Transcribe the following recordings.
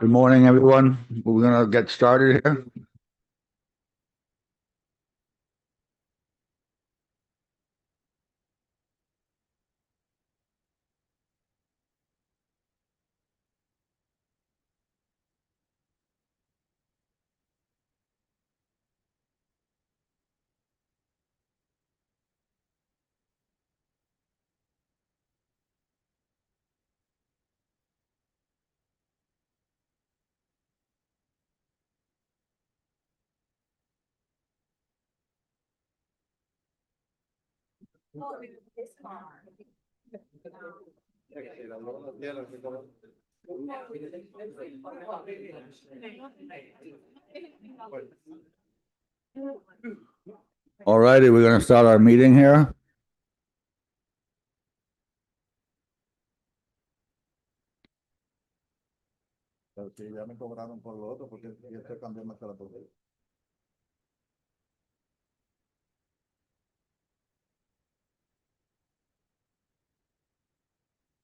Good morning, everyone. We're gonna get started here. All righty, we're gonna start our meeting here.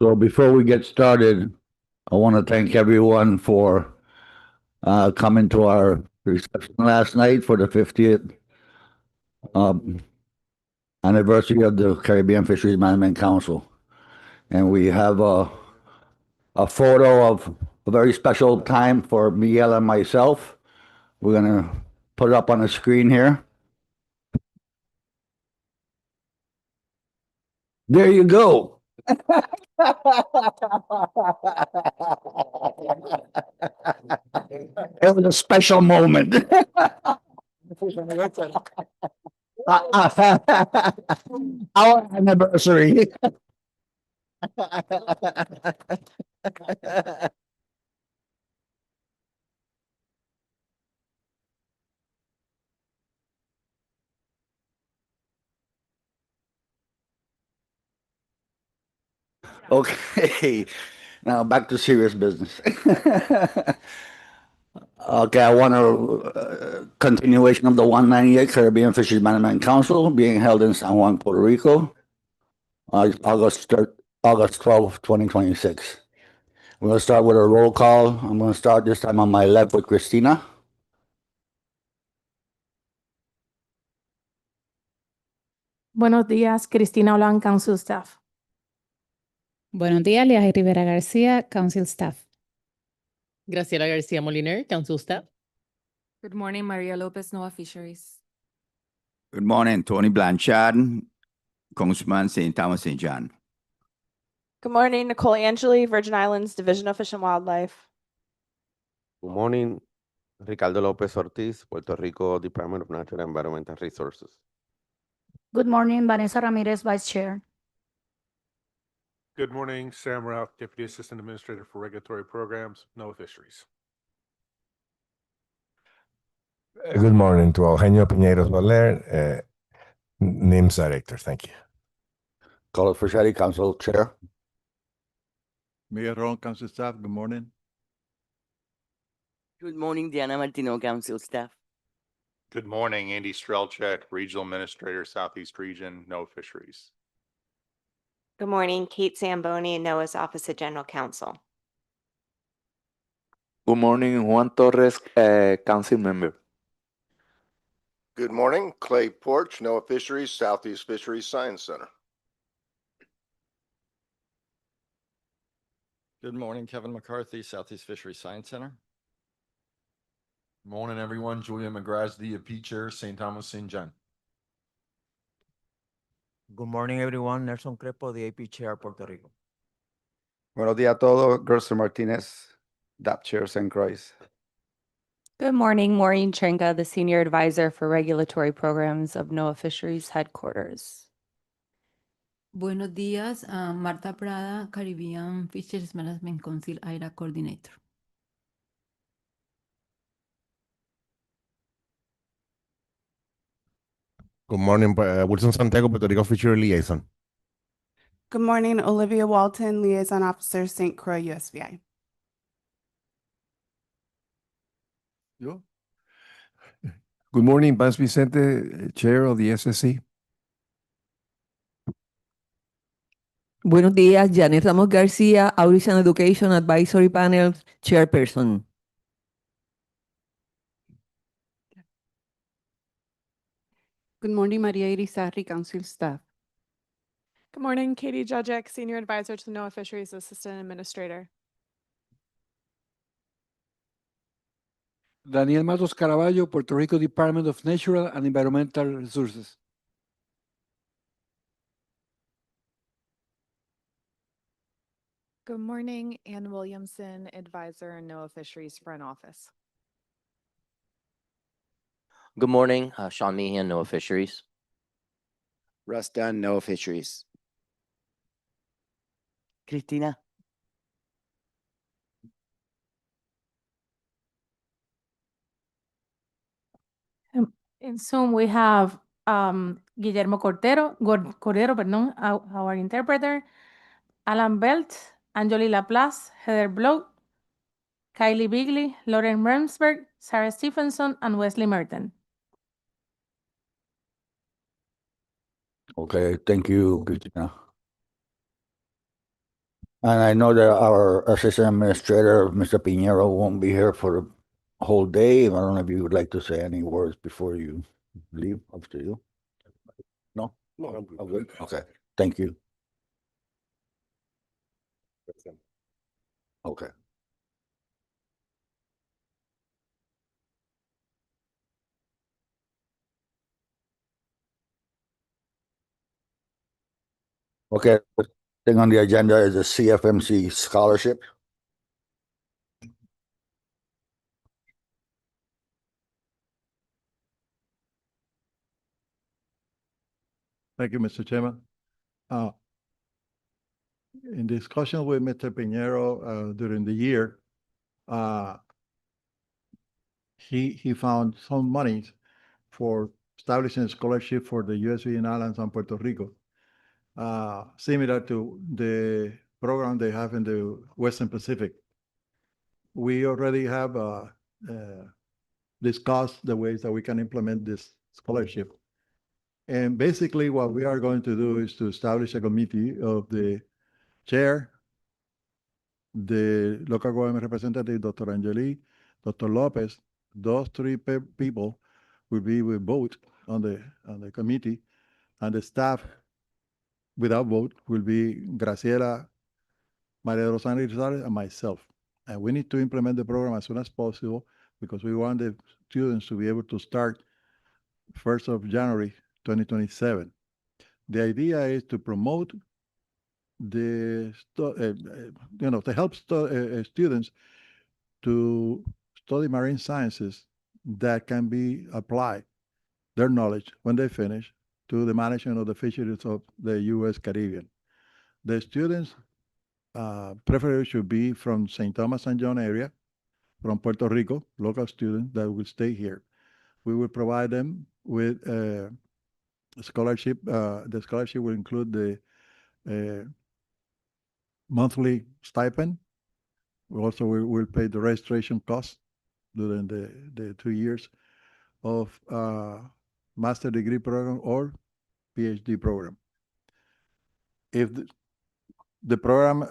So before we get started, I want to thank everyone for coming to our reception last night for the 50th anniversary of the Caribbean Fisheries Management Council. And we have a photo of a very special time for Miguel and myself. We're gonna put it up on the screen here. There you go. It was a special moment. Our anniversary. Okay, now back to serious business. Okay, I want a continuation of the 198 Caribbean Fisheries Management Council being held in San Juan, Puerto Rico, August 12th, 2026. We're going to start with a roll call. I'm going to start this time on my left with Christina. Buenos días, Cristina Olan, Council Staff. Buenos días, Liaje Rivera García, Council Staff. Graciela García Moliner, Council Staff. Good morning, Maria Lopez, Nova Fisheries. Good morning, Tony Blanchard, Congressman St. Thomas St. John. Good morning, Nicole Angeli, Virgin Islands Division of Fish and Wildlife. Good morning, Ricardo Lopez Ortiz, Puerto Rico Department of Natural and Environmental Resources. Good morning, Vanessa Ramirez, Vice Chair. Good morning, Sam Ralph, Deputy Assistant Administrator for Regulatory Programs, NOAA Fisheries. Good morning to Eugenio Piñeros Valer, NIMS Director. Thank you. Carlos Fraschetti, Council Chair. Miguel Ron, Council Staff. Good morning. Good morning, Diana Martino, Council Staff. Good morning, Andy Strelchek, Regional Administrator, Southeast Region, NOAA Fisheries. Good morning, Kate Zamboni, NOAA's Office of General Counsel. Good morning, Juan Torres, Council Member. Good morning, Clay Porch, NOAA Fisheries, Southeast Fisheries Science Center. Good morning, Kevin McCarthy, Southeast Fisheries Science Center. Good morning, everyone. Julian McGrath, the AP Chair, St. Thomas St. John. Good morning, everyone. Nelson Crepo, the AP Chair, Puerto Rico. Buenos días a todos. Gerson Martinez, DAP Chair, St. Croix. Good morning, Maureen Chenga, the Senior Advisor for Regulatory Programs of NOAA Fisheries Headquarters. Buenos días, Marta Prada, Caribbean Fisheries Management Council AIRA Coordinator. Good morning, Wilson Santiago, Puerto Rico Fishery Liaison. Good morning, Olivia Walton, Liaison Officer, St. Croix, USVI. Yo. Good morning, Vance Vicente, Chair of the SSC. Buenos días, Janet Ramos García, Outreach and Education Advisory Panel Chairperson. Good morning, Maria Irizarry, Council Staff. Good morning, Katie Judgick, Senior Advisor to the NOAA Fisheries Assistant Administrator. Daniel Matos Caraballo, Puerto Rico Department of Natural and Environmental Resources. Good morning, Ann Williamson, Advisor in NOAA Fisheries Front Office. Good morning, Sean Meehan, NOAA Fisheries. Russ Dunn, NOAA Fisheries. Cristina. In Zoom, we have Guillermo Cordero, perdón, our interpreter, Alan Belt, Anjoli Laplace, Heather Bloat, Kylie Bigley, Lauren Remsberg, Sarah Stephenson, and Wesley Merton. Okay, thank you, Christina. And I know that our assistant administrator, Mr. Pinheiro, won't be here for the whole day. I don't know if you would like to say any words before you leave. Up to you. No? No. Okay, thank you. Okay. Okay, thing on the agenda is the CFMC scholarship. Thank you, Mr. Chairman. In discussion with Mr. Pinheiro during the year, he found some money for establishing a scholarship for the U.S. Virgin Islands and Puerto Rico, similar to the program they have in the Western Pacific. We already have discussed the ways that we can implement this scholarship. And basically what we are going to do is to establish a committee of the chair, the local government representative, Dr. Angeli, Dr. Lopez. Those three people will be with vote on the committee, and the staff without vote will be Graciela, Maria Rosana Rizales, and myself. And we need to implement the program as soon as possible because we want the students to be able to start 1st of January 2027. The idea is to promote to help students to study marine sciences that can be applied, their knowledge when they finish, to the management of the fisheries of the U.S. Caribbean. The students preferably should be from St. Thomas and John area, from Puerto Rico, local students that will stay here. We will provide them with a scholarship. The scholarship will include the monthly stipend. We also will pay the registration costs during the 2 years of master degree program or PhD program. If the program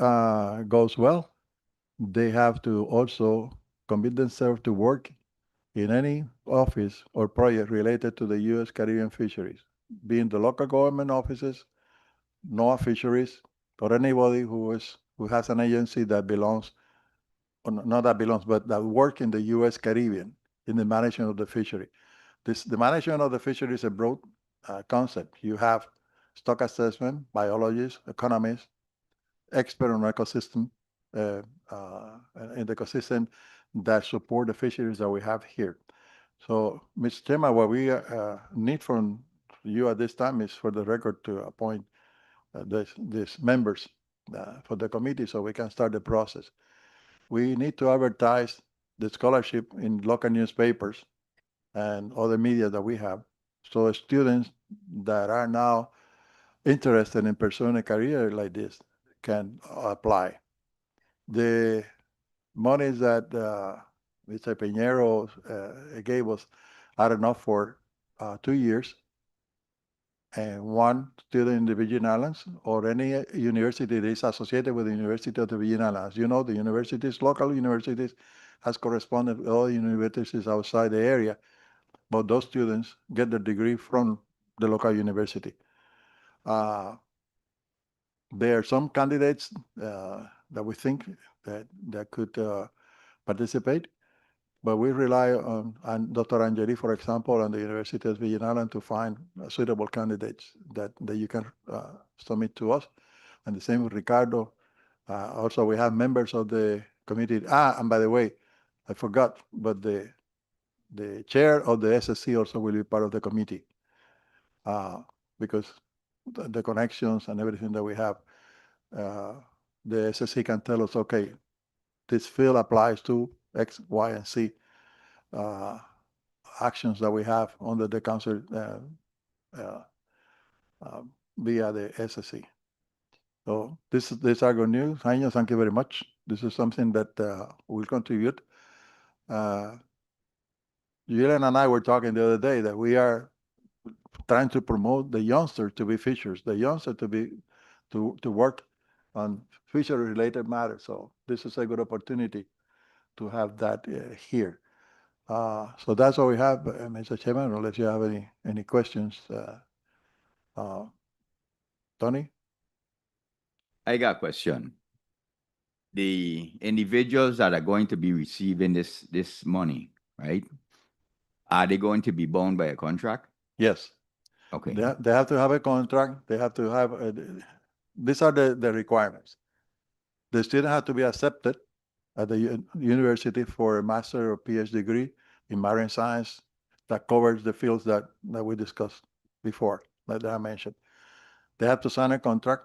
goes well, they have to also commit themselves to work in any office or project related to the U.S. Caribbean fisheries, being the local government offices, NOAA fisheries, or anybody who has an agency that belongs, or not that belongs, but that work in the U.S. Caribbean in the management of the fishery. The management of the fishery is a broad concept. You have stock assessment, biologists, economists, expert on ecosystem, and the ecosystem that support the fisheries that we have here. So, Mr. Chairman, what we need from you at this time is for the record to appoint these members for the committee so we can start the process. We need to advertise the scholarship in local newspapers and other media that we have, so students that are now interested in pursuing a career like this can apply. The monies that Mr. Pinheiro gave us are enough for 2 years, one student in the Virgin Islands or any university that is associated with the University of the Virgin Islands. You know, the universities, local universities, has corresponded with all universities outside the area, but those students get their degree from the local university. There are some candidates that we think that could participate, but we rely on Dr. Angeli, for example, and the University of Virgin Islands to find suitable candidates that you can submit to us. And the same with Ricardo. Also, we have members of the committee. And by the way, I forgot, but the chair of the SSC also will be part of the committee because the connections and everything that we have, the SSC can tell us, okay, this field applies to X, Y, and Z actions that we have under the council via the SSC. So these are good news. Jaime, thank you very much. This is something that will contribute. Julian and I were talking the other day that we are trying to promote the youngsters to be fishers, the youngsters to work on fishery-related matters. So this is a good opportunity to have that here. So that's all we have, Mr. Chairman, unless you have any questions. Tony? I got a question. The individuals that are going to be receiving this money, right? Are they going to be bound by a contract? Yes. Okay. They have to have a contract. They have to have, these are the requirements. The student has to be accepted at the university for a master or PhD degree in marine science that covers the fields that we discussed before, that I mentioned. They have to sign a contract.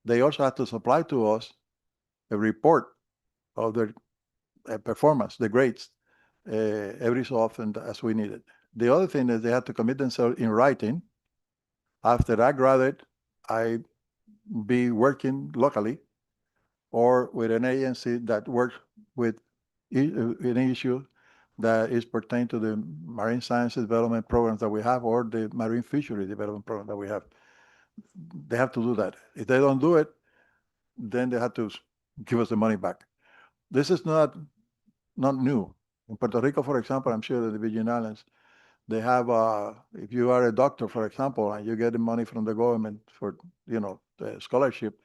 They also have to supply to us a report of their performance, the grades, every so often as we need it. The other thing is they have to commit themselves in writing. After I graduate, I be working locally or with an agency that works with an issue that is pertained to the marine sciences development programs that we have or the marine fishery development program that we have. They have to do that. If they don't do it, then they have to give us the money back. This is not new. In Puerto Rico, for example, I'm sure that the Virgin Islands, they have, if you are a doctor, for example, and you get the money from the government for, the scholarship,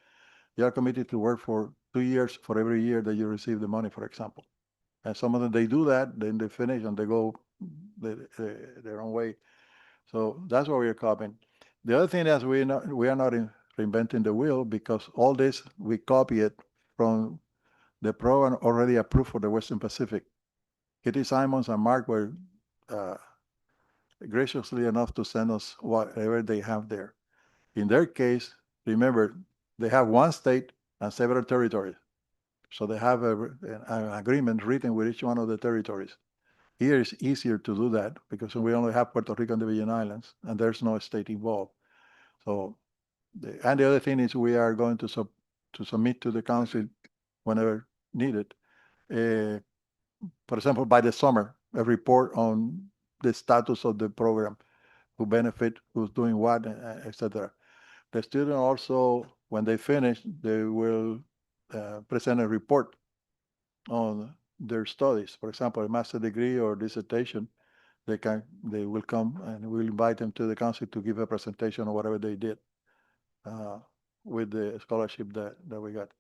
you are committed to work for 2 years for every year that you receive the money, for example. And some of them, they do that, then they finish and they go their own way. So that's what we are copying. The other thing is we are not reinventing the wheel because all this, we copy it from the program already approved for the Western Pacific. Kitty Simons and Mark were graciously enough to send us whatever they have there. In their case, remember, they have one state and several territories. So they have an agreement written with each one of the territories. Here it's easier to do that because we only have Puerto Rico and the Virgin Islands, and there's no state involved. So, and the other thing is we are going to submit to the council whenever needed. For example, by the summer, a report on the status of the program, who benefit, who's doing what, etc. The student also, when they finish, they will present a report on their studies. For example, a master's degree or dissertation, they will come and we'll invite them to the council to give a presentation of whatever they did with the scholarship that we got.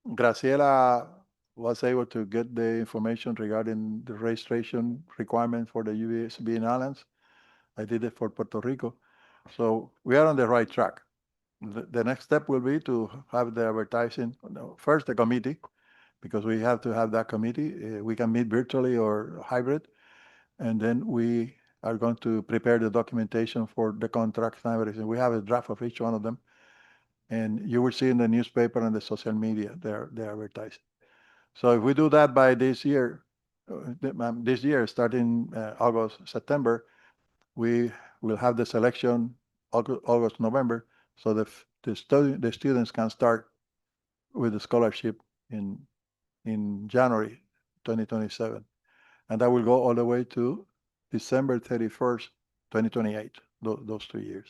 Graciela was able to get the information regarding the registration requirement for the US Virgin Islands. I did it for Puerto Rico. So we are on the right track. The next step will be to have the advertising, first the committee, because we have to have that committee. We can meet virtually or hybrid. And then we are going to prepare the documentation for the contracts and everything. We have a draft of each one of them. And you will see in the newspaper and the social media, they're advertised. So if we do that by this year, starting August, September, we will have the selection August, November, so the students can start with the scholarship in January 2027. And that will go all the way to December 31st, 2028. those 2 years.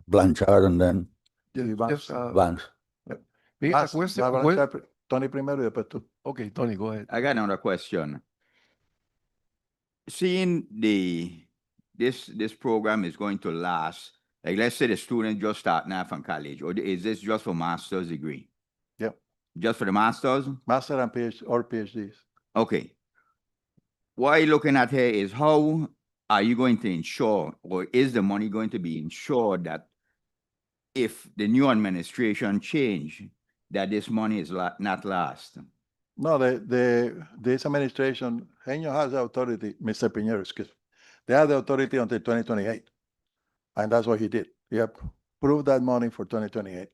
Blanchard and then Vance. Yes, Tony primero y después tú. Okay, Tony, go ahead. I got another question. Seeing this program is going to last, like let's say the student just starting out from college, or is this just for master's degree? Yep. Just for the master's? Master and PhD or PhDs. Okay. What I'm looking at here is how are you going to ensure, or is the money going to be ensured that if the new administration change, that this money is not last? No, this administration, Genio has the authority, Mr. Piñero, excuse me. They have the authority until 2028. And that's what he did. He approved that money for 2028.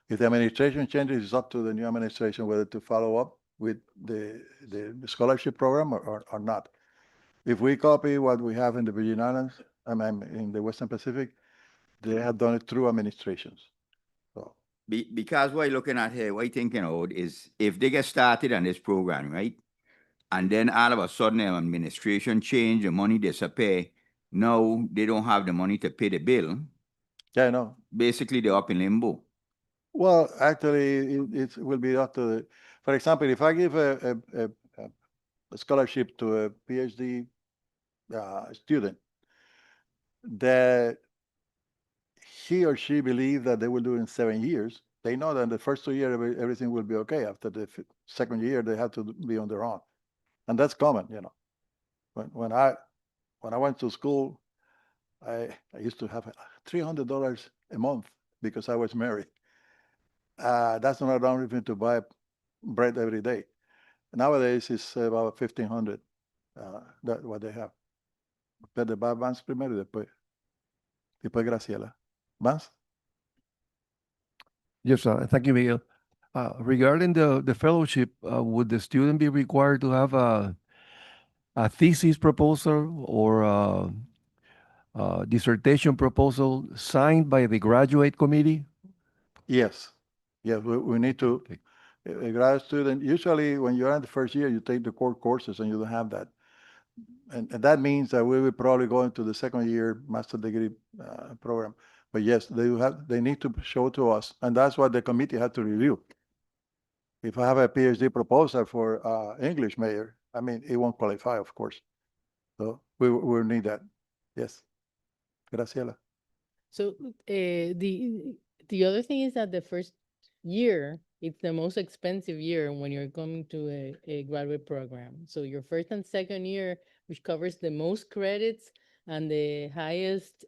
If the administration changes, it's up to the new administration whether to follow up with the scholarship program or not. If we copy what we have in the Virgin Islands, I mean, in the Western Pacific, they have done it through administrations. So Because what I'm looking at here, what I'm thinking out is if they get started on this program, right? And then all of a sudden the administration change, the money disappear. Now they don't have the money to pay the bill. Yeah, I know. Basically, they're up in limbo. Well, actually, it will be up to the, for example, if I give a scholarship to a PhD student that he or she believe that they will do in 7 years, they know that in the first 2 years, everything will be okay. After the second year, they have to be on their own. And that's common, you know. When I went to school, I used to have $300 a month because I was married. That's not enough even to buy bread every day. Nowadays, it's about 1,500, that what they have. Pero va Vance primero y después Graciela. Vance? Yes, thank you, Miguel. Regarding the fellowship, would the student be required to have a thesis proposal or a dissertation proposal signed by the graduate committee? Yes. Yes, we need to, a grad student, usually when you're in the first year, you take the core courses and you don't have that. And that means that we will probably go into the second year master degree program. But yes, they need to show to us, and that's what the committee had to review. If I have a PhD proposal for English major, I mean, it won't qualify, of course. So we will need that. Yes. Graciela. So the other thing is that the first year, it's the most expensive year when you're coming to a graduate program. So your first and second year, which covers the most credits and the highest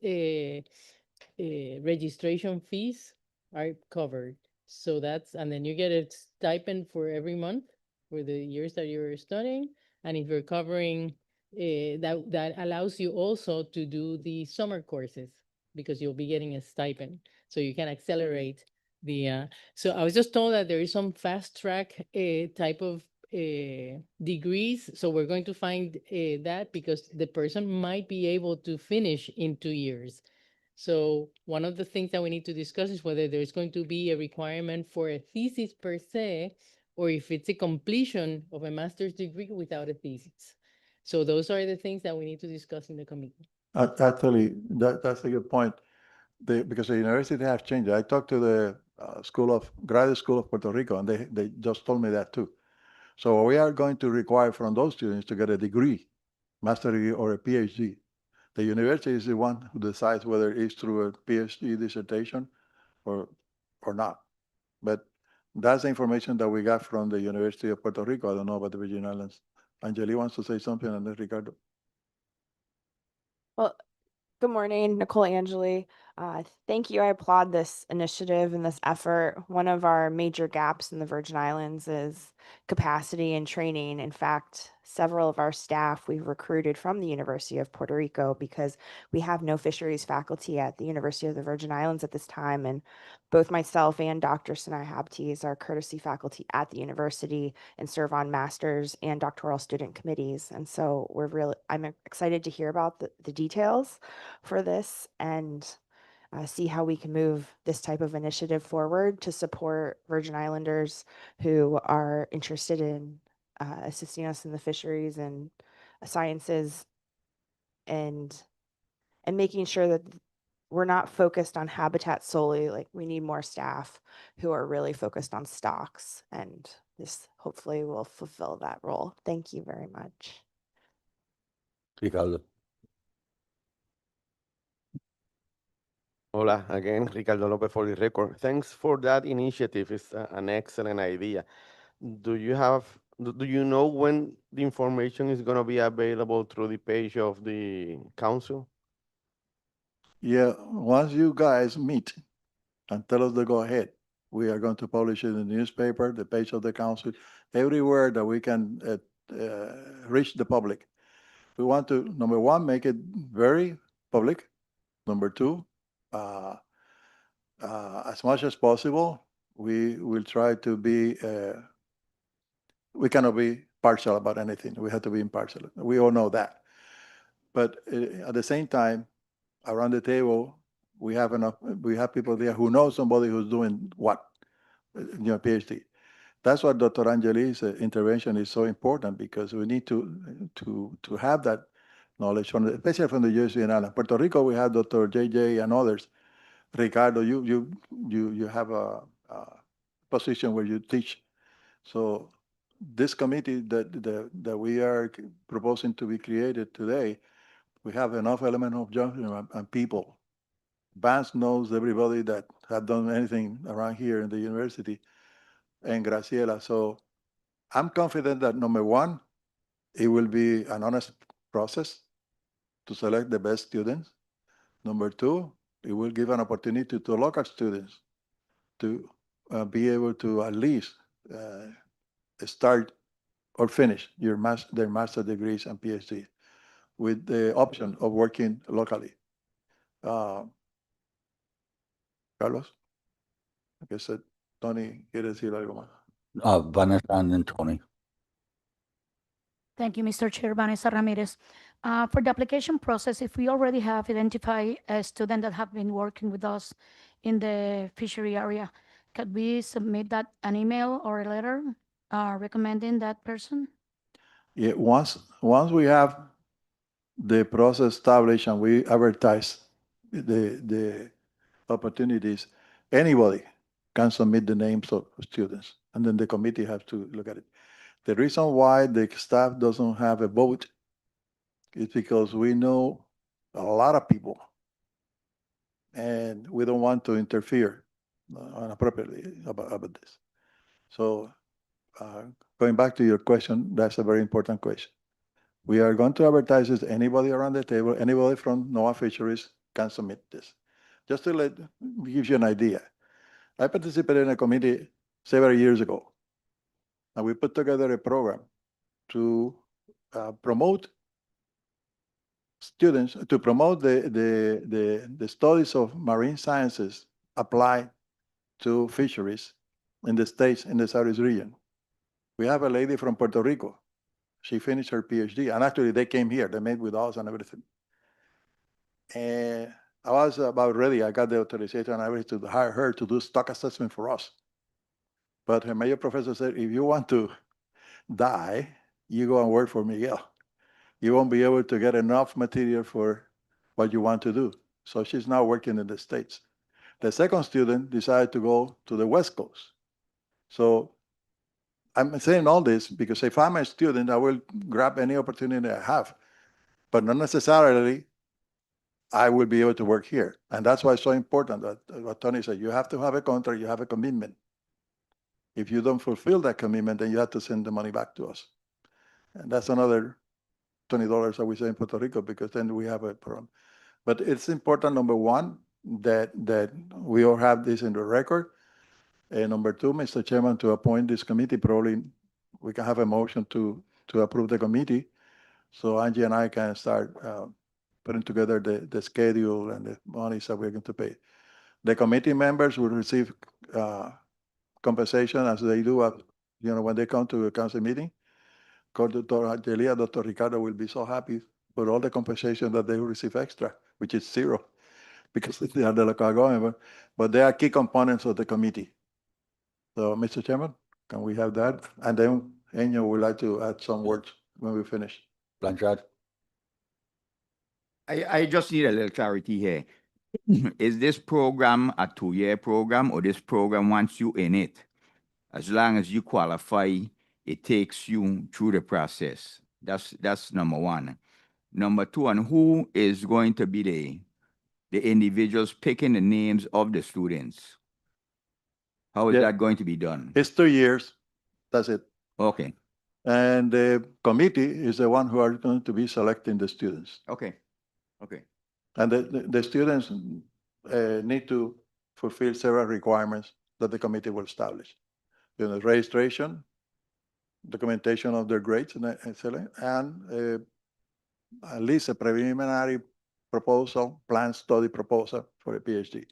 registration fees, are covered. So and then you get a stipend for every month for the years that you're studying. And if you're covering, that allows you also to do the summer courses because you'll be getting a stipend. So you can accelerate so I was just told that there is some fast track type of degrees. So we're going to find that because the person might be able to finish in 2 years. So one of the things that we need to discuss is whether there's going to be a requirement for a thesis per se, or if it's a completion of a master's degree without a thesis. So those are the things that we need to discuss in the committee. Actually, that's a good point. Because the university has changed. I talked to the graduate school of Puerto Rico, and they just told me that too. So we are going to require from those students to get a degree, master degree or a PhD. The university is the one who decides whether it's through a PhD dissertation or not. But that's the information that we got from the University of Puerto Rico. I don't know about the Virgin Islands. Angeli wants to say something, and then Ricardo. Well, good morning, Nicole Angeli. Thank you. I applaud this initiative and this effort. One of our major gaps in the Virgin Islands is capacity and training. In fact, several of our staff we've recruited from the University of Puerto Rico because we have no fisheries faculty at the University of the Virgin Islands at this time. And both myself and Dr. Sinai Habtees are courtesy faculty at the university and serve on master's and doctoral student committees. And so I'm excited to hear about the details for this and see how we can move this type of initiative forward to support Virgin Islanders who are interested in assisting us in the fisheries and sciences and making sure that we're not focused on habitat solely. Like, we need more staff who are really focused on stocks, and this hopefully will fulfill that role. Thank you very much. Ricardo. Hola, again, Ricardo Lopez for the record. Thanks for that initiative. It's an excellent idea. Do you know when the information is going to be available through the page of the council? Yeah, once you guys meet and tell us to go ahead, we are going to publish it in the newspaper, the page of the council, everywhere that we can reach the public. We want to, number one, make it very public. Number two, as much as possible, we will try to be, we cannot be partial about anything. We have to be impartial. We all know that. But at the same time, around the table, we have people there who know somebody who's doing what, PhD. That's why Dr. Angeli's intervention is so important, because we need to have that knowledge, especially from the U.S. and Ireland. Puerto Rico, we have Dr. JJ and others. Ricardo, you have a position where you teach. So this committee that we are proposing to be created today, we have enough element of judgment and people. Vance knows everybody that have done anything around here in the university, and Graciela. So I'm confident that, number one, it will be an honest process to select the best students. Number two, it will give an opportunity to local students to be able to at least start or finish their master degrees and PhD with the option of working locally. Carlos, like I said, Tony, ¿quiere decir algo más? Vanessa and then Tony. Thank you, Mr. Chair. Vanessa Ramirez. For the application process, if we already have identified a student that have been working with us in the fishery area, could we submit that an email or a letter recommending that person? Yeah, once we have the process established and we advertise the opportunities, anybody can submit the names of students, and then the committee has to look at it. The reason why the staff doesn't have a vote is because we know a lot of people, and we don't want to interfere inappropriately about this. So going back to your question, that's a very important question. We are going to advertise this. Anybody around the table, anybody from NOAA Fisheries can submit this. Just to give you an idea, I participated in a committee several years ago, and we put together a program to promote students, to promote the studies of marine sciences applied to fisheries in the States, in the Southeast region. We have a lady from Puerto Rico. She finished her PhD, and actually they came here. They met with us and everything. And I was about ready. I got the authorization and everything to hire her to do stock assessment for us. But her major professor said, if you want to die, you go and work for Miguel. You won't be able to get enough material for what you want to do. So she's now working in the States. The second student decided to go to the West Coast. So I'm saying all this because if I'm a student, I will grab any opportunity I have, but not necessarily I will be able to work here. And that's why it's so important that what Tony said, you have to have a contract, you have a commitment. If you don't fulfill that commitment, then you have to send the money back to us. And that's another $20 that we say in Puerto Rico, because then we have a problem. But it's important, number one, that we all have this in the record. And number two, Mr. Chairman, to appoint this committee, probably we can have a motion to approve the committee. So Angie and I can start putting together the schedule and the monies that we're going to pay. The committee members will receive compensation as they do when they come to a council meeting. Dr. Angelia, Dr. Ricardo will be so happy for all the compensation that they will receive extra, which is zero, because they are the local government, but they are key components of the committee. So, Mr. Chairman, can we have that? And then Enyo would like to add some words when we finish. Blanchard. I just need a little clarity here. Is this program a 2-year program, or this program, once you in it, as long as you qualify, it takes you through the process? That's number one. Number two, and who is going to be the individuals picking the names of the students? How is Yeah. that going to be done? It's 2 years. That's it. Okay, And the committee is the one who are going to be selecting the students. okay, okay. And the students need to fulfill several requirements that the committee will establish. You know, registration, documentation of their grades, and at least a preliminary proposal, plan study proposal for a PhD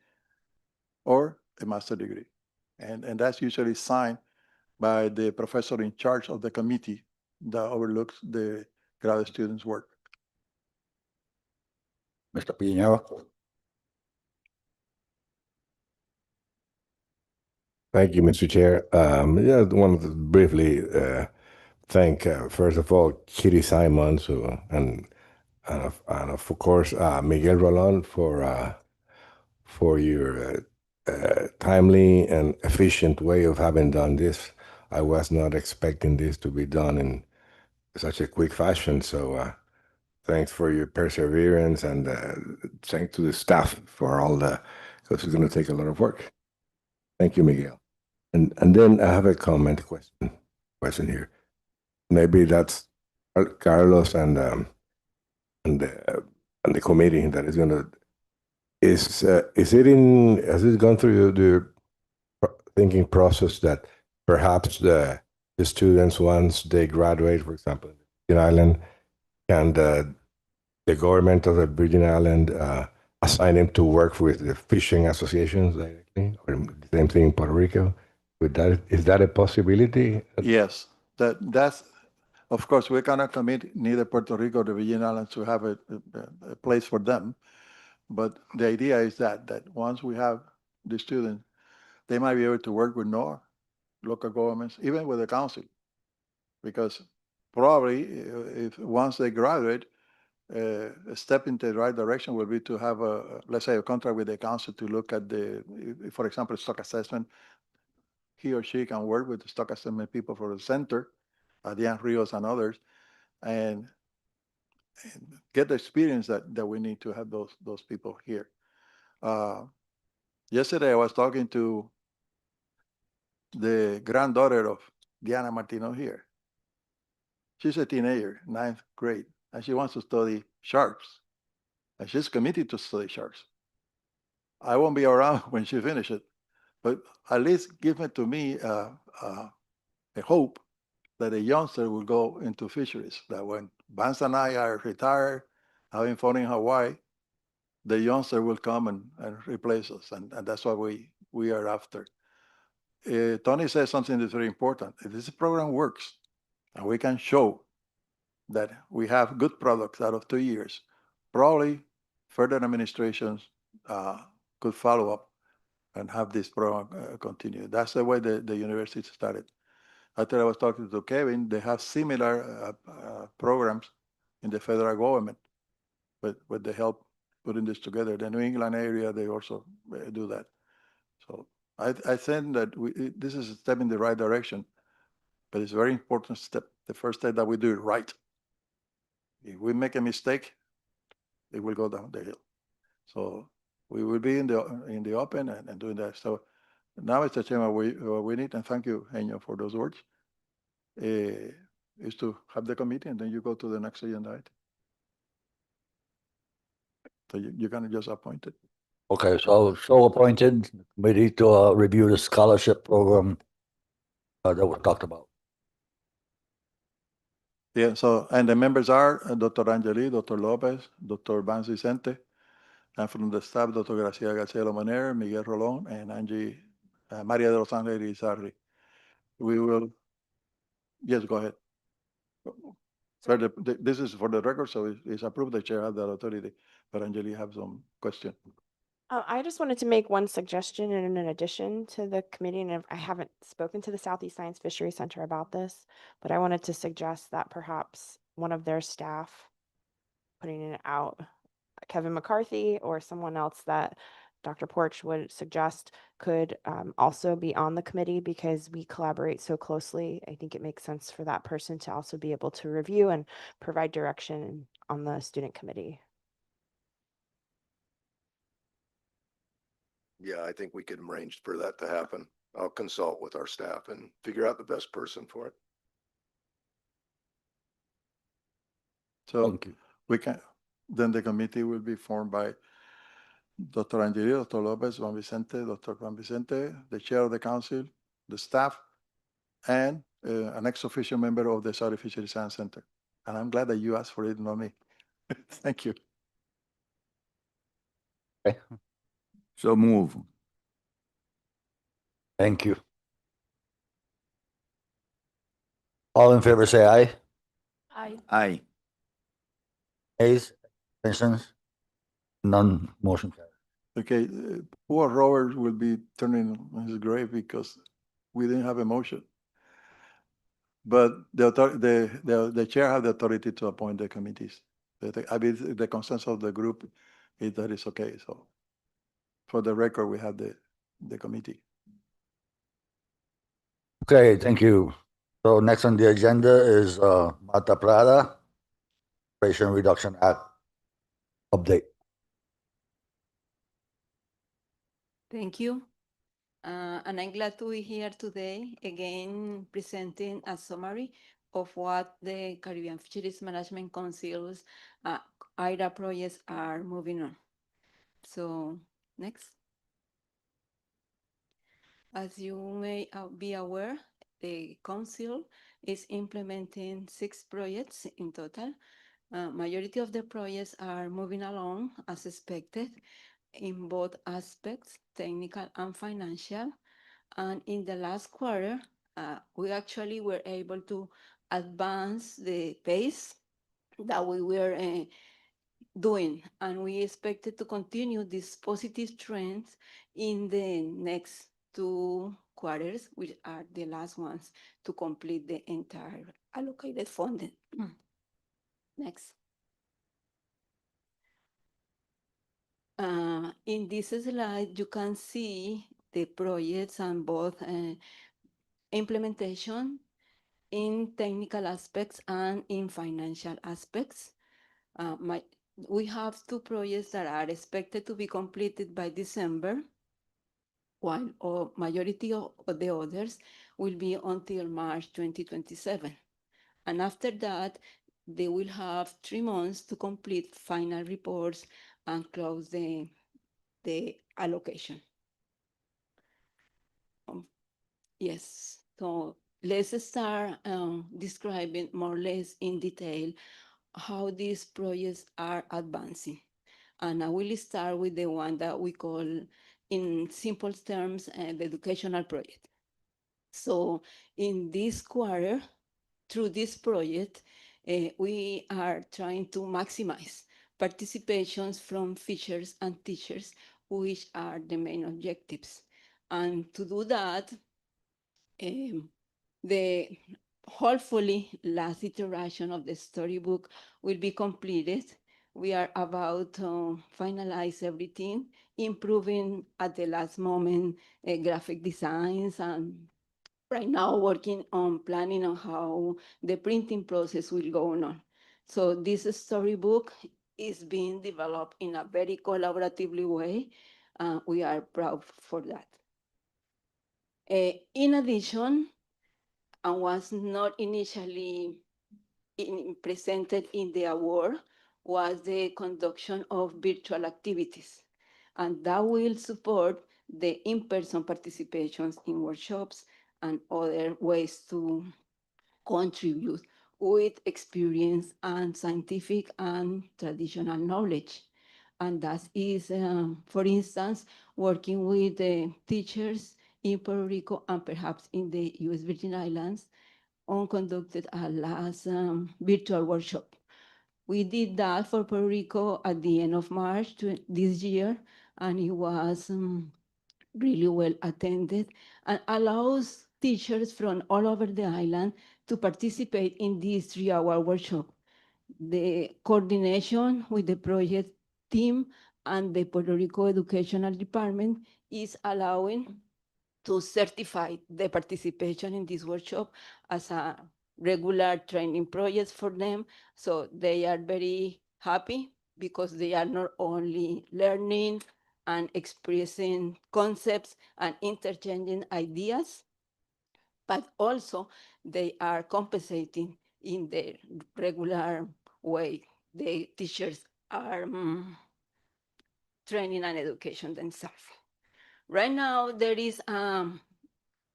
or a master degree. And that's usually signed by the professor in charge of the committee that overlooks the graduate students' work. Mr. Pinheiro? Thank you, Mr. Chair. Yeah, I wanted to briefly thank, first of all, Kitty Simons and of course Miguel Rolon for your timely and efficient way of having done this. I was not expecting this to be done in such a quick fashion. So thanks for your perseverance, and thanks to the staff for all because it's going to take a lot of work. Thank you, Miguel. And then I have a question here. Maybe that's Carlos and the committee that is going to. Has it gone through the thinking process that perhaps the students, once they graduate, for example, in Island, can the government of the Virgin Island assign them to work with the fishing associations directly, or the same thing in Puerto Rico? Is that a possibility? Yes, that's, of course, we cannot commit neither Puerto Rico or the Virgin Islands to have a place for them. But the idea is that once we have the students, they might be able to work with NOAA, local governments, even with the council. Because probably if once they graduate, a step into the right direction will be to have let's say, a contract with the council to look at for example, stock assessment. He or she can work with the stock assessment people for the center, Adrian Rios and others, and get the experience that we need to have those people here. Yesterday, I was talking to the granddaughter of Diana Martino here. She's a teenager, 9th grade, and she wants to study sharks. And she's committed to study sharks. I won't be around when she finishes, but at least give it to me a hope that a youngster will go into fisheries, that when Vance and I are retired, having fun in Hawaii, the youngster will come and replace us. And that's what we are after. Tony says something that's very important. If this program works and we can show that we have good products out of 2 years, probably further administrations could follow up and have this program continue. That's the way the university started. After I was talking to Kevin, they have similar programs in the federal government, but with the help putting this together. The New England area, they also do that. So I think that this is a step in the right direction, but it's a very important step. The first step that we do it right. If we make a mistake, it will go down the hill. So we will be in the open and doing that. So now, Mr. Chairman, we need, and thank you, Henyo, for those words, is to have the committee, and then you go to the next agenda item. So you can just appoint it. Okay, so appointed committee to review the scholarship program that was talked about. Yeah, so, and the members are Dr. Angeli, Dr. Lopez, Dr. Vance Vicente, and from the staff, Dr. Gracia Garcia Lomaner, Miguel Rolón, and Angie, Maria de los Ángeles Irizarry. We will, yes, go ahead. So this is for the record, so it's approved. The chair has that authority, but Angeli have some question. I just wanted to make one suggestion in addition to the committee, and I haven't spoken to the Southeast Science Fishery Center about this, but I wanted to suggest that perhaps one of their staff putting it out Kevin McCarthy or someone else that Dr. Porch would suggest could also be on the committee because we collaborate so closely. I think it makes sense for that person to also be able to review and provide direction on the student committee. Yeah, I think we can arrange for that to happen. I'll consult with our staff and figure out the best person for it. So we can, then the committee will be formed by Dr. Angeli, Dr. Lopez, Juan Vicente, Dr. Juan Vicente, the chair of the council, the staff, and an ex-official member of the Saudi Fisheries Science Center. And I'm glad that you asked for it, not me. Thank you. So move. Thank you. All in favor, say aye. Aye. Aye. Ayes, abstentions? None, motion carried. Okay, poor Robert will be turning on his grave because we didn't have a motion. But the chair has the authority to appoint the committees. I mean, the consensus of the group is that it's okay. So for the record, we have the committee. Okay, thank you. So next on the agenda is Marta Prada, Inflation Reduction Act update. Thank you. And I'm glad to be here today, again, presenting a summary of what the Caribbean Fisheries Management Council's IRA projects are moving on. So, next. As you may be aware, the council is implementing 6 projects in total. Majority of the projects are moving along as expected in both aspects, technical and financial. And in the last quarter, we actually were able to advance the pace that we were doing, and we expected to continue these positive trends in the next 2 quarters, which are the last ones to complete the entire allocated funding. Next. In this slide, you can see the projects and both implementation in technical aspects and in financial aspects. We have 2 projects that are expected to be completed by December, while a majority of the others will be until March 2027. And after that, they will have 3 months to complete final reports and close the allocation. Yes, so let's start describing more or less in detail how these projects are advancing. And I will start with the one that we call, in simple terms, the educational project. So in this quarter, through this project, we are trying to maximize participations from fishers and teachers, which are the main objectives. And to do that, the hopefully last iteration of the storybook will be completed. We are about to finalize everything, improving at the last moment graphic designs, and right now working on planning on how the printing process will go on. So this storybook is being developed in a very collaboratively way. We are proud for that. In addition, and was not initially presented in the award, was the conduction of virtual activities. And that will support the in-person participations in workshops and other ways to contribute with experience and scientific and traditional knowledge. And that is, for instance, working with the teachers in Puerto Rico and perhaps in the US Virgin Islands on conducted a last virtual workshop. We did that for Puerto Rico at the end of March this year, and it was really well attended and allows teachers from all over the island to participate in this 3-hour workshop. The coordination with the project team and the Puerto Rico Educational Department is allowing to certify the participation in this workshop as a regular training project for them. So they are very happy because they are not only learning and expressing concepts and interchanging ideas, but also they are compensating in the regular way. The teachers are training and education themselves. Right now, there is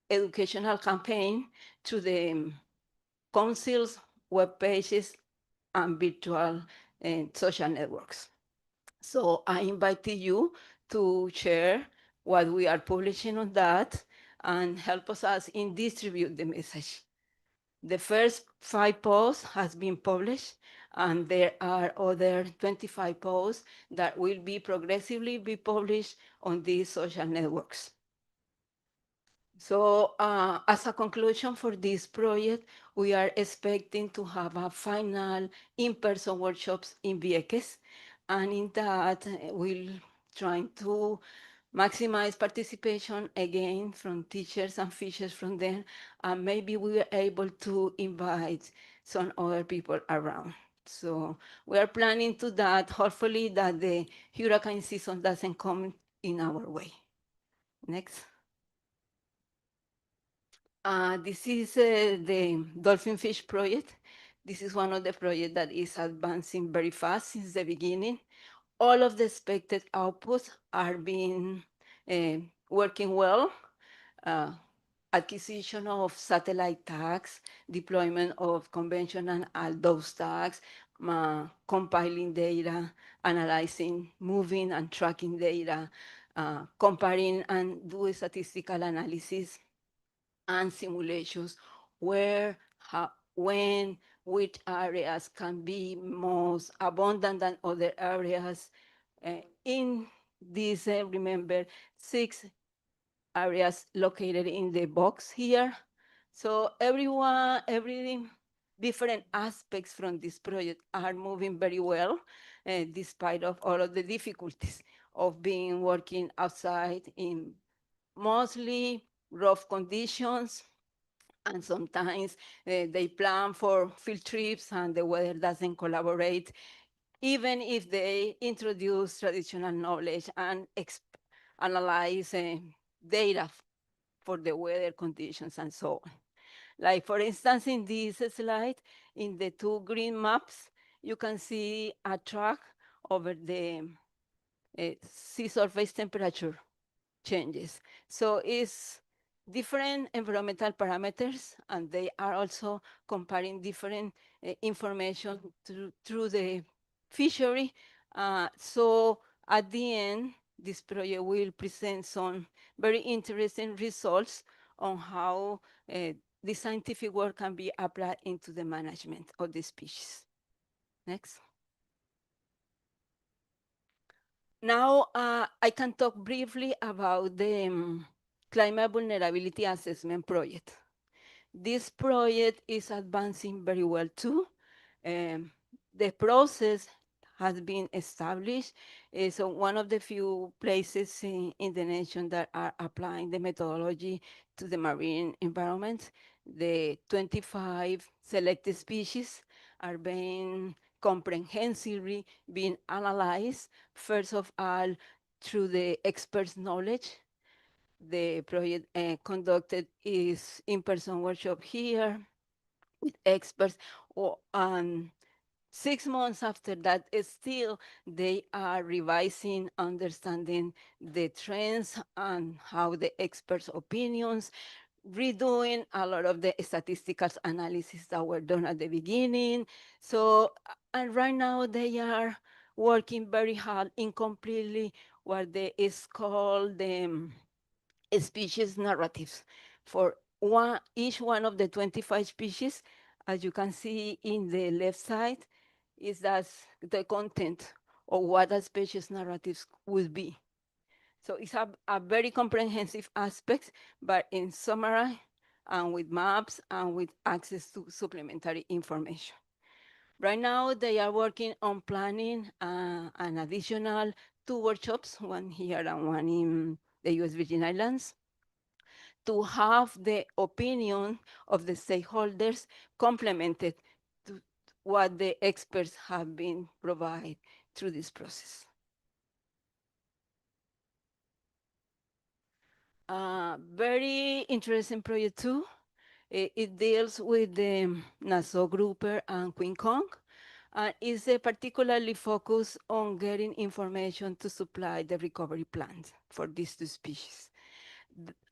educational campaign to the council's web pages and virtual and social networks. So I invited you to share what we are publishing on that and help us in distribute the message. The first 5 posts has been published, and there are other 25 posts that will be progressively be published on these social networks. So as a conclusion for this project, we are expecting to have a final in-person workshops in Vieques, and in that we'll try to maximize participation again from teachers and teachers from them, and maybe we are able to invite some other people around. So we are planning to that, hopefully that the hurricane season doesn't come in our way. Next. This is the Dolphin Fish project. This is one of the projects that is advancing very fast since the beginning. All of the expected outputs are being working well. Acquisition of satellite tags, deployment of conventional ALDOS tags, compiling data, analyzing, moving and tracking data, comparing and doing statistical analysis and simulations where, how, when, which areas can be most abundant than other areas. In these, remember, 6 areas located in the box here. So every different aspects from this project are moving very well, despite of all of the difficulties of being working outside in mostly rough conditions, and sometimes they plan for field trips and the weather doesn't collaborate, even if they introduce traditional knowledge and analyze data for the weather conditions and so on. Like for instance, in this slide, in the 2 green maps, you can see a track over the sea surface temperature changes. So it's different environmental parameters, and they are also comparing different information through the fishery. So at the end, this project will present some very interesting results on how the scientific work can be applied into the management of the species. Next. Now, I can talk briefly about the Climate Vulnerability Assessment Project. This project is advancing very well too. The process has been established. So one of the few places in the nation that are applying the methodology to the marine environment. The 25 selected species are being comprehensively being analyzed, first of all, through the experts' knowledge. The project conducted is in-person workshop here with experts, and 6 months after that, still they are revising, understanding the trends and how the experts' opinions, redoing a lot of the statistical analysis that were done at the beginning. So, and right now they are working very hard in completely what is called the species narratives for each one of the 25 species. As you can see in the left side, is that the content of what a species narratives would be. So it's a very comprehensive aspect, but in summary and with maps and with access to supplementary information. Right now, they are working on planning an additional 2 workshops, one here and one in the U.S. Virgin Islands, to have the opinion of the stakeholders complemented to what the experts have been provided through this process. Very interesting project too. It deals with the Nassau grouper and Queen Kong, and is particularly focused on getting information to supply the recovery plans for these 2 species.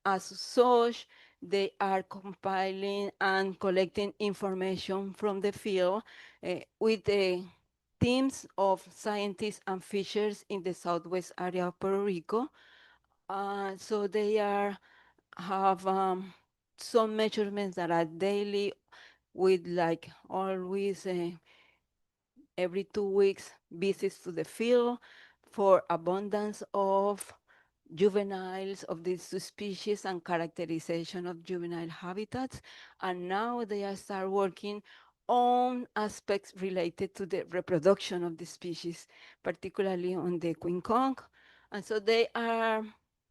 As such, they are compiling and collecting information from the field with the teams of scientists and fishers in the southwest area of Puerto Rico. So they have some measurements that are daily, with like always every 2 weeks visits to the field for abundance of juveniles of these 2 species and characterization of juvenile habitats. And now they are start working on aspects related to the reproduction of the species, particularly on the Queen Kong. And so they are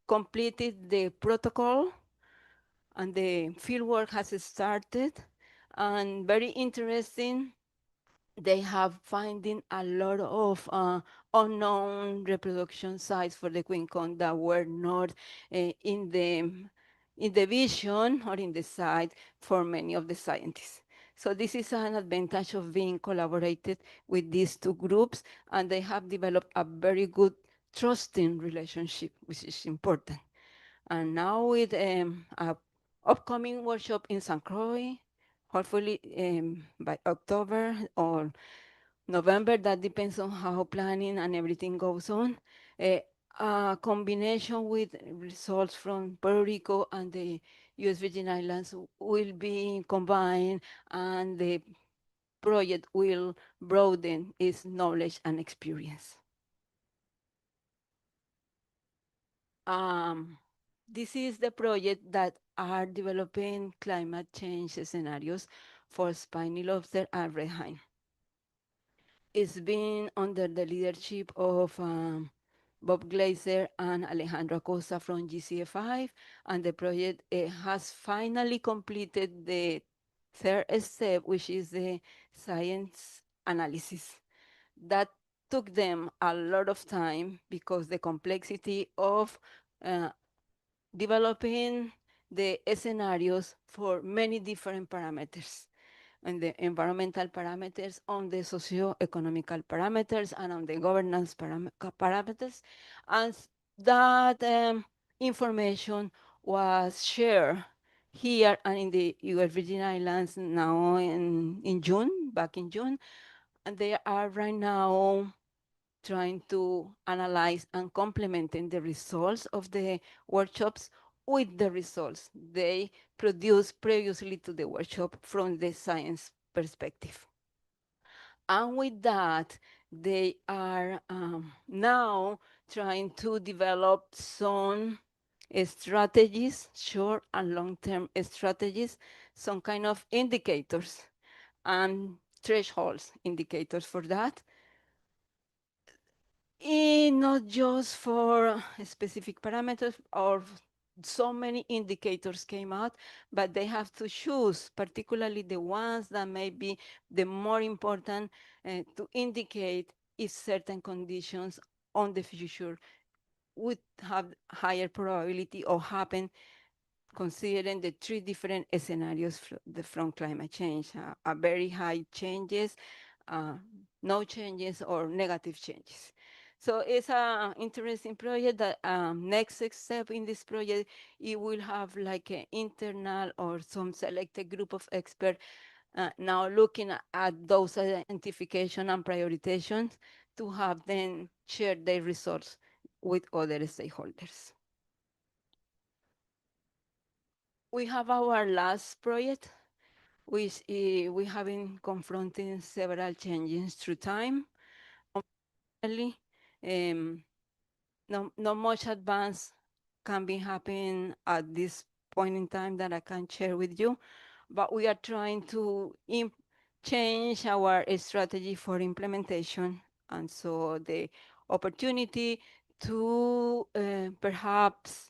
completed the protocol, and the fieldwork has started. And very interesting, they have finding a lot of unknown reproduction sites for the Queen Kong that were not in the vision or in the site for many of the scientists. So this is an advantage of being collaborated with these 2 groups, and they have developed a very good trusting relationship, which is important. And now with a upcoming workshop in St. Croix, hopefully by October or November, that depends on how planning and everything goes on. A combination with results from Puerto Rico and the U.S. Virgin Islands will be combined, and the project will broaden its knowledge and experience. This is the project that are developing climate change scenarios for spiny lobster and red hind. It's been under the leadership of Bob Glazer and Alejandro Acosta from GCF5, and the project has finally completed the 3rd step, which is the science analysis. That took them a lot of time because the complexity of developing the scenarios for many different parameters, and the environmental parameters, on the socio-economical parameters, and on the governance parameters. And that information was shared here and in the U.S. Virgin Islands now in June, back in June. And they are right now trying to analyze and complementing the results of the workshops with the results they produced previously to the workshop from the science perspective. And with that, they are now trying to develop some strategies, short and long-term strategies, some kind of indicators and thresholds indicators for that. Not just for specific parameters, or so many indicators came out, but they have to choose particularly the ones that may be the more important to indicate if certain conditions on the future would have higher probability or happen, considering the 3 different scenarios from climate change, a very high changes, no changes, or negative changes. So it's an interesting project. That next step in this project, it will have like an internal or some selected group of experts now looking at those identification and prioritizations to have them share their results with other stakeholders. We have our last project, which we have been confronting several changes through time. Unfortunately, not much advance can be happening at this point in time that I can share with you, but we are trying to change our strategy for implementation. And so the opportunity to perhaps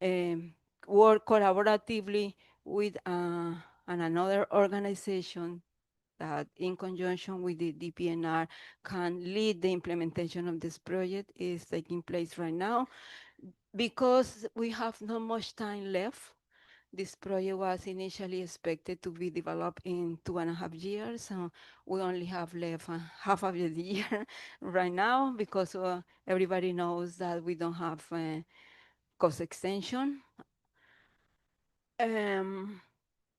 work collaboratively with another organization that in conjunction with the DPNR can lead the implementation of this project is taking place right now. Because we have not much time left, this project was initially expected to be developed in 2.5 years. So we only have left half of the year right now because everybody knows that we don't have cost extension.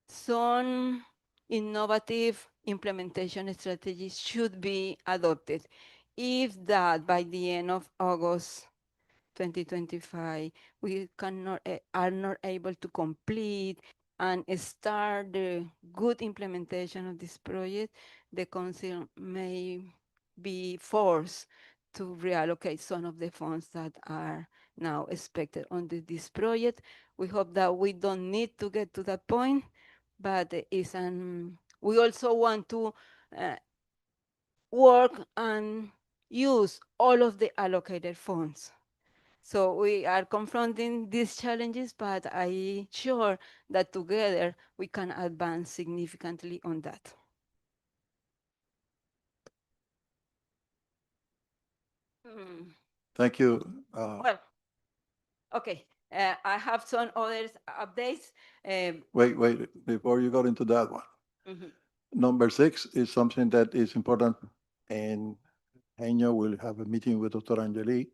Some innovative implementation strategies should be adopted. If that by the end of August 2025, we are not able to complete and start the good implementation of this project, the council may be forced to reallocate some of the funds that are now expected under this project. We hope that we don't need to get to that point, but we also want to work and use all of the allocated funds. So we are confronting these challenges, but I'm sure that together we can advance significantly on that. Thank you. Well, okay. I have some other updates. Wait, before you go into that one. Mhm. Number 6 is something that is important, and Henyo will have a meeting with Dr. Angeli,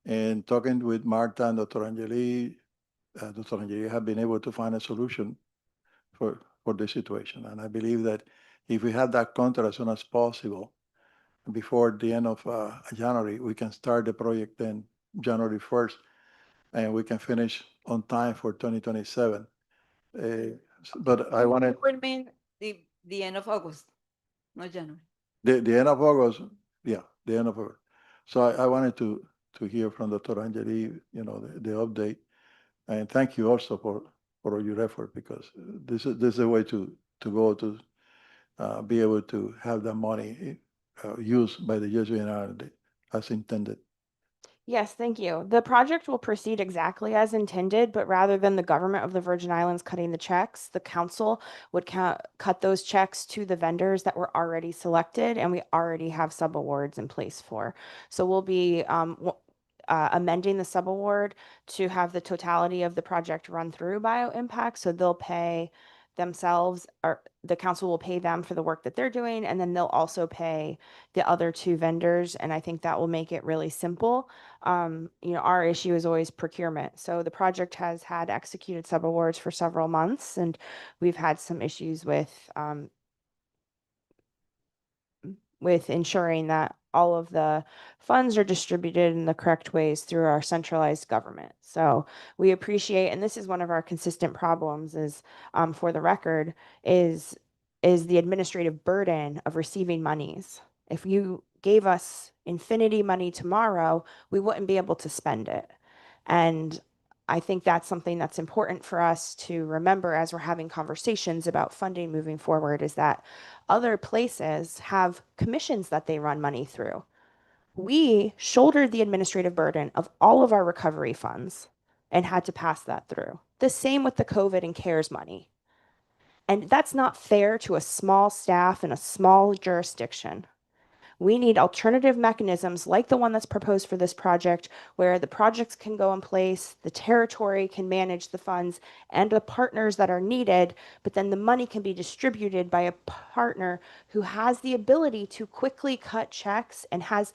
and talking with Marta and Dr. Angeli have been able to find a solution for the situation. And I believe that if we have that contract as soon as possible, before the end of January, we can start the project then January 1st, and we can finish on time for 2027. But I wanted It will mean the end of August, not January. the end of August, the end of August. So I wanted to hear from Dr. Angeli, the update. And thank you also for your effort, because this is a way to go to be able to have that money used by the USVNR as intended. Yes, thank you. The project will proceed exactly as intended, but rather than the government of the Virgin Islands cutting the checks, the council would cut those checks to the vendors that were already selected and we already have subawards in place for. So we'll be amending the subaward to have the totality of the project run through bioimpact. So they'll pay themselves, or the council will pay them for the work that they're doing, and then they'll also pay the other two vendors. And I think that will make it really simple. Our issue is always procurement. So the project has had executed subawards for several months, and we've had some issues with ensuring that all of the funds are distributed in the correct ways through our centralized government. So we appreciate, and this is one of our consistent problems is, for the record, is the administrative burden of receiving monies. If you gave us infinity money tomorrow, we wouldn't be able to spend it. And I think that's something that's important for us to remember as we're having conversations about funding moving forward, is that other places have commissions that they run money through. We shouldered the administrative burden of all of our recovery funds and had to pass that through. The same with the COVID and CARES money. And that's not fair to a small staff in a small jurisdiction. We need alternative mechanisms like the one that's proposed for this project, where the projects can go in place, the territory can manage the funds and the partners that are needed, but then the money can be distributed by a partner who has the ability to quickly cut checks and has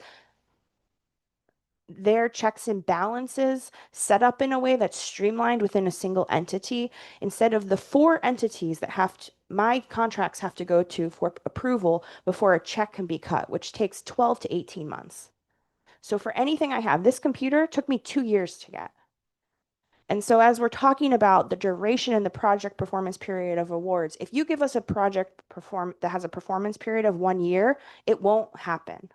their checks and balances set up in a way that's streamlined within a single entity, instead of the 4 entities that my contracts have to go to for approval before a check can be cut, which takes 12 to 18 months. So for anything I have, this computer took me 2 years to get. And so as we're talking about the duration and the project performance period of awards, if you give us a project that has a performance period of 1 year, it won't happen.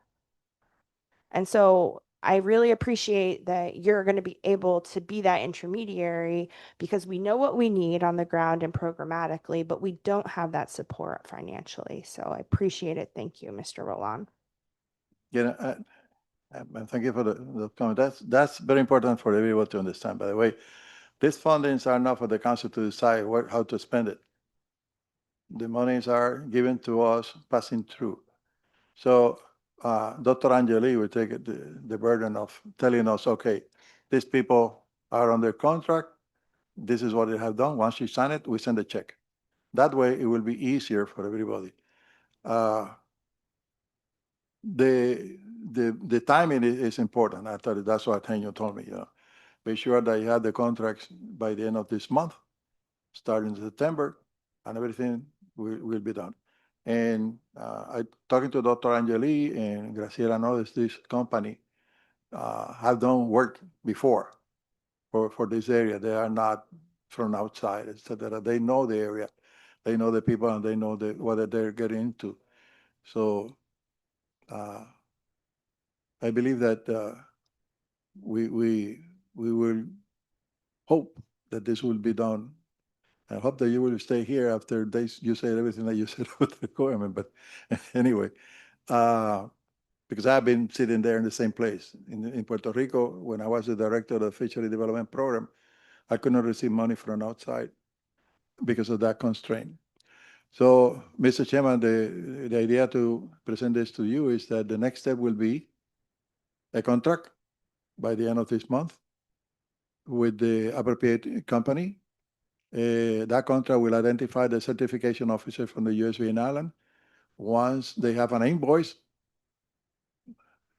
And so I really appreciate that you're going to be able to be that intermediary because we know what we need on the ground and programmatically, but we don't have that support financially. So I appreciate it. Thank you, Mr. Roland. Yeah, and thank you for the comment. That's very important for everyone to understand. By the way, these fundings are not for the council to decide how to spend it. The monies are given to us passing through. So Dr. Angeli will take the burden of telling us, okay, these people are under contract. This is what they have done. Once you sign it, we send a check. That way, it will be easier for everybody. The timing is important. I thought that's what Tenyo told me. Be sure that you have the contracts by the end of this month, starting in September, and everything will be done. And I talking to Dr. Angeli and Graciela knows this company have done work before for this area. They are not from outside, etc. They know the area, they know the people, and they know what they're getting into. So I believe that we will hope that this will be done. I hope that you will stay here after you said everything that you said about the government. But anyway, because I've been sitting there in the same place in Puerto Rico when I was the director of the Fishery Development Program, I could not receive money from outside because of that constraint. So, Mr. Chairman, the idea to present this to you is that the next step will be a contract by the end of this month with the appropriate company. That contract will identify the certification officer from the U.S. Virgin Islands. Once they have an invoice,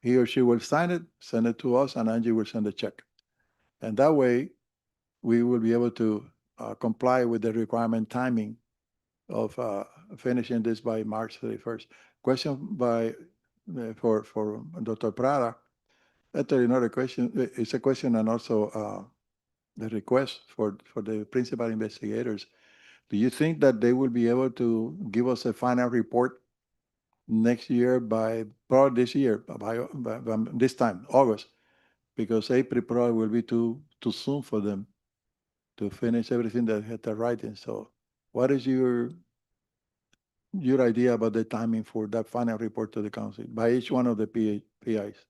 he or she will sign it, send it to us, and Angie will send a check. And that way, we will be able to comply with the requirement timing of finishing this by March 31st. Question for Dr. Prada. Actually, not a question. It's a question and also the request for the principal investigators. Do you think that they will be able to give us a final report next year probably this year, by this time, August? Because April probably will be too soon for them to finish everything that they're writing. So what is your idea about the timing for that final report to the council by each one of the PIs?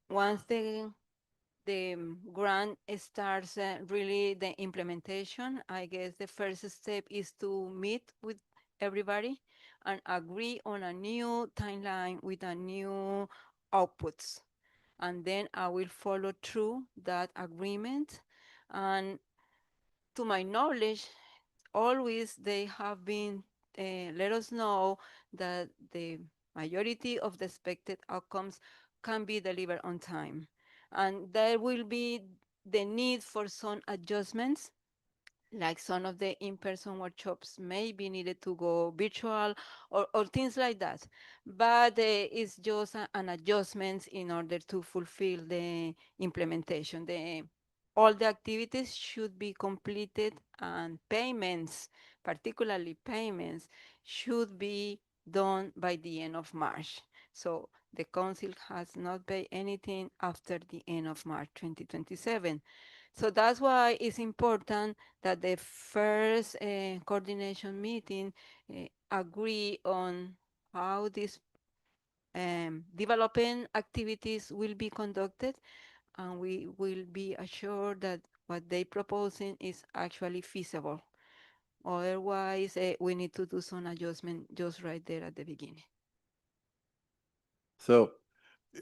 Once the grant starts really the implementation, I guess the first step is to meet with everybody and agree on a new timeline with a new outputs. And then I will follow through that agreement. And to my knowledge, always they have been let us know that the majority of the expected outcomes can be delivered on time. And there will be the need for some adjustments, like some of the in-person workshops may be needed to go virtual or things like that. But it's just an adjustment in order to fulfill the implementation. All the activities should be completed and payments, particularly payments, should be done by the end of March. So the council has not paid anything after the end of March 2027. So that's why it's important that the first coordination meeting agree on how these developing activities will be conducted, and we will be assured that what they proposing is actually feasible. Otherwise, we need to do some adjustment just right there at the beginning. So,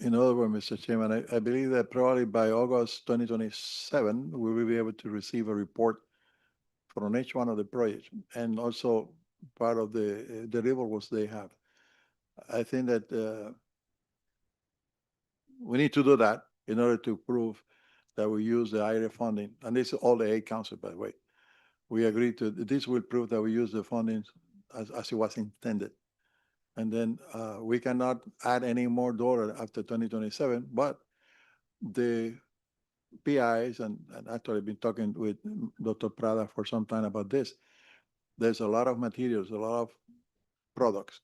in other words, Mr. Chairman, I believe that probably by August 2027, we will be able to receive a report from each one of the projects and also part of the deliverables they have. I think that we need to do that in order to prove that we use the IRA funding. And this is all the 8 councils, by the way. We agree to, this will prove that we use the funding as it was intended. And then we cannot add any more dollar after 2027, but the PIs, and actually I've been talking with Dr. Prada for some time about this, there's a lot of materials, a lot of products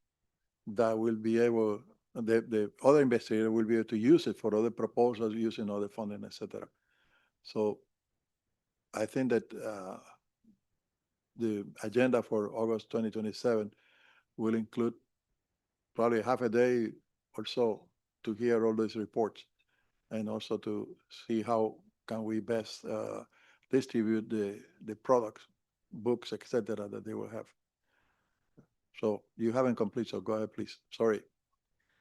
that will be able the other investigator will be able to use it for other proposals, using other funding, etc. So I think that the agenda for August 2027 will include probably half a day or so to hear all these reports, and also to see how can we best distribute the products, books, etc. that they will have. So you haven't completed, so go ahead, please. Sorry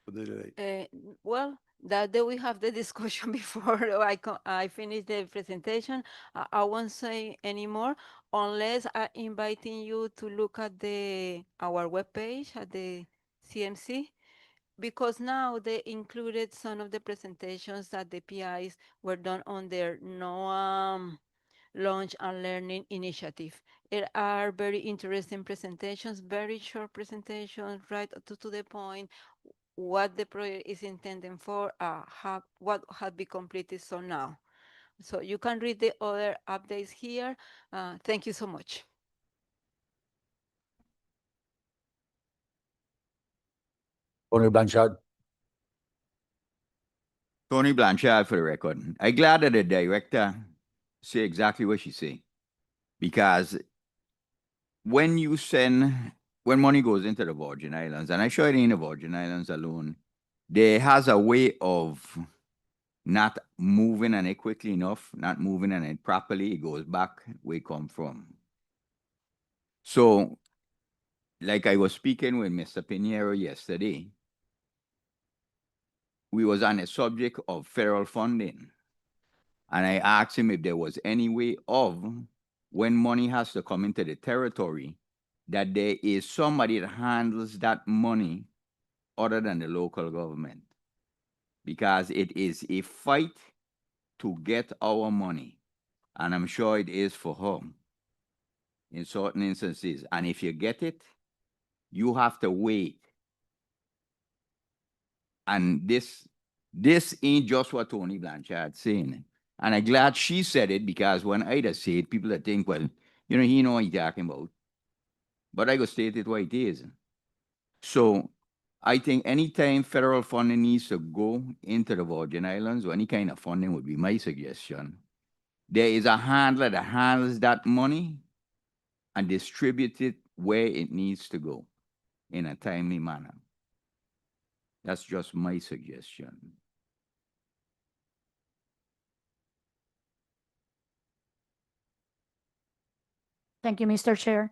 for the delay. Well, that day we have the discussion before I finish the presentation. I won't say anymore unless I'm inviting you to look at our webpage at the CMC, because now they included some of the presentations that the PIs were done on their NOAA Launch and Learning Initiative. It are very interesting presentations, very short presentations, right to the point, what the project is intended for, what had been completed so now. So you can read the other updates here. Thank you so much. Tony Blanchard. Tony Blanchard for the record. I'm glad that the director say exactly what she say. Because when money goes into the Virgin Islands, and I sure it ain't the Virgin Islands alone, there has a way of not moving on it quickly enough, not moving on it properly. It goes back where it come from. So, like I was speaking with Mr. Pinheiro yesterday, we was on a subject of federal funding. And I asked him if there was any way of, when money has to come into the territory, that there is somebody that handles that money other than the local government. Because it is a fight to get our money. And I'm sure it is for her in certain instances. And if you get it, you have to wait. And this ain't just what Tony Blanchard saying. And I'm glad she said it, because when Ida say it, people that think, well, he know what he's talking about. But I go state it what it is. So I think anytime federal funding needs to go into the Virgin Islands, or any kind of funding would be my suggestion, there is a handler that handles that money and distributes it where it needs to go in a timely manner. That's just my suggestion. Thank you, Mr. Chair.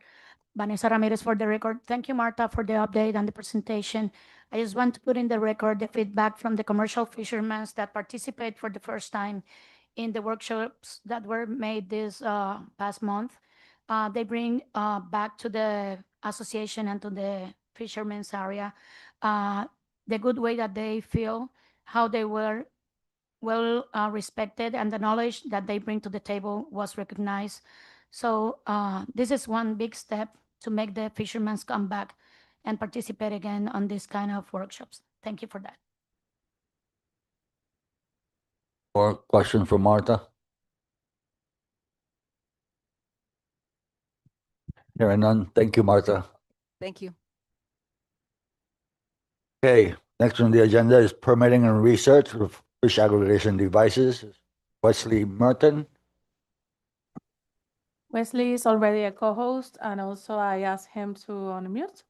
Vanessa Ramirez for the record. Thank you, Marta, for the update and the presentation. I just want to put in the record the feedback from the commercial fishermen that participate for the first time in the workshops that were made this past month. They bring back to the association and to the fishermen's area the good way that they feel, how they were well respected, and the knowledge that they bring to the table was recognized. So this is one big step to make the fishermen come back and participate again on this kind of workshops. Thank you for that. Or question for Martha? Hearing none. Thank you, Martha. Thank you. Okay, next on the agenda is permitting and research of fish aggregation devices. Wesley Merton. Wesley is already a co-host, and also I asked him to unmute.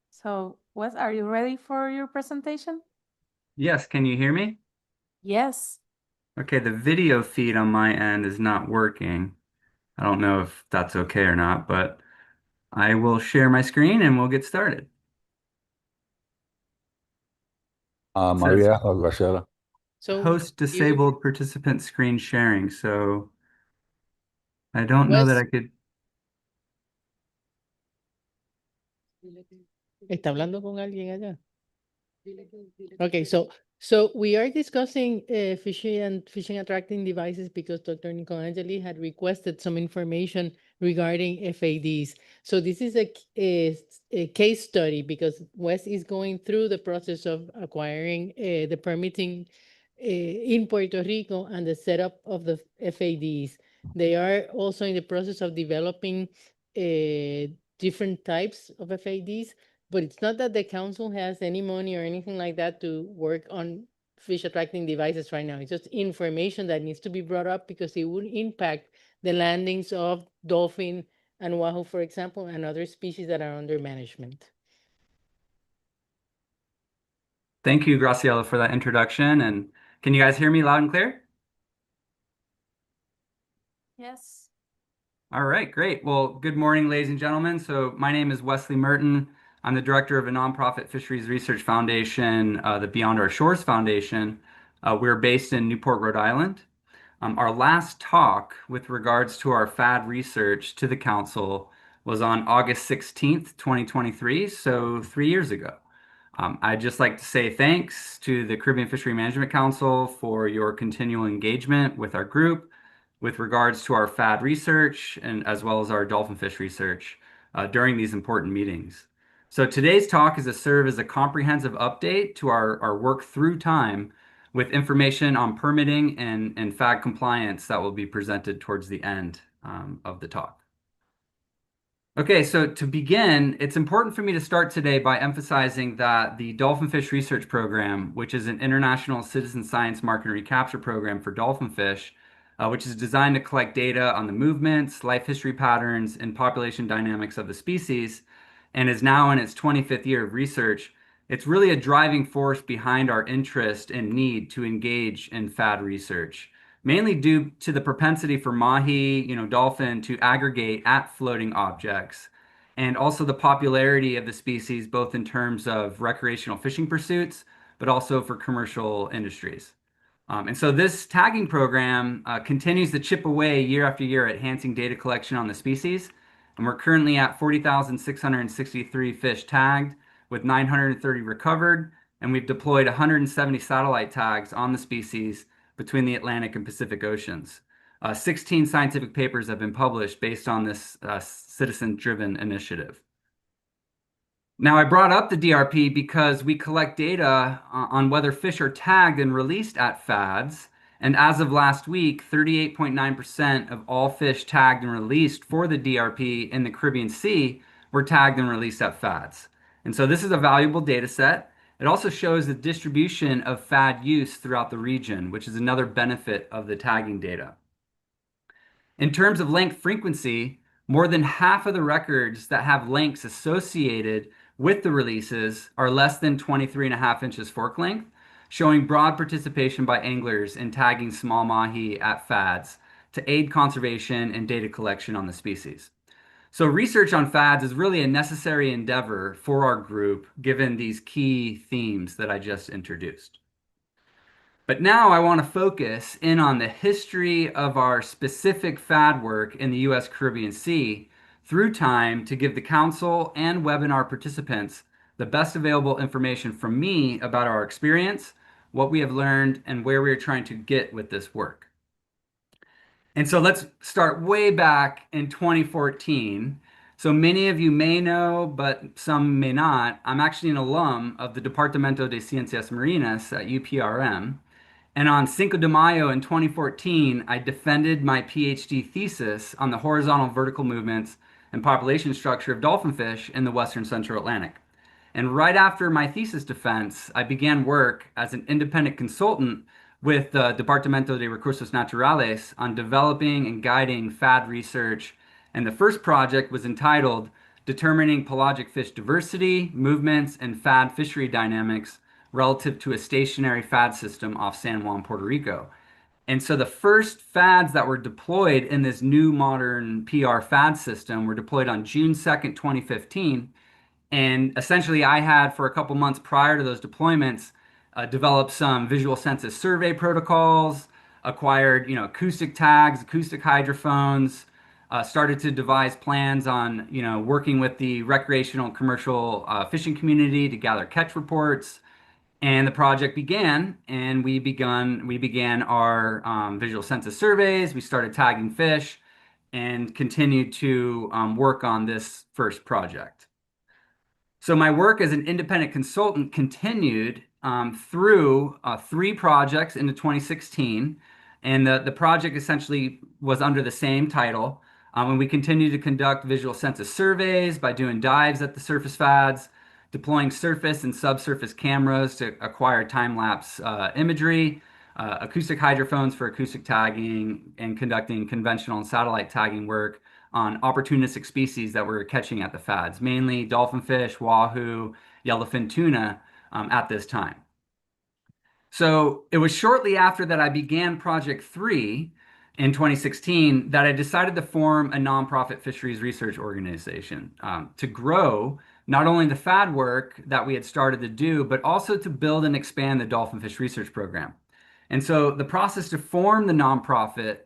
So, Wes, are you ready for your presentation? Yes, can you hear me? Yes. Okay, the video feed on my end is not working. I don't know if that's okay or not, but I will share my screen and we'll get started. Maria or Graciela. So Host you, disabled participant screen sharing. So I don't know that I could. ¿Está hablando con alguien allá? Okay, so we are discussing fishing attracting devices because Dr. Nicolangeli had requested some information regarding FADs. So this is a case study because Wes is going through the process of acquiring the permitting in Puerto Rico and the setup of the FADs. They are also in the process of developing different types of FADs. But it's not that the council has any money or anything like that to work on fish attracting devices right now. It's just information that needs to be brought up because it would impact the landings of dolphin and wahoo, for example, and other species that are under management. Thank you, Graciela, for that introduction. And can you guys hear me loud and clear? Yes. All right, great. Well, good morning, ladies and gentlemen. So my name is Wesley Merton. I'm the director of a nonprofit fisheries research foundation, the Beyond Our Shores Foundation. We're based in Newport, Rhode Island. Our last talk with regards to our FAD research to the council was on August 16th, 2023, so 3 years ago. I'd just like to say thanks to the Caribbean Fishery Management Council for your continual engagement with our group with regards to our FAD research and as well as our dolphin fish research during these important meetings. So today's talk is to serve as a comprehensive update to our work through time with information on permitting and FAD compliance that will be presented towards the end of the talk. Okay, so to begin, it's important for me to start today by emphasizing that the Dolphin Fish Research Program, which is an international citizen science market and recapture program for dolphin fish, which is designed to collect data on the movements, life history patterns, and population dynamics of the species, and is now in its 25th year of research, it's really a driving force behind our interest and need to engage in FAD research, mainly due to the propensity for mahi, dolphin, to aggregate at floating objects, and also the popularity of the species, both in terms of recreational fishing pursuits, but also for commercial industries. And so this tagging program continues to chip away year after year at enhancing data collection on the species. And we're currently at 40,663 fish tagged with 930 recovered. And we've deployed 170 satellite tags on the species between the Atlantic and Pacific Oceans. 16 scientific papers have been published based on this citizen-driven initiative. Now, I brought up the DRP because we collect data on whether fish are tagged and released at FADs. And as of last week, 38.9% of all fish tagged and released for the DRP in the Caribbean Sea were tagged and released at FADs. And so this is a valuable data set. It also shows the distribution of FAD use throughout the region, which is another benefit of the tagging data. In terms of length frequency, more than half of the records that have lengths associated with the releases are less than 23.5 inches fork length, showing broad participation by anglers in tagging small mahi at FADs to aid conservation and data collection on the species. So research on FADs is really a necessary endeavor for our group, given these key themes that I just introduced. But now I want to focus in on the history of our specific FAD work in the U.S. Caribbean Sea through time to give the council and webinar participants the best available information from me about our experience, what we have learned, and where we are trying to get with this work. And so let's start way back in 2014. So many of you may know, but some may not, I'm actually an alum of the Departamento de Ciencias Marinas at UPRM. And on Cinco de Mayo in 2014, I defended my PhD thesis on the horizontal vertical movements and population structure of dolphin fish in the Western Central Atlantic. And right after my thesis defense, I began work as an independent consultant with the Departamento de Recursos Naturales on developing and guiding FAD research. And the first project was entitled Determining Pelagic Fish Diversity, Movements, and FAD Fishery Dynamics relative to a stationary FAD system off San Juan, Puerto Rico. And so the first FADs that were deployed in this new modern PR FAD system were deployed on June 2nd, 2015. And essentially I had, for a couple months prior to those deployments, developed some visual census survey protocols, acquired acoustic tags, acoustic hydrophones, started to devise plans on working with the recreational and commercial fishing community to gather catch reports. And the project began, and we began our visual census surveys. We started tagging fish and continued to work on this first project. So my work as an independent consultant continued through 3 projects into 2016. And the project essentially was under the same title. And we continued to conduct visual census surveys by doing dives at the surface FADs, deploying surface and subsurface cameras to acquire time-lapse imagery, acoustic hydrophones for acoustic tagging, and conducting conventional and satellite tagging work on opportunistic species that we're catching at the FADs, mainly dolphinfish, wahoo, yellowfin tuna at this time. So it was shortly after that I began Project 3 in 2016 that I decided to form a nonprofit fisheries research organization to grow not only the FAD work that we had started to do, but also to build and expand the dolphin fish research program. And so the process to form the nonprofit,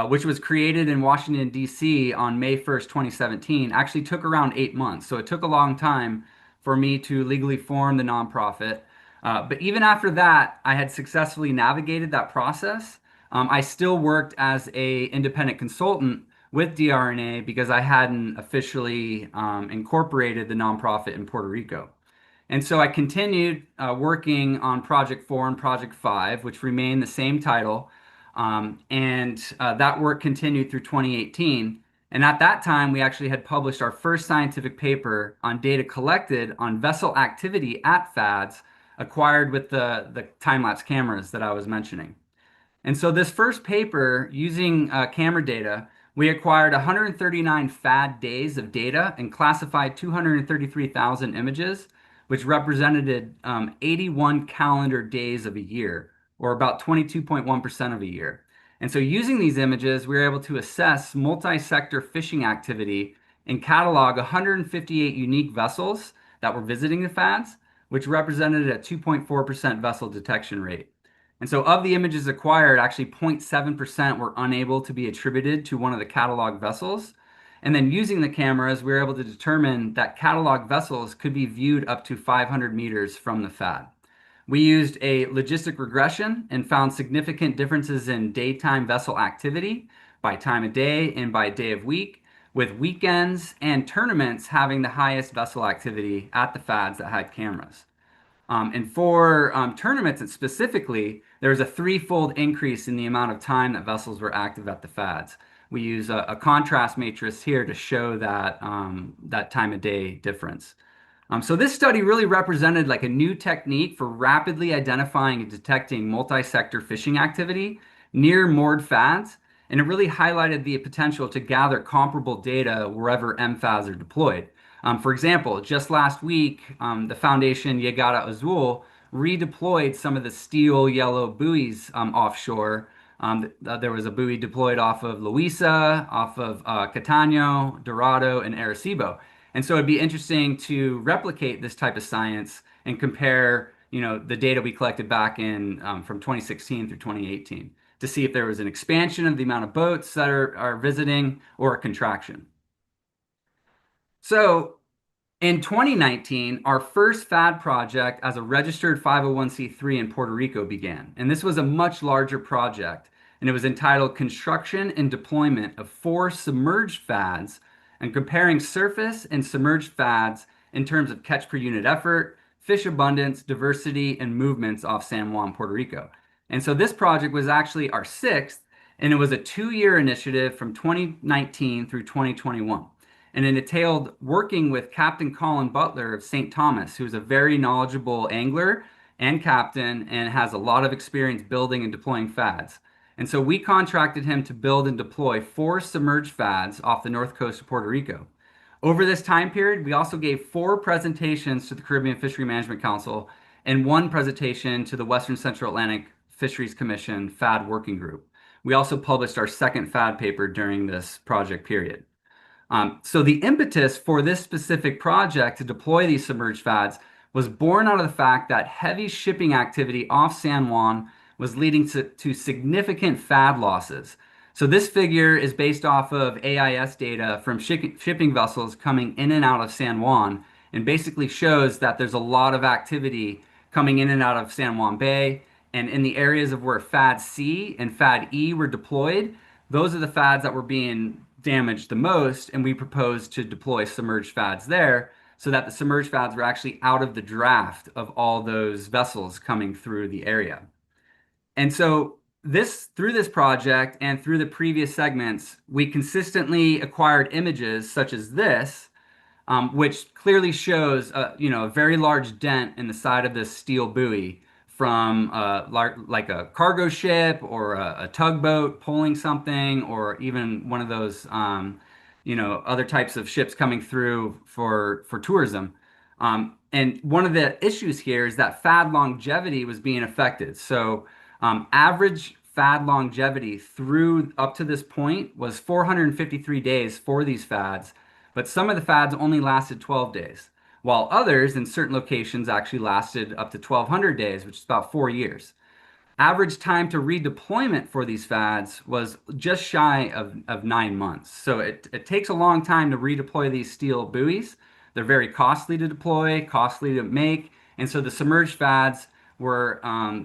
which was created in Washington, D.C. on May 1st, 2017, actually took around 8 months. So it took a long time for me to legally form the nonprofit. But even after that, I had successfully navigated that process. I still worked as a independent consultant with DRNA because I hadn't officially incorporated the nonprofit in Puerto Rico. And so I continued working on Project 4 and Project 5, which remained the same title. And that work continued through 2018. And at that time, we actually had published our first scientific paper on data collected on vessel activity at FADs acquired with the time-lapse cameras that I was mentioning. And so this first paper, using camera data, we acquired 139 FAD days of data and classified 233,000 images, which represented 81 calendar days of a year, or about 22.1% of a year. And so using these images, we were able to assess multi-sector fishing activity and catalog 158 unique vessels that were visiting the FADs, which represented a 2.4% vessel detection rate. And so of the images acquired, actually 0.7% were unable to be attributed to one of the catalog vessels. And then using the cameras, we were able to determine that catalog vessels could be viewed up to 500 meters from the FAD. We used a logistic regression and found significant differences in daytime vessel activity by time of day and by day of week, with weekends and tournaments having the highest vessel activity at the FADs that had cameras. And for tournaments specifically, there was a threefold increase in the amount of time that vessels were active at the FADs. We use a contrast matrix here to show that, that time of day difference. So this study really represented like a new technique for rapidly identifying and detecting multi-sector fishing activity near moored FADs, and it really highlighted the potential to gather comparable data wherever MFADs are deployed. For example, just last week, the Foundation Llegada Azul redeployed some of the steel yellow buoys offshore. There was a buoy deployed off of Luisa, off of Cataño, Dorado, and Arecibo. And so it'd be interesting to replicate this type of science and compare, the data we collected back in from 2016 through 2018 to see if there was an expansion of the amount of boats that are visiting or a contraction. So in 2019, our first FAD project as a registered 501c3 in Puerto Rico began. And this was a much larger project, and it was entitled Construction and Deployment of 4 Submerged FADs and comparing surface and submerged FADs in terms of catch per unit effort, fish abundance, diversity, and movements off San Juan, Puerto Rico. And so this project was actually our 6th, and it was a 2-year initiative from 2019 through 2021. And it entailed working with Captain Colin Butler of St. Thomas, who's a very knowledgeable angler and captain and has a lot of experience building and deploying FADs. And so we contracted him to build and deploy 4 submerged FADs off the north coast of Puerto Rico. Over this time period, we also gave 4 presentations to the Caribbean Fishery Management Council and 1 presentation to the Western Central Atlantic Fisheries Commission FAD Working Group. We also published our second FAD paper during this project period. So the impetus for this specific project to deploy these submerged FADs was born out of the fact that heavy shipping activity off San Juan was leading to significant FAD losses. So this figure is based off of AIS data from shipping vessels coming in and out of San Juan, and basically shows that there's a lot of activity coming in and out of San Juan Bay. And in the areas of where FAD C and FAD E were deployed, those are the FADs that were being damaged the most, and we proposed to deploy submerged FADs there so that the submerged FADs were actually out of the draft of all those vessels coming through the area. And so through this project and through the previous segments, we consistently acquired images such as this which clearly shows a very large dent in the side of this steel buoy from like a cargo ship or a tugboat pulling something, or even one of those other types of ships coming through for tourism. And one of the issues here is that FAD longevity was being affected. So average FAD longevity through up to this point was 453 days for these FADs, but some of the FADs only lasted 12 days, while others in certain locations actually lasted up to 1,200 days, which is about 4 years. Average time to redeployment for these FADs was just shy of 9 months. So it takes a long time to redeploy these steel buoys. They're very costly to deploy, costly to make. And so the submerged FADs were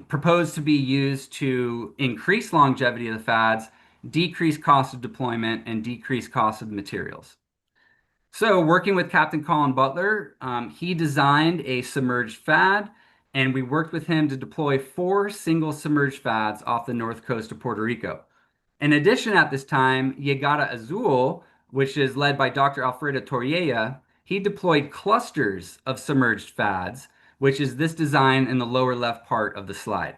proposed to be used to increase longevity of the FADs, decrease cost of deployment, and decrease cost of materials. So working with Captain Colin Butler, he designed a submerged FAD, and we worked with him to deploy 4 single submerged FADs off the north coast of Puerto Rico. In addition, at this time, Llegada Azul, which is led by Dr. Alfredo Torreella, he deployed clusters of submerged FADs, which is this design in the lower left part of the slide.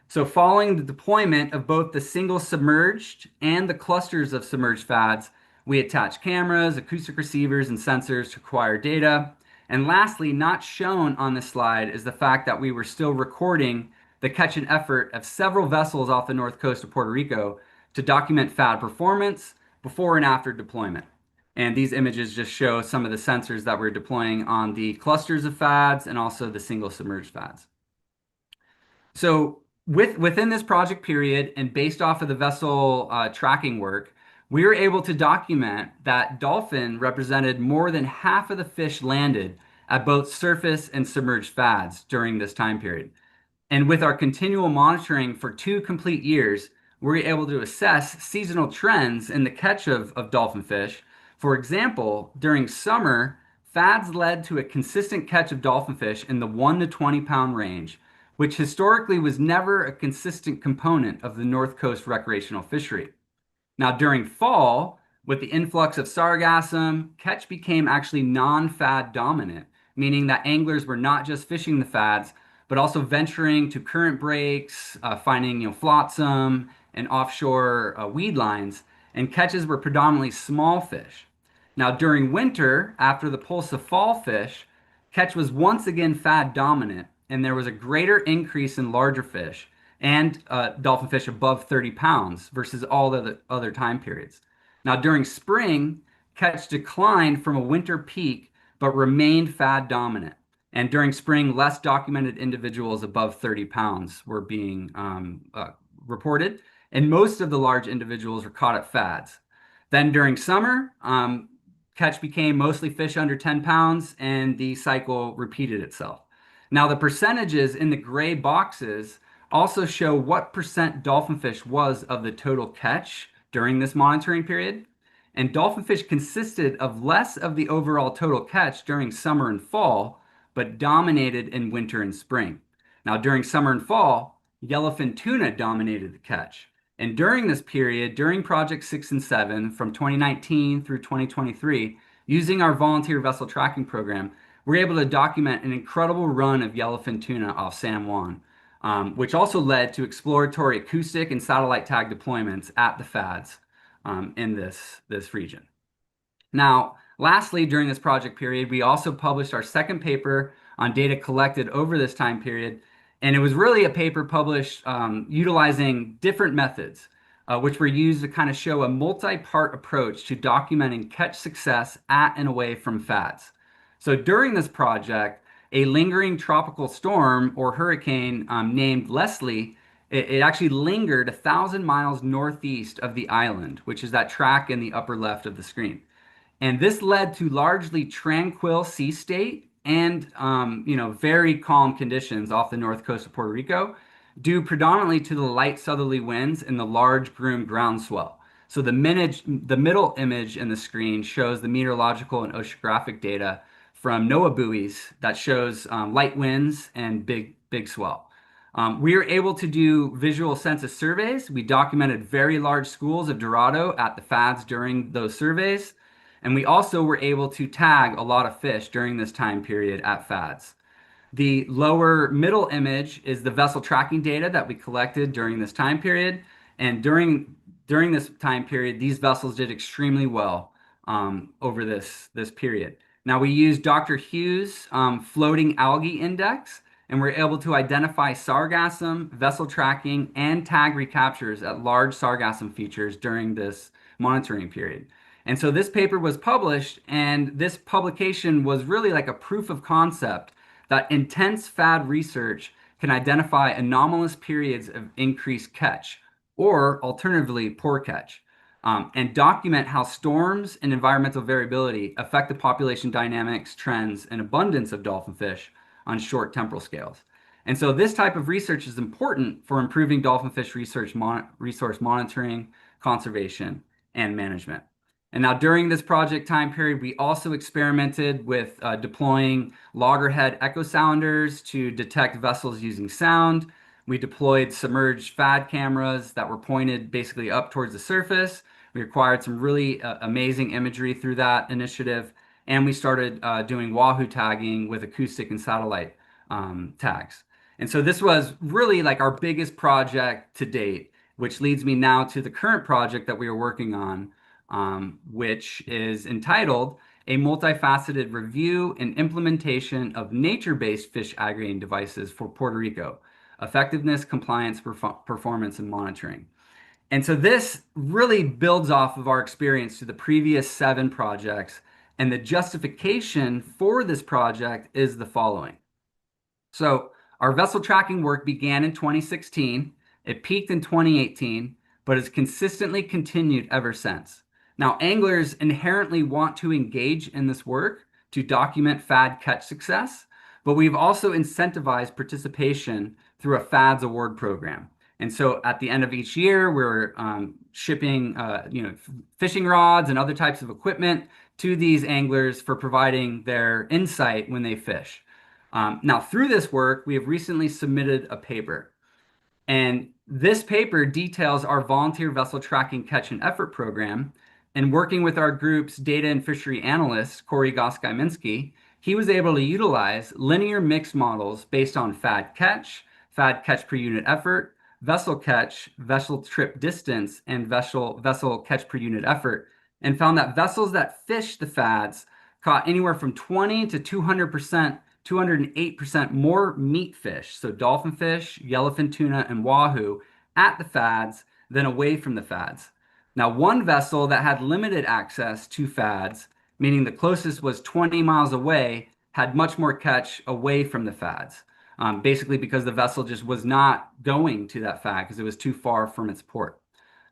So following the deployment of both the single submerged and the clusters of submerged FADs, we attach cameras, acoustic receivers, and sensors to acquire data. And lastly, not shown on this slide is the fact that we were still recording the catch and effort of several vessels off the north coast of Puerto Rico to document FAD performance before and after deployment. And these images just show some of the sensors that we're deploying on the clusters of FADs and also the single submerged FADs. So within this project period and based off of the vessel tracking work, we were able to document that dolphin represented more than half of the fish landed at both surface and submerged FADs during this time period. And with our continual monitoring for 2 complete years, we're able to assess seasonal trends in the catch of dolphin fish. For example, during summer, FADs led to a consistent catch of dolphin fish in the 1 to 20 pound range, which historically was never a consistent component of the North Coast recreational fishery. Now, during fall, with the influx of sargassum, catch became actually non-FAD dominant, meaning that anglers were not just fishing the FADs, but also venturing to current breaks, finding flotsam and offshore weed lines, and catches were predominantly small fish. Now, during winter, after the pulse of fall fish, catch was once again FAD dominant, and there was a greater increase in larger fish and dolphin fish above 30 pounds versus all the other time periods. Now, during spring, catch declined from a winter peak, but remained FAD dominant. And during spring, less documented individuals above 30 pounds were being reported, and most of the large individuals were caught at FADs. Then during summer, catch became mostly fish under 10 pounds, and the cycle repeated itself. Now, the percentages in the gray boxes also show what percent dolphin fish was of the total catch during this monitoring period. And dolphin fish consisted of less of the overall total catch during summer and fall, but dominated in winter and spring. Now, during summer and fall, yellowfin tuna dominated the catch. And during this period, during Project 6 and 7, from 2019 through 2023, using our volunteer vessel tracking program, we're able to document an incredible run of yellowfin tuna off San Juan, which also led to exploratory acoustic and satellite tag deployments at the FADs in this region. Now, lastly, during this project period, we also published our second paper on data collected over this time period, and it was really a paper published utilizing different methods, which were used to kind of show a multi-part approach to documenting catch success at and away from FADs. So during this project, a lingering tropical storm or hurricane named Leslie, it actually lingered 1,000 miles northeast of the island, which is that track in the upper left of the screen. And this led to largely tranquil sea state and very calm conditions off the north coast of Puerto Rico, due predominantly to the light southerly winds and the large groundswell. So the middle image in the screen shows the meteorological and oceanographic data from NOAA buoys that shows light winds and big swell. We were able to do visual census surveys. We documented very large schools of Dorado at the FADs during those surveys. And we also were able to tag a lot of fish during this time period at FADS. The lower middle image is the vessel tracking data that we collected during this time period. And during this time period, these vessels did extremely well over this period. Now we used Dr. Hughes' floating algae index, and we're able to identify sargassum, vessel tracking, and tag recaptures at large sargassum features during this monitoring period. And so this paper was published, and this publication was really like a proof of concept that intense FAD research can identify anomalous periods of increased catch, or alternatively, poor catch, and document how storms and environmental variability affect the population dynamics, trends, and abundance of dolphin fish on short temporal scales. And so this type of research is important for improving dolphin fish resource monitoring, conservation, and management. And now during this project time period, we also experimented with deploying loggerhead echo sounders to detect vessels using sound. We deployed submerged FAD cameras that were pointed basically up towards the surface. We acquired some really amazing imagery through that initiative. And we started doing Wahoo tagging with acoustic and satellite tags. And so this was really like our biggest project to date, which leads me now to the current project that we are working on, which is entitled A Multifaceted Review and Implementation of Nature-Based Fish Aggregating Devices for Puerto Rico, Effectiveness, Compliance, Performance, and Monitoring. And so this really builds off of our experience to the previous 7 projects, and the justification for this project is the following. So our vessel tracking work began in 2016, it peaked in 2018, but has consistently continued ever since. Now, anglers inherently want to engage in this work to document FAD catch success, but we've also incentivized participation through a FADS award program. And so at the end of each year, we're shipping fishing rods and other types of equipment to these anglers for providing their insight when they fish. Now, through this work, we have recently submitted a paper. And this paper details our volunteer vessel tracking catch and effort program. And working with our group's data and fishery analyst, Corey Goskaiminski, he was able to utilize linear mixed models based on FAD catch per unit effort, vessel catch, vessel trip distance, and vessel catch per unit effort, and found that vessels that fished the FADs caught anywhere from 20 to 208% more meat fish, so dolphin fish, yellowfin tuna, and wahoo, at the FADs than away from the FADs. Now, one vessel that had limited access to FADs, meaning the closest was 20 miles away, had much more catch away from the FADs, basically because the vessel just was not going to that FAD because it was too far from its port.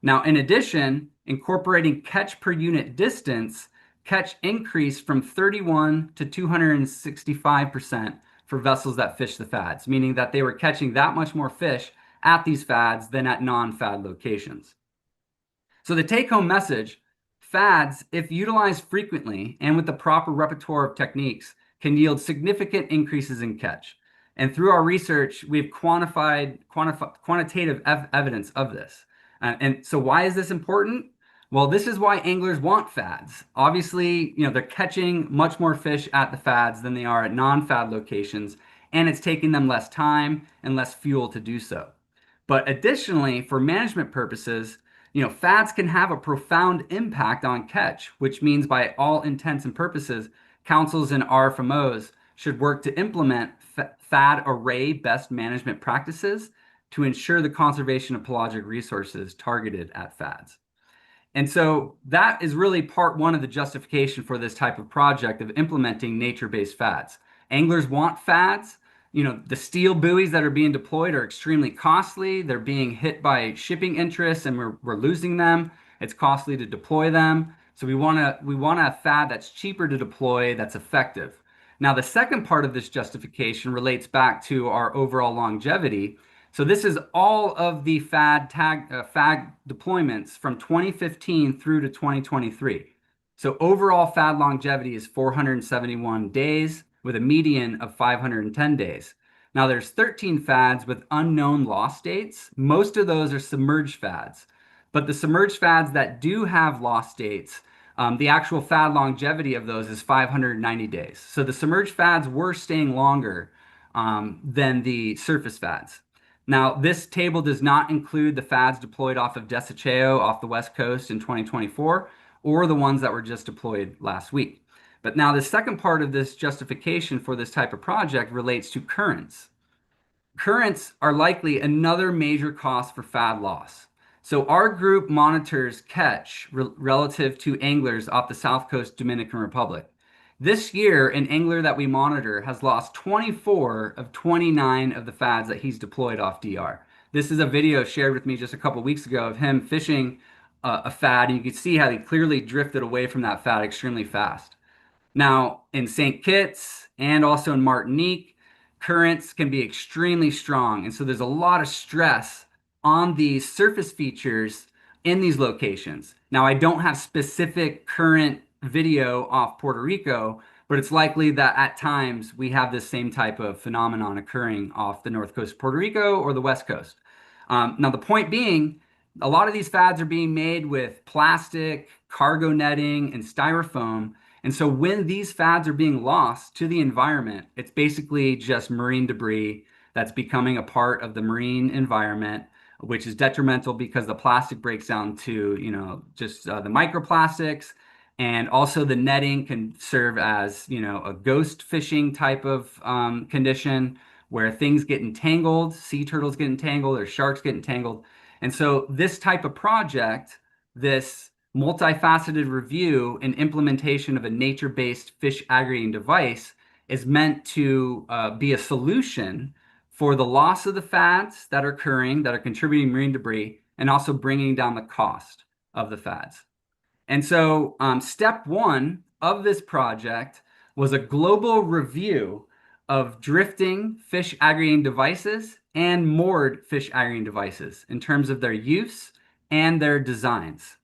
Now, in addition, incorporating catch per unit distance, catch increased from 31 to 265% for vessels that fish the FADs, meaning that they were catching that much more fish at these FADs than at non-FAD locations. So the take-home message, FADs, if utilized frequently and with the proper repertoire of techniques, can yield significant increases in catch. And through our research, we've quantified quantitative evidence of this. And so why is this important? Well, this is why anglers want FADs. Obviously, they're catching much more fish at the FADs than they are at non-FAD locations, and it's taking them less time and less fuel to do so. But additionally, for management purposes, FADs can have a profound impact on catch, which means by all intents and purposes, councils and RFMOs should work to implement FAD array best management practices to ensure the conservation of pelagic resources targeted at FADs. And so that is really part 1 of the justification for this type of project of implementing nature-based FADs. Anglers want FADs. The steel buoys that are being deployed are extremely costly. They're being hit by shipping interests and we're losing them. It's costly to deploy them. So we want a FAD that's cheaper to deploy, that's effective. Now, the second part of this justification relates back to our overall longevity. So this is all of the FAD deployments from 2015 through to 2023. So overall FAD longevity is 471 days with a median of 510 days. Now there's 13 FADs with unknown loss dates. Most of those are submerged FADs, but the submerged FADs that do have loss dates The actual fad longevity of those is 590 days. So the submerged fads were staying longer than the surface fads. Now, this table does not include the fads deployed off of Desecheo off the West Coast in 2024, or the ones that were just deployed last week. But now the second part of this justification for this type of project relates to currents. Currents are likely another major cost for fad loss. So our group monitors catch relative to anglers off the South Coast Dominican Republic. This year, an angler that we monitor has lost 24 of 29 of the fads that he's deployed off DR. This is a video shared with me just a couple weeks ago of him fishing a fad, and you can see how he clearly drifted away from that fad extremely fast. Now, in St. Kitts and also in Martinique, currents can be extremely strong. And so there's a lot of stress on these surface features in these locations. Now, I don't have specific current video off Puerto Rico, but it's likely that at times we have this same type of phenomenon occurring off the north coast of Puerto Rico or the west coast. Now, the point being, a lot of these fads are being made with plastic, cargo netting, and styrofoam. And so when these fads are being lost to the environment, it's basically just marine debris that's becoming a part of the marine environment, which is detrimental because the plastic breaks down to, just the microplastics. And also the netting can serve as, a ghost fishing type of condition where things get entangled, sea turtles get entangled, or sharks get entangled. And so this type of project, this multifaceted review and implementation of a nature-based fish aggregating device is meant to be a solution for the loss of the fads that are occurring, that are contributing marine debris, and also bringing down the cost of the fads. And so step one of this project was a global review of drifting fish aggregating devices and moored fish aggregating devices in terms of their use and their designs.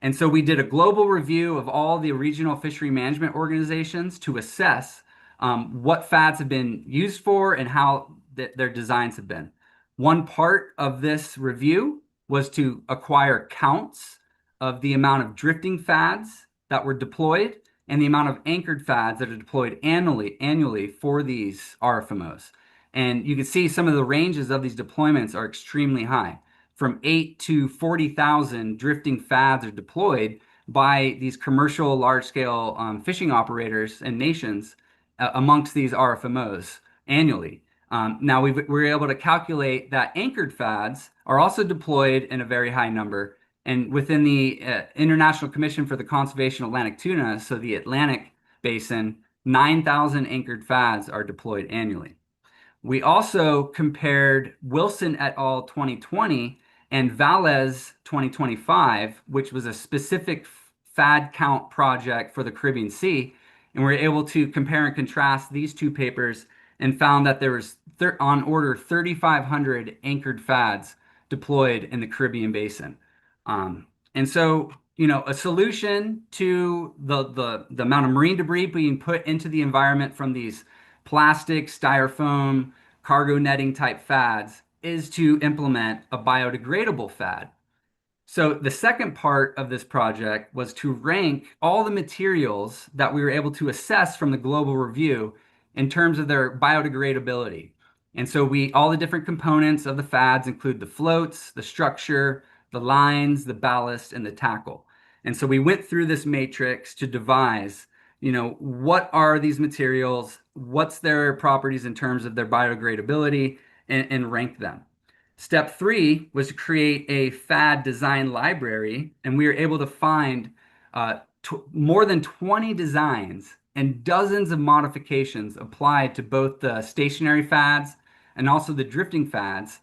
And so we did a global review of all the regional fishery management organizations to assess what fads have been used for and how their designs have been. One part of this review was to acquire counts of the amount of drifting fads that were deployed and the amount of anchored fads that are deployed annually for these RFMOs. And you can see some of the ranges of these deployments are extremely high. From 8 to 40,000 drifting fads are deployed by these commercial large-scale fishing operators and nations amongst these RFMOs annually. Now we were able to calculate that anchored fads are also deployed in a very high number. And within the International Commission for the Conservation of Atlantic Tuna, so the Atlantic Basin, 9,000 anchored fads are deployed annually. We also compared Wilson et al. 2020 and Valles 2025, which was a specific fad count project for the Caribbean Sea. And we were able to compare and contrast these two papers and found that there was on order 3,500 anchored fads deployed in the Caribbean Basin. And so, a solution to the amount of marine debris being put into the environment from these plastic, styrofoam, cargo netting type fads is to implement a biodegradable fad. So the second part of this project was to rank all the materials that we were able to assess from the global review in terms of their biodegradability. And so all the different components of the fads include the floats, the structure, the lines, the ballast, and the tackle. And so we went through this matrix to devise, what are these materials, what's their properties in terms of their biodegradability, and rank them. Step 3 was to create a fad design library, and we were able to find more than 20 designs and dozens of modifications applied to both the stationary fads and also the drifting fads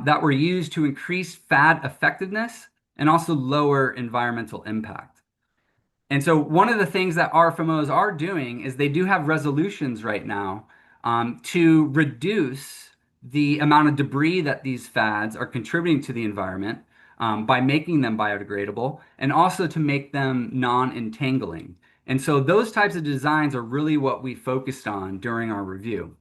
that were used to increase fad effectiveness and also lower environmental impact. And so one of the things that RFMOs are doing is they do have resolutions right now to reduce the amount of debris that these fads are contributing to the environment by making them biodegradable and also to make them non-entangling. And so those types of designs are really what we focused on during our review.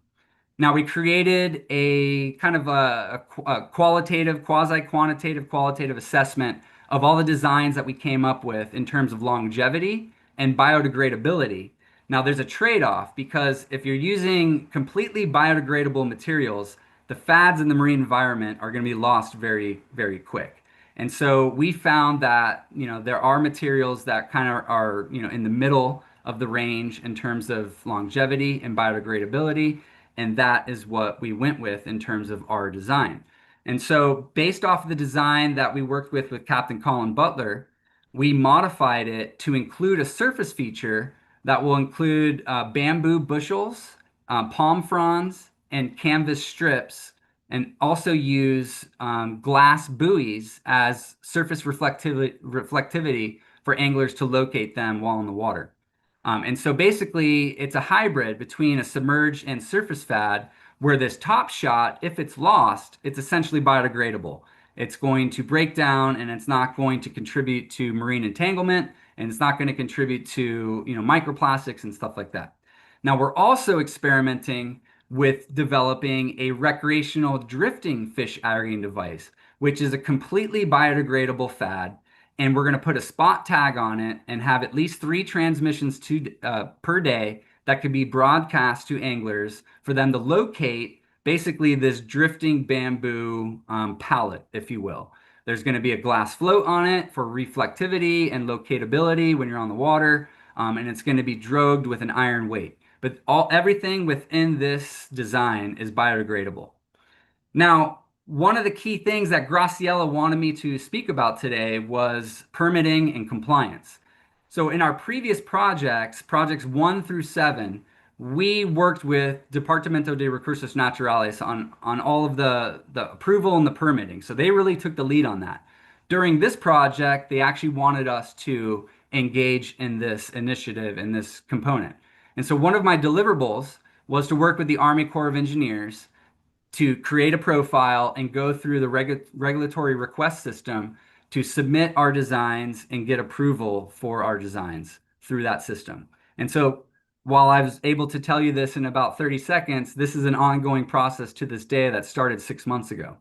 Now we created a kind of a qualitative, quasi-quantitative, qualitative assessment of all the designs that we came up with in terms of longevity and biodegradability. Now, there's a trade-off because if you're using completely biodegradable materials, the fads in the marine environment are going to be lost very, very quick. And so we found that, there are materials that kind of are, in the middle of the range in terms of longevity and biodegradability. And that is what we went with in terms of our design. And so based off of the design that we worked with Captain Colin Butler, we modified it to include a surface feature that will include bamboo bushels, palm fronds, and canvas strips, and also use glass buoys as surface reflectivity for anglers to locate them while in the water. And so basically, it's a hybrid between a submerged and surface fad, where this top shot, if it's lost, it's essentially biodegradable. It's going to break down and it's not going to contribute to marine entanglement, and it's not going to contribute to, microplastics and stuff like that. Now, we're also experimenting with developing a recreational drifting fish aggregating device, which is a completely biodegradable fad. And we're going to put a spot tag on it and have at least 3 transmissions per day that could be broadcast to anglers for them to locate basically this drifting bamboo pallet, if you will. There's going to be a glass float on it for reflectivity and locatability when you're on the water, and it's going to be drogued with an iron weight. But everything within this design is biodegradable. Now, one of the key things that Graciela wanted me to speak about today was permitting and compliance. So in our previous projects 1 through 7, we worked with Departamento de Recursos Naturales on all of the approval and the permitting. So they really took the lead on that. During this project, they actually wanted us to engage in this initiative and this component. And so one of my deliverables was to work with the Army Corps of Engineers to create a profile and go through the regulatory request system to submit our designs and get approval for our designs through that system. And so while I was able to tell you this in about 30 seconds, this is an ongoing process to this day that started 6 months ago.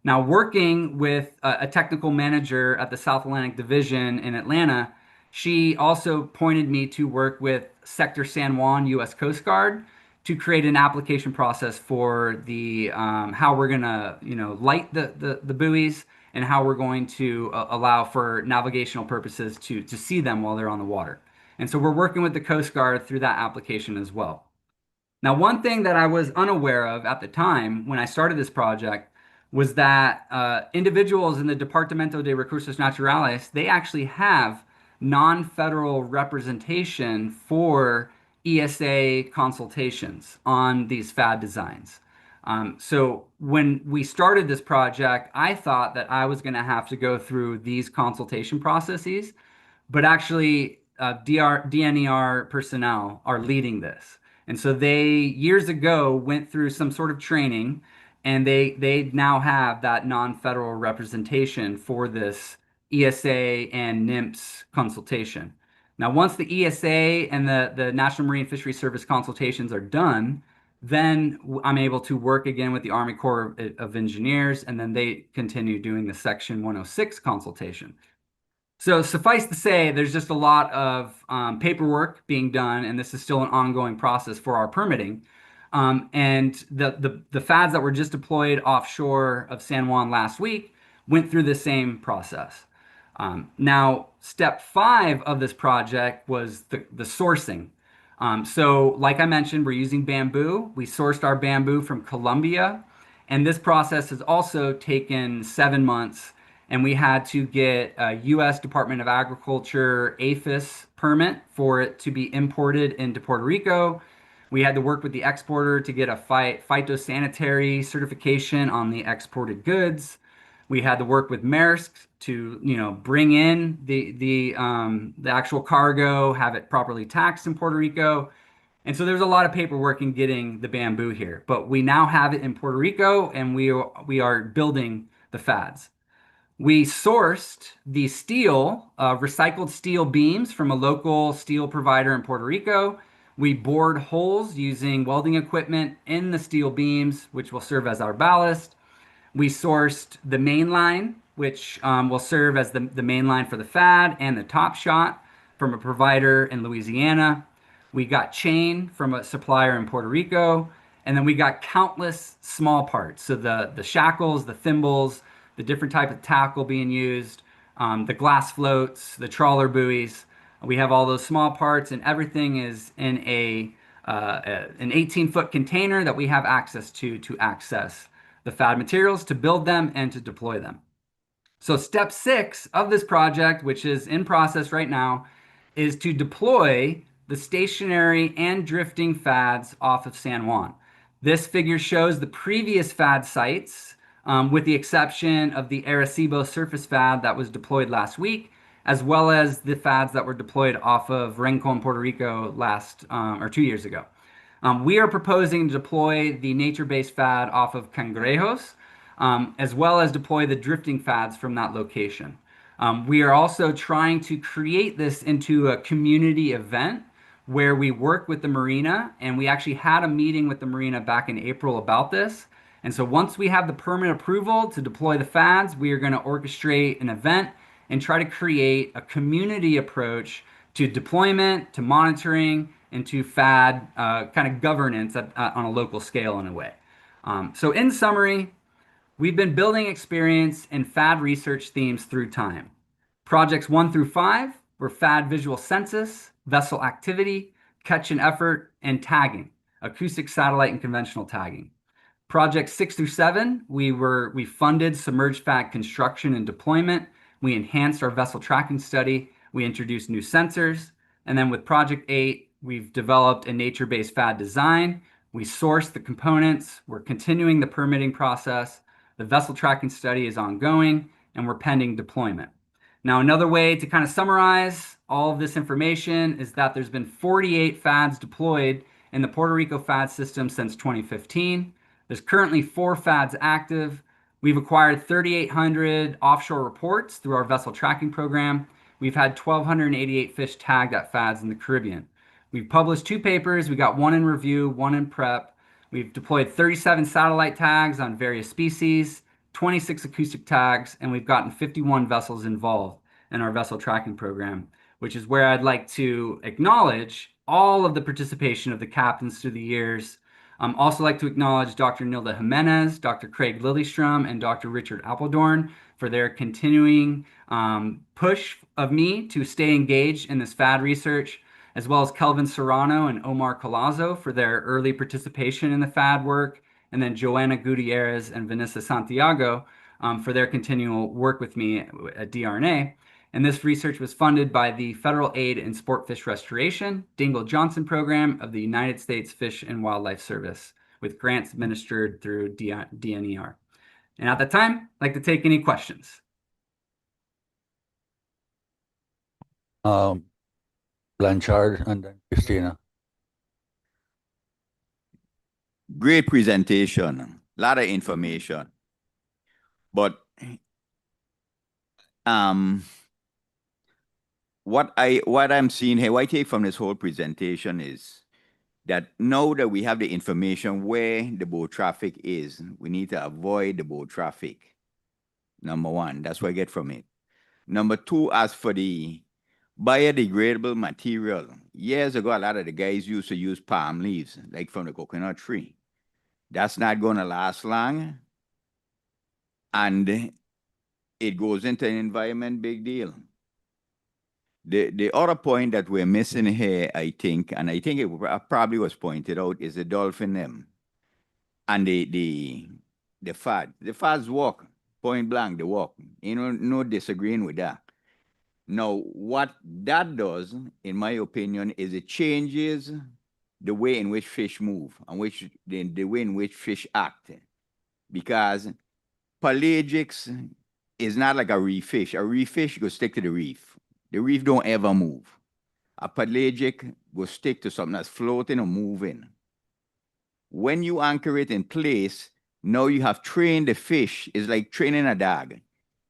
Now, working with a technical manager at the South Atlantic Division in Atlanta, she also pointed me to work with Sector San Juan U.S. Coast Guard to create an application process for the how we're gonna light the buoys and how we're going to allow for navigational purposes to see them while they're on the water. And so we're working with the Coast Guard through that application as well. Now, one thing that I was unaware of at the time when I started this project was that individuals in the Departamento de Recursos Naturales, they actually have non-federal representation for ESA consultations on these FAD designs. So when we started this project, I thought that I was going to have to go through these consultation processes, but actually DNER personnel are leading this. And so they, years ago, went through some sort of training, and they now have that non-federal representation for this ESA and NIMS consultation. Now, once the ESA and the National Marine Fisheries Service consultations are done, then I'm able to work again with the Army Corps of Engineers, and then they continue doing the Section 106 consultation. So suffice to say, there's just a lot of paperwork being done, and this is still an ongoing process for our permitting. And the FADs that were just deployed offshore of San Juan last week went through the same process. Now, step 5 of this project was the sourcing. So like I mentioned, we're using bamboo. We sourced our bamboo from Colombia, and this process has also taken 7 months, and we had to get a U.S. Department of Agriculture APHIS permit for it to be imported into Puerto Rico. We had to work with the exporter to get a phytosanitary certification on the exported goods. We had to work with Maersk to, bring in the actual cargo, have it properly taxed in Puerto Rico. And so there's a lot of paperwork in getting the bamboo here, but we now have it in Puerto Rico, and we are building the FADs. We sourced the steel, recycled steel beams from a local steel provider in Puerto Rico. We bored holes using welding equipment in the steel beams, which will serve as our ballast. We sourced the main line which will serve as the main line for the fad, and the top shot from a provider in Louisiana. We got chain from a supplier in Puerto Rico, and then we got countless small parts. So the shackles, the thimbles, the different type of tackle being used, the glass floats, the trawler buoys. We have all those small parts, and everything is in an 18-foot container that we have access to access the FAD materials, to build them, and to deploy them. So step 6 of this project, which is in process right now, is to deploy the stationary and drifting FADs off of San Juan. This figure shows the previous FAD sites, with the exception of the Arecibo surface FAD that was deployed last week, as well as the FADs that were deployed off of Rincon, Puerto Rico last or 2 years ago. We are proposing to deploy the nature-based FAD off of Cangrejos, as well as deploy the drifting FADs from that location. We are also trying to create this into a community event where we work with the marina, and we actually had a meeting with the marina back in April about this. And so once we have the permit approval to deploy the FADs, we are going to orchestrate an event and try to create a community approach to deployment, to monitoring, and to FAD kind of governance on a local scale in a way. So in summary, we've been building experience in FAD research themes through time. Projects 1 through 5 were FAD visual census, vessel activity, catch and effort, and tagging, acoustic, satellite, and conventional tagging. Projects 6 through 7, we funded submerged FAD construction and deployment. We enhanced our vessel tracking study. We introduced new sensors. And then with Project 8, we've developed a nature-based FAD design. We sourced the components. We're continuing the permitting process. The vessel tracking study is ongoing, and we're pending deployment. Now, another way to kind of summarize all of this information is that there's been 48 FADs deployed in the Puerto Rico FAD system since 2015. There's currently 4 FADs active. We've acquired 3,800 offshore reports through our vessel tracking program. We've had 1,288 fish tagged at FADs in the Caribbean. We've published 2 papers. We got 1 in review, 1 in prep. We've deployed 37 satellite tags on various species, 26 acoustic tags, and we've gotten 51 vessels involved in our vessel tracking program, which is where I'd like to acknowledge all of the participation of the captains through the years. Also like to acknowledge Dr. Nilda Jimenez, Dr. Craig Lillystrom, and Dr. Richard Appledorn for their continuing push of me to stay engaged in this FAD research, as well as Kelvin Serrano and Omar Colazo for their early participation in the FAD work, and then Joanna Gutierrez and Vanessa Santiago for their continual work with me at DRNA. And this research was funded by the Federal Aid in Sportfish Restoration, Dingle Johnson Program of the United States Fish and Wildlife Service, with grants administered through DNER. And at the time, I'd like to take any questions. Blanchard and then Christina. Great presentation, a lot of information. But what I'm seeing here, what I take from this whole presentation is that now that we have the information where the boat traffic is, we need to avoid the boat traffic. Number 1, that's what I get from it. Number 2, as for the biodegradable material, years ago, a lot of the guys used to use palm leaves, like from the coconut tree. That's not going to last long. And it goes into an environment, big deal. The other point that we're missing here, I think, and I think it probably was pointed out, is the dolphin them and the FAD. The FADs walk, point blank, they walk. You know, no disagreeing with that. Now, what that does, in my opinion, is it changes the way in which fish move and the way in which fish act. Because pelagics is not like a reef fish. A reef fish goes stick to the reef. The reef don't ever move. A pelagic will stick to something that's floating or moving. When you anchor it in place, now you have trained the fish. It's like training a dog.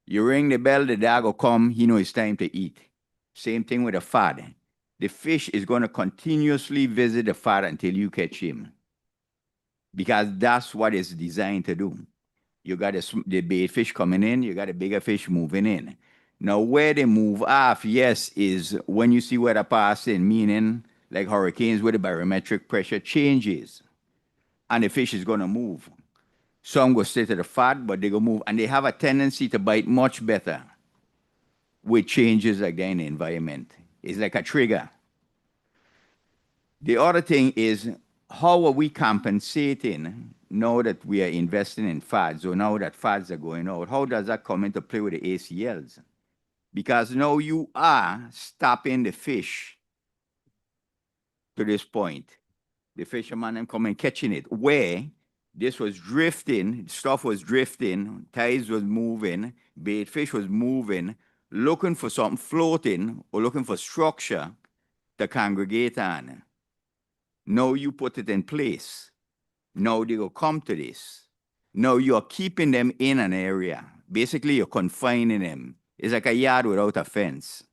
You ring the bell, the dog will come, he knows it's time to eat. Same thing with a FAD. The fish is going to continuously visit the FAD until you catch him. Because that's what it's designed to do. You got the bait fish coming in, you got a bigger fish moving in. Now, where they move off, yes, is when you see weather passing, meaning like hurricanes where the barometric pressure changes and the fish is going to move. Some go stay to the fat, but they go move, and they have a tendency to bite much better with changes like that in the environment. It's like a trigger. The other thing is, how are we compensating now that we are investing in fads, or now that fads are going out? How does that come into play with the ACLs? Because now you are stopping the fish to this point. The fishermen them come and catching it. Where this was drifting, stuff was drifting, tides was moving, bait fish was moving, looking for something floating or looking for structure to congregate on. Now you put it in place. Now they will come to this. Now you're keeping them in an area. Basically, you're confining them. It's like a yard without a fence.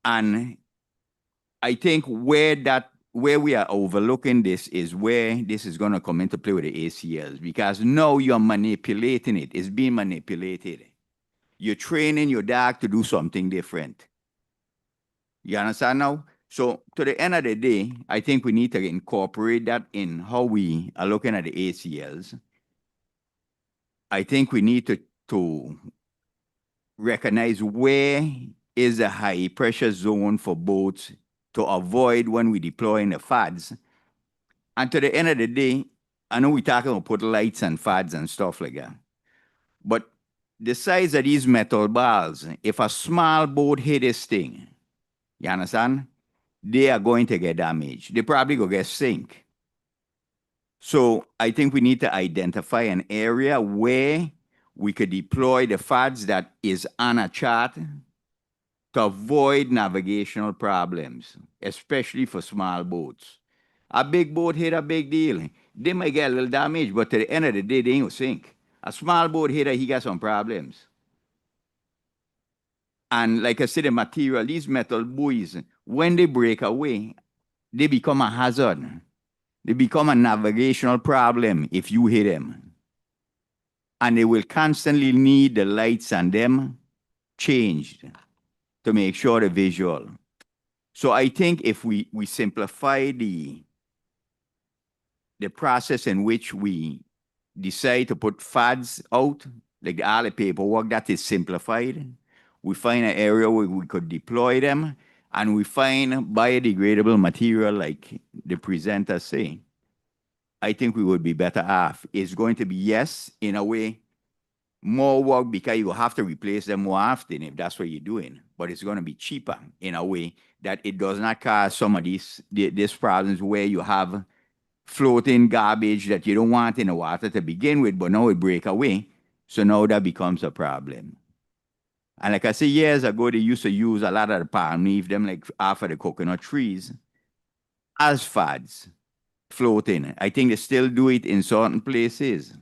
And I think where we are overlooking this is where this is going to come into play with the ACLs, because now you're manipulating it. It's being manipulated. You're training your dog to do something different. You understand now? So to the end of the day, I think we need to incorporate that in how we are looking at the ACLs. I think we need to recognize where is a high pressure zone for boats to avoid when we deploy in the fads. And to the end of the day, I know we're talking about put lights and fads and stuff like that. But the size of these metal balls, if a small boat hit this thing, you understand? They are going to get damaged. They probably go get sink. So I think we need to identify an area where we could deploy the fads that is on a chart to avoid navigational problems, especially for small boats. A big boat hit a big deal. They might get a little damage, but to the end of the day, they ain't gonna sink. A small boat hitter, he got some problems. And like I said, the material, these metal buoys, when they break away, they become a hazard. They become a navigational problem if you hit them. And they will constantly need the lights on them changed to make sure the visual. So I think if we simplify the process in which we decide to put fads out, like all the paperwork, that is simplified. We find an area where we could deploy them, and we find biodegradable material like the presenters say. I think we would be better off. It's going to be, yes, in a way, more work because you have to replace them more often if that's what you're doing. But it's going to be cheaper in a way that it does not cause some of these problems where you have floating garbage that you don't want in the water to begin with, but now it break away. So now that becomes a problem. And like I said, years ago, they used to use a lot of the palm leaf, them like half of the coconut trees, as fads floating. I think they still do it in certain places.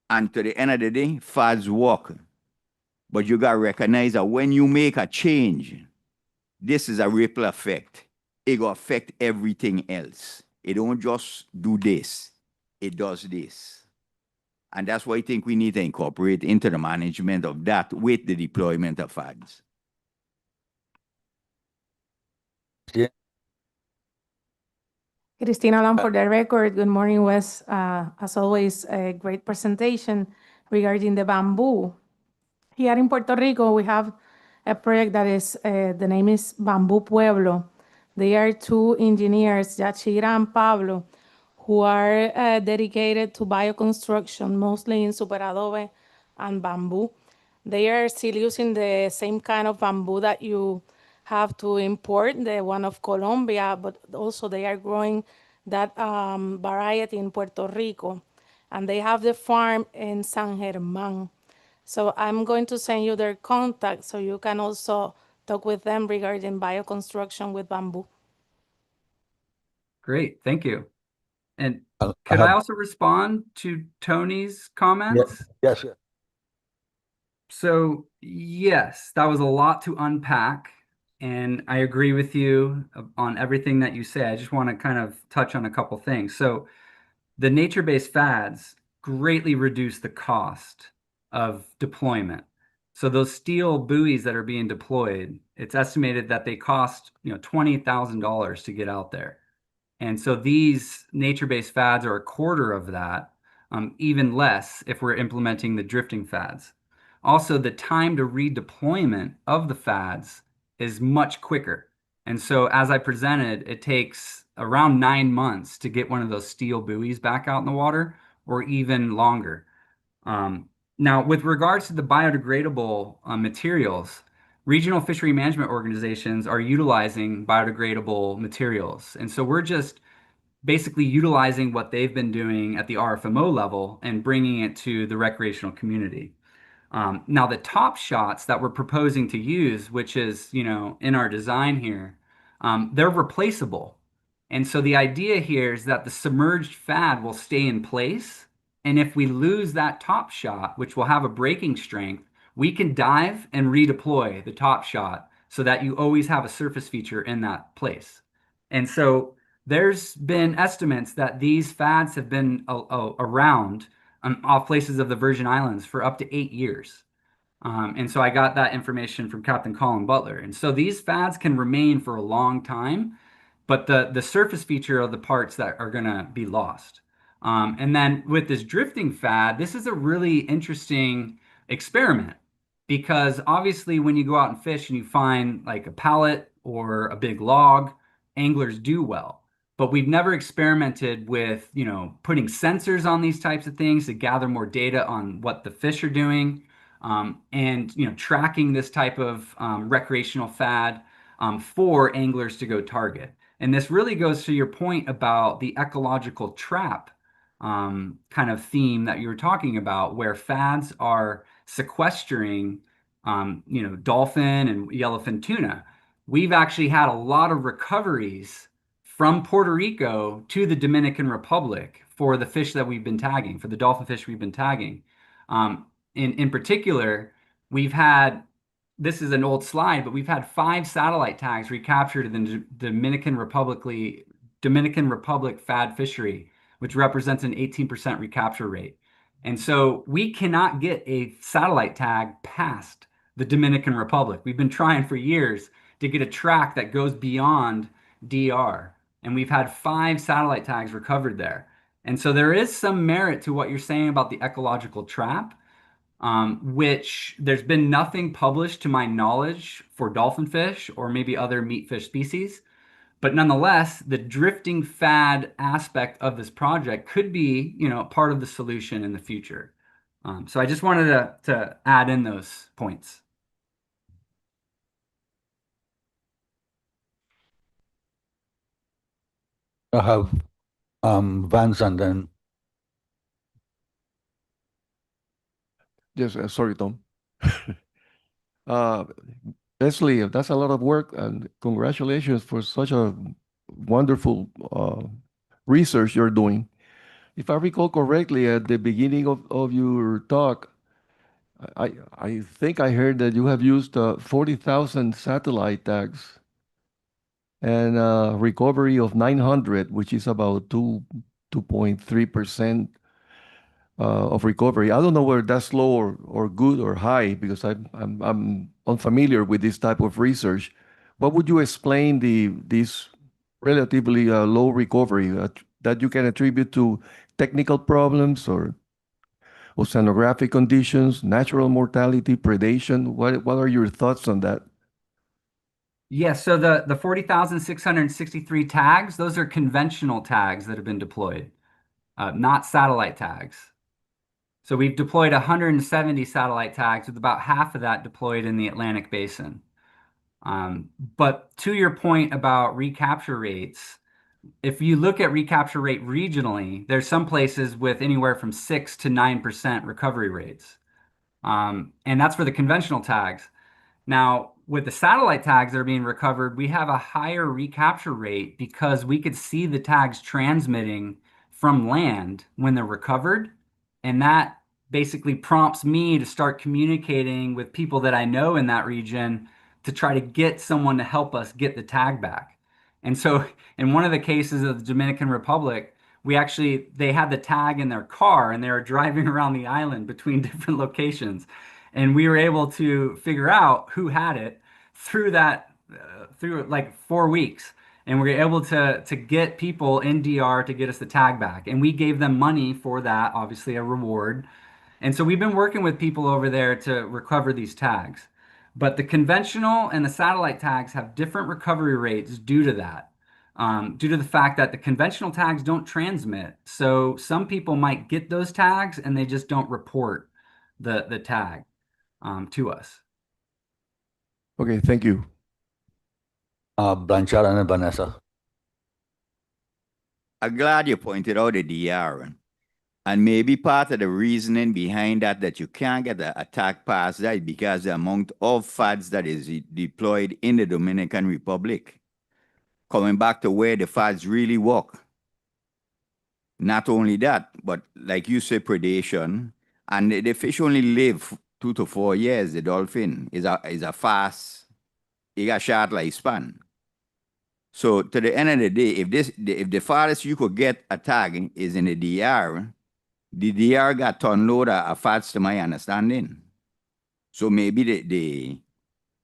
And to the end of the day, fads work. But you got to recognize that when you make a change, this is a ripple effect. It will affect everything else. It don't just do this. It does this. And that's why I think we need to incorporate into the management of that with the deployment of fads. Yeah. Cristina Lam for the record. Good morning, Wes. As always, a great presentation regarding the bamboo. Here in Puerto Rico, we have a project that is, the name is Bamboo Pueblo. They are two engineers, Yachira and Pablo, who are dedicated to bioconstruction, mostly in super adobe and bamboo. They are still using the same kind of bamboo that you have to import, the one of Colombia, but also they are growing that variety in Puerto Rico. And they have the farm in San Germán. So I'm going to send you their contact so you can also talk with them regarding bioconstruction with bamboo. Great, thank you. And I could I have- also respond to Tony's comments? Yes. So yes, that was a lot to unpack, and I agree with you on everything that you say. I just want to kind of touch on a couple things. So the nature-based fads greatly reduce the cost of deployment. So those steel buoys that are being deployed, it's estimated that they cost, $20,000 to get out there. And so these nature-based fads are a quarter of that, even less if we're implementing the drifting fads. Also, the time to redeployment of the fads is much quicker. And so as I presented, it takes around 9 months to get one of those steel buoys back out in the water, or even longer. Now, with regards to the biodegradable materials, regional fishery management organizations are utilizing biodegradable materials. And so we're just basically utilizing what they've been doing at the RFMO level and bringing it to the recreational community. Now, the top shots that we're proposing to use, which is, in our design here, they're replaceable. And so the idea here is that the submerged fad will stay in place. And if we lose that top shot, which will have a braking strength, we can dive and redeploy the top shot so that you always have a surface feature in that place. And so there's been estimates that these fads have been around off places of the Virgin Islands for up to 8 years. And so I got that information from Captain Colin Butler. And so these fads can remain for a long time, but the surface feature of the parts that are going to be lost. And then with this drifting fad, this is a really interesting experiment, because obviously when you go out and fish and you find like a pallet or a big log, anglers do well. But we've never experimented with, putting sensors on these types of things to gather more data on what the fish are doing, and, tracking this type of recreational fad for anglers to go target. And this really goes to your point about the ecological trap kind of theme that you were talking about, where fads are sequestering, dolphin and yellowfin tuna. We've actually had a lot of recoveries from Puerto Rico to the Dominican Republic for the fish that we've been tagging, for the dolphin fish we've been tagging. In particular, we've had, this is an old slide, but we've had 5 satellite tags recaptured in the Dominican Republic fad fishery, which represents an 18% recapture rate. And so we cannot get a satellite tag past the Dominican Republic. We've been trying for years to get a track that goes beyond DR. And we've had 5 satellite tags recovered there. And so there is some merit to what you're saying about the ecological trap, which there's been nothing published to my knowledge for dolphin fish or maybe other meat fish species. But nonetheless, the drifting fad aspect of this project could be, part of the solution in the future. So I just wanted to add in those points. I have Vance and then Yes, sorry, Tom. Leslie, that's a lot of work, and congratulations for such a wonderful research you're doing. If I recall correctly, at the beginning of your talk, I think I heard that you have used 40,000 satellite tags and recovery of 900, which is about 2.3% of recovery. I don't know whether that's low or good or high, because I'm unfamiliar with this type of research. What would you explain this relatively low recovery that you can attribute to technical problems or oceanographic conditions, natural mortality, predation? What are your thoughts on that? Yeah, so the 40,663 tags, those are conventional tags that have been deployed, not satellite tags. So we've deployed 170 satellite tags, with about half of that deployed in the Atlantic Basin. But to your point about recapture rates, if you look at recapture rate regionally, there's some places with anywhere from 6 to 9% recovery rates. And that's for the conventional tags. Now, with the satellite tags that are being recovered, we have a higher recapture rate because we could see the tags transmitting from land when they're recovered. And that basically prompts me to start communicating with people that I know in that region to try to get someone to help us get the tag back. And so in one of the cases of the Dominican Republic, they had the tag in their car and they were driving around the island between different locations. And we were able to figure out who had it through through like 4 weeks. And we were able to get people in DR to get us the tag back. And we gave them money for that, obviously a reward. And so we've been working with people over there to recover these tags. But the conventional and the satellite tags have different recovery rates due to that, due to the fact that the conventional tags don't transmit. So some people might get those tags and they just don't report the tag to us. Okay, thank you. Blanchard and Vanessa. I'm glad you pointed out the DR. And maybe part of the reasoning behind that you can't get the attack past that because the amount of FADs that is deployed in the Dominican Republic, coming back to where the FADs really work. Not only that, but like you say, predation, and the fish only live 2 to 4 years. The dolphin is a fast, it got short lifespan. So to the end of the day, if the farthest you could get a tag is in the DR got ton load of fats to my understanding. So maybe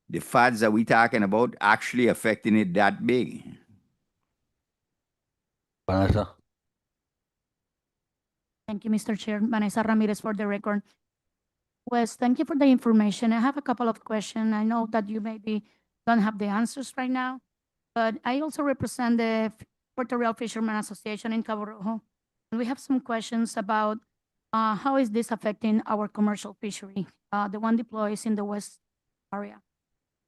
the fats that we talking about actually affecting it that big. Vanessa. Thank you, Mr. Chair. Vanessa Ramirez for the record. Wes, thank you for the information. I have a couple of questions. I know that you maybe don't have the answers right now, but I also represent the Puerto Real Fishermen Association in Cabo Rojo. And we have some questions about how is this affecting our commercial fishery, the one deploys in the west area.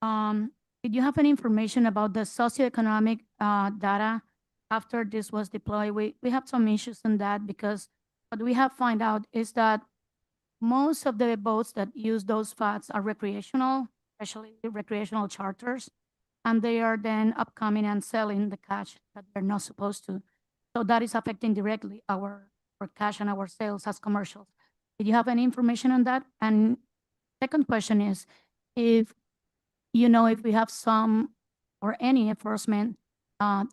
Did you have any information about the socioeconomic data after this was deployed? We have some issues on that because what we have found out is that most of the boats that use those fats are recreational, especially recreational charters, and they are then upcoming and selling the catch that they're not supposed to. So that is affecting directly our cash and our sales as commercials. Did you have any information on that? And second question is, if you know if we have some or any enforcement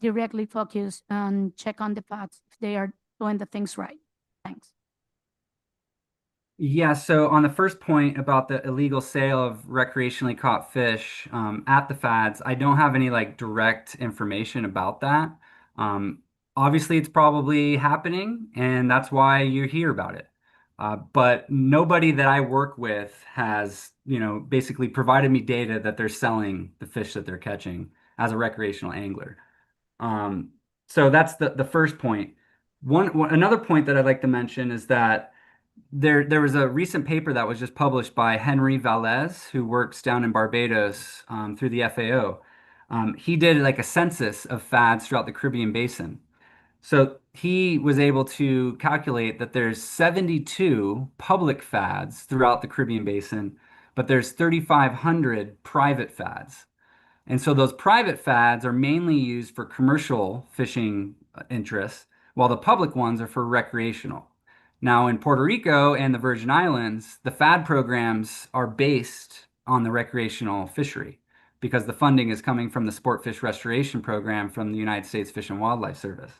directly focused and check on the fats if they are doing the things right. Thanks. Yeah, so on the first point about the illegal sale of recreationally caught fish at the FADs, I don't have any like direct information about that. Obviously, it's probably happening, and that's why you hear about it. But nobody that I work with has, basically provided me data that they're selling the fish that they're catching as a recreational angler. So that's the first point. Another point that I'd like to mention is that there was a recent paper that was just published by Henry Valles, who works down in Barbados through the FAO. He did like a census of FADs throughout the Caribbean basin. So he was able to calculate that there's 72 public FADs throughout the Caribbean basin, but there's 3,500 private FADs. And so those private FADs are mainly used for commercial fishing interests, while the public ones are for recreational. Now, in Puerto Rico and the Virgin Islands, the FAD programs are based on the recreational fishery because the funding is coming from the Sport Fish Restoration Program from the United States Fish and Wildlife Service.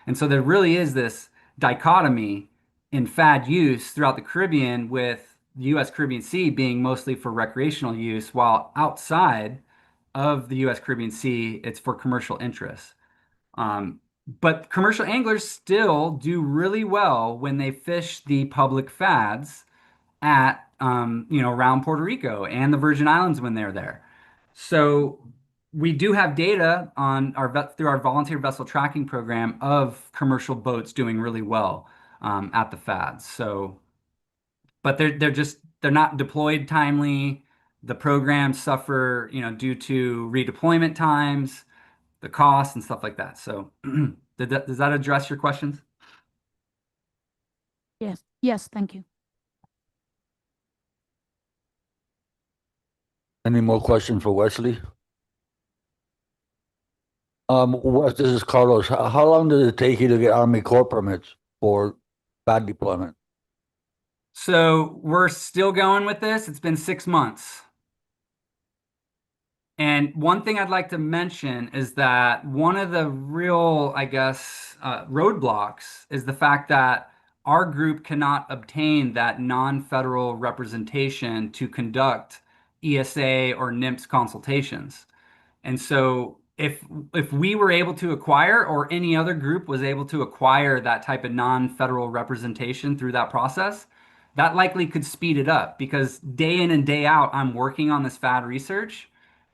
And so there really is this dichotomy in FAD use throughout the Caribbean, with the U.S. Caribbean Sea being mostly for recreational use, while outside of the U.S. Caribbean Sea, it's for commercial interests. But commercial anglers still do really well when they fish the public FADs at, around Puerto Rico and the Virgin Islands when they're there. So we do have data on through our volunteer vessel tracking program of commercial boats doing really well at the FADs. So, but they're not deployed timely. The programs suffer, due to redeployment times, the costs and stuff like that. So does that address your questions? Yes, thank you. Any more questions for Wesley? Wes, this is Carlos. How long did it take you to get Army Corps permits for FAD deployment? So we're still going with this. It's been 6 months. And one thing I'd like to mention is that one of the real, I guess, roadblocks is the fact that our group cannot obtain that non-federal representation to conduct ESA or NIMS consultations. And so if we were able to acquire, or any other group was able to acquire that type of non-federal representation through that process, that likely could speed it up, because day in and day out, I'm working on this FAD research.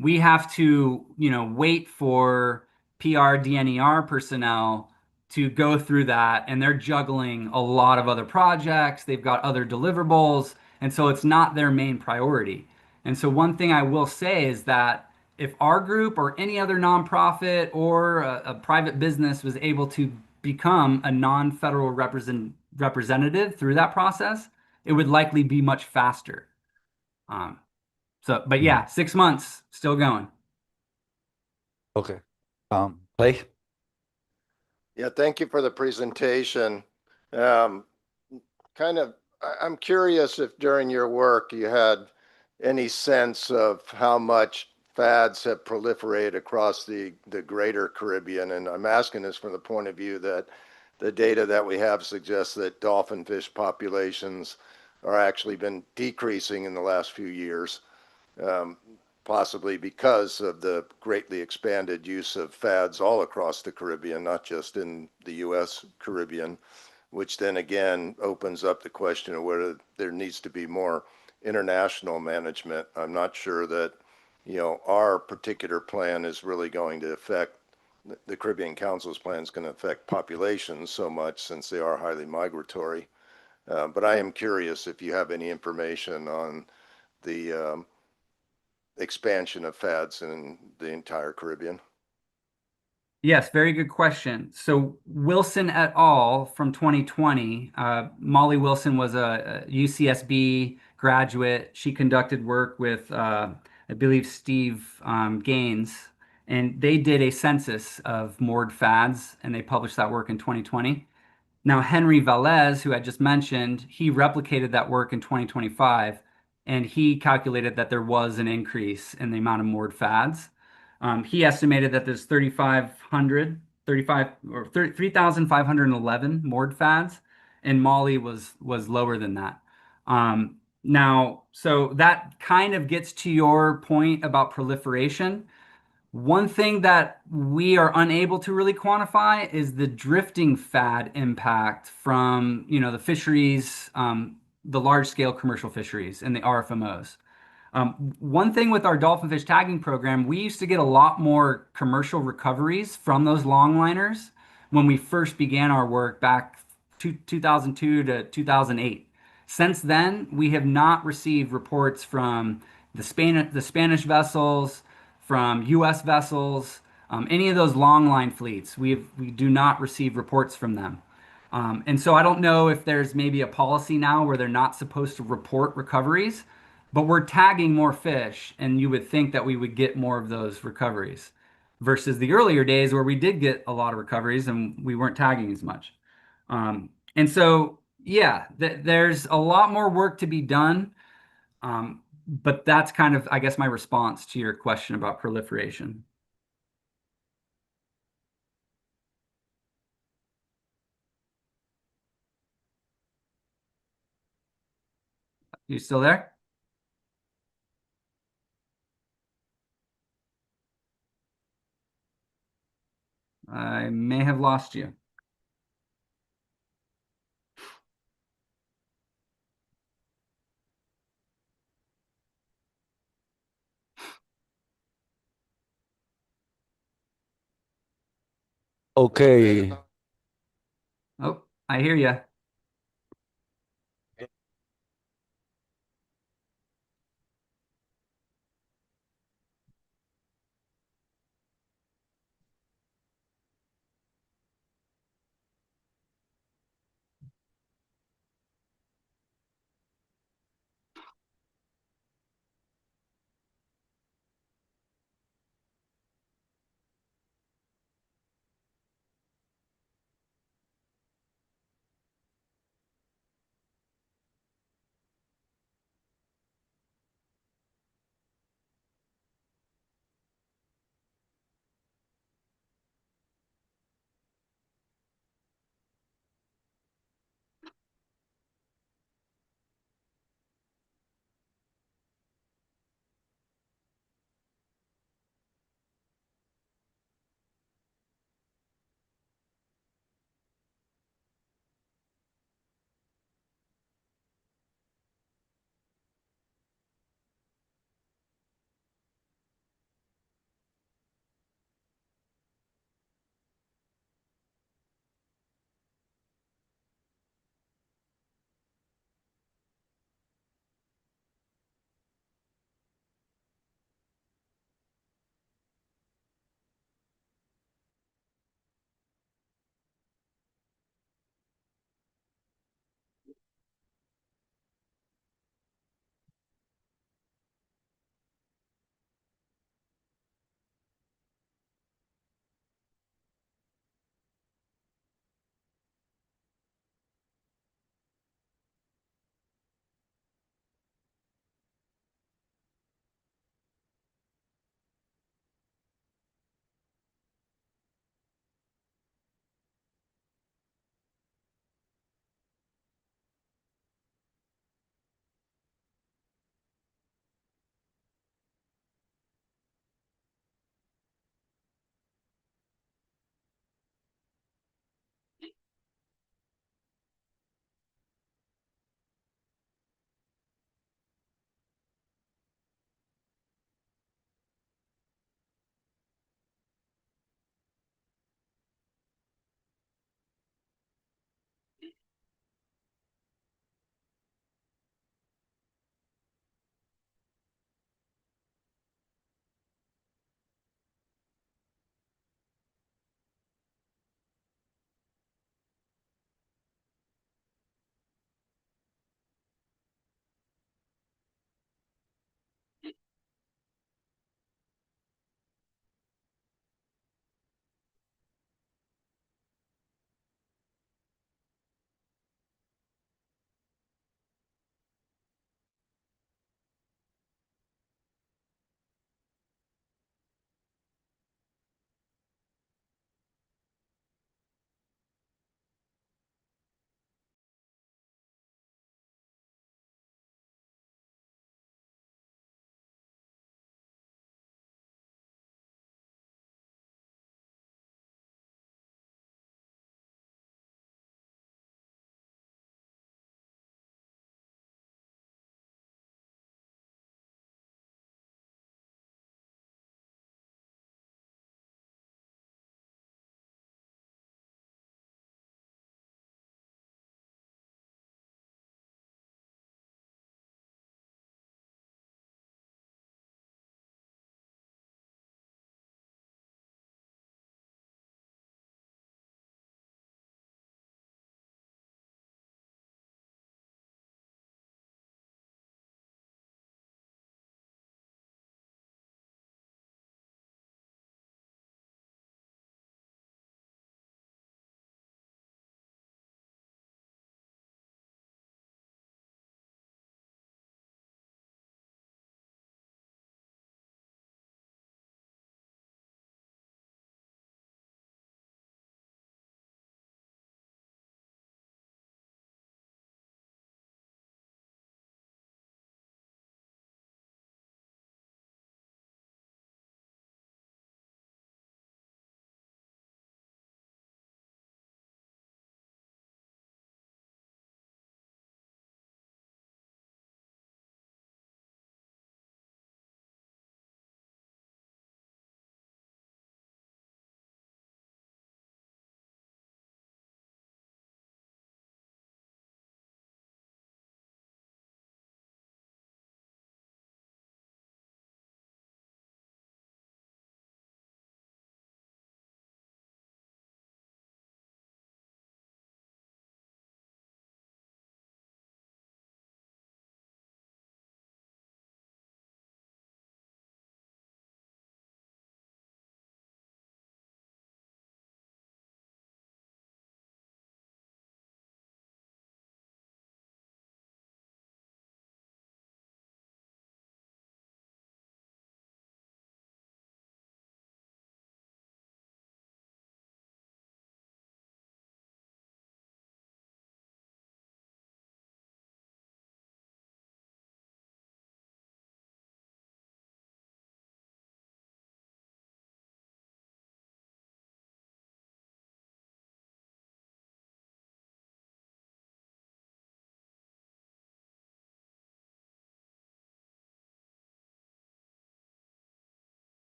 We have to, wait for PR, DNER personnel to go through that, and they're juggling a lot of other projects. They've got other deliverables, and so it's not their main priority. And so one thing I will say is that if our group or any other nonprofit or a private business was able to become a non-federal representative through that process, it would likely be much faster. But yeah, 6 months, still going. Okay. Clay? Yeah, thank you for the presentation. I'm curious if during your work you had any sense of how much fads have proliferated across the greater Caribbean. And I'm asking this from the point of view that the data that we have suggests that dolphin fish populations are actually been decreasing in the last few years, possibly because of the greatly expanded use of fads all across the Caribbean, not just in the U.S. Caribbean, which then again opens up the question of whether there needs to be more international management. I'm not sure that, our particular plan is really going to affect, the Caribbean Council's plan is going to affect populations so much, since they are highly migratory. But I am curious if you have any information on the expansion of fads in the entire Caribbean. Yes, very good question. So Wilson et al. From 2020, Molly Wilson was a UCSB graduate. She conducted work with, I believe, Steve Gaines, and they did a census of moored fads, and they published that work in 2020. Now, Henry Velez, who I just mentioned, he replicated that work in 2025, and he calculated that there was an increase in the amount of moored fads. He estimated that there's 3,511 moored fads, and Molly was lower than that. Now, so that kind of gets to your point about proliferation. One thing that we are unable to really quantify is the drifting fad impact from, the fisheries, the large scale commercial fisheries and the RFMOs. One thing with our dolphin fish tagging program, we used to get a lot more commercial recoveries from those longliners when we first began our work back 2002 to 2008. Since then, we have not received reports from the Spanish vessels, from U.S. vessels, any of those longline fleets. We do not receive reports from them. And so I don't know if there's maybe a policy now where they're not supposed to report recoveries, but we're tagging more fish, and you would think that we would get more of those recoveries versus the earlier days where we did get a lot of recoveries and we weren't tagging as much. And so, yeah, there's a lot more work to be done. But that's kind of, I guess, my response to your question about proliferation. You still there? I may have lost you. Okay. Oh, I hear you.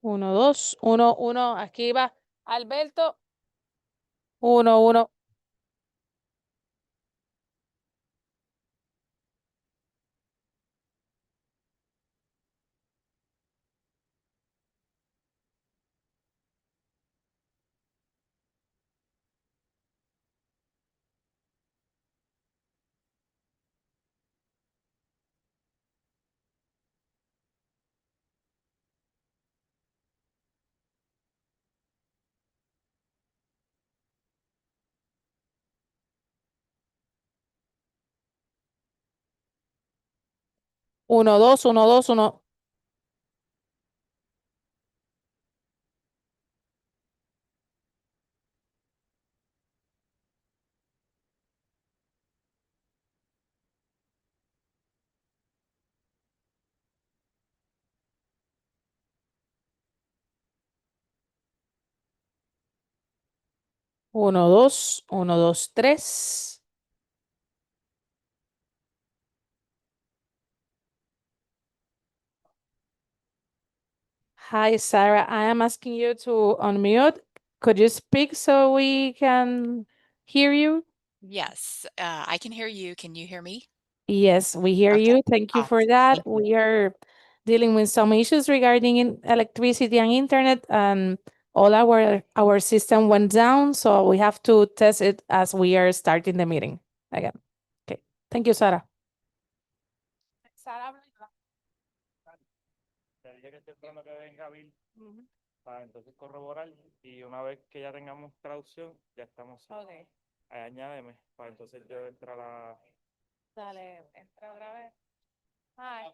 1, 2, 1, 1. Aquí va Alberto. 1, 1. Uno, dos, uno, dos, uno. Uno, dos, uno, dos, tres. Hi, Sarah. I am asking you to unmute. Could you speak so we can hear you? Yes, I can hear you. Can you hear me? Yes, we hear Okay, you. Thank you for awesome. that. Thank you. We are dealing with some issues regarding electricity and internet, and all our system went down, so we have to test it as we are starting the meeting again. Okay. Thank you, Sarah. Sarah, Le dije que es temprano que venga Bill para entonces corroborar y una vez que ya tengamos traducción, ya estamos. Okay. Añádeme para entonces yo entrar a. Dale, entra otra vez. Hi.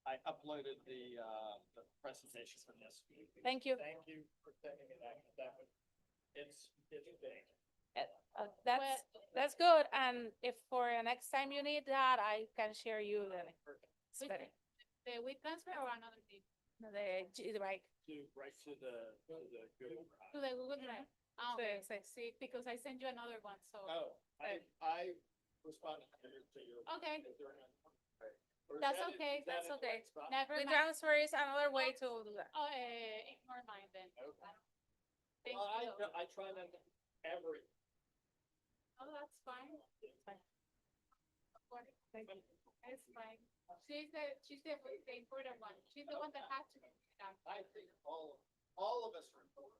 I uploaded the presentation for this. Thank you. Thank you for taking it that it's big. That's good. And if for next time you need that, I can share you the link. It's better. The WeTransfer or another thing? Right. Right to the Google Drive. To the Google Drive. Oh, okay. Sí. Because I sent you another one, so. Oh, I responded to your. Okay. Or is That's that okay, is that that's in the okay. right spot? Never mind. WeTransfer is another way to do that. Oh, ignore mine then. Okay. Thank Well, you. I try not to every. Oh, that's fine. It's fine. Thank you. It's fine. She's the important one. She's the one that has to be done. I think all of us are important.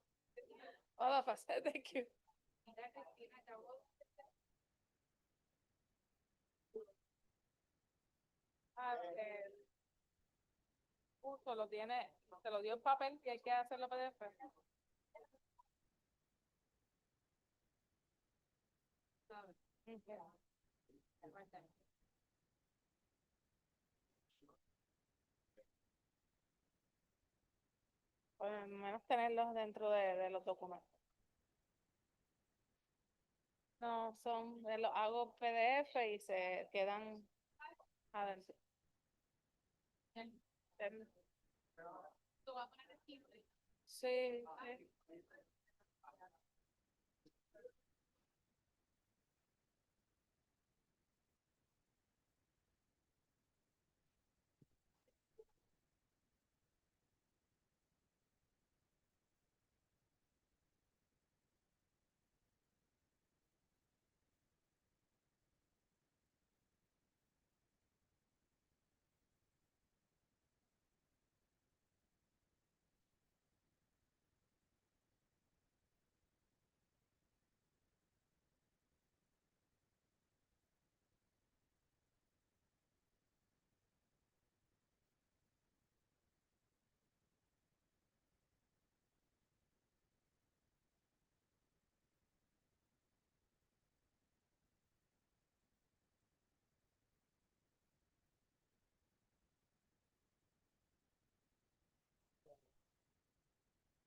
All of us. Thank you. Justo lo tiene, te lo dio en papel y hay que hacerlo PDF. Por lo menos tenerlos dentro de los documentos. No, los hago PDF y se quedan adentro. Sí.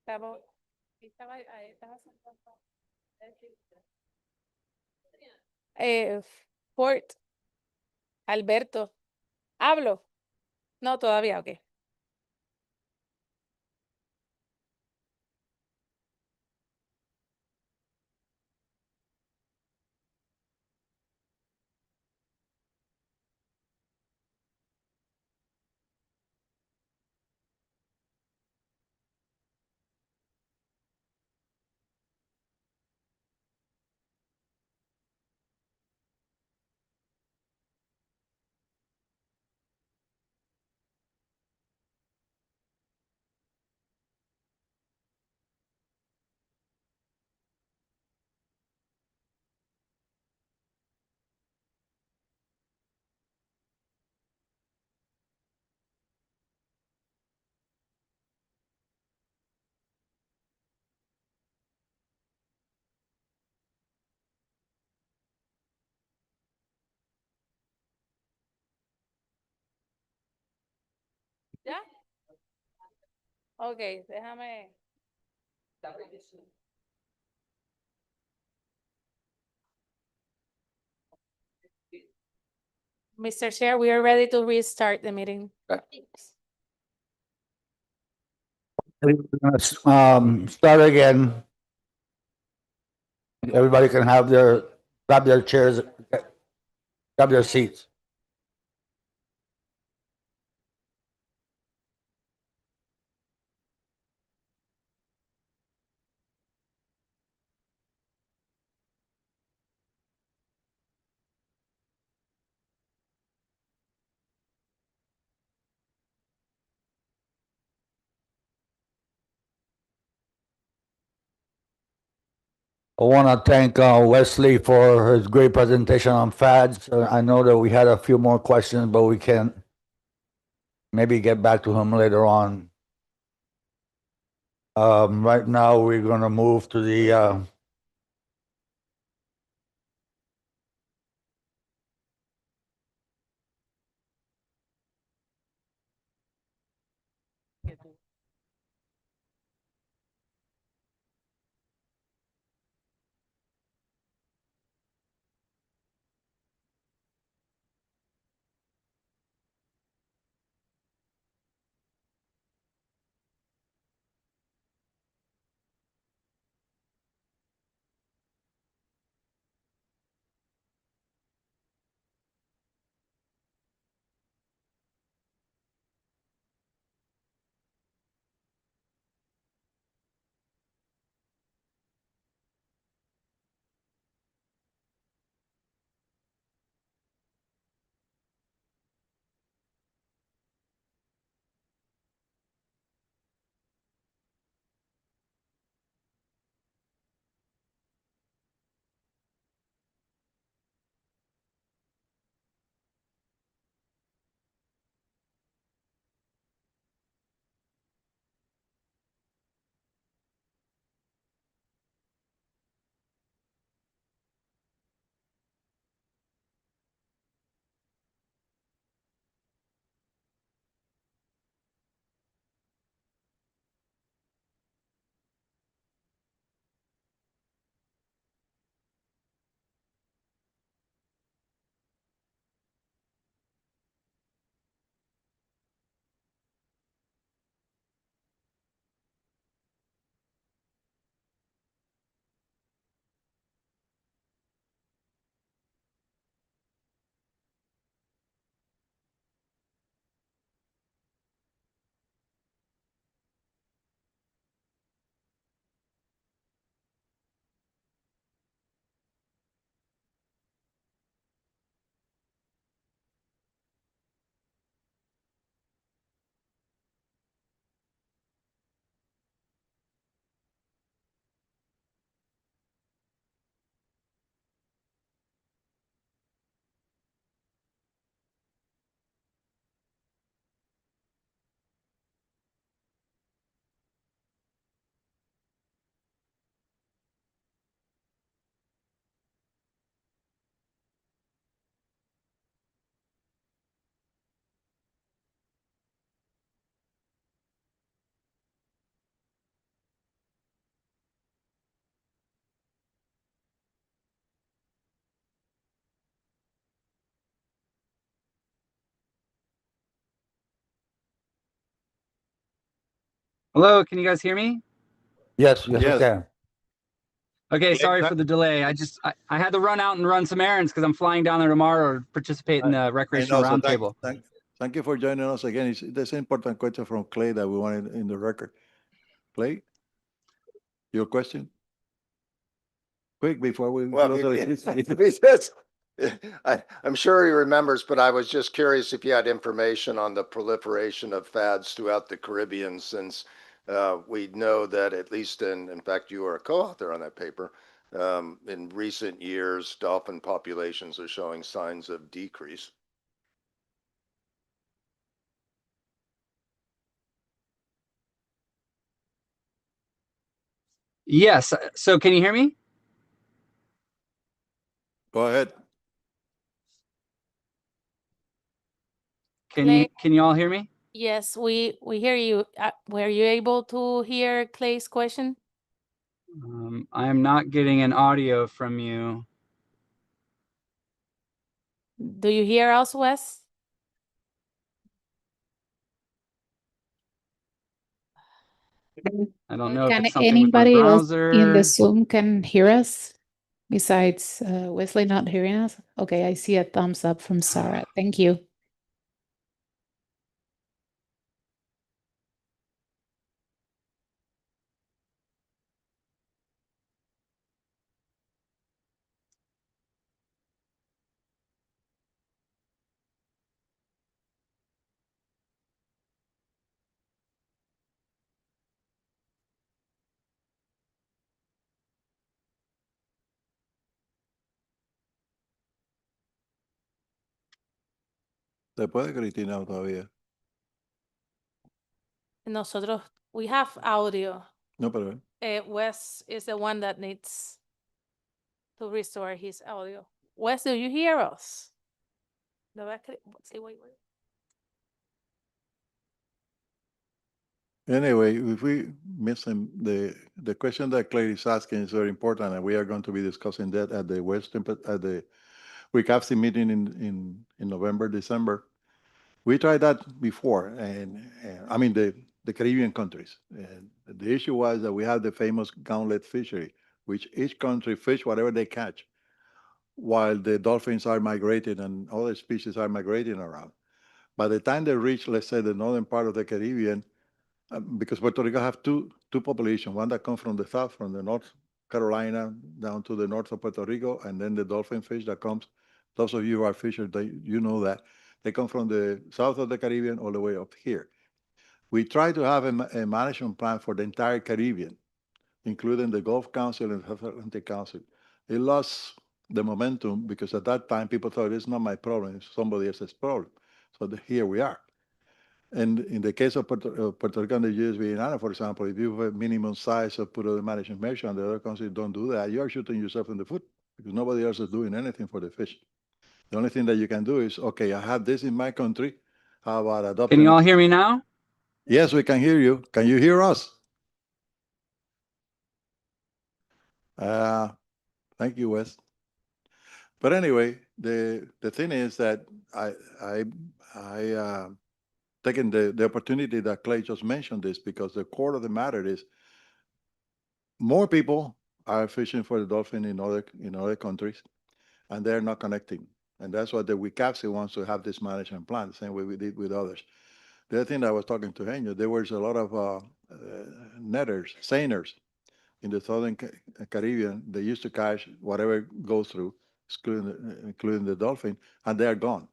Ahí estaba sentado. Fort, Alberto. ¿Hablo? No, todavía, ok. Ok, déjame. Mr. Chair, we are ready to restart the meeting. Start again. Everybody can have grab their chairs, grab their seats. I want to thank Wesley for his great presentation on FADs. I know that we had a few more questions, but we can maybe get back to him later on. Right now, we're going to move to the Hello, can you guys hear me? yes, we Yes. can. Okay, sorry for the delay. I had to run out and run some errands because I'm flying down there tomorrow to participate in the I recreational know. So roundtable. thank you for joining us again. There's an important question from Clay that we wanted in the record. Clay, your question? Quick, before we Well, close I'm sure he remembers, but I was just curious if you had information on the proliferation of fads throughout the Caribbean, since we know that at least in fact, you are a co-author on that paper. In recent years, dolphin populations are showing signs of decrease. Yes, so can you hear me? Go ahead. Can you all hear me? Yes, we hear you. Were you able to hear Clay's question? I am not getting an audio from you. Do you hear us, Wes? I don't know if Can it's something with my anybody else in the browser. Zoom can hear us besides Wesley not hearing us? Okay, I see a thumbs up from Sarah. Thank you. Después de Cristina todavía. Nosotros, we have audio. No, pero Wes is the one that needs to restore his audio. Wes, do you hear us? No, sí, wait. anyway, if we miss him, the question that Claire is asking is very important, and we are going to be discussing that at the at the WCAFC meeting in November, December. We tried that before, and I mean the Caribbean countries. And the issue was that we have the famous gauntlet fishery, which each country fish whatever they catch, while the dolphins are migrating and other species are migrating around. By the time they reach, let's say, the northern part of the Caribbean, because Puerto Rico have two populations, one that comes from the south, from the North Carolina down to the north of Puerto Rico, and then the dolphin fish that comes. Those of you who are fishers, you know that they come from the south of the Caribbean all the way up here. We try to have a management plan for the entire Caribbean, including the Gulf Council and South Atlantic Council. It lost the momentum because at that time people thought it's not my problem, it's somebody else's problem. So here we are. And in the case of Puerto Rico and the U.S. Virgin, for example, if you have a minimum size of put the management measure and the other countries don't do that, you are shooting yourself in the foot because nobody else is doing anything for the fish. The only thing that you can do is, okay, I have this in my country. How about adopting? Can you all hear me now? Yes, we can hear you. Can you hear us? Thank you, Wes. But anyway, the thing is that I taking the opportunity that Clay just mentioned this because the core of the matter is more people are fishing for the dolphin in other countries, and they're not connecting. And that's why the WCAFC wants to have this management plan, the same way we did with others. The other thing I was talking to Henyo, there was a lot of netters, seiners in the southern Caribbean. They used to catch whatever goes through, including the dolphin, and they are gone.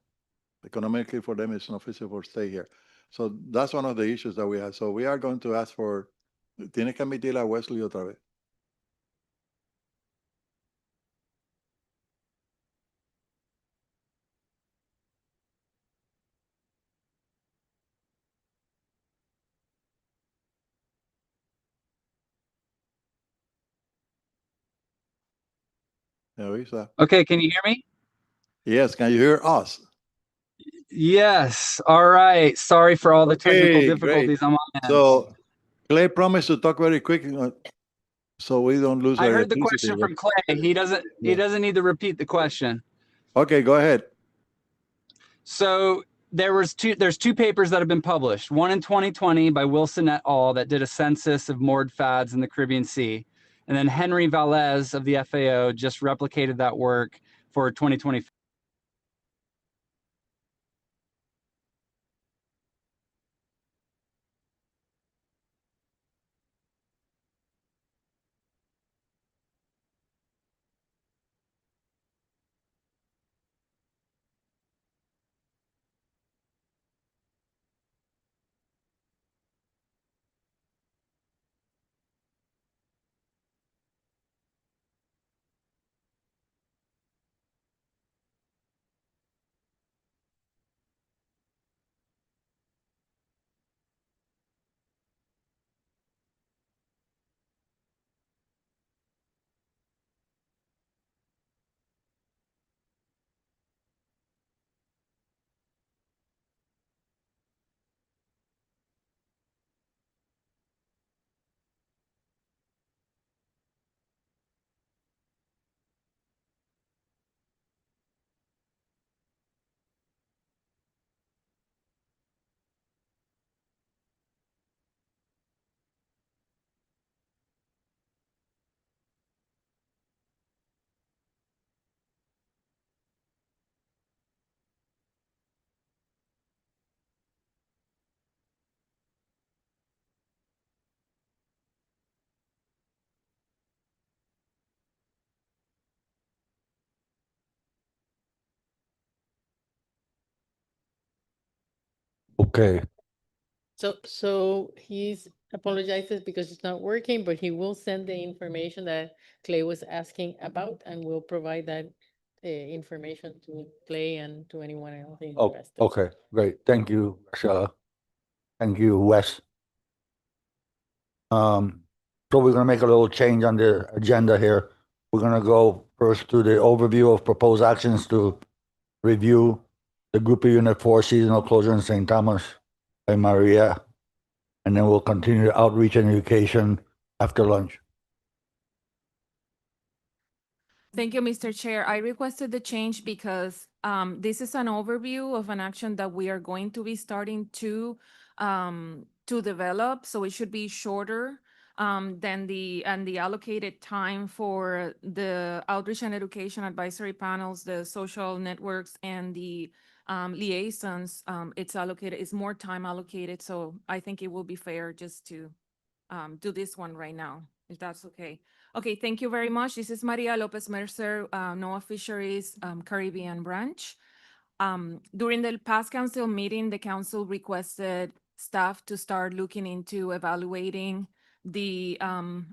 Economically for them, it's not feasible to stay here. So that's one of the issues that we have. So we are going to ask for, tiene que admitir a Wesley otra vez. Okay, can you hear me? Yes, can you hear us? Yes. All right. Sorry for all the technical Okay, difficulties great. on my end. So Clay promised to talk very quick, so we don't lose I our heard the electricity. question from Clay. He doesn't need to repeat the question. Okay, go ahead. So there's two papers that have been published. One in 2020 by Wilson et al. That did a census of moored fads in the Caribbean Sea. And then Henry Valles of the FAO just replicated that work for 2020. Okay, So he's apologizes because it's not working, but he will send the information that Clay was asking about, and we'll provide that information to Clay and to anyone else interested. okay, great. Thank you, Marcella. Thank you, Wes. So we're gonna make a little change on the agenda here. We're gonna go first to the overview of proposed actions to review the Group of Unit 4 seasonal closure in St. Thomas by Maria, and then we'll continue the outreach and education after lunch. Thank you, Mr. Chair. I requested the change because this is an overview of an action that we are going to be starting to develop. So it should be shorter than the allocated time for the outreach and education advisory panels, the social networks, and the liaisons. It's more time allocated. So I think it will be fair just to do this one right now, if that's okay. Okay, thank you very much. This is Maria Lopez Mercer, NOAA Fisheries Caribbean Branch. During the past council meeting, the council requested staff to start looking into evaluating the,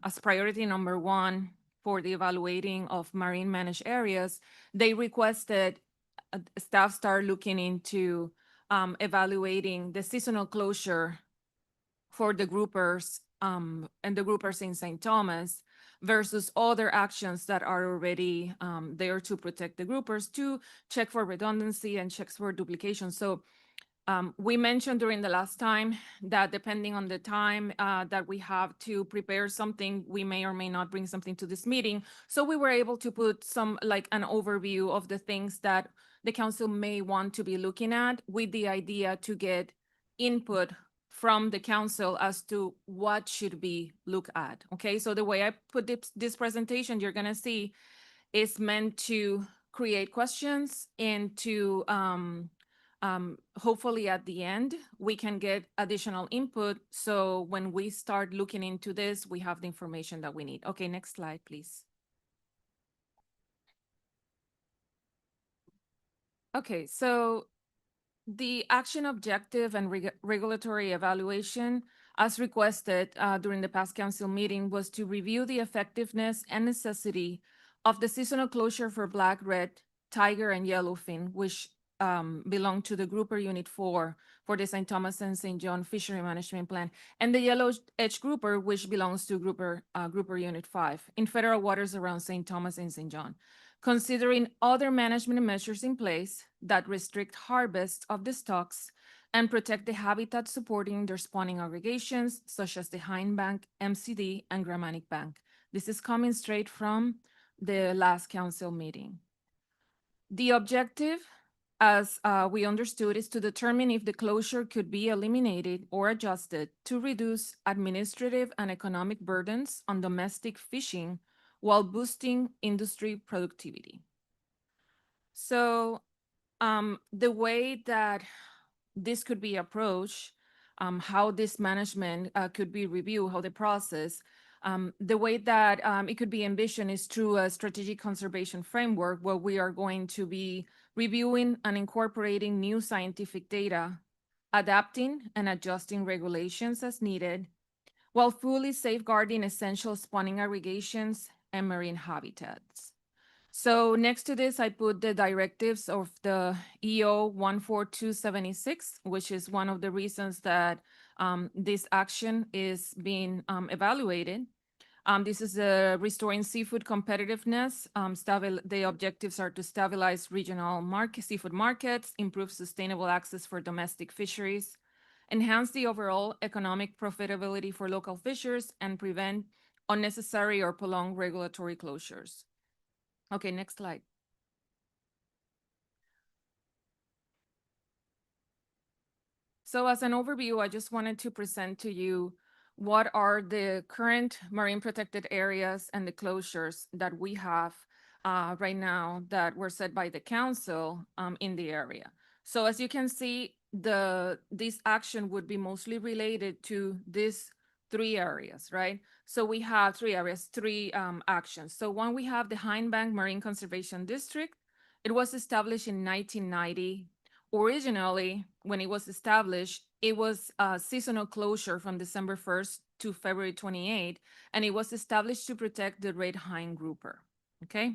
as priority number 1 for the evaluating of marine managed areas, they requested staff start looking into evaluating the seasonal closure for the groupers and the groupers in St. Thomas versus other actions that are already there to protect the groupers, to check for redundancy and checks for duplication. So we mentioned during the last time that depending on the time that we have to prepare something, we may or may not bring something to this meeting. So we were able to put some, like, an overview of the things that the council may want to be looking at, with the idea to get input from the council as to what should be looked at. Okay, so the way I put this presentation, you're gonna see, is meant to create questions and to hopefully at the end we can get additional input, so when we start looking into this, we have the information that we need. Okay, next slide, please. Okay, so the action objective and regulatory evaluation, as requested during the past council meeting, was to review the effectiveness and necessity of the seasonal closure for black, red, tiger, and yellowfin, which belong to the Grouper Unit 4 for the St. Thomas and St. John Fishery Management Plan, and the yellow edge grouper, which belongs to Grouper Unit 5 in federal waters around St. Thomas and St. John, considering other management measures in place that restrict harvest of the stocks and protect the habitat supporting their spawning aggregations, such as the Hind Bank, MCD, and Grammanic Bank. This is coming straight from the last council meeting. The objective, as we understood, is to determine if the closure could be eliminated or adjusted to reduce administrative and economic burdens on domestic fishing while boosting industry productivity. So the way that this could be approached, how this management could be reviewed, how the process, the way that it could be envisioned is through a strategic conservation framework, where we are going to be reviewing and incorporating new scientific data, adapting and adjusting regulations as needed, while fully safeguarding essential spawning aggregations and marine habitats. So next to this, I put the directives of the EO 14276, which is one of the reasons that this action is being evaluated. This is restoring seafood competitiveness. The objectives are to stabilize regional seafood markets, improve sustainable access for domestic fisheries, enhance the overall economic profitability for local fishers, and prevent unnecessary or prolonged regulatory closures. Okay, next slide. So as an overview, I just wanted to present to you what are the current marine protected areas and the closures that we have right now that were set by the council in the area. So as you can see, this action would be mostly related to these 3 areas, right? So we have 3 areas, 3 actions. So one, we have the Hind Bank Marine Conservation District. It was established in 1990 Originally, when it was established, it was a seasonal closure from December 1st to February 28th, and it was established to protect the red hind grouper, okay?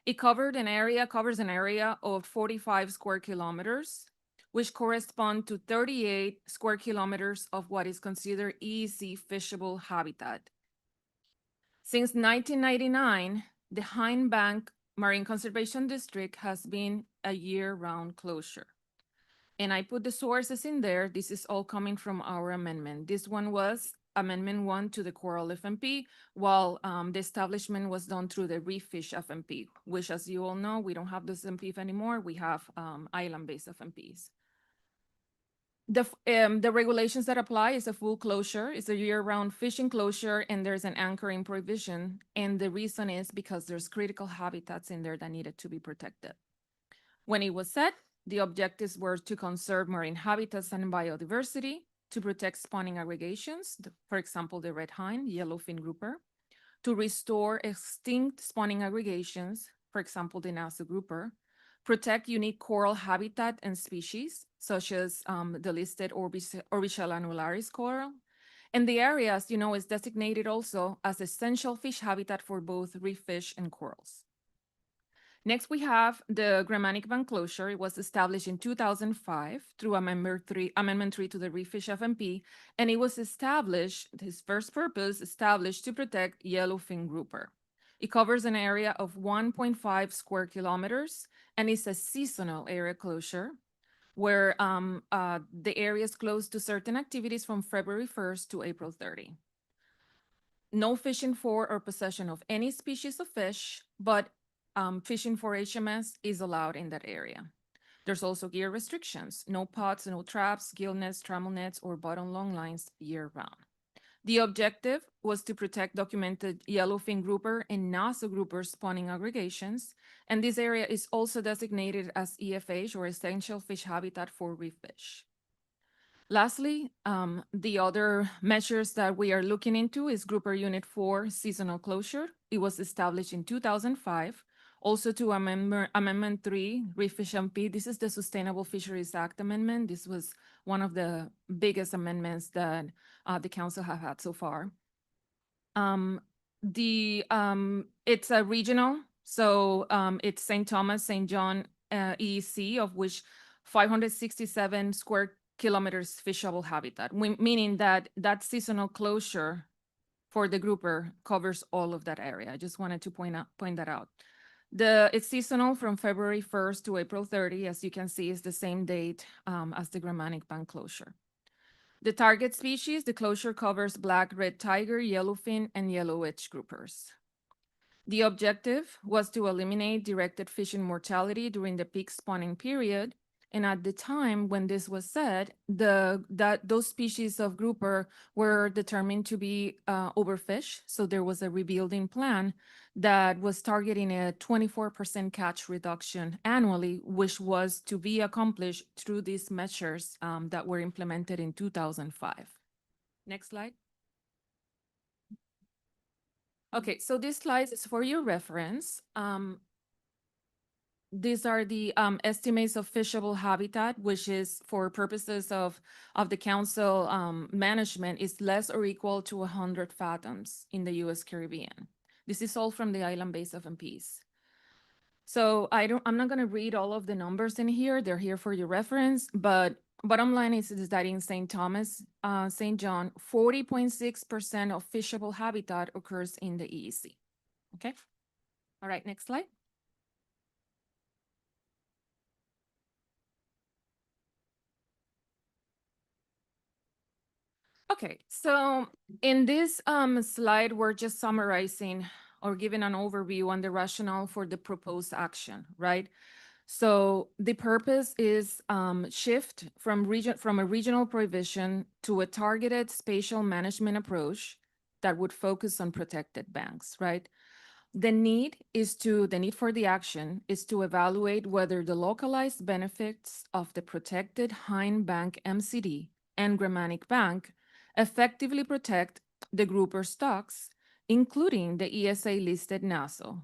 It covers an area of 45 square kilometers, which correspond to 38 square kilometers of what is considered EEC fishable habitat. Since 1999, the Hind Bank Marine Conservation District has been a year-round closure. And I put the sources in there. This is all coming from our amendment. This one was Amendment 1 to the Coral FMP, while the establishment was done through the Reef Fish FMP, which, as you all know, we don't have this FMP anymore. We have island-based FMPs. The regulations that apply is a full closure. It's a year-round fishing closure, and there's an anchoring provision. And the reason is because there's critical habitats in there that needed to be protected. When it was set, the objectives were to conserve marine habitats and biodiversity, to protect spawning aggregations, for example, the red hind, yellowfin grouper, to restore extinct spawning aggregations, for example, the Nassau grouper, protect unique coral habitat and species, such as the listed Orbicella annularis coral. And the area, as you know, is designated also as essential fish habitat for both reef fish and corals. Next, we have the Germanic Bank closure. It was established in 2005 through Amendment 3 to the Reef Fish FMP, and it was established, his first purpose, established to protect yellowfin grouper. It covers an area of 1.5 square kilometers, and it's a seasonal area closure where the area is closed to certain activities from February 1st to April 30. No fishing for or possession of any species of fish, but fishing for HMS is allowed in that area. There's also gear restrictions, no pots, no traps, gill nets, trammel nets, or bottom long lines year-round. The objective was to protect documented yellowfin grouper and Nassau grouper spawning aggregations, and this area is also designated as EFH, or Essential Fish Habitat for Reef Fish. Lastly, the other measures that we are looking into is Grouper Unit 4 seasonal closure. It was established in 2005. Also to Amendment 3, Reef Fish MP. This is the Sustainable Fisheries Act amendment. This was one of the biggest amendments that the council have had so far. It's a regional, so it's St. Thomas, St. John EEC, of which 567 square kilometers fishable habitat, meaning that that seasonal closure for the grouper covers all of that area. I just wanted to point that out. It's seasonal from February 1st to April 30. As you can see, is the same date as the Germanic Bank closure. The target species, the closure covers black red tiger, yellowfin, and yellow edge groupers. The objective was to eliminate directed fishing mortality during the peak spawning period. And at the time when this was said, those species of grouper were determined to be overfished. So there was a rebuilding plan that was targeting a 24% catch reduction annually, which was to be accomplished through these measures that were implemented in 2005. Next slide. Okay, so this slide is for your reference. These are the estimates of fishable habitat, which is for purposes of the council management is less or equal to 100 fathoms in the U.S. Caribbean. This is all from the island-based FMPs. So I'm not gonna read all of the numbers in here. They're here for your reference, but bottom line is that in St. Thomas, St. John, 40.6% of fishable habitat occurs in the EEC. Okay. All right, next slide. Okay, so in this slide, we're just summarizing or giving an overview on the rationale for the proposed action, right? So the purpose is shift from a regional provision to a targeted spatial management approach that would focus on protected banks, right? The need for the action is to evaluate whether the localized benefits of the protected Hind Bank MCD and Germanic Bank effectively protect the grouper stocks, including the ESA listed Nassau,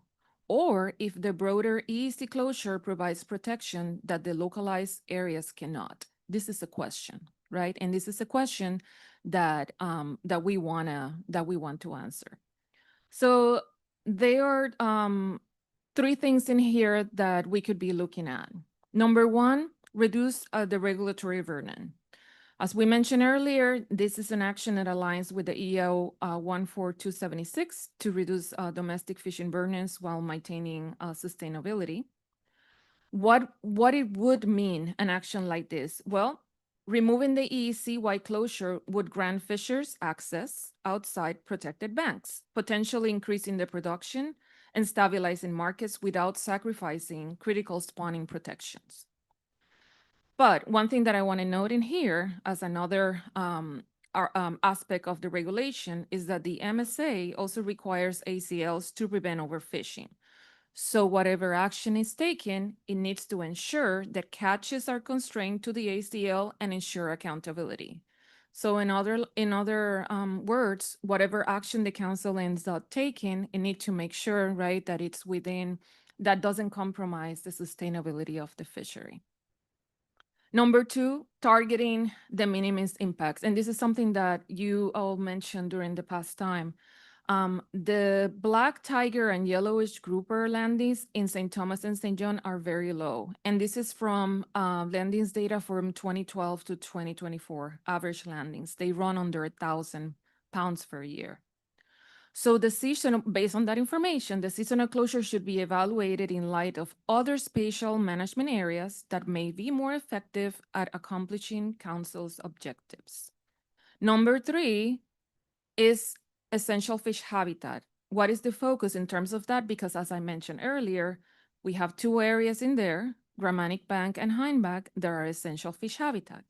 or if the broader EEC closure provides protection that the localized areas cannot. This is a question, right? And this is a question that that we want to answer. So there are three things in here that we could be looking at. Number one, reduce the regulatory burden. As we mentioned earlier, this is an action that aligns with the EO 14276 to reduce domestic fishing burdens while maintaining sustainability. What it would mean, an action like this? Well, removing the EEC-wide closure would grant fishers access outside protected banks, potentially increasing the production and stabilizing markets without sacrificing critical spawning protections. But one thing that I want to note in here as another aspect of the regulation is that the MSA also requires ACLs to prevent overfishing. So whatever action is taken, it needs to ensure that catches are constrained to the ACL and ensure accountability. So in other words, whatever action the council ends up taking, it needs to make sure, right, that it's within, that doesn't compromise the sustainability of the fishery. Number two, targeting de minimis impacts. And this is something that you all mentioned during the past time. The black tiger and yellowish grouper landings in St. Thomas and St. John are very low. And this is from landings data from 2012 to 2024, average landings. They run under 1,000 pounds per year. So the seasonal, based on that information, the seasonal closure should be evaluated in light of other spatial management areas that may be more effective at accomplishing council's objectives. Number three is essential fish habitat. What is the focus in terms of that? Because as I mentioned earlier, we have two areas in there, Grammanic Bank and Hindback, that are essential fish habitat.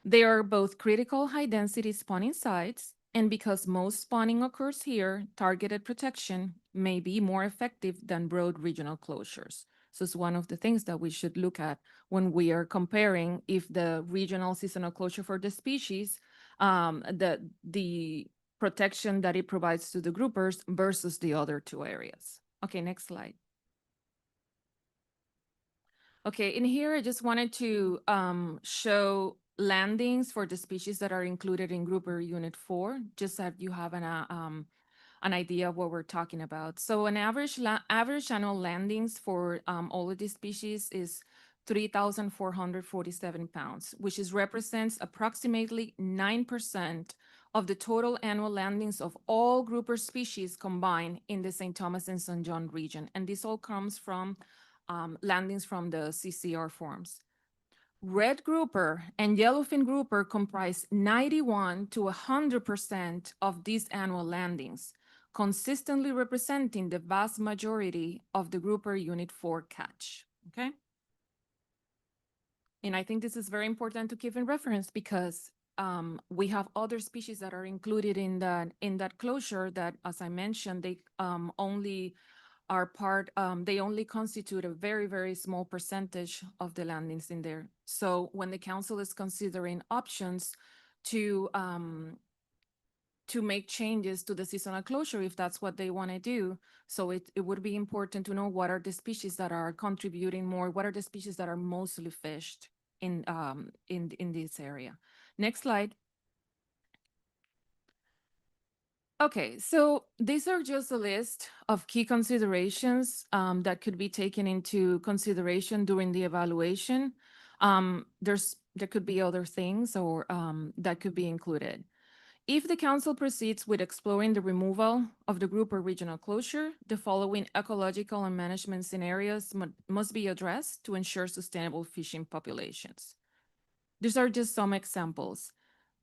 They are both critical high density spawning sites, and because most spawning occurs here, targeted protection may be more effective than broad regional closures. So it's one of the things that we should look at when we are comparing if the regional seasonal closure for the species, the protection that it provides to the groupers versus the other two areas. Okay, next slide. Okay, in here, I just wanted to show landings for the species that are included in Grouper Unit 4, just so that you have an idea of what we're talking about. So an average annual landings for all of these species is 3,447 pounds, which represents approximately 9% of the total annual landings of all grouper species combined in the St. Thomas and St. John region. And this all comes from landings from the CCR forms. Red grouper and yellowfin grouper comprise 91 to 100% of these annual landings, consistently representing the vast majority of the Grouper Unit 4 catch, okay? And I think this is very important to keep in reference because we have other species that are included in that closure that, as I mentioned, they only are part, they only constitute a very, very small percentage of the landings in there. So when the council is considering options to make changes to the seasonal closure, if that's what they want to do, so it would be important to know what are the species that are contributing more, what are the species that are mostly fished in this area. Next slide. Okay, so these are just a list of key considerations that could be taken into consideration during the evaluation. There could be other things or that could be included. If the council proceeds with exploring the removal of the group or regional closure, the following ecological and management scenarios must be addressed to ensure sustainable fishing populations. These are just some examples.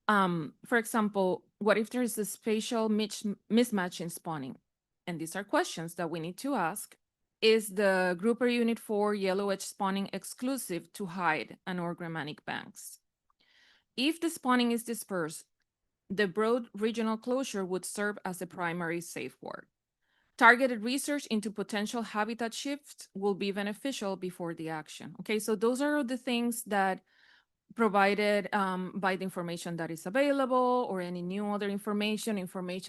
For example, what if there is a spatial mismatch in spawning? And these are questions that we need to ask. Is the Grouper Unit 4 yellow edge spawning exclusive to Hyde and or Grammanic banks? If the spawning is dispersed, the broad regional closure would serve as a primary safeguard. Targeted research into potential habitat shifts will be beneficial before the action. Okay, so those are the things that provided by the information that is available or any new other information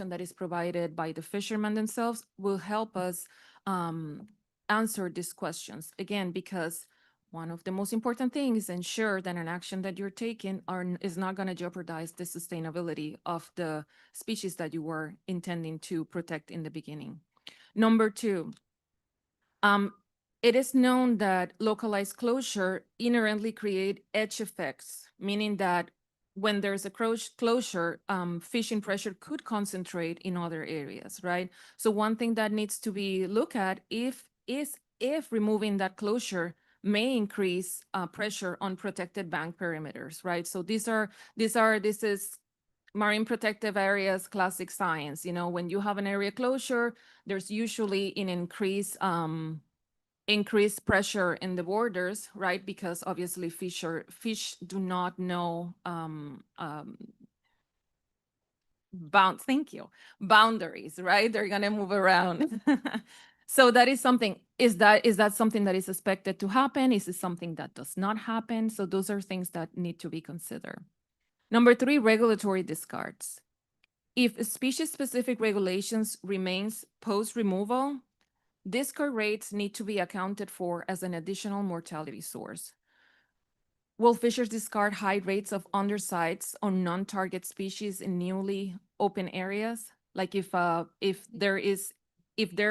that is provided by the fishermen themselves will help us answer these questions. Again, because one of the most important things is ensure that an action that you're taking is not going to jeopardize the sustainability of the species that you were intending to protect in the beginning. Number two, it is known that localized closure inherently create edge effects, meaning that when there's a closure, fishing pressure could concentrate in other areas, right? So one thing that needs to be looked at is if removing that closure may increase pressure on protected bank perimeters, right? So this is marine protective areas, classic science. You know, when you have an area closure, there's usually an increased pressure in the borders, right? Because obviously fish do not know boundaries, right? They're gonna move around. So that is something. Is that something that is expected to happen? Is it something that does not happen? So those are things that need to be considered. Number three, regulatory discards. If species-specific regulations remains post-removal, discard rates need to be accounted for as an additional mortality source. Will fishers discard high rates of undersides on non-target species in newly open areas? Like if there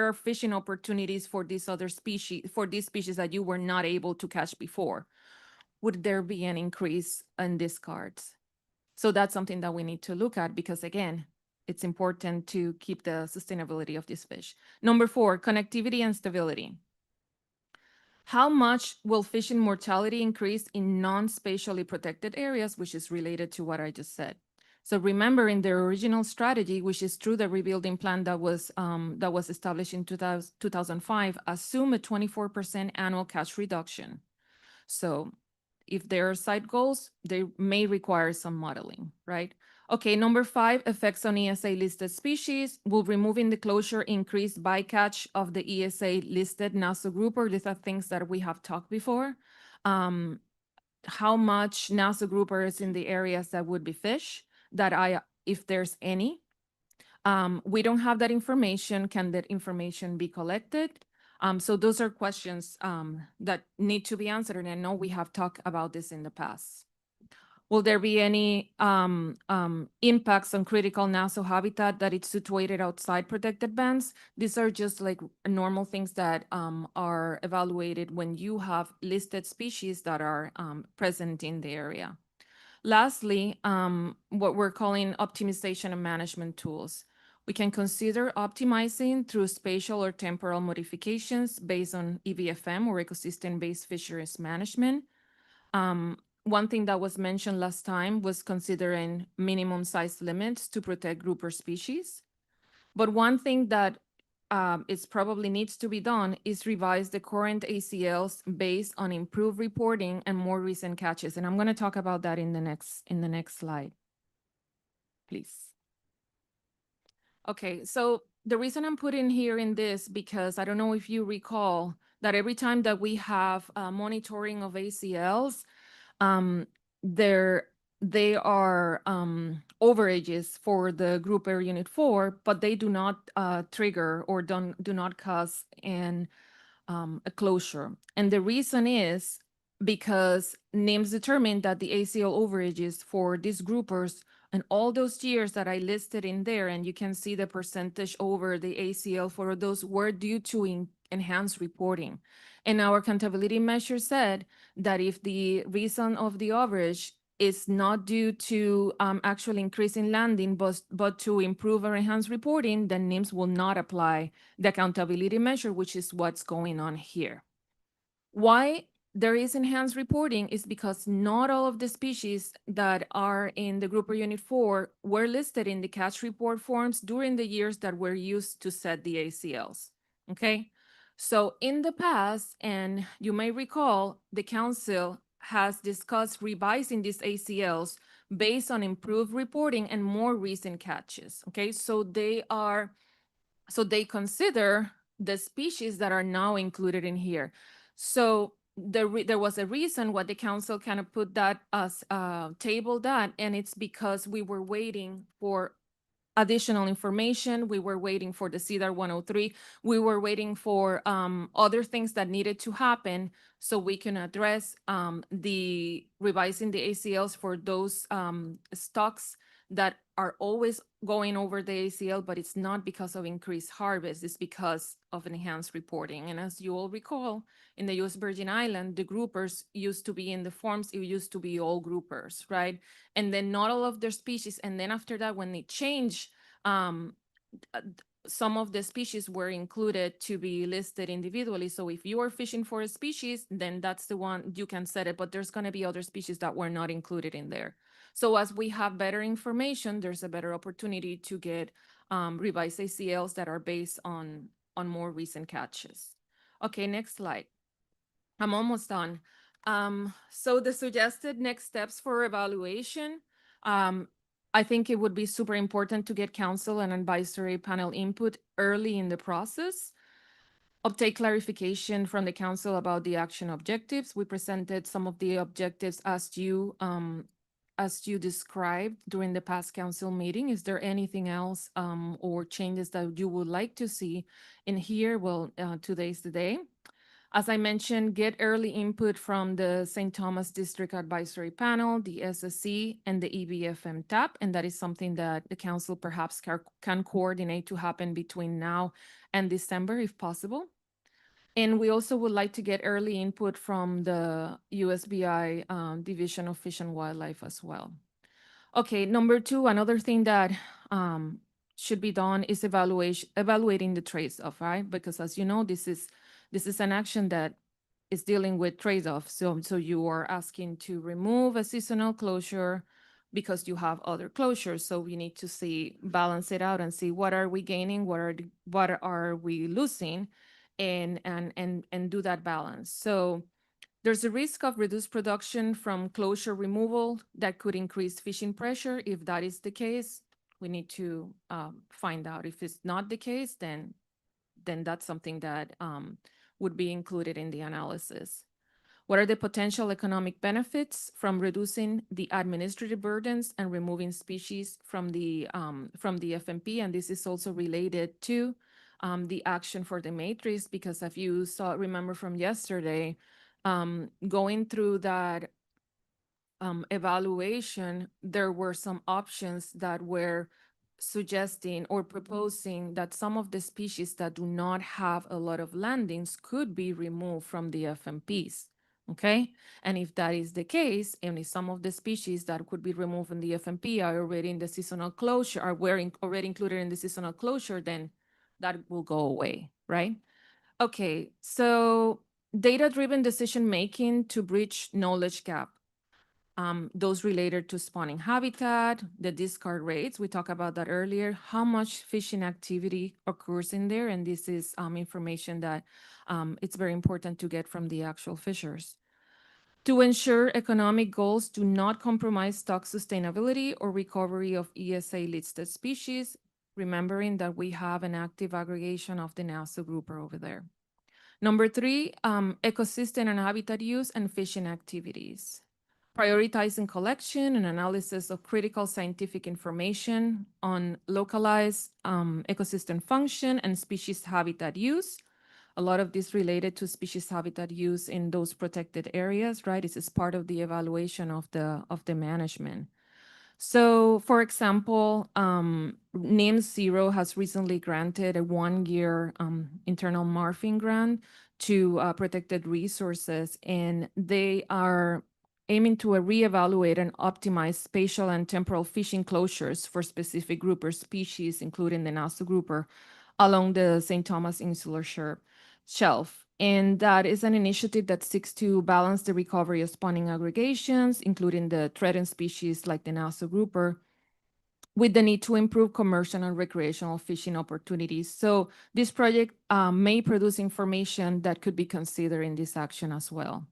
are fishing opportunities for these other species, for these species that you were not able to catch before, would there be an increase in discards? So that's something that we need to look at because, again, it's important to keep the sustainability of this fish. Number four, connectivity and stability. How much will fishing mortality increase in non-spatially protected areas, which is related to what I just said? So remember, in their original strategy, which is through the rebuilding plan that was established in 2005, assume a 24% annual catch reduction. So if there are site goals, they may require some modeling, right? Okay, number five, effects on ESA listed species. Will removing the closure increase bycatch of the ESA listed NASO grouper? These are things that we have talked before. How much NASO grouper is in the areas that would be fish, if there's any. We don't have that information. Can that information be collected? So those are questions that need to be answered. And I know we have talked about this in the past. Will there be any impacts on critical NASO habitat that it's situated outside protected bands? These are just like normal things that are evaluated when you have listed species that are present in the area. Lastly, what we're calling optimization and management tools. We can consider optimizing through spatial or temporal modifications based on EVFM or ecosystem-based fisheries management. One thing that was mentioned last time was considering minimum size limits to protect grouper species. But one thing that is probably needs to be done is revise the current ACLs based on improved reporting and more recent catches. And I'm going to talk about that in the next slide, please. Okay, so the reason I'm putting here in this, because I don't know if you recall that every time that we have monitoring of ACLs, they are overages for the group air unit 4, but they do not trigger or do not cause a closure. And the reason is because NIMS determined that the ACL overages for these groupers and all those years that I listed in there, and you can see the percentage over the ACL for those were due to enhanced reporting. And our accountability measure said that if the reason of the overage is not due to actual increase in landing, but to improve or enhance reporting, then NIMS will not apply the accountability measure, which is what's going on here. Why there is enhanced reporting is because not all of the species that are in the grouper unit 4 were listed in the catch report forms during the years that were used to set the ACLs, okay? So in the past, and you may recall, the council has discussed revising these ACLs based on improved reporting and more recent catches, okay? So they consider the species that are now included in here. So there was a reason why the council kind of put that as table that, and it's because we were waiting for additional information. We were waiting for the CEDAR 103. We were waiting for other things that needed to happen so we can address the revising the ACLs for those stocks that are always going over the ACL, but it's not because of increased harvest, it's because of enhanced reporting. And as you all recall, in the US Virgin Islands, the groupers used to be in the forms, it used to be all groupers, right? And then not all of their species. And then after that, when they change, some of the species were included to be listed individually. So if you are fishing for a species, then that's the one you can set it, but there's going to be other species that were not included in there. So as we have better information, there's a better opportunity to get revised ACLs that are based on more recent catches. Okay, next slide. I'm almost done. So the suggested next steps for evaluation, I think it would be super important to get council and advisory panel input early in the process. Obtain clarification from the council about the action objectives. We presented some of the objectives as you described during the past council meeting. Is there anything else or changes that you would like to see in here? Well, today's the day. As I mentioned, get early input from the St. Thomas District Advisory Panel, the SSC, and the EBFM TAP, and that is something that the council perhaps can coordinate to happen between now and December, if possible. And we also would like to get early input from the USBI Division of Fish and Wildlife as well. Okay, number two, another thing that should be done is evaluating the trade-off, right? Because as you know, this is an action that is dealing with trade-off. So you are asking to remove a seasonal closure because you have other closures. So we need to balance it out and see what are we gaining, what are we losing, and do that balance. So there's a risk of reduced production from closure removal that could increase fishing pressure. If that is the case, we need to find out. If it's not the case, then that's something that would be included in the analysis. What are the potential economic benefits from reducing the administrative burdens and removing species from the FMP? And this is also related to the action for the matrix, because if you remember from yesterday, going through that evaluation, there were some options that were suggesting or proposing that some of the species that do not have a lot of landings could be removed from the FMPs. Okay, and if that is the case, and if some of the species that could be removed from the FMP are already in the seasonal closure, already included in the seasonal closure, then that will go away, right? Okay, so data-driven decision-making to bridge knowledge gap. Those related to spawning habitat, the discard rates, we talked about that earlier, how much fishing activity occurs in there, and this is information that it's very important to get from the actual fishers. To ensure economic goals do not compromise stock sustainability or recovery of ESA-listed species, remembering that we have an active aggregation of the NASA grouper over there. Number three, ecosystem and habitat use and fishing activities. Prioritizing collection and analysis of critical scientific information on localized ecosystem function and species habitat use. A lot of this related to species habitat use in those protected areas, right? This is part of the evaluation of the management. So, for example, NIM Zero has recently granted a 1-year internal morphing grant to protected resources, and they are aiming to reevaluate and optimize spatial and temporal fishing closures for specific grouper species, including the Nassau grouper, along the St. Thomas Insular Shelf. And that is an initiative that seeks to balance the recovery of spawning aggregations, including the threatened species like the Nassau grouper, with the need to improve commercial and recreational fishing opportunities. So this project may produce information that could be considered in this action as well.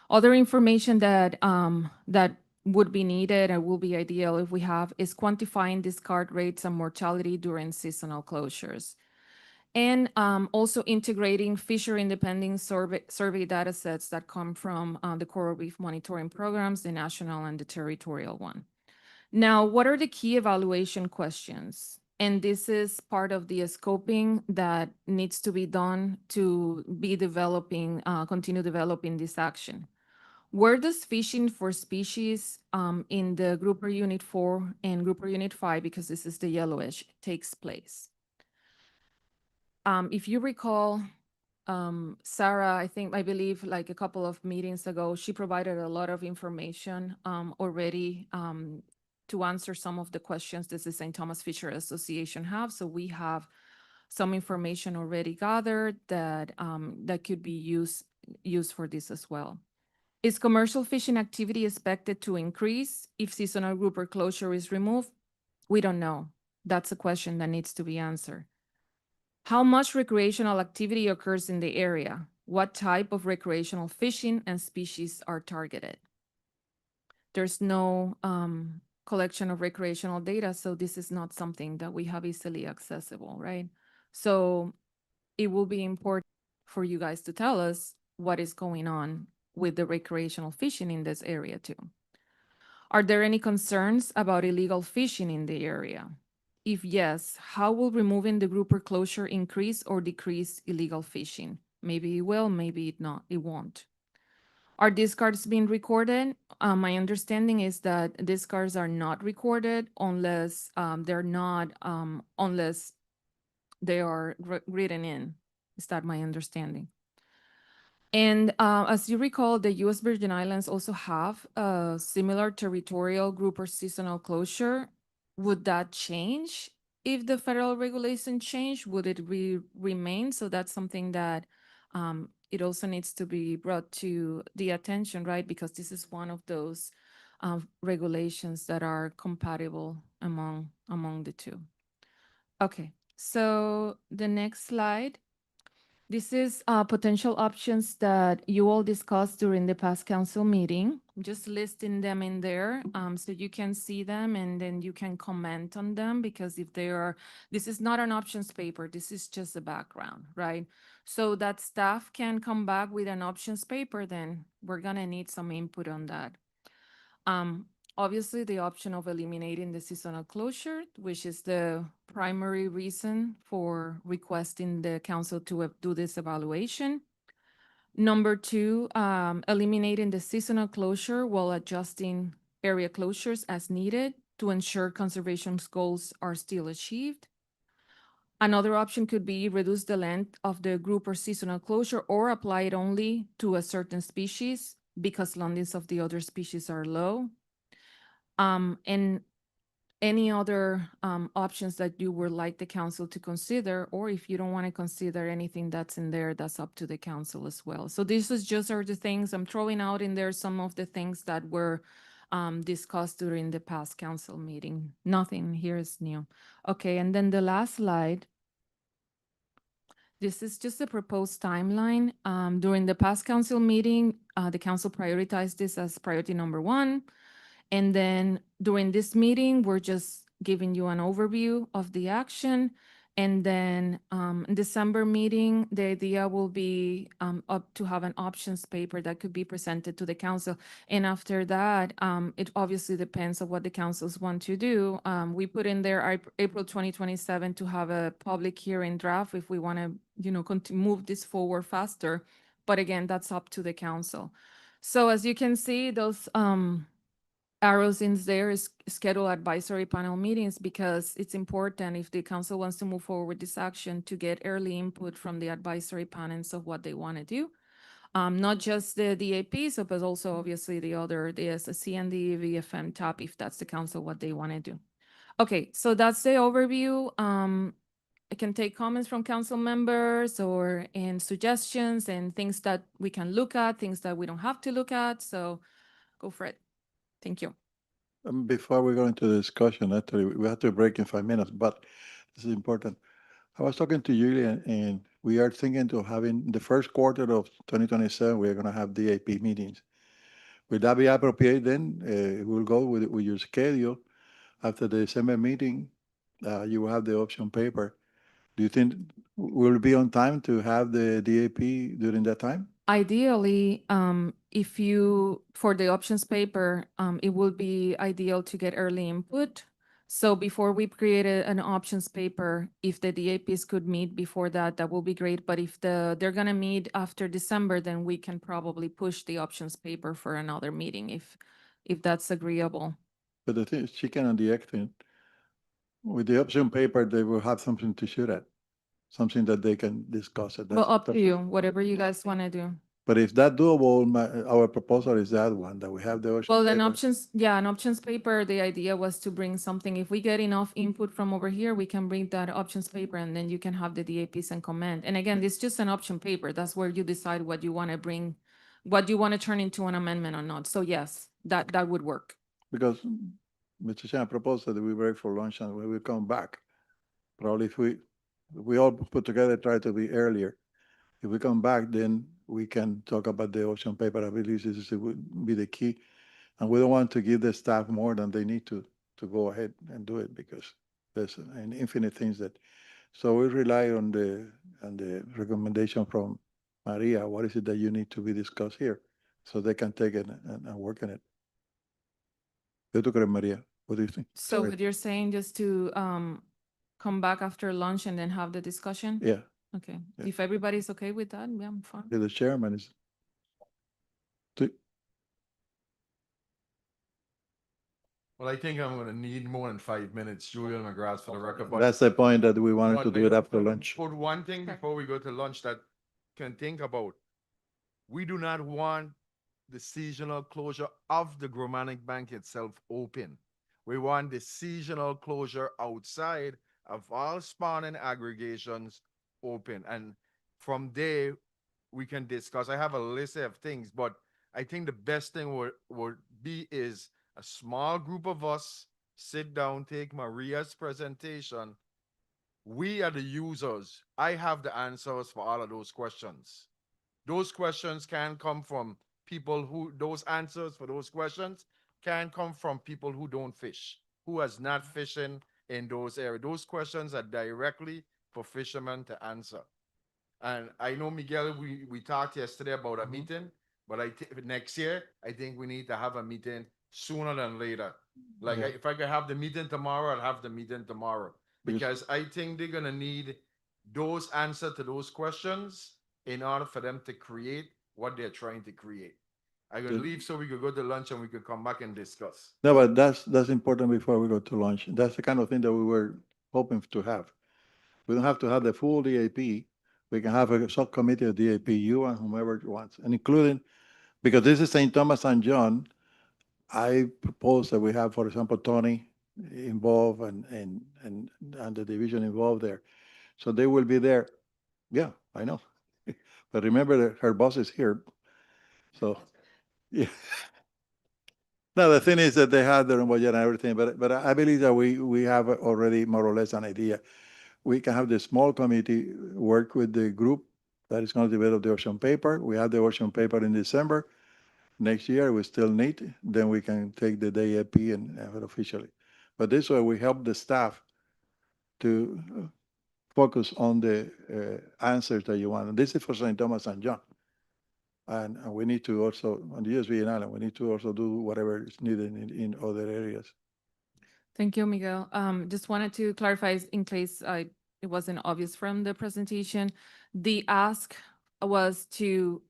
Other information that would be needed and will be ideal if we have is quantifying discard rates and mortality during seasonal closures. And also integrating fishery independent survey data sets that come from the coral reef monitoring programs, the national and the territorial one. Now, what are the key evaluation questions? And this is part of the scoping that needs to be done to be developing, continue developing this action. Where does fishing for species in the Grouper Unit 4 and Grouper Unit 5, because this is the yellowish, takes place? If you recall, Sarah, I believe like a couple of meetings ago, she provided a lot of information already to answer some of the questions that the St. Thomas Fisher Association have. So we have some information already gathered that that could be used for this as well. Is commercial fishing activity expected to increase if seasonal grouper closure is removed? We don't know. That's a question that needs to be answered. How much recreational activity occurs in the area? What type of recreational fishing and species are targeted? There's no collection of recreational data, so this is not something that we have easily accessible, right? So it will be important for you guys to tell us what is going on with the recreational fishing in this area too. Are there any concerns about illegal fishing in the area? If yes, how will removing the grouper closure increase or decrease illegal fishing? Maybe it will, maybe it won't. Are discards being recorded? My understanding is that discards are not recorded unless unless they are written in. Is that my understanding? And as you recall, the U.S. Virgin Islands also have a similar territorial grouper seasonal closure. Would that change if the federal regulation change? Would it remain? So that's something that it also needs to be brought to the attention, right? Because this is one of those regulations that are compatible among the two. Okay, so the next slide. This is potential options that you all discussed during the past council meeting. Just listing them in there so you can see them and then you can comment on them, because if they are, this is not an options paper, this is just a background, right? So that staff can come back with an options paper, then we're gonna need some input on that. Obviously, the option of eliminating the seasonal closure, which is the primary reason for requesting the council to do this evaluation. Number two, eliminating the seasonal closure while adjusting area closures as needed to ensure conservation goals are still achieved. Another option could be reduce the length of the group or seasonal closure or apply it only to a certain species because landings of the other species are low. And any other options that you would like the council to consider, or if you don't want to consider anything that's in there, that's up to the council as well. So this is just are the things I'm throwing out in there, some of the things that were discussed during the past council meeting. Nothing here is new. Okay, and then the last slide. This is just a proposed timeline. During the past council meeting, the council prioritized this as priority number 1. And then during this meeting, we're just giving you an overview of the action. And then in December meeting, the idea will be up to have an options paper that could be presented to the council. And after that, it obviously depends on what the councils want to do. We put in there April 2027 to have a public hearing draft if we want to, move this forward faster. But again, that's up to the council. So as you can see, those arrows in there is schedule advisory panel meetings, because it's important if the council wants to move forward with this action to get early input from the advisory panels of what they want to do. Not just the DAPs, but also obviously the SSC and the VFM top, if that's the council, what they want to do. Okay, so that's the overview. I can take comments from council members and suggestions and things that we can look at, things that we don't have to look at. So go for it. Thank you. Before we go into the discussion, actually, we have to break in 5 minutes, but this is important. I was talking to Julia, and we are thinking of having the first quarter of 2027, we're going to have DAP meetings. Would that be appropriate then? We'll go with your schedule. After the December meeting, you will have the option paper. Do you think we'll be on time to have the DAP during that time? Ideally, if you, for the options paper, it would be ideal to get early input. So before we created an options paper, if the DAPs could meet before that, that will be great. But if they're gonna meet after December, then we can probably push the options paper for another meeting if that's agreeable. But the thing is, chicken and the egg thing, with the option paper, they will have something to shoot at, something that they can discuss it. But up to you, whatever you guys wanna do. But if that doable, our proposal is that one, that we have the option Well, an paper. options, yeah, an options paper, the idea was to bring something, if we get enough input from over here, we can bring that options paper and then you can have the DAPs and comment. And again, it's just an option paper. That's where you decide what you want to bring, what you want to turn into an amendment or not. So yes, that would work. Because Mr. Chairman proposed that we break for lunch and we will come back. Probably if we all put together, try to be earlier. If we come back, then we can talk about the option paper. I believe this would be the key. And we don't want to give the staff more than they need to go ahead and do it because there's an infinite things that. So we rely on the recommendation from Maria. What is it that you need to be discussed here? So they can take it and work on it. ¿Qué tú crees, María? What do you think? So what you're saying just to come back after lunch and then have the discussion? Yeah. Okay. Yeah. If everybody's okay with that, yeah, I'm fine. The chairman is. Well, I think I'm gonna need more than 5 minutes, Julian McGrath, for the record. But That's the point that we wanted to but do it after lunch. For one thing, before we go to lunch, that can think about, we do not want the seasonal closure of the Gromanic Bank itself open. We want the seasonal closure outside of all spawning aggregations open. And from there, we can discuss. I have a list of things, but I think the best thing would be is a small group of us sit down, take Maria's presentation. We are the users. I have the answers for all of those questions. Those questions can come from people those answers for those questions can come from people who don't fish, who is not fishing in those areas. Those questions are directly for fishermen to answer. And I know, Miguel, we talked yesterday about a meeting, but next year, I think we need to have a meeting sooner than later. Like, Yeah. if I could have the meeting tomorrow, I'll have the meeting tomorrow. Because I think they're gonna need those answers to those questions in order for them to create what they're trying to create. I could Good. leave so we could go to lunch and we could come back and discuss. No, but that's important before we go to lunch. That's the kind of thing that we were hoping to have. We don't have to have the full DAP. We can have a subcommittee of DAP, you and whomever wants, and including, because this is St. Thomas and John, I propose that we have, for example, Tony involved and the division involved there. So they will be there. Yeah, I know. But remember that her boss is here. So, yeah. No, the thing is that they have their own budget and everything, but I believe that we have already more or less an idea. We can have the small committee work with the group that is going to develop the ocean paper. We have the ocean paper in December. Next year, we still need, then we can take the DAP and have it officially. But this way, we help the staff to focus on the answers that you want. And this is for St. Thomas and John. And we need to also, on the USB and Island, we need to also do whatever is needed in other areas. Thank you, Miguel. Just wanted to clarify in case it wasn't obvious from the presentation. The ask was to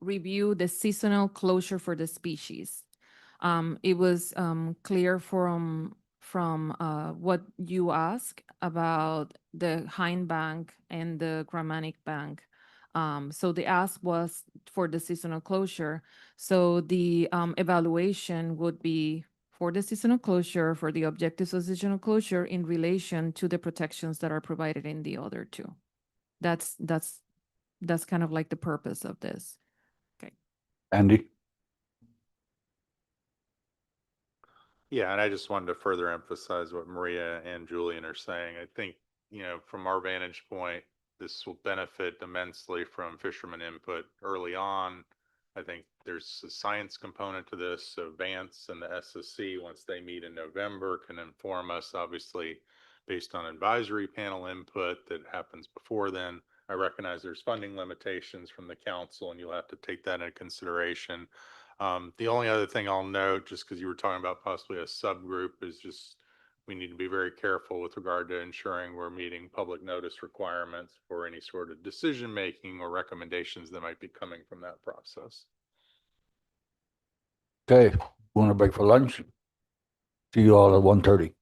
review the seasonal closure for the species. It was clear from what you asked about the Hind Bank and the Gromanic Bank. So the ask was for the seasonal closure. So the evaluation would be for the seasonal closure, for the objectives of seasonal closure in relation to the protections that are provided in the other two. That's kind of like the purpose of this. Okay. Andy? Yeah, and I just wanted to further emphasize what Maria and Julian are saying. I think, from our vantage point, this will benefit immensely from fisherman input early on. I think there's a science component to this. So Vance and the SSC, once they meet in November, can inform us, obviously, based on advisory panel input that happens before then, I recognize there's funding limitations from the council and you'll have to take that into consideration. The only other thing I'll note, just because you were talking about possibly a subgroup, is just we need to be very careful with regard to ensuring we're meeting public notice requirements for any sort of decision making or recommendations that might be coming from that process. Okay, want to break for lunch? See you all at 1:30.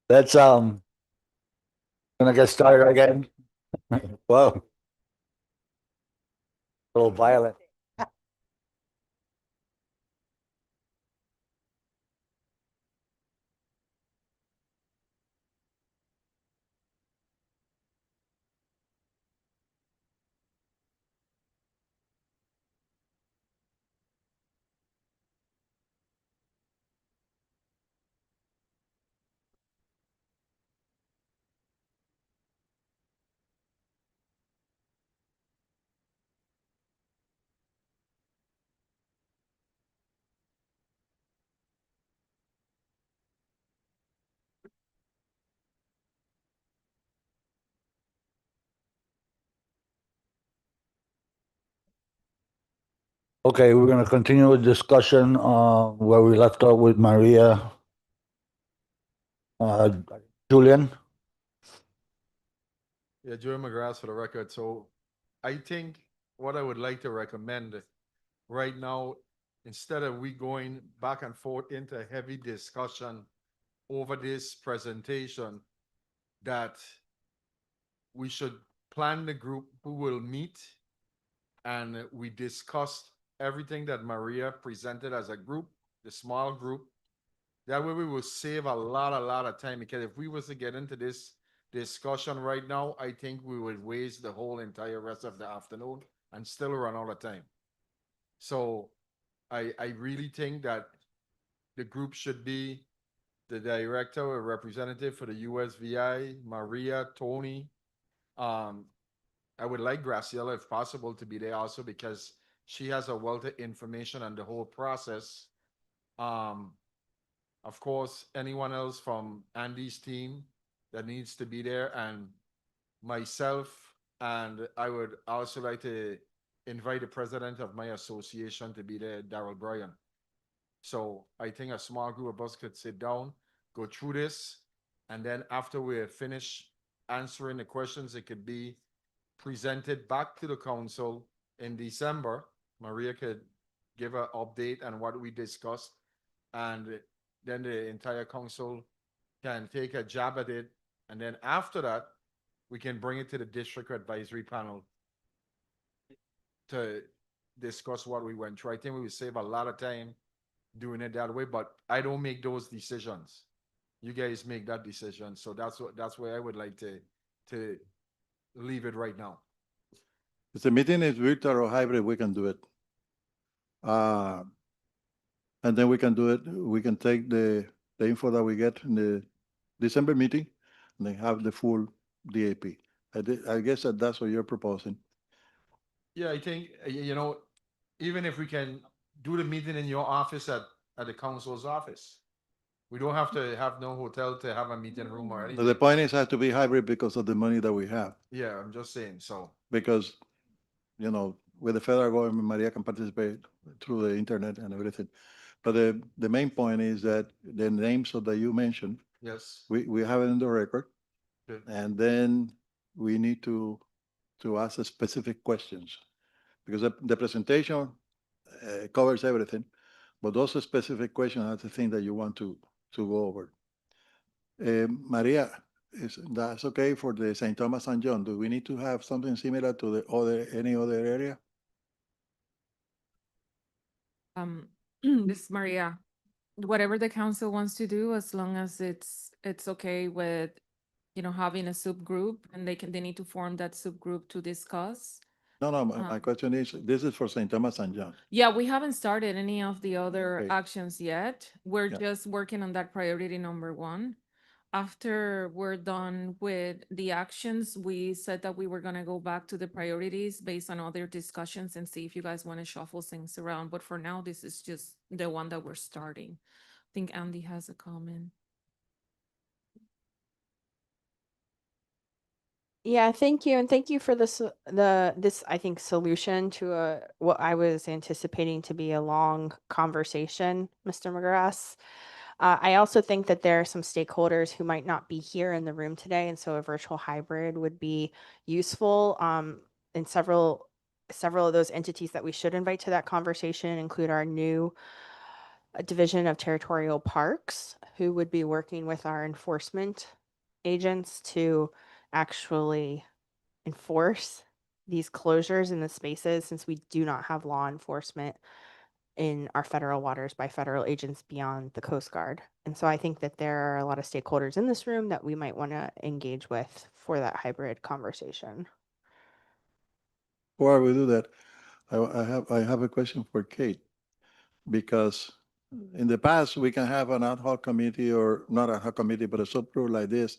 Let's gonna get started again. Whoa. A little violent. Okay, we're gonna continue with discussion where we left off with Maria. Julian, Yeah, Joey McGrath for the record. So I think what I would like to recommend right now, instead of we going back and forth into heavy discussion over this presentation, that we should plan the group who will meet and we discussed everything that Maria presented as a group, the small group. That way we will save a lot of time, because if we was to get into this discussion right now, I think we would waste the whole entire rest of the afternoon and still run out of time. So I really think that the group should be the director or representative for the USVI, Maria, Tony. I would like Graciela, if possible, to be there also, because she has a wealth of information on the whole process. Of course, anyone else from Andy's team that needs to be there, and myself, and I would also like to invite the president of my association to be there, Daryl Bryan. So I think a small group of us could sit down, go through this, and then after we're finished answering the questions, it could be presented back to the council in December. Maria could give an update on what we discussed, and then the entire council can take a jab at it. And then after that, we can bring it to the district advisory panel to discuss what we went through. I think we would save a lot of time doing it that way, but I don't make those decisions. You guys make that decision. So that's where I would like to leave it right now. If the meeting is virtual or hybrid, we can do it. And then we can do it, we can take the info that we get in the December meeting and then have the full DAP. I guess that's what you're proposing. Yeah, I think, even if we can do the meeting in your office at the council's office. We don't have to have no hotel to have a meeting room or anything. The point is, it has to be hybrid because of the money that we have. Yeah, I'm just saying, so. Because, with the federal government, Maria can participate through the internet and everything. But the main point is that the names that you mentioned, Yes. we have it in the record. Good. And then we need to ask specific questions, because the presentation covers everything, but those specific questions are the thing that you want to go over. Maria, that's okay for the St. Thomas St. John? Do we need to have something similar to any other area? This is Maria. Whatever the council wants to do, as long as it's okay with, having a subgroup, and they need to form that subgroup to discuss. No, my question is, this is for St. Thomas St. John. Yeah, we haven't started any of the other Okay. actions yet. We're Yeah. just working on that priority number 1. After we're done with the actions, we said that we were gonna go back to the priorities based on other discussions and see if you guys want to shuffle things around. But for now, this is just the one that we're starting. I think Andy has a comment. Yeah, thank you. And thank you for this, I think, solution to what I was anticipating to be a long conversation, Mr. McGrath. I also think that there are some stakeholders who might not be here in the room today, and so a virtual hybrid would be useful. And several of those entities that we should invite to that conversation include our new Division of Territorial Parks, who would be working with our enforcement agents to actually enforce these closures in the spaces, since we do not have law enforcement in our federal waters by federal agents beyond the Coast Guard. And so I think that there are a lot of stakeholders in this room that we might want to engage with for that hybrid conversation. Before we do that, I have a question for Kate, because in the past, we can have an ad hoc committee, or not ad hoc committee, but a subgroup like this,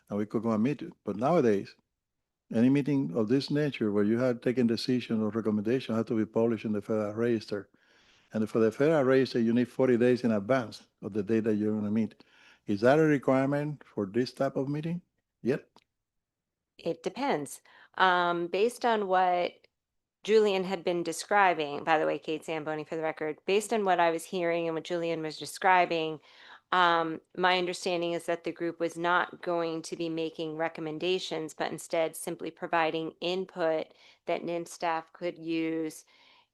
and we could go and meet. But nowadays, any meeting of this nature where you have taken decision or recommendation has to be published in the Federal Register. And for the Federal Register, you need 40 days in advance of the day that you're going to meet. Is that a requirement for this type of meeting? Yet? It depends. Based on what Julian had been describing, by the way, Kate Zamboni for the record, based on what I was hearing and what Julian was describing, my understanding is that the group was not going to be making recommendations, but instead simply providing input that NIM staff could use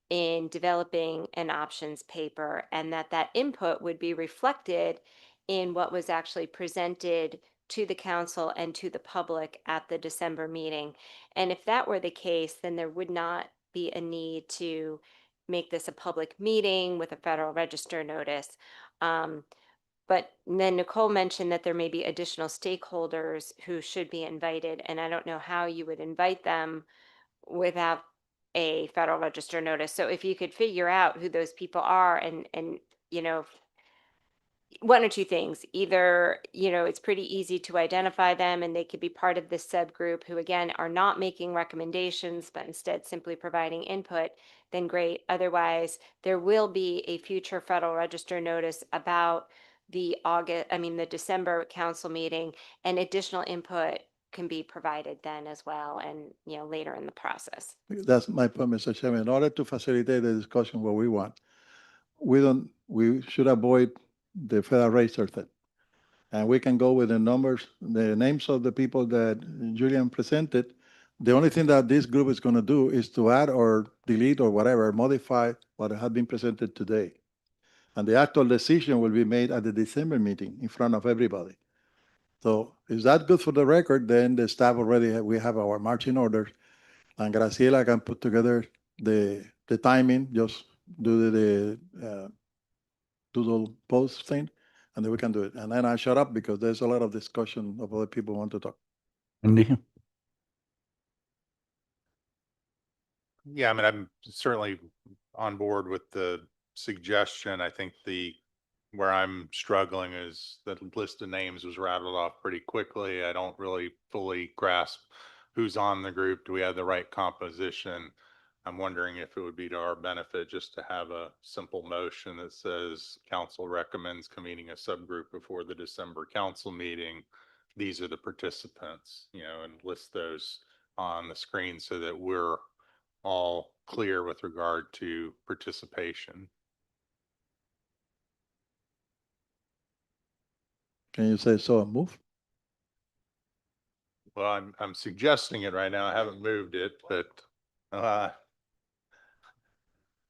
in developing an options paper, and that input would be reflected in what was actually presented to the council and to the public at the December meeting. And if that were the case, then there would not be a need to make this a public meeting with a Federal Register notice. But then Nicole mentioned that there may be additional stakeholders who should be invited, and I don't know how you would invite them without a Federal Register notice. So if you could figure out who those people are, and you know, one or two things: either, it's pretty easy to identify them and they could be part of this subgroup who, again, are not making recommendations but instead simply providing input, then great. Otherwise, there will be a future Federal Register notice about the December council meeting, and additional input can be provided then as well, and later in the process. That's my point, Mr. Chairman. In order to facilitate the discussion what we want, we should avoid the Federal Register thing. And we can go with the numbers, the names of the people that Julian presented. The only thing that this group is going to do is to add or delete or whatever, modify what had been presented today. And the actual decision will be made at the December meeting in front of everybody. So is that good for the record? Then the staff already, we have our marching orders, and Graciela can put together the timing, just do the doodle post thing, and then we can do it. And then I shut up because there's a lot of discussion of other people who want to talk. Andy? Yeah, I mean, I'm certainly on board with the suggestion. I think where I'm struggling is that list of names was rattled off pretty quickly. I don't really fully grasp who's on the group. Do we have the right composition? I'm wondering if it would be to our benefit just to have a simple motion that says council recommends convening a subgroup before the December council meeting. These are the participants, and list those on the screen so that we're all clear with regard to participation. Can you say so and move? Well, I'm suggesting it right now. I haven't moved it, but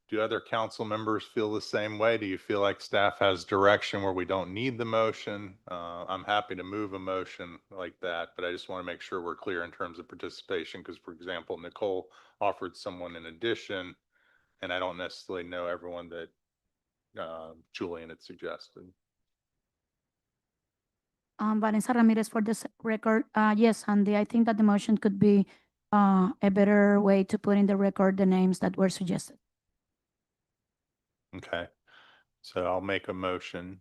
do other council members feel the same way? Do you feel like staff has direction where we don't need the motion? I'm happy to move a motion like that, but I just want to make sure we're clear in terms of participation, because, for example, Nicole offered someone in addition, and I don't necessarily know everyone that Julian had suggested. Vanessa Ramirez for this record. Yes, Andy, I think that the motion could be a better way to put in the record the names that were suggested. Okay, so I'll make a motion.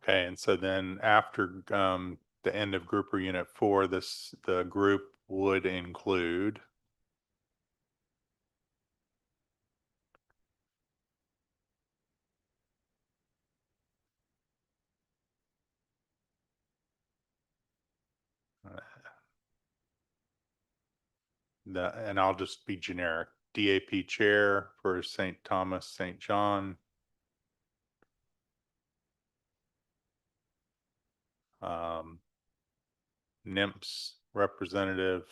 Okay, and so then after the end of group or unit 4, the group would include and I'll just be generic, DAP chair for St. Thomas, St. John. NIMS representative.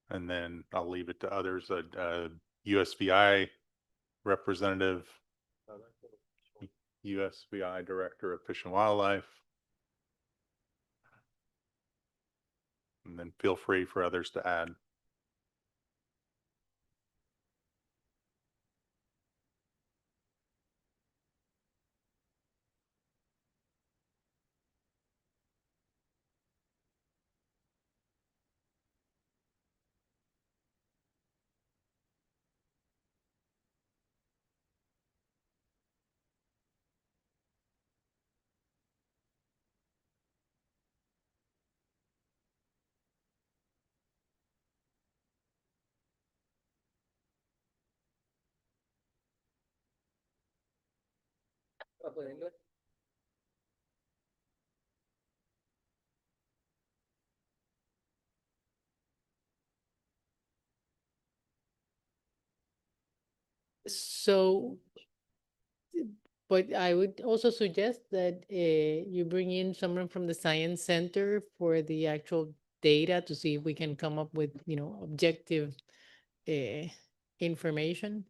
And then I'll leave it to others, USVI representative, USVI Director of Fish and Wildlife. And then feel free for others to add. So, but I would also suggest that you bring in someone from the Science Center for the actual data to see if we can come up with, objective information.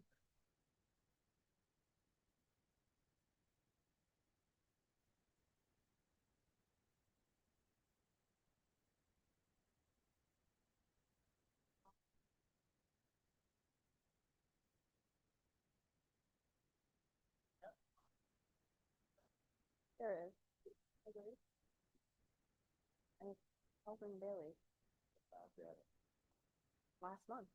There is. And it's Calvin Bailey. Last month.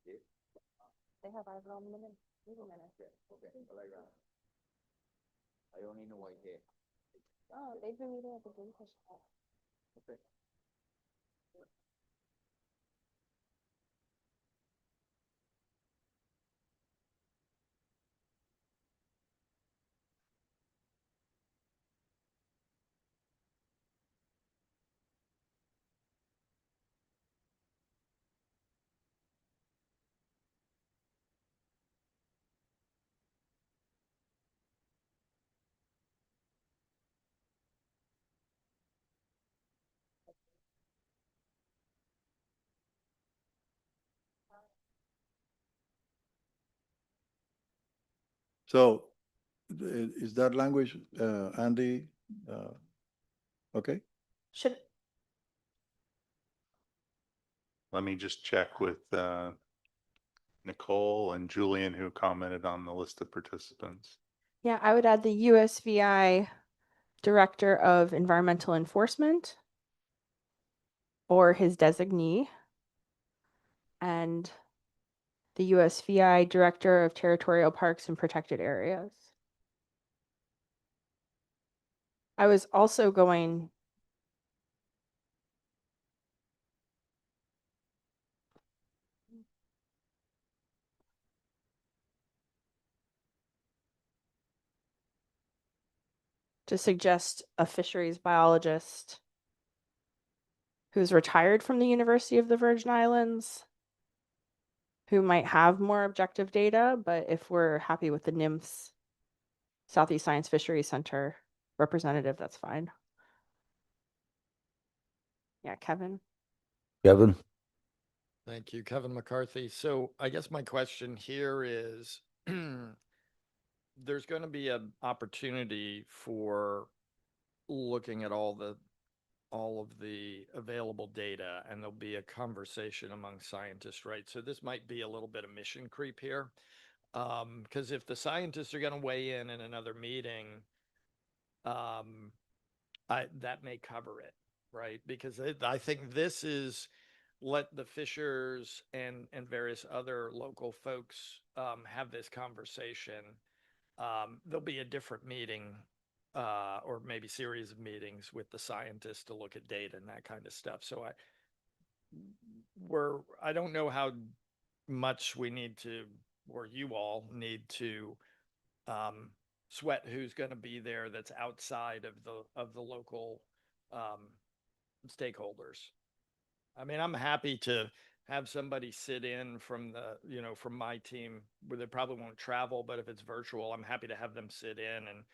They have our meeting minutes. I only know white hair. Oh, they've been meeting at the Green Fish Hall. Okay. So is that language, Andy, okay? Should, Let me just check with Nicole and Julian, who commented on the list of participants. yeah, I would add the USVI Director of Environmental Enforcement or his designee, and the USVI Director of Territorial Parks and Protected Areas. I was also going to suggest a fisheries biologist who's retired from the University of the Virgin Islands, who might have more objective data, but if we're happy with the NIMS Southeast Science Fisheries Center representative, that's fine. Yeah, Kevin. Kevin? Thank you, Kevin McCarthy. So I guess my question here is, there's going to be an opportunity for looking at all of the available data, and there'll be a conversation among scientists, right? So this might be a little bit of mission creep here. Because if the scientists are going to weigh in another meeting, that may cover it, right? Because I think this is let the fishers and various other local folks have this conversation. There'll be a different meeting or maybe series of meetings with the scientists to look at data and that kind of stuff. So I don't know how much we need to, or you all need to sweat who's going to be there that's outside of the local stakeholders. I mean, I'm happy to have somebody sit in from the, you know, from my team where they probably won't travel, but if it's virtual, I'm happy to have them sit in and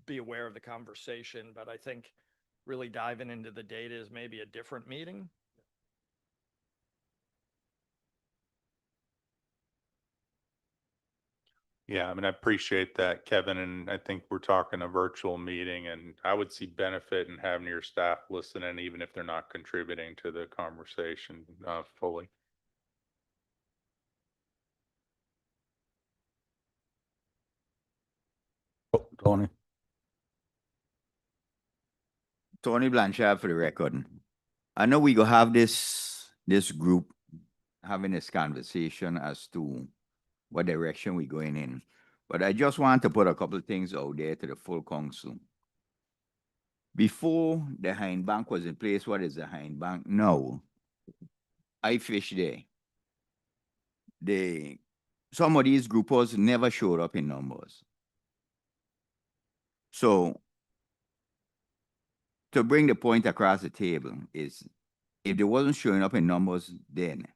be aware of the conversation. But I think really diving into the data is maybe a different meeting. Yeah, I mean, I appreciate that, Kevin, and I think we're talking a virtual meeting, and I would see benefit in having your staff listen in, even if they're not contributing to the conversation fully. Tony. Tony Blanchard for the record. I know we go have this group having this conversation as to what direction we're going in. But I just want to put a couple of things out there to the full council. Before the Hind Bank was in place, what is the Hind Bank now? I fish there. Some of these groupers never showed up in numbers. So to bring the point across the table is, if they wasn't showing up in numbers then,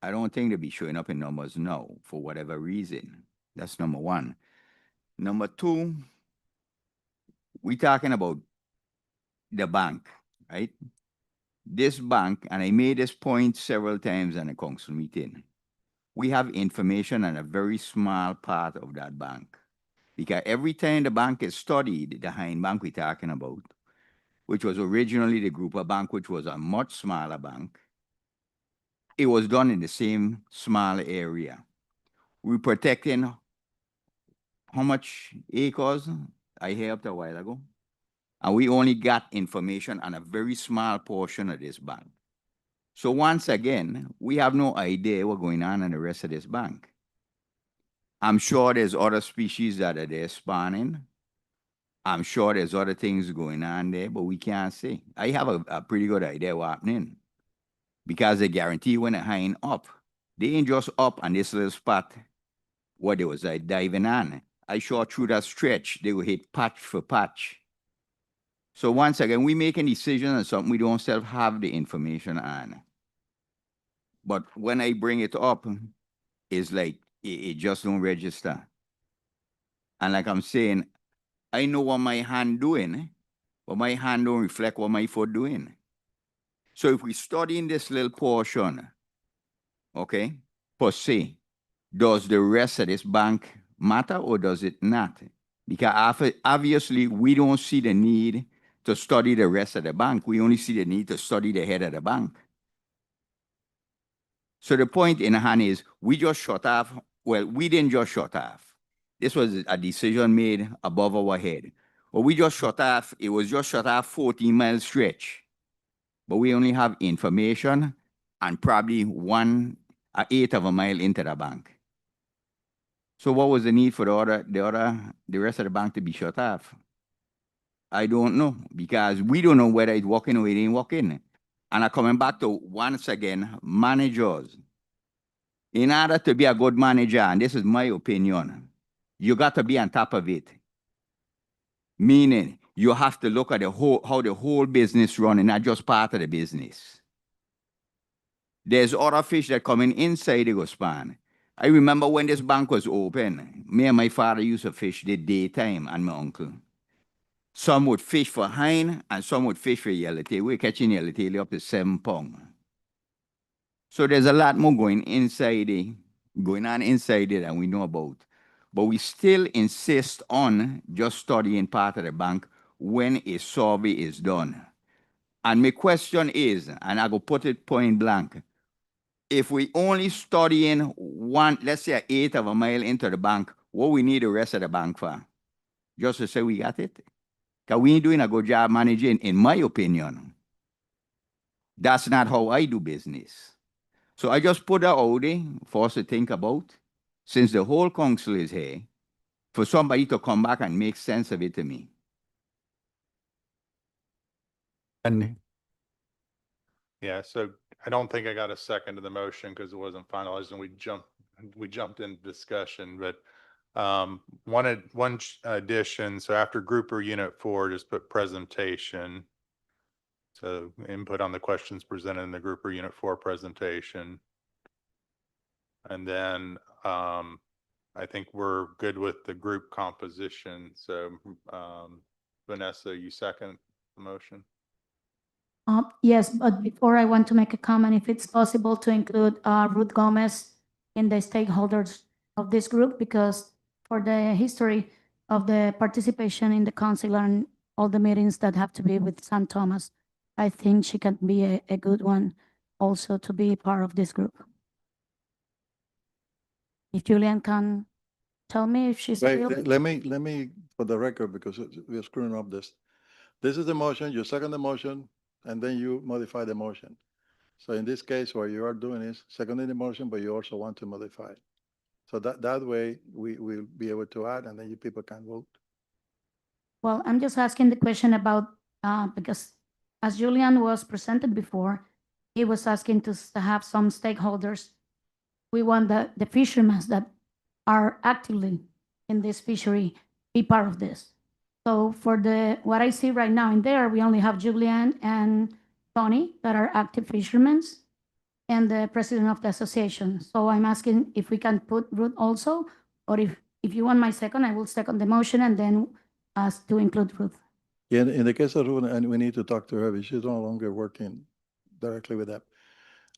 I don't think they'll be showing up in numbers now for whatever reason. That's number one. Number two, we're talking about the bank, right? This bank, and I made this point several times in a council meeting, we have information on a very small part of that bank. Because every time the bank is studied, the Hind Bank we're talking about, which was originally the Grouper Bank, which was a much smaller bank, it was done in the same small area. We're protecting how much acres? I heard a while ago. And we only got information on a very small portion of this bank. So once again, we have no idea what's going on in the rest of this bank. I'm sure there's other species that are there spawning. I'm sure there's other things going on there, but we can't see. I have a pretty good idea what's happening. Because they guarantee when they're high up, they ain't just up on this little spot where they was diving on. I sure through that stretch, they will hit patch for patch. So once again, we making decisions on something we don't self have the information on. But when I bring it up, it's like it just don't register. And like I'm saying, I know what my hand doing, but my hand don't reflect what my foot doing. So if we study in this little portion, okay, per se, does the rest of this bank matter or does it not? Because obviously we don't see the need to study the rest of the bank. We only see the need to study the head of the bank. So the point in hand is we just shut off. Well, we didn't just shut off. This was a decision made above our head. But we just shut off. It was just shut off 14-mile stretch. But we only have information and probably 1/8 of a mile into the bank. So what was the need for the rest of the bank to be shut off? I don't know, because we don't know whether it's working or it ain't working. And I'm coming back to, once again, managers. In order to be a good manager, and this is my opinion, you got to be on top of it. Meaning, you have to look at how the whole business running, not just part of the business. There's other fish that come inside the span. I remember when this bank was open, me and my father used to fish the daytime and my uncle. Some would fish for hind and some would fish for yellowtail. We're catching yellowtail up to 7 pounds. So there's a lot more going on inside it than we know about. But we still insist on just studying part of the bank when a survey is done. And my question is, and I go put it point blank, if we only studying one, let's say 1/8 of a mile into the bank, what we need the rest of the bank for? Just to say we got it? Because we ain't doing a good job managing, in my opinion. That's not how I do business. So I just put that out there for us to think about, since the whole council is here, for somebody to come back and make sense of it to me. And Yeah, so I don't think I got a second to the motion because it wasn't finalized and we jumped into discussion, but One addition, so after group or unit 4, just put presentation. So input on the questions presented in the group or unit 4 presentation. And then I think we're good with the group composition. So Vanessa, you second the motion? Yes, but before I want to make a comment, if it's possible to include Ruth Gomez in the stakeholders of this group, because for the history of the participation in the council and all the meetings that have to be with San Thomas, I think she can be a good one also to be part of this group. If Julian can tell me if she's Wait, available. let me, for the record, because we're screwing up this. This is the motion, you second the motion, and then you modify the motion. So in this case, what you are doing is seconding the motion, but you also want to modify it. So that way, we will be able to add, and then you people can vote. Well, I'm just asking the question about, because as Julian was presented before, he was asking to have some stakeholders. We want the fishermen that are actively in this fishery be part of this. So for what I see right now in there, we only have Julian and Tony that are active fishermen and the president of the association. So I'm asking if we can put Ruth also, or if you want my second, I will second the motion and then ask to include Ruth. Yeah, in the case of Ruben, and we need to talk to her, because she's no longer working directly with that.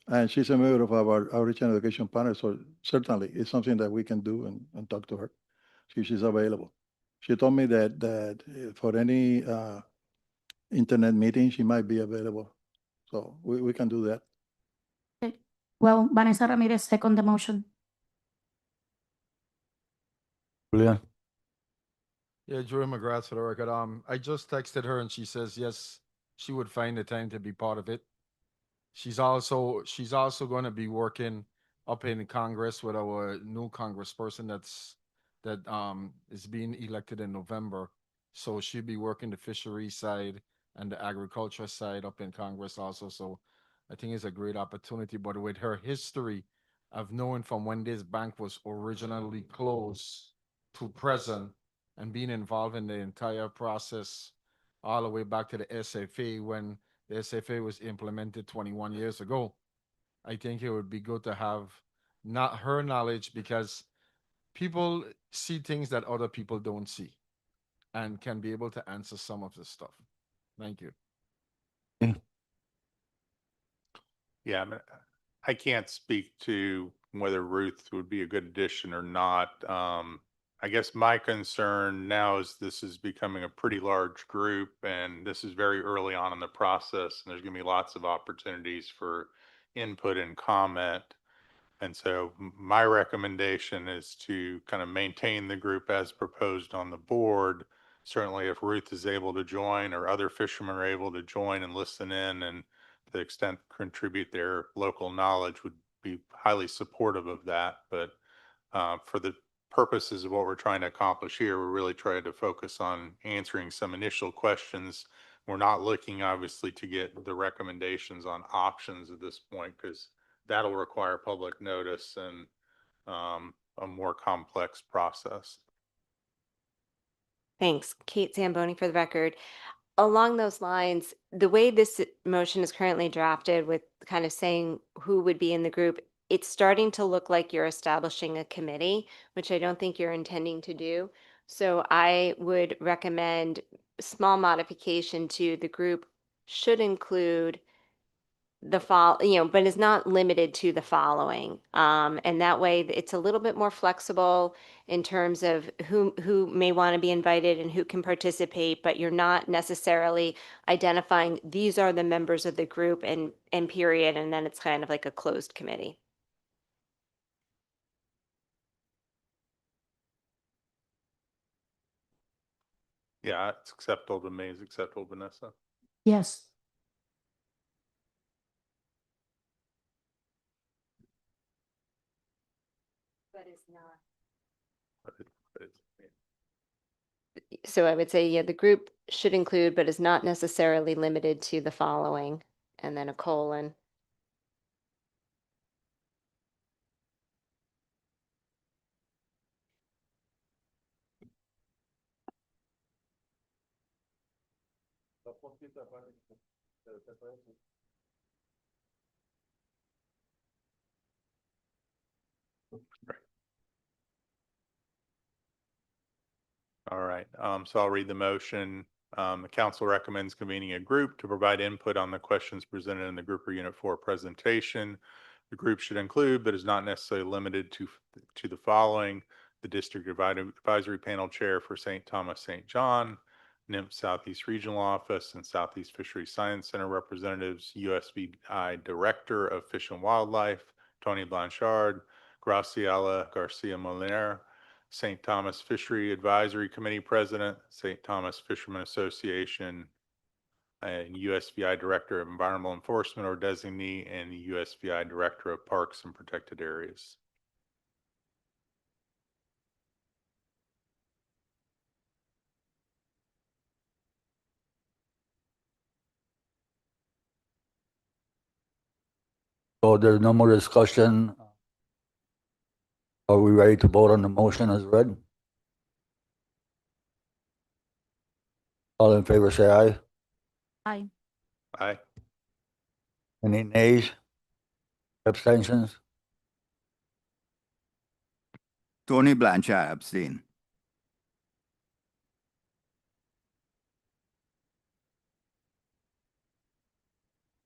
And she's a member of our outreach and education panel, so certainly it's something that we can do and talk to her. She's available. She told me that for any internet meeting, she might be available. So we can do that. Okay. Well, Vanessa Ramirez, second the motion. Julian? Yeah, Julie McGrath for the record. I just texted her and she says yes, she would find the time to be part of it. She's also going to be working up in Congress with our new congressperson that is being elected in November. So she'll be working the fishery side and the agriculture side up in Congress also. So I think it's a great opportunity. But with her history of knowing from when this bank was originally closed to present, and being involved in the entire process all the way back to the SFA when the SFA was implemented 21 years ago, I think it would be good to have not her knowledge, because people see things that other people don't see and can be able to answer some of this stuff. Thank you. Yeah, I can't speak to whether Ruth would be a good addition or not. I guess my concern now is this is becoming a pretty large group, and this is very early on in the process, and there's going to be lots of opportunities for input and comment. And so my recommendation is to kind of maintain the group as proposed on the board. Certainly if Ruth is able to join, or other fishermen are able to join and listen in, and to the extent contribute their local knowledge, would be highly supportive of that. But for the purposes of what we're trying to accomplish here, we're really trying to focus on answering some initial questions. We're not looking obviously to get the recommendations on options at this point, because that'll require public notice and a more complex process. Thanks. Kate Zamboni for the record. Along those lines, the way this motion is currently drafted, with kind of saying who would be in the group, it's starting to look like you're establishing a committee, which I don't think you're intending to do. So I would recommend small modification to the group should include but is not limited to the following. And that way it's a little bit more flexible in terms of who may want to be invited and who can participate, but you're not necessarily identifying these are the members of the group and period. And then it's kind of like a closed committee. Yeah, it's acceptable to me. Is acceptable, Vanessa? Yes. But it's not. But So I would say, yeah, the group should include, but is not necessarily limited to the following, and then a colon. All right, so I'll read the motion. The council recommends convening a group to provide input on the questions presented in the group or unit 4 presentation. The group should include, but is not necessarily limited to the following: the district advisory panel chair for St. Thomas St. John, NIMP Southeast Regional Office and Southeast Fisheries Science Center representatives, USVI Director of Fish and Wildlife, Tony Blanchard, Graciela Garcia Moliner, St. Thomas Fishery Advisory Committee President, St. Thomas Fishermen Association, and USVI Director of Environmental Enforcement or designee, and the USVI Director of Parks and Protected Areas. So there's no more discussion. Are we ready to vote on the motion as read? All in favor, say aye. Aye. Aye. Any nays? Abstentions? Tony Blanchard abstain.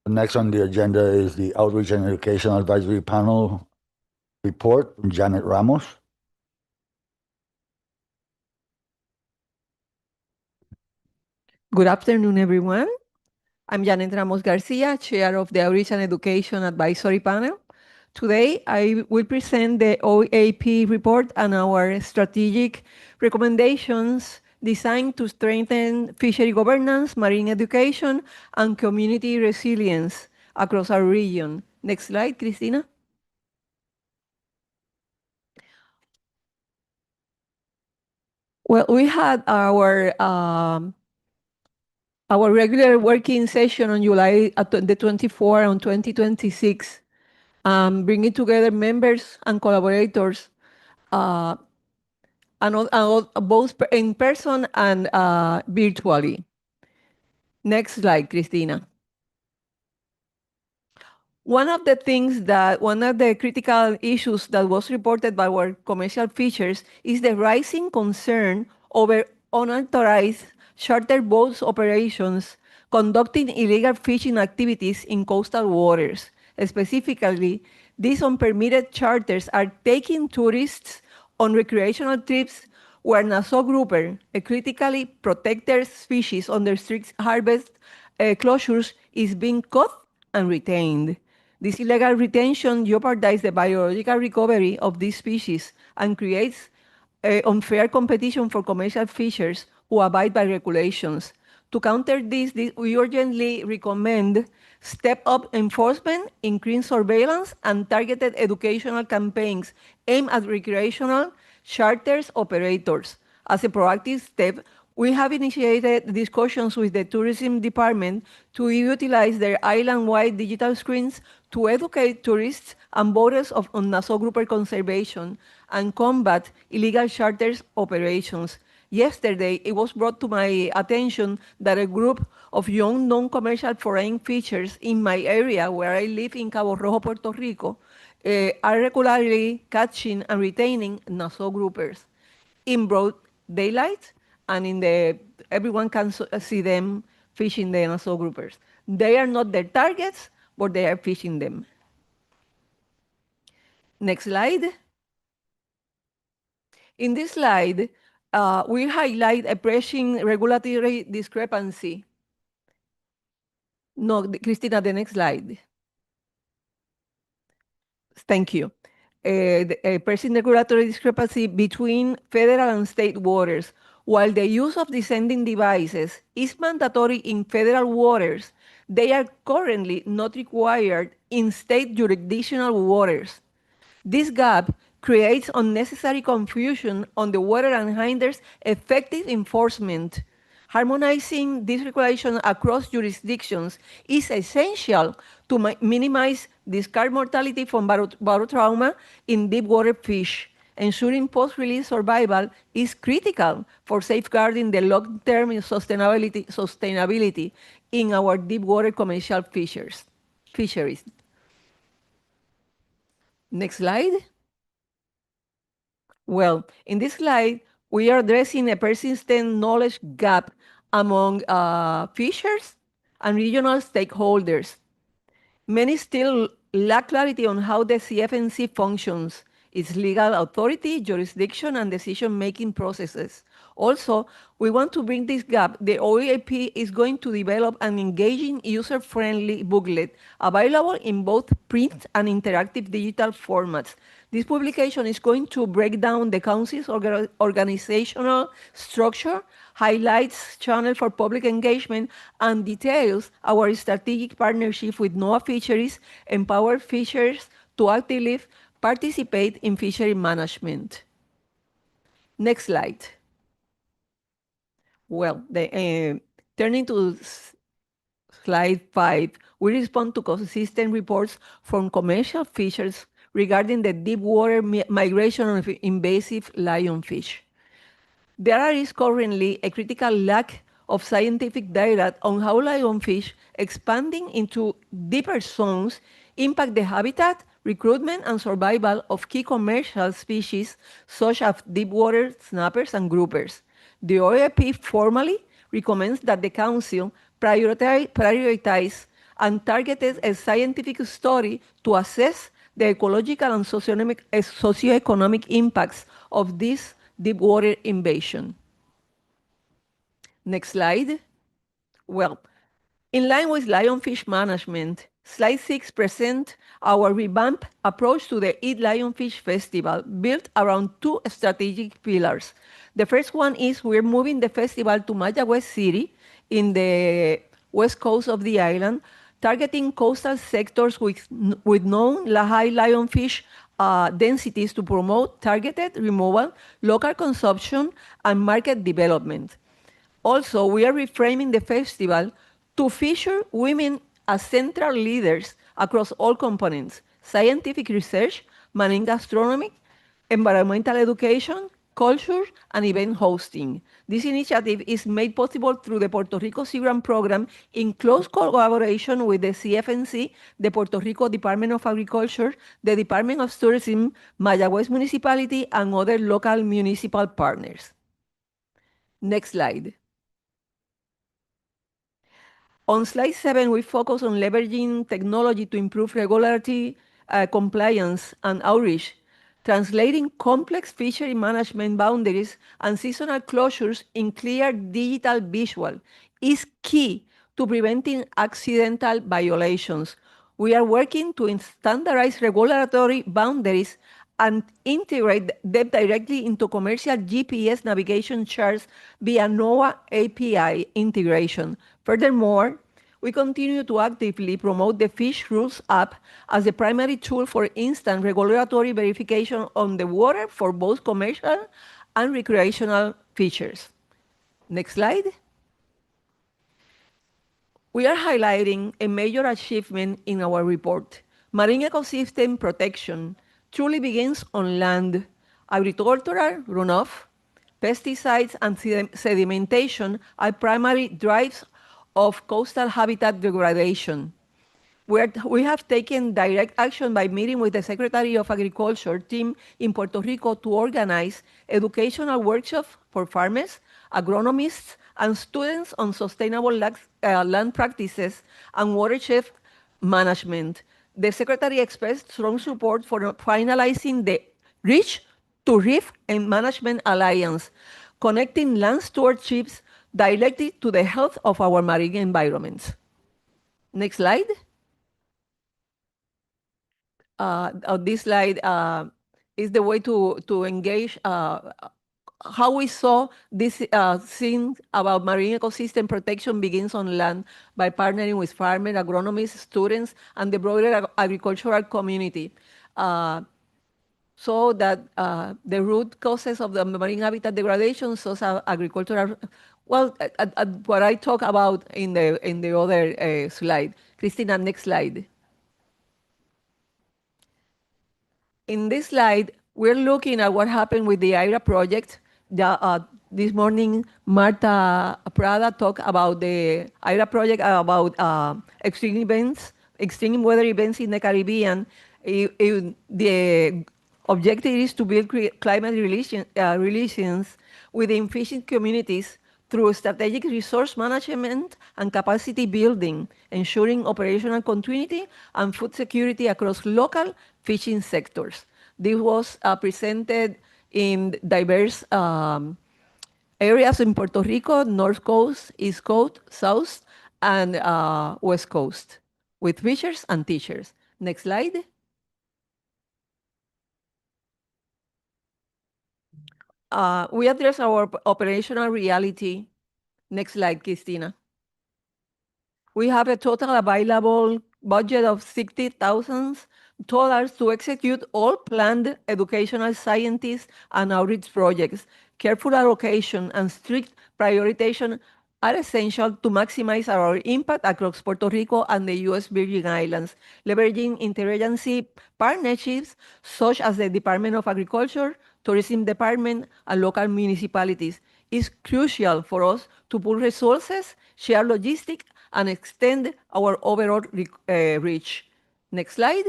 The next on the agenda is the Outreach and Education Advisory Panel report from Janet Ramos. Good afternoon, everyone. I'm Janet Ramos Garcia, Chair of the Outreach and Education Advisory Panel. Today, I will present the OAP report and our strategic recommendations designed to strengthen fishery governance, marine education, and community resilience across our region. Next slide, Cristina. Well, we had our regular working session on July the 24th on 2026, bringing together members and collaborators, both in person and virtually. Next slide, Cristina. One of the critical issues that was reported by our commercial fishers is the rising concern over unauthorized charter boats operations conducting illegal fishing activities in coastal waters. Specifically, these unpermitted charters are taking tourists on recreational trips where Nassau grouper, a critically protected species under strict harvest closures, is being caught and retained. This illegal retention jeopardizes the biological recovery of these species and creates unfair competition for commercial fishers who abide by regulations. To counter this, we urgently recommend step-up enforcement, increased surveillance, and targeted educational campaigns aimed at recreational charters operators. As a proactive step, we have initiated discussions with the tourism department to utilize their island-wide digital screens to educate tourists and boaters on Nassau grouper conservation and combat illegal charters operations. Yesterday, it was brought to my attention that a group of young non-commercial foreign fishers in my area, where I live in Cabo Rojo, Puerto Rico, are regularly catching and retaining Nassau groupers in broad daylight, and everyone can see them fishing the Nassau groupers. They are not their targets, but they are fishing them. Next slide. In this slide, we highlight a pressing regulatory discrepancy. No, Cristina, the next slide. Thank you. A pressing regulatory discrepancy between federal and state waters. While the use of descending devices is mandatory in federal waters, they are currently not required in state jurisdictional waters. This gap creates unnecessary confusion on the water and hinders effective enforcement. Harmonizing this regulation across jurisdictions is essential to minimize discard mortality from barotrauma in deep water fish. Ensuring post-release survival is critical for safeguarding the long-term sustainability in our deep water commercial fisheries. Next slide. Well, in this slide, we are addressing a persistent knowledge gap among fishers and regional stakeholders. Many still lack clarity on how the CFMC functions, its legal authority, jurisdiction, and decision-making processes. Also, we want to bring this gap. The OEAP is going to develop an engaging, user-friendly booklet available in both print and interactive digital formats. This publication is going to break down the Council's organizational structure, highlights channel for public engagement, and details our strategic partnership with NOAA Fisheries, empower fishers to actively participate in fishery management. Next slide. Well, turning to slide 5, we respond to consistent reports from commercial fishers regarding the deep water migration of invasive lionfish. There is currently a critical lack of scientific data on how lionfish expanding into deeper zones impact the habitat, recruitment, and survival of key commercial species such as deep water snappers and groupers. The OEP formally recommends that the Council prioritize and targeted a scientific study to assess the ecological and socioeconomic impacts of this deep water invasion. Next slide. Well, in line with lionfish management, slide 6 presents our revamped approach to the Eat Lionfish Festival, built around 2 strategic pillars. The first one is we're moving the festival to Mayagüez City in the west coast of the island, targeting coastal sectors with known high lionfish densities to promote targeted removal, local consumption, and market development. Also, we are reframing the festival to feature women as central leaders across all components: scientific research, marine gastronomy, environmental education, culture, and event hosting. This initiative is made possible through the Puerto Rico Sea Grant Program in close collaboration with the CFMC, the Puerto Rico Department of Agriculture, the Department of Tourism, Mayagüez Municipality, and other local municipal partners. Next slide. On slide 7, we focus on leveraging technology to improve regulatory compliance and outreach. Translating complex fishery management boundaries and seasonal closures in clear digital visual is key to preventing accidental violations. We are working to standardize regulatory boundaries and integrate them directly into commercial GPS navigation charts via NOAA API integration. Furthermore, we continue to actively promote the Fish Rules app as the primary tool for instant regulatory verification on the water for both commercial and recreational fishers. Next slide. We are highlighting a major achievement in our report. Marine ecosystem protection truly begins on land. Agricultural runoff, pesticides, and sedimentation are primary drives of coastal habitat degradation. We have taken direct action by meeting with the Secretary of Agriculture team in Puerto Rico to organize educational workshops for farmers, agronomists, and students on sustainable land practices and watershed management. The Secretary expressed strong support for finalizing the Reach to Reef and Management Alliance, connecting land stewardships directly to the health of our marine environments. Next slide. This slide is the way to engage how we saw this thing about marine ecosystem protection begins on land by partnering with farmers, agronomists, students, and the broader agricultural community. So that the root causes of the marine habitat degradation, so agricultural, well, what I talk about in the other slide. Christina, next slide. In this slide, we're looking at what happened with the IRA project This morning, Marta Prada talked about the IRA project about extreme weather events in the Caribbean. The objective is to build climate relations within fishing communities through strategic resource management and capacity building, ensuring operational continuity and food security across local fishing sectors. This was presented in diverse areas in Puerto Rico, North Coast, East Coast, South, and West Coast, with fishers and teachers. Next slide. We address our operational reality. Next slide, Christina. We have a total available budget of $60,000 to execute all planned educational scientists and outreach projects. Careful allocation and strict prioritization are essential to maximize our impact across Puerto Rico and the U.S. Virgin Islands, leveraging interagency partnerships such as the Department of Agriculture, Tourism Department, and local municipalities. Is crucial for us to pool resources, share logistics, and extend our overall reach. Next slide.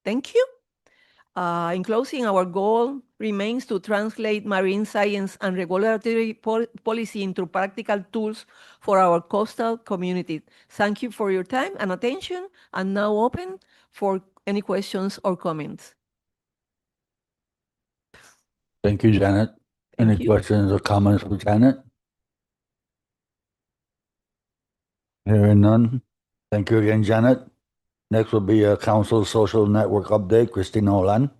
Thank you. In closing, our goal remains to translate marine science and regulatory policy into practical tools for our coastal community. Thank you for your time and attention, and now open for any questions or comments. Thank you, Janet. Any you. questions or comments for Janet? Hearing none. Thank you again, Janet. Next will be a council social network update, Christina Olan.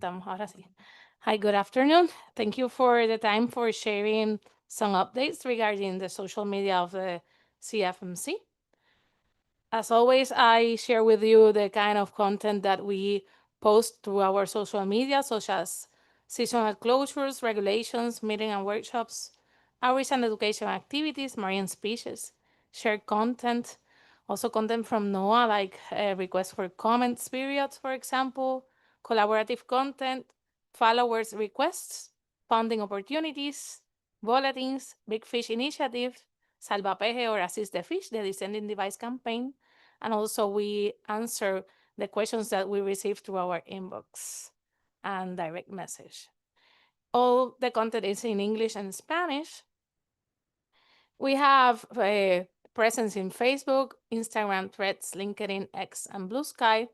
Ahora sí. Hi, good afternoon. Thank you for the time for sharing some updates regarding the social media of the CFMC. As always, I share with you the kind of content that we post through our social media, such as seasonal closures, regulations, meeting and workshops, outreach and education activities, marine species, shared content, also content from NOAA, like requests for comments periods, for example, collaborative content, followers requests, funding opportunities, bulletins, Big Fish Initiative, Salvapeje or Assist the Fish, the Descending Device campaign, and also we answer the questions that we receive through our inbox and direct message. All the content is in English and Spanish. We have a presence in Facebook, Instagram, Threads, LinkedIn, X, and Blue Sky.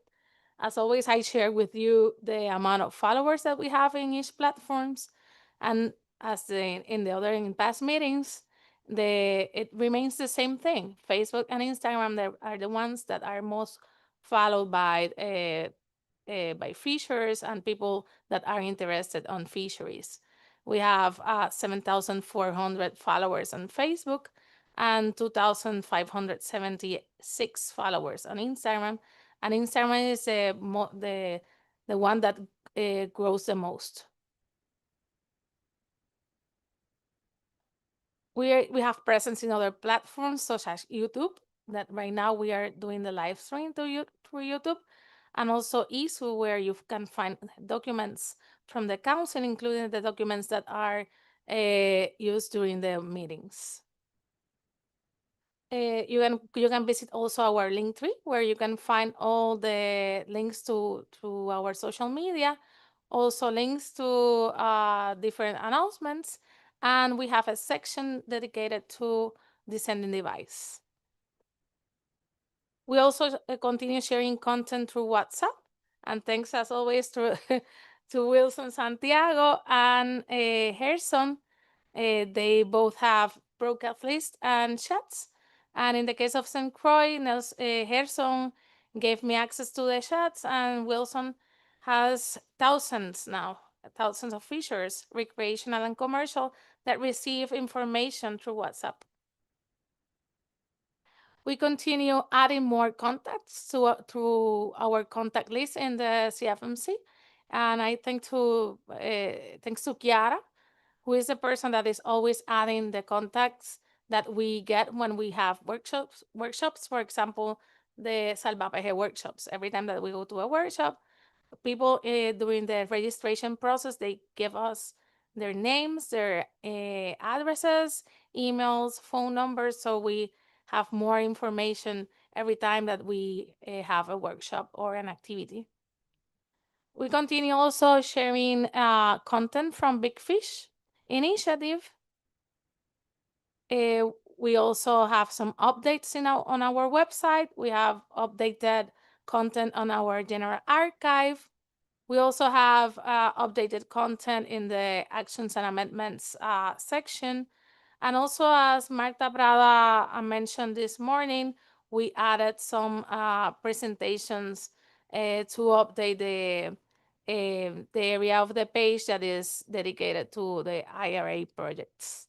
As always, I share with you the amount of followers that we have in each platforms. And as in past meetings, it remains the same thing. Facebook and Instagram are the ones that are most followed by fishers and people that are interested on fisheries. We have 7,400 followers on Facebook and 2,576 followers on Instagram. And Instagram is the one that grows the most. We have presence in other platforms such as YouTube, that right now we are doing the live stream through YouTube, and also ISU, where you can find documents from the council, including the documents that are used during the meetings. You can visit also our Linktree, where you can find all the links to our social media, also links to different announcements, and we have a section dedicated to Descending Device. We also continue sharing content through WhatsApp, and thanks as always to Wilson Santiago and Gerson. They both have broadcast lists and chats. And in the case of St. Croix, Gerson gave me access to the chats, and Wilson has thousands of fishers, recreational and commercial, that receive information through WhatsApp. We continue adding more contacts through our contact list in the CFMC. And I thanks to Kiara, who is the person that is always adding the contacts that we get when we have workshops. For example, the Salvapeje workshops. Every time that we go to a workshop, people during the registration process, they give us their names, their addresses, emails, phone numbers, so we have more information every time that we have a workshop or an activity. We continue also sharing content from Big Fish initiative. We also have some updates on our website. We have updated content on our general archive. We also have updated content in the actions and amendments section. And also, as Marta Prada mentioned this morning, we added some presentations to update the area of the page that is dedicated to the IRA projects.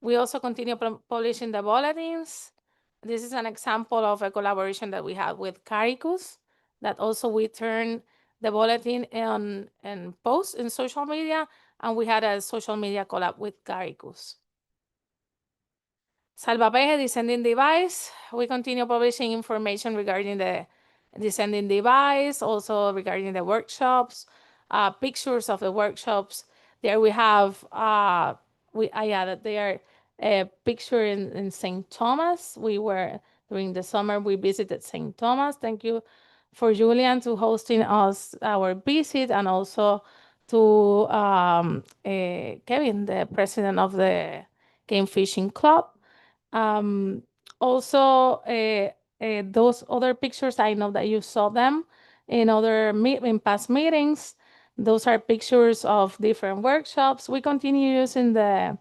We also continue publishing the bulletins. This is an example of a collaboration that we had with Caricus, that also we turned the bulletin and post in social media, and we had a social media collab with Caricus. Salvapeje descending device. We continue publishing information regarding the descending device, also regarding the workshops, pictures of the workshops. There we have, I added there a picture in St. Thomas. During the summer, we visited St. Thomas. Thank you for Julian to hosting us our visit, and also to Kevin, the president of the Game Fishing Club. Also, those other pictures, I know that you saw them in past meetings. Those are pictures of different workshops. We continue using the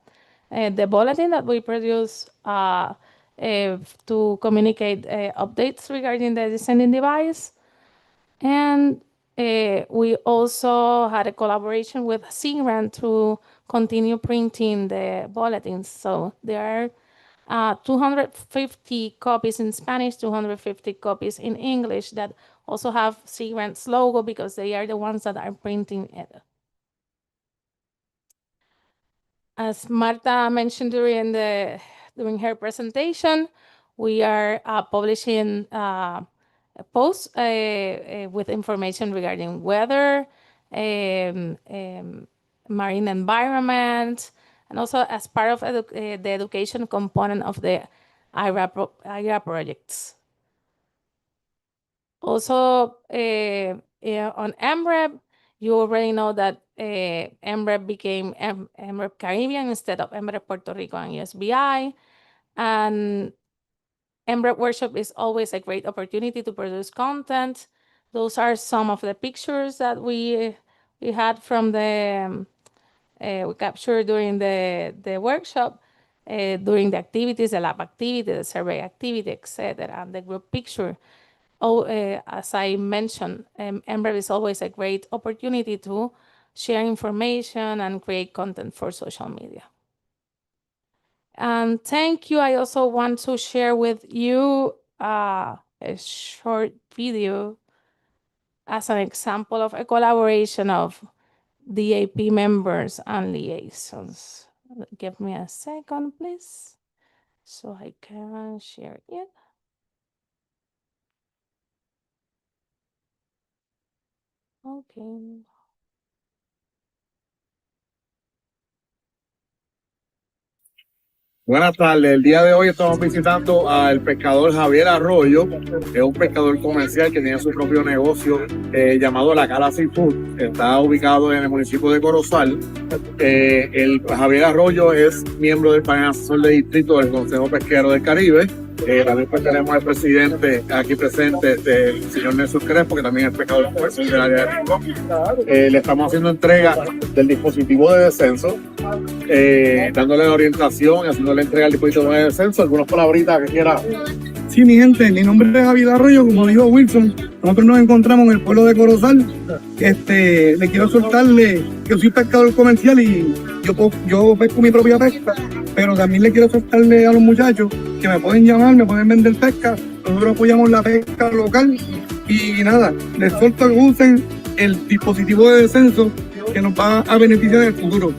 bulletin that we produce to communicate updates regarding the descending device. And we also had a collaboration with Sigran to continue printing the bulletins. So there are 250 copies in Spanish, 250 copies in English that also have Sigran's logo, because they are the ones that are printing it. As Marta mentioned during her presentation, we are publishing posts with information regarding weather, marine environment, and also as part of the education component of the IRA projects. Also, on MREP, you already know that MREP became MREP Caribbean instead of MREP Puerto Rico and USBI. And MREP workshop is always a great opportunity to produce content. Those are some of the pictures that we had from we captured during the workshop, during the activities, the lab activity, the survey activity, etc., and the group picture. As I mentioned, MREP is always a great opportunity to share information and create content for social media. And thank you. I also want to share with you a short video as an example of a collaboration of DAP members and liaisons. Give me a second, please, so I can share it. Okay. Buenas tardes, el día de hoy estamos visitando al pescador Javier Arroyo, que es un pescador comercial que tiene su propio negocio llamado La Cala Seafood. Está ubicado en el municipio de Corozal. Javier Arroyo es miembro del panel asesor de distrito del Consejo Pesquero del Caribe. También pues tenemos al presidente aquí presente, el señor Nelson Crespo, que también es pescador comercial del área de Rincón. Le estamos haciendo entrega del dispositivo de descenso, dándole la orientación y haciéndole entrega al dispositivo de descenso. ¿Algunas palabritas que quiera? Sí, mi gente, mi nombre es Javier Arroyo, como dijo Wilson. Nosotros nos encontramos en el pueblo de Corozal. Le quiero soltarle que yo soy pescador comercial y yo pesco mi propia pesca, pero también le quiero soltarle a los muchachos que me pueden llamar, me pueden vender pesca. Nosotros apoyamos la pesca local y nada, les suelto que usen el dispositivo de descenso que nos va a beneficiar en el futuro.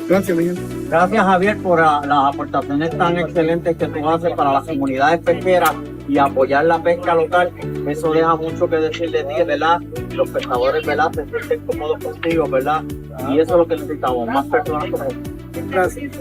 Gracias, Miguel. Gracias, Javier, por las aportaciones tan excelentes que tú haces para las comunidades pesqueras y apoyar la pesca local. Eso deja mucho que decir de ti, ¿verdad? Los pescadores, ¿verdad? Se sienten cómodos contigo, ¿verdad? Y eso es lo que necesitamos, más personas como tú. Gracias.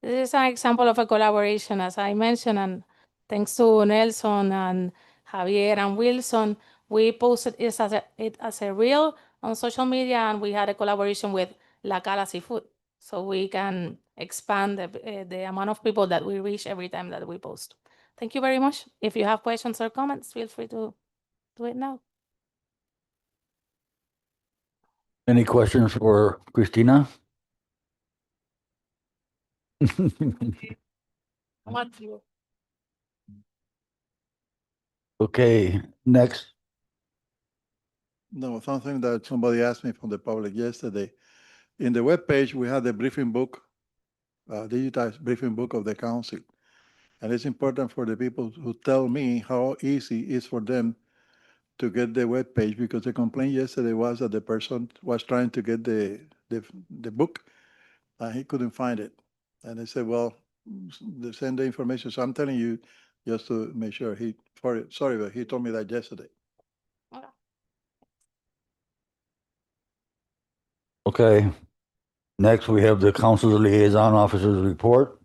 This is an example of a collaboration, as I mentioned, and thanks to Nelson and Javier and Wilson, we posted it as a reel on social media, and we had a collaboration with La Cala Seafood, so we can expand the amount of people that we reach every time that we post. Thank you very much. If you have questions or comments, feel free to do it now. Any questions for Christina? Okay, next. No, something that somebody asked me from the public yesterday. In the webpage, we have the briefing book, digitized briefing book of the council. And it's important for the people who tell me how easy it is for them to get the webpage, because the complaint yesterday was that the person was trying to get the book and he couldn't find it. And I said, well, they send the information. So I'm telling you just to make sure sorry, but he told me that yesterday. Okay. Next, we have the council's liaison officers report.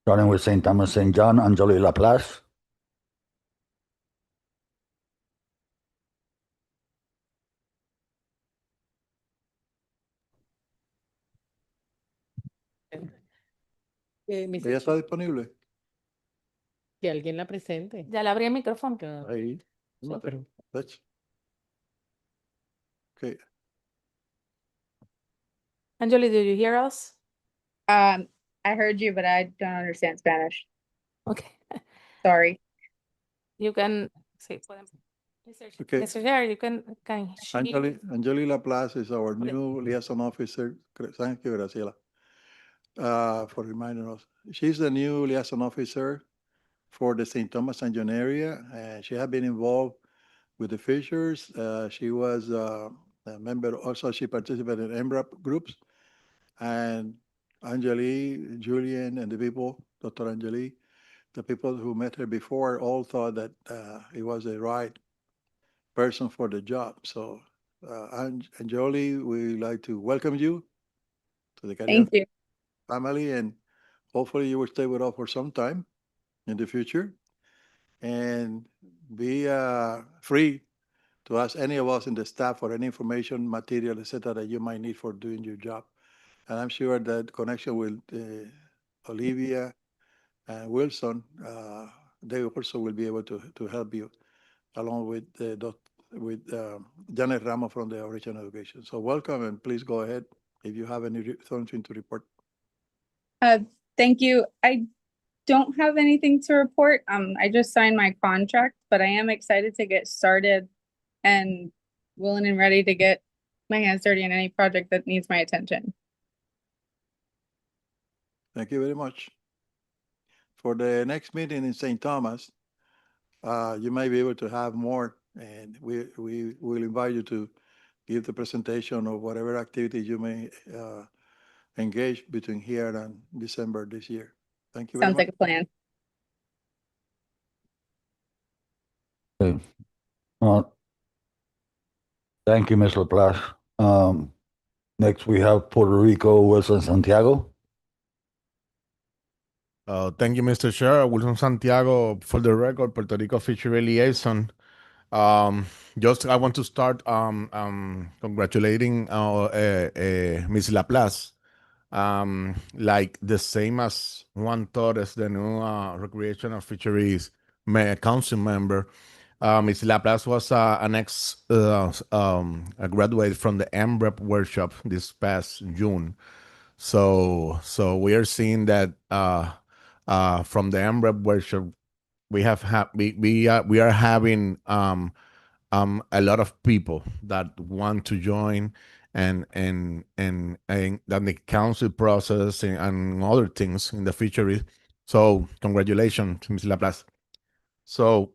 Starting with St. Thomas St. John, Anjali Laplace. ¿Ella está disponible? Que alguien la presente. Ya le abrí el micrófono. Ahí. Sí, pero- That's- Okay. Anjali, did you hear us? I heard you, but I don't understand Spanish. Okay. Sorry. You can say, Okay. Mr. Chair, you can she- Anjali Laplace is our new liaison officer. Thank you, Graciela, for reminding us. She's the new liaison officer for the St. Thomas and John area, and she has been involved with the fishers. She was a member, also she participated in MRAP groups. And Anjali, Julian, and the people, Dr. Anjali, the people who met her before all thought that it was the right person for the job. So, Anjali, we like to welcome you to the Carrier Thank you. family, and hopefully you will stay with us for some time in the future. And be free to ask any of us in the staff for any information, material, etc., that you might need for doing your job. And I'm sure that connection with Olivia and Wilson, they also will be able to help you, along with Janet Ramos from the Original Education. So welcome, and please go ahead if you have something to report. Thank you. I don't have anything to report. I just signed my contract, but I am excited to get started and willing and ready to get my hands dirty in any project that needs my attention. Thank you very much. For the next meeting in St. Thomas, you might be able to have more, and we will invite you to give the presentation of whatever activities you may engage between here and December this year. Thank you very Sounds much. like a plan. Okay. Thank you, Ms. Laplace. Next, we have Puerto Rico, Wilson Santiago. Thank you, Mr. Chair. Wilson Santiago, for the record, Puerto Rico Fishery Liaison. Just I want to start congratulating Ms. Laplace. Like the same as Juan Torres, the new Recreational Fisheries Council member. Ms. Laplace was a graduate from the MREP workshop this past June. So we are seeing that from the MREP workshop, we are having a lot of people that want to join and then the council process and other things in the future. So congratulations, Ms. Laplace. So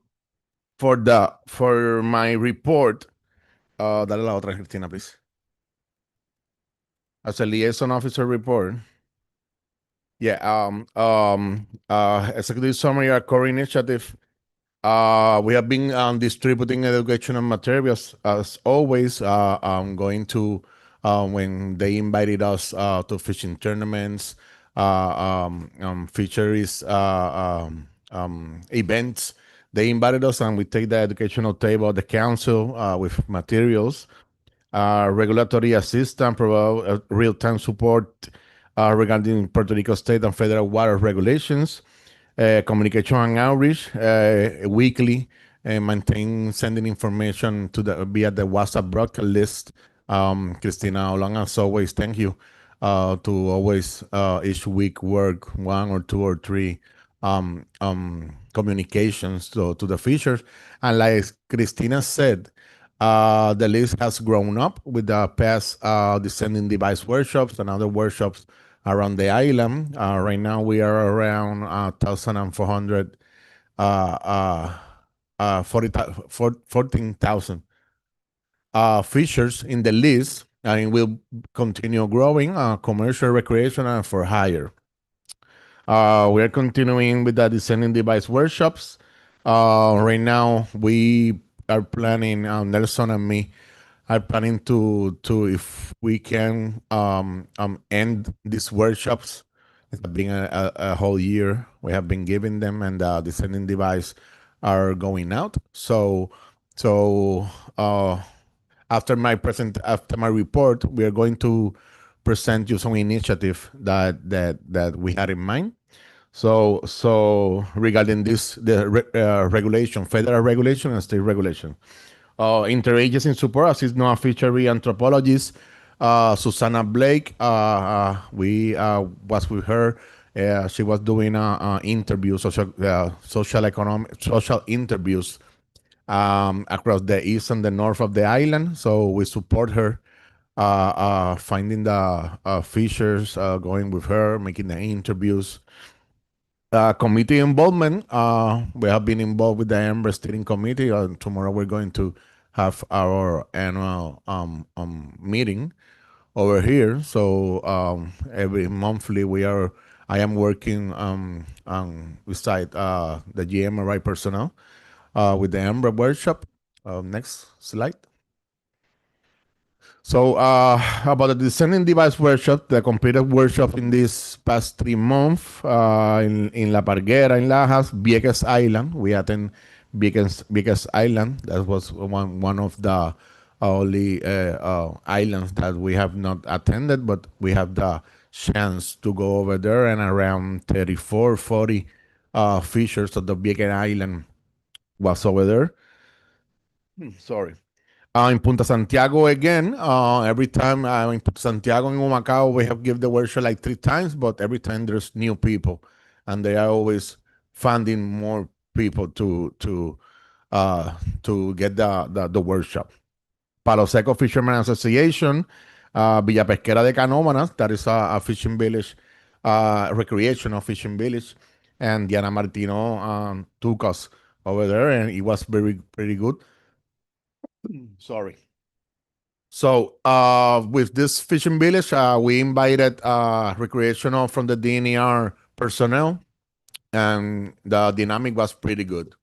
for my report, dale la otra, Cristina, please. As a liaison officer report. Yeah, executive summary, our core initiative. We have been distributing educational materials as always. I'm going to when they invited us to fishing tournaments, fisheries events. They invited us, and we take the educational table at the council with materials. Regulatory assistance, provide real-time support regarding Puerto Rico state and federal water regulations. Communication and outreach weekly, and maintain sending information to the via the WhatsApp broadcast list. Cristina Olan, as always, thank you to always each week work one or two or three communications to the features. And like Cristina said, the list has grown up with the past descending device workshops and other workshops around the island. Right now, we are around 1,400, 14,000 features in the list, and it will continue growing, commercial, recreation, and for hire. We are continuing with the descending device workshops. Right now, we are planning, Nelson and me are planning to if we can end these workshops. It's been a whole year we have been giving them, and the descending device are going out. So after my report, we are going to present you some initiative that we had in mind. So regarding this, the regulation, federal regulation and state regulation. Interagency support, assist no fishery anthropologist, Susanna Blake. We was with her. She was doing interview, social interviews across the east and the north of the island. So we support her finding the fishers, going with her, making the interviews. Committee involvement. We have been involved with the Amber Steering Committee. Tomorrow we're going to have our annual meeting over here. So every monthly I am working beside the GMRI personnel with the Amber workshop. Next slide. So about the descending device workshop, the completed workshop in this past 3 months in La Parguera, in Lajas, Vieques Island. We attend Vieques Island. That was one of the only islands that we have not attended, but we have the chance to go over there, and around 34, 40 fishers of the Vieques Island was over there. Sorry. In Punta Santiago again, every time in Punta Santiago and Humacao, we have given the workshop like 3 times, but every time there's new people, and they are always finding more people to get the workshop. Palo Seco Fishermen Association, Villa Pesquera de Canómanas, that is a fishing village, recreational fishing village, and Diana Martino took us over there, and it was pretty good. Sorry. So with this fishing village, we invited recreational from the DNR personnel, and the dynamic was pretty good.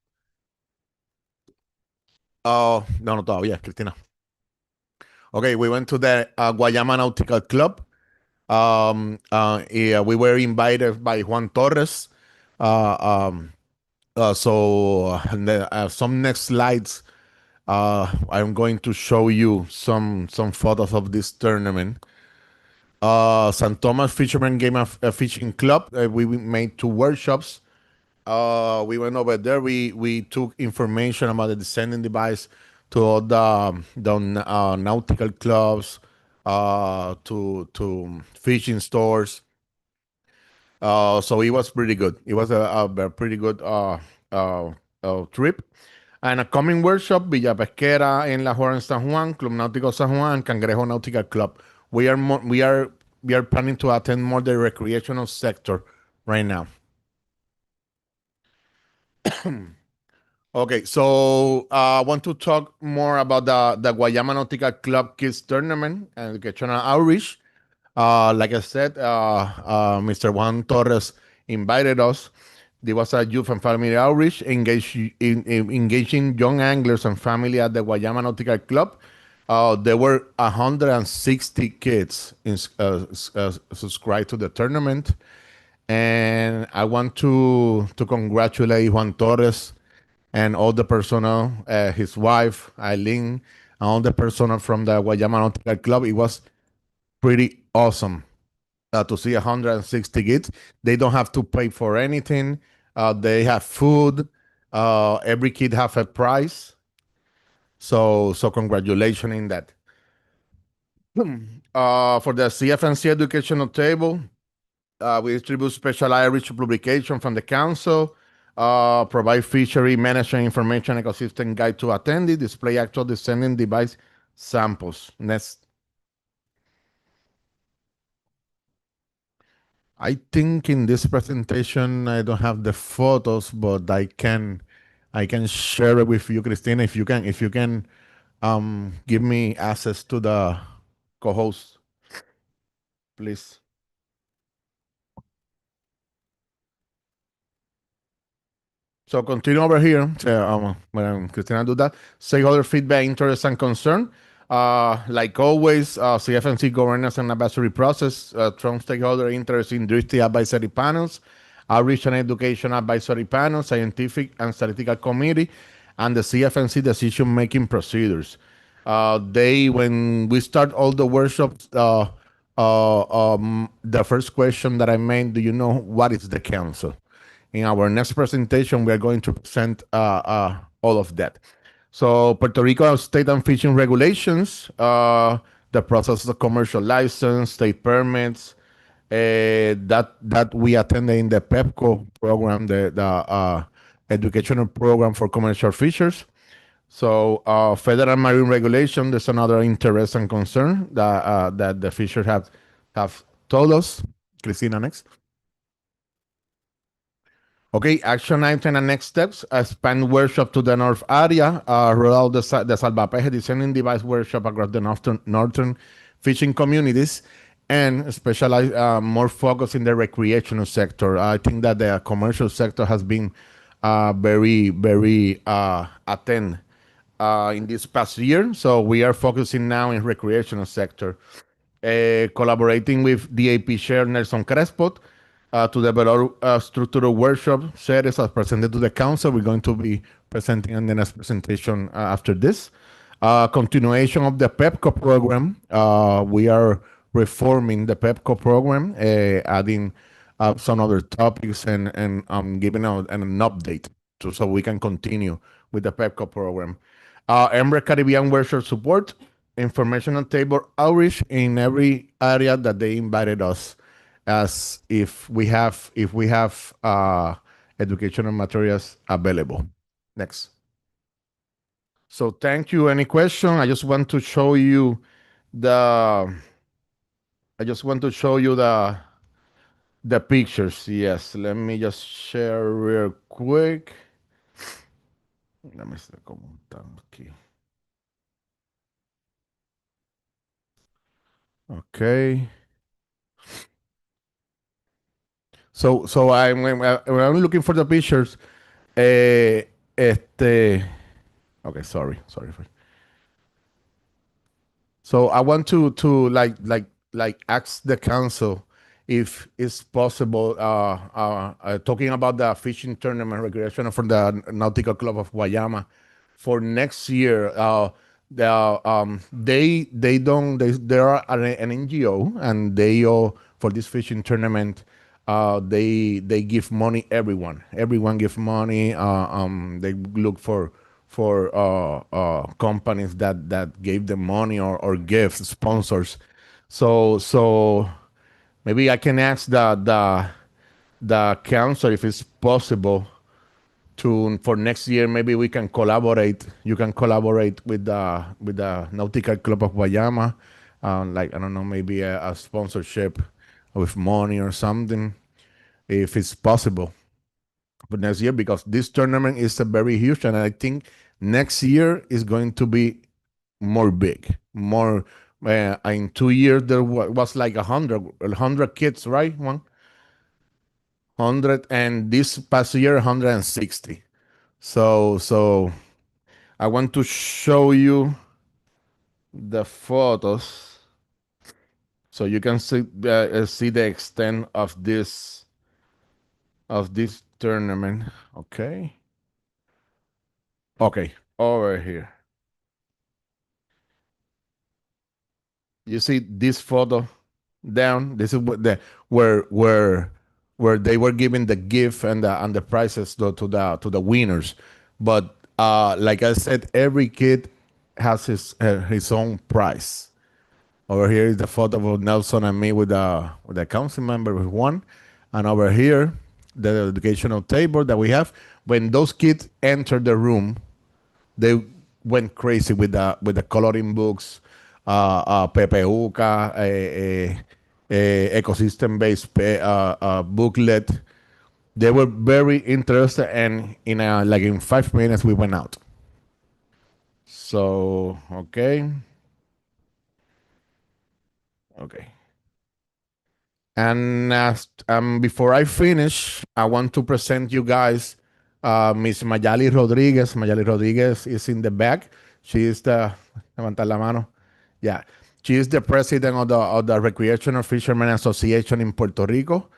No, todavía, Cristina. Okay, we went to the Guayama Nautical Club. Yeah, we were invited by Juan Torres. So some next slides. I'm going to show you some photos of this tournament. San Thomas Fisherman Game of Fishing Club. We made 2 workshops. We went over there. We took information about the descending device to all the nautical clubs, to fishing stores. So it was pretty good. It was a pretty good trip. And a coming workshop, Villa Pesquera en La Juárez San Juan, Club Náutico San Juan, Cangrejo Nautical Club. We are planning to attend more the recreational sector right now. Okay, so I want to talk more about the Guayama Nautical Club Kids Tournament and educational outreach. Like I said, Mr. Juan Torres invited us. There was a youth and family outreach engaging young anglers and family at the Guayama Nautical Club. There were 160 kids subscribed to the tournament. And I want to congratulate Juan Torres and all the personnel, his wife, Eileen, and all the personnel from the Guayama Nautical Club. It was pretty awesome to see 160 kids. They don't have to pay for anything. They have food. Every kid have a prize. So congratulations in that. For the CFMC educational table, we distribute special Irish publication from the council, provide fishery management information ecosystem guide to attendee, display actual descending device samples. Next. I think in this presentation I don't have the photos, but I can share it with you, Christina. If you can give me access to the co-host, please. So continue over here. When Christina do that, stakeholder feedback, interest, and concern. Like always, CFMC governance and advisory process, strong stakeholder interest in industry advisory panels, outreach and education advisory panel, scientific and statistical committee, and the CFMC decision-making procedures. When we start all the workshops, the first question that I made, do you know what is the council? In our next presentation, we are going to present all of that. So Puerto Rico state and fishing regulations, the process of commercial license, state permits, that we attended in the PEPCO program, the educational program for commercial fishers. So federal marine regulation, there's another interest and concern that the fishers have told us. Cristina, next. Okay, action item and next steps. Expand workshop to the north area. Roll out the Salvapeje descending device workshop across the northern fishing communities, and specialize more focus in the recreational sector. I think that the commercial sector has been very attend in this past year. So we are focusing now in recreational sector. Collaborating with DAP Chair Nelson Crespo to develop a structural workshop series as presented to the council. We're going to be presenting in the next presentation after this. Continuation of the PEPCO program. We are reforming the PEPCO program, adding some other topics and giving out an update so we can continue with the PEPCO program. Ember Caribbean workshop support, informational table outreach in every area that they invited us, as if we have educational materials available. Next. So thank you. Any question? I just want to show you the pictures. Yes, let me just share real quick. Let me see cómo están aquí. Okay. So when I'm looking for the pictures, okay, sorry. So I want to ask the council if it's possible, talking about the fishing tournament recreation for the Nautical Club of Guayama for next year. They are an NGO, and they for this fishing tournament, they give money. Everyone gives money. They look for companies that gave them money or gifts, sponsors. So maybe I can ask the council if it's possible for next year, maybe we can collaborate. You can collaborate with the Nautical Club of Guayama, like I don't know, maybe a sponsorship with money or something, if it's possible for next year, because this tournament is a very huge, and I think next year is going to be more big, more. In 2 years there was like 100 kids, right? 100, and this past year 160. So I want to show you the photos so you can see the extent of this tournament. Okay, over here. You see this photo down. This is what where they were giving the gift and the prizes to the winners. But like I said, every kid has his own prize. Over here is the photo of Nelson and me with the council member with one, and over here the educational table that we have. When those kids entered the room, they went crazy with the coloring books, PPUCA, ecosystem-based booklet. They were very interested, and in 5 minutes we went out. So okay. And before I finish, I want to present you guys Miss Mayali Rodriguez. Mayali Rodriguez is in the back. She is the levanta la mano. Yeah, she is the president of the Recreational Fishermen Association in Puerto Rico.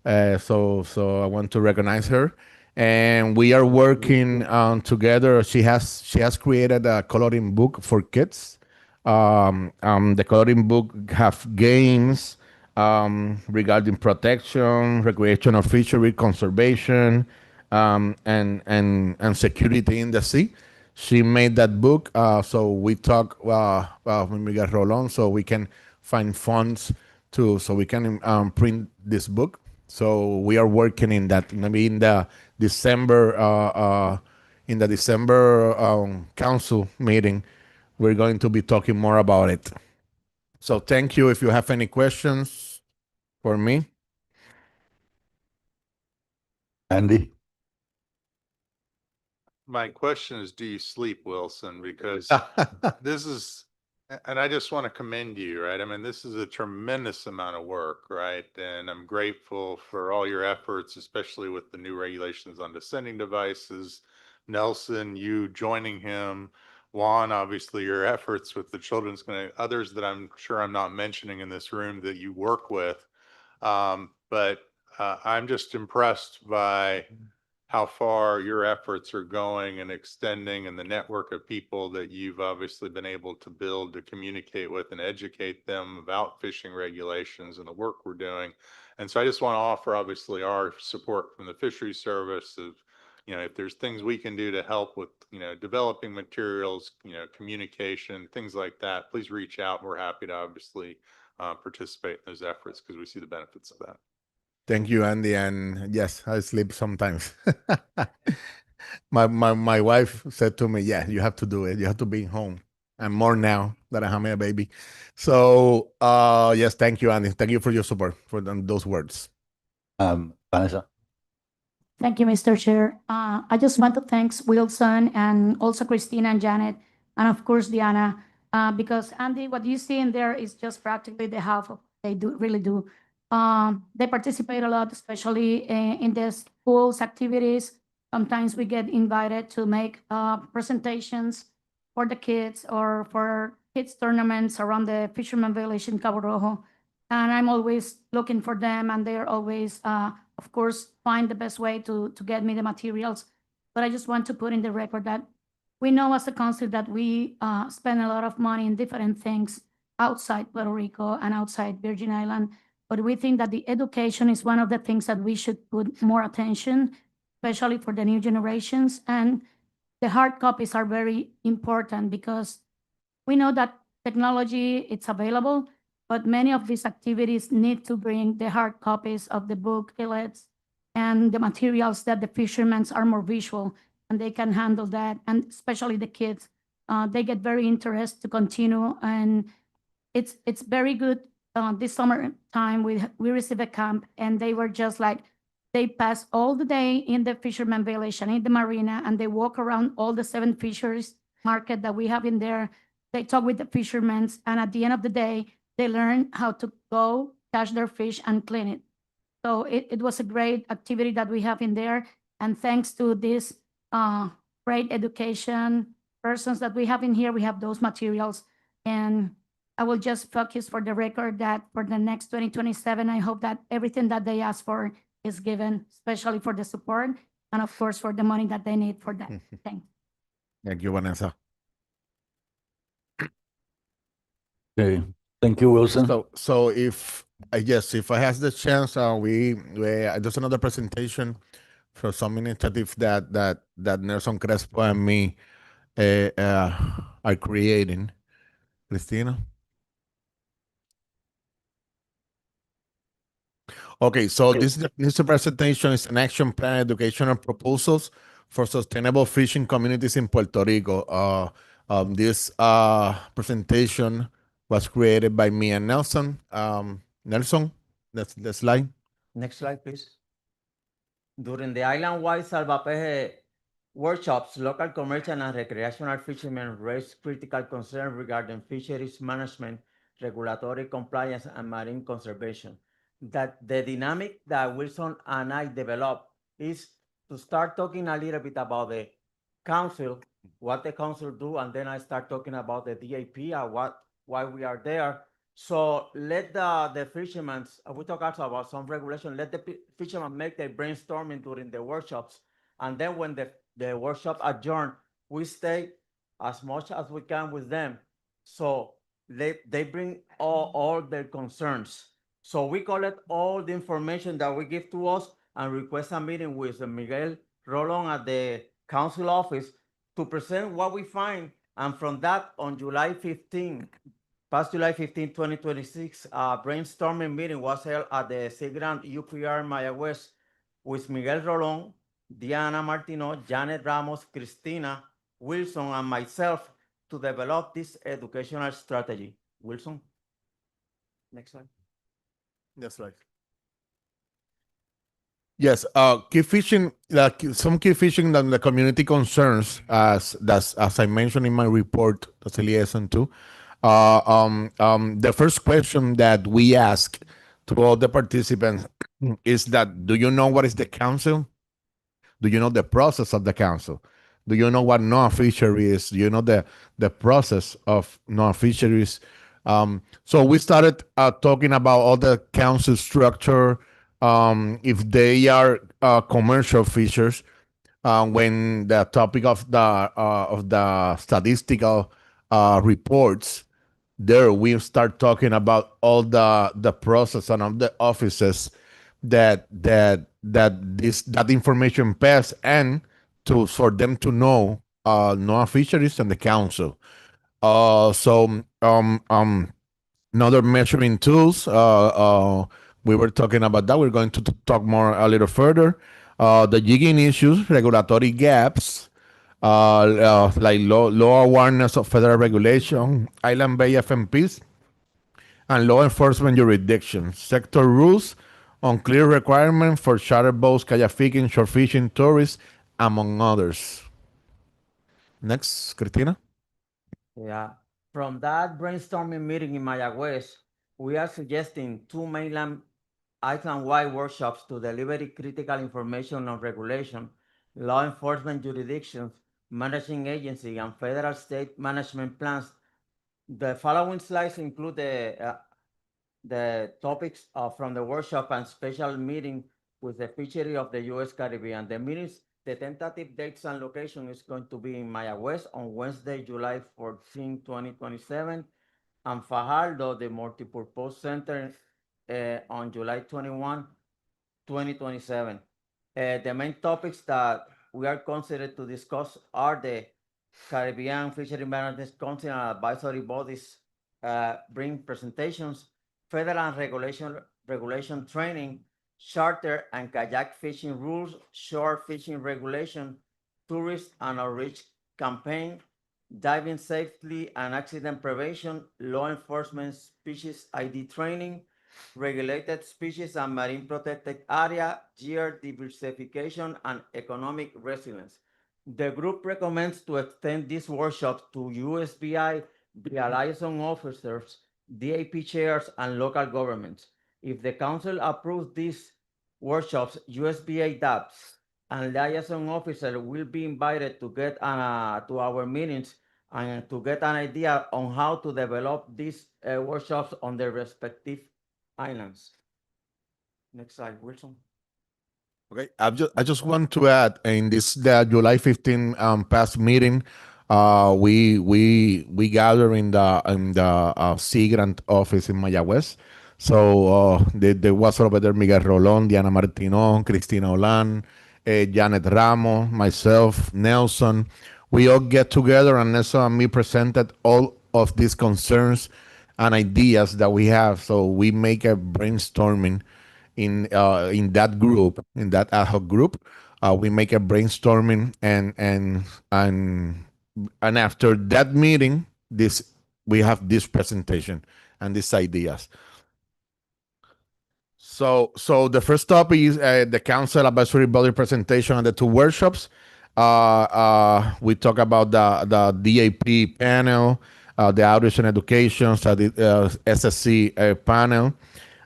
So I want to recognize her, and we are working together. She has created a coloring book for kids. The coloring book have games regarding protection, recreational fishery, conservation, and security in the sea. She made that book, so we talk when we get roll on, so we can find funds so we can print this book. So we are working in that. Maybe in the December council meeting, we're going to be talking more about it. So thank you. If you have any questions for me. Andy? My question is, do you sleep, Wilson? Because this is, and I just want to commend you, right? I mean, this is a tremendous amount of work, right? And I'm grateful for all your efforts, especially with the new regulations on descending devices. Nelson, you joining him. Juan, obviously your efforts with the children's clinic, others that I'm sure I'm not mentioning in this room that you work with. But I'm just impressed by how far your efforts are going and extending, and the network of people that you've obviously been able to build to communicate with and educate them about fishing regulations and the work we're doing. And so I just want to offer obviously our support from the Fisheries Service of, if there's things we can do to help with, developing materials, communication, things like that, please reach out. We're happy to obviously participate in those efforts because we see the benefits of that. Thank you, Andy. And yes, I sleep sometimes. My wife said to me, "Yeah, you have to do it. You have to be home." And more now that I have a baby. So yes, thank you, Andy. Thank you for your support for those words. Vanessa? Thank you, Mr. Chair. I just want to thank Wilson and also Christina and Janet, and of course, Diana, because Andy, what you see in there is just practically the half of what they really do. They participate a lot, especially in the schools activities. Sometimes we get invited to make presentations for the kids or for kids tournaments around the Fisherman Village in Cabo Rojo. And I'm always looking for them, and they're always, of course, find the best way to get me the materials. But I just want to put in the record that we know as a council that we spend a lot of money in different things outside Puerto Rico and outside Virgin Island. But we think that the education is one of the things that we should put more attention, especially for the new generations. And the hard copies are very important because we know that technology, it's available, but many of these activities need to bring the hard copies of the booklets and the materials that the fishermen are more visual and they can handle that. And especially the kids, they get very interested to continue. And it's very good. This summer time, we received a camp and they were just like, they pass all the day in the fisherman village and in the marina, and they walk around all the 7 fisheries market that we have in there. They talk with the fishermen, and at the end of the day, they learn how to go catch their fish and clean it. So it was a great activity that we have in there. And thanks to this great education persons that we have in here, we have those materials. And I will just focus for the record that for the next 2027, I hope that everything that they ask for is given, especially for the support and of course for the money that they need for that. Thanks. Thank you, Vanessa. Okay, thank you, Wilson. So if if I has the chance, we there's another presentation for some initiative that Nelson Crespo and me are creating. Cristina. Okay, so this presentation is an action plan, educational proposals for sustainable fishing communities in Puerto Rico. This presentation was created by me and Nelson. Nelson, that's the slide. Next slide, please. During the island-wide salvapeje workshops, local commercial and recreational fishermen raised critical concerns regarding fisheries management, regulatory compliance, and marine conservation. That the dynamic that Wilson and I developed is to start talking a little bit about the council, what the council do, and then I start talking about the DAP and why we are there. So let the fishermen, we talk also about some regulation, let the fishermen make their brainstorming during the workshops. And then when the workshop adjourn, we stay as much as we can with them. So they bring all their concerns. So we collect all the information that we give to us and request a meeting with Miguel Rolon at the council office to present what we find. And from that, on July 15, past July 15, 2026, a brainstorming meeting was held at the Seagrand UPR Mayagüez with Miguel Rolon, Diana Martino, Janet Ramos, Cristina, Wilson, and myself to develop this educational strategy. Wilson? Next slide. That's right. Yes, key fishing, some key fishing that the community concerns, as I mentioned in my report, that's a liaison too. The first question that we ask to all the participants is that, do you know what is the council? Do you know the process of the council? Do you know what non-fishery is? Do you know the process of non-fisheries? So we started talking about all the council structure, if they are commercial fishers, when the topic of the statistical reports, there we start talking about all the process and of the offices that information pass, and for them to know non-fisheries and the council. Another measuring tools, we were talking about that. We're going to talk more a little further. The jigging issues, regulatory gaps, like low awareness of federal regulation, island bay FMPs, and law enforcement jurisdictions, sector rules, unclear requirements for charter boats, kayak fishing, shore fishing, tourists, among others. Next, Cristina. Yeah. From that brainstorming meeting in Mayagüez, we are suggesting 2 mainland island-wide workshops to deliver critical information on regulation, law enforcement jurisdictions, managing agency, and federal state management plans. The following slides include the topics from the workshop and special meeting with the fishery of the U.S. Caribbean. The meetings, the tentative dates and location is going to be in Mayagüez on Wednesday, July 14, 2027, and Fajardo, the Multipurpose Center, on July 21, 2027. The main topics that we are considered to discuss are the Caribbean Fishery Management Council and advisory bodies bring presentations, federal and regulation training, charter and kayak fishing rules, shore fishing regulation, tourist and outreach campaign, diving safely and accident prevention, law enforcement species ID training, regulated species and marine protected area, gear diversification, and economic resilience. The group recommends to extend these workshops to USBI, via liaison officers, DAP chairs, and local governments. If the council approves these workshops, USBA DAPs and liaison officer will be invited to get to our meetings and to get an idea on how to develop these workshops on their respective islands. Next slide, Wilson. Okay, I just want to add in this the July 15 past meeting, we gather in the Sea Grant office in Mayagüez. So there was over there Miguel Rolón, Diana Martino, Cristina Olan, Janet Ramos, myself, Nelson. We all get together and Nelson and me presented all of these concerns and ideas that we have. So we make a brainstorming in that group, in that ad hoc group. We make a brainstorming and after that meeting, we have this presentation and these ideas. So the first topic is the council advisory body presentation and the two workshops. We talk about the DAP panel, the outreach and education, so the SSC panel,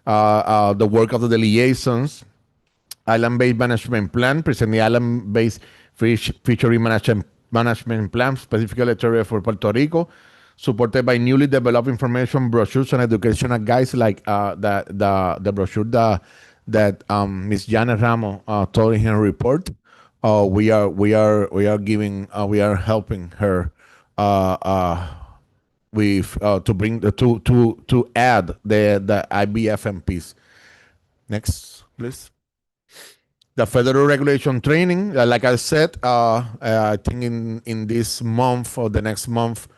the work of the liaisons, island-based management plan, present the island-based fishery management plan, specifically area for Puerto Rico, supported by newly developed information brochures and educational guides like the brochure that Ms. Janet Ramos told in her report. We are helping her with to bring to add the IBFMPs. Next, please. The federal regulation training, like I said, I think in this month or the next month,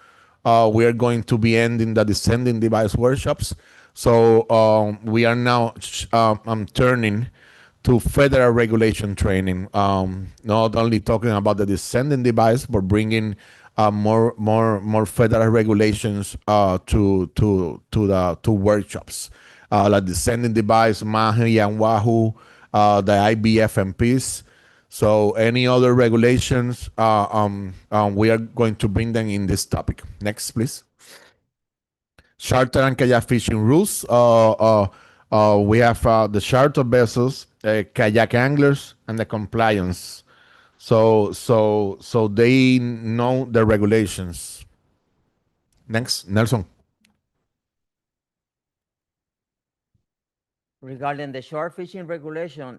we are going to be ending the descending device workshops. So we are now turning to federal regulation training, not only talking about the descending device, but bringing more federal regulations to workshops, like descending device, MAHI and WAHU, the IBFMPs. So any other regulations, we are going to bring them in this topic. Next, please. Charter and kayak fishing rules. We have the charter vessels, kayak anglers, and the compliance. So they know the regulations. Next, Nelson. Regarding the shore fishing regulation,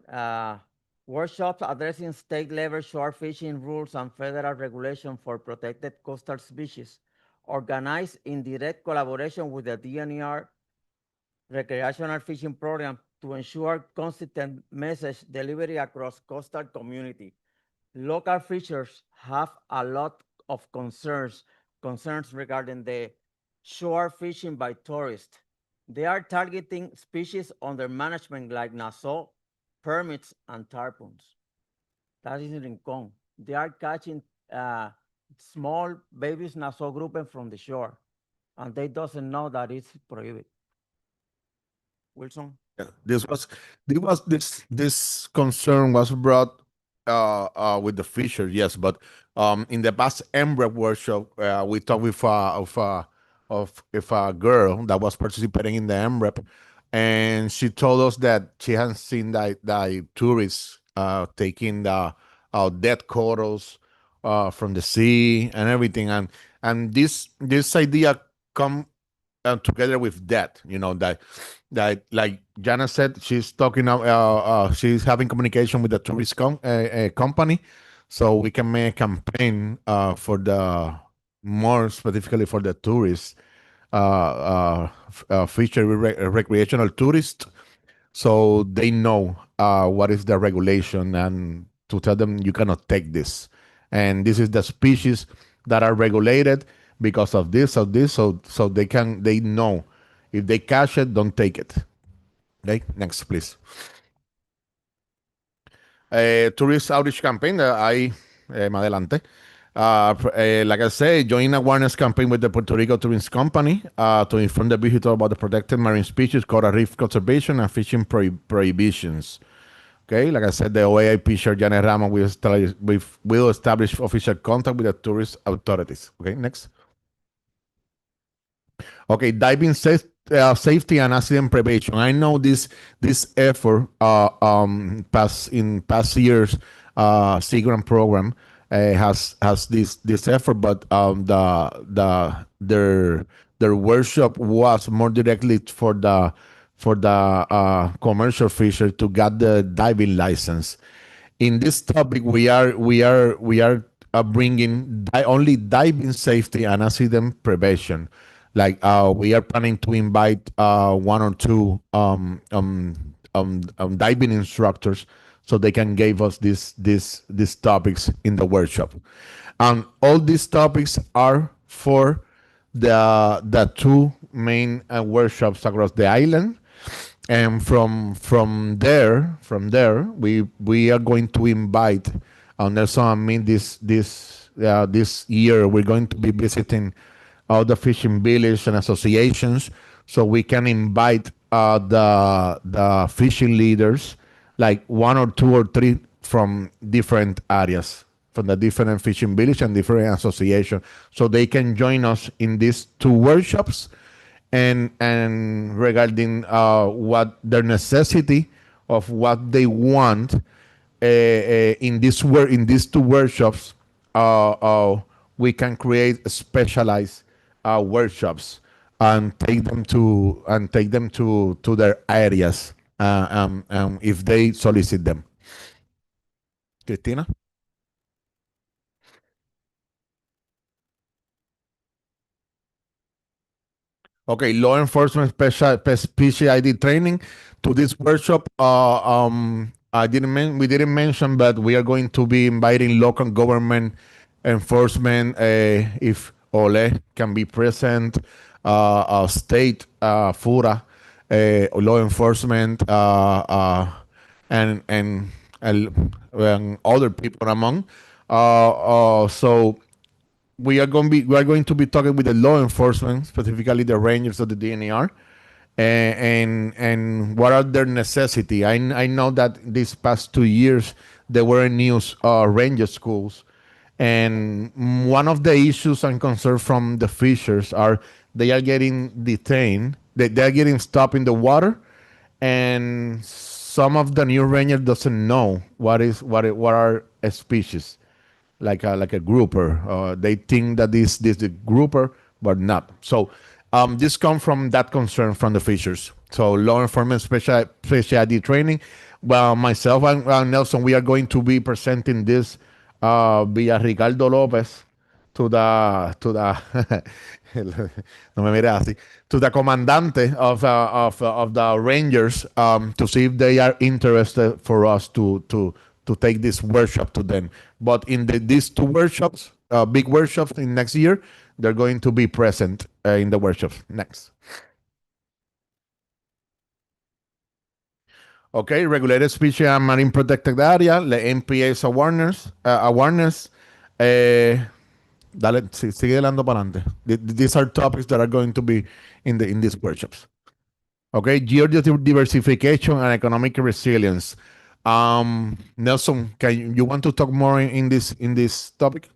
workshops addressing state level shore fishing rules and federal regulation for protected coastal species, organized in direct collaboration with the DNR recreational fishing program to ensure consistent message delivery across coastal community. Local fishers have a lot of concerns regarding the shore fishing by tourists. They are targeting species under management like Nassau, permits, and tarpons. That is in Rincon. They are catching small babies Nassau grouping from the shore, and they doesn't know that it's prohibited. Wilson? Yeah, this concern was brought with the fisher, yes, but in the past MREP workshop, we talked with a girl that was participating in the MREP, and she told us that she hadn't seen that tourists taking the dead corals from the sea and everything, and this idea come together with that, that like Jana said, she's talking she's having communication with the tourist company, so we can make a campaign for the more specifically for the tourists, recreational tourists, so they know what is the regulation and to tell them you cannot take this, and this is the species that are regulated because of this, so they know if they catch it, don't take it. Okay, next, please. tourist outreach campaign that me adelanté. Like I said, join awareness campaign with the Puerto Rico Tourism Company to inform the visitor about the protected marine species, coral reef conservation, and fishing prohibitions. Okay, like I said, the OAIP Chair Janet Ramos will establish official contact with the tourist authorities. Okay, next. Okay, diving safety and accident prevention. I know this effort in past years, SEAGRAM program has this effort, but their workshop was more directly for the commercial fisher to get the diving license. In this topic, we are bringing only diving safety and accident prevention. Like we are planning to invite one or two diving instructors so they can give us these topics in the workshop. And all these topics are for the two main workshops across the island. And from there, we are going to invite Nelson and me this year. We're going to be visiting all the fishing villages and associations, so we can invite the fishing leaders, like one or two or three from different areas, from the different fishing village and different associations, so they can join us in these two workshops and regarding what their necessity of what they want in these two workshops, we can create specialized workshops and take them to their areas if they solicit them. Cristina? Okay, law enforcement special ID training. To this workshop, we didn't mention, but we are going to be inviting local government enforcement, if Ole can be present, state, FURA, law enforcement, and other people among. So we are going to be talking with the law enforcement, specifically the rangers of the DNR, and what are their necessity. I know that these past 2 years there were new ranger schools, and one of the issues and concerns from the fishers are they are getting detained, they are getting stopped in the water, and some of the new ranger doesn't know what are species like a grouper. They think that this is a grouper, but not. So this comes from that concern from the fishers. So law enforcement special ID training. Well, myself and Nelson, we are going to be presenting this via Ricardo Lopez to the no me mires así, to the comandante of the Rangers to see if they are interested for us to take this workshop to them. But in these two workshops, big workshops in next year, they're going to be present in the workshops. Next. Okay, regulated species and marine protected area, the MPA's awareness. Dale, sigue dando para adelante. These are topics that are going to be in these workshops. Okay, geodiversification and economic resilience. Nelson, you want to talk more in this topic?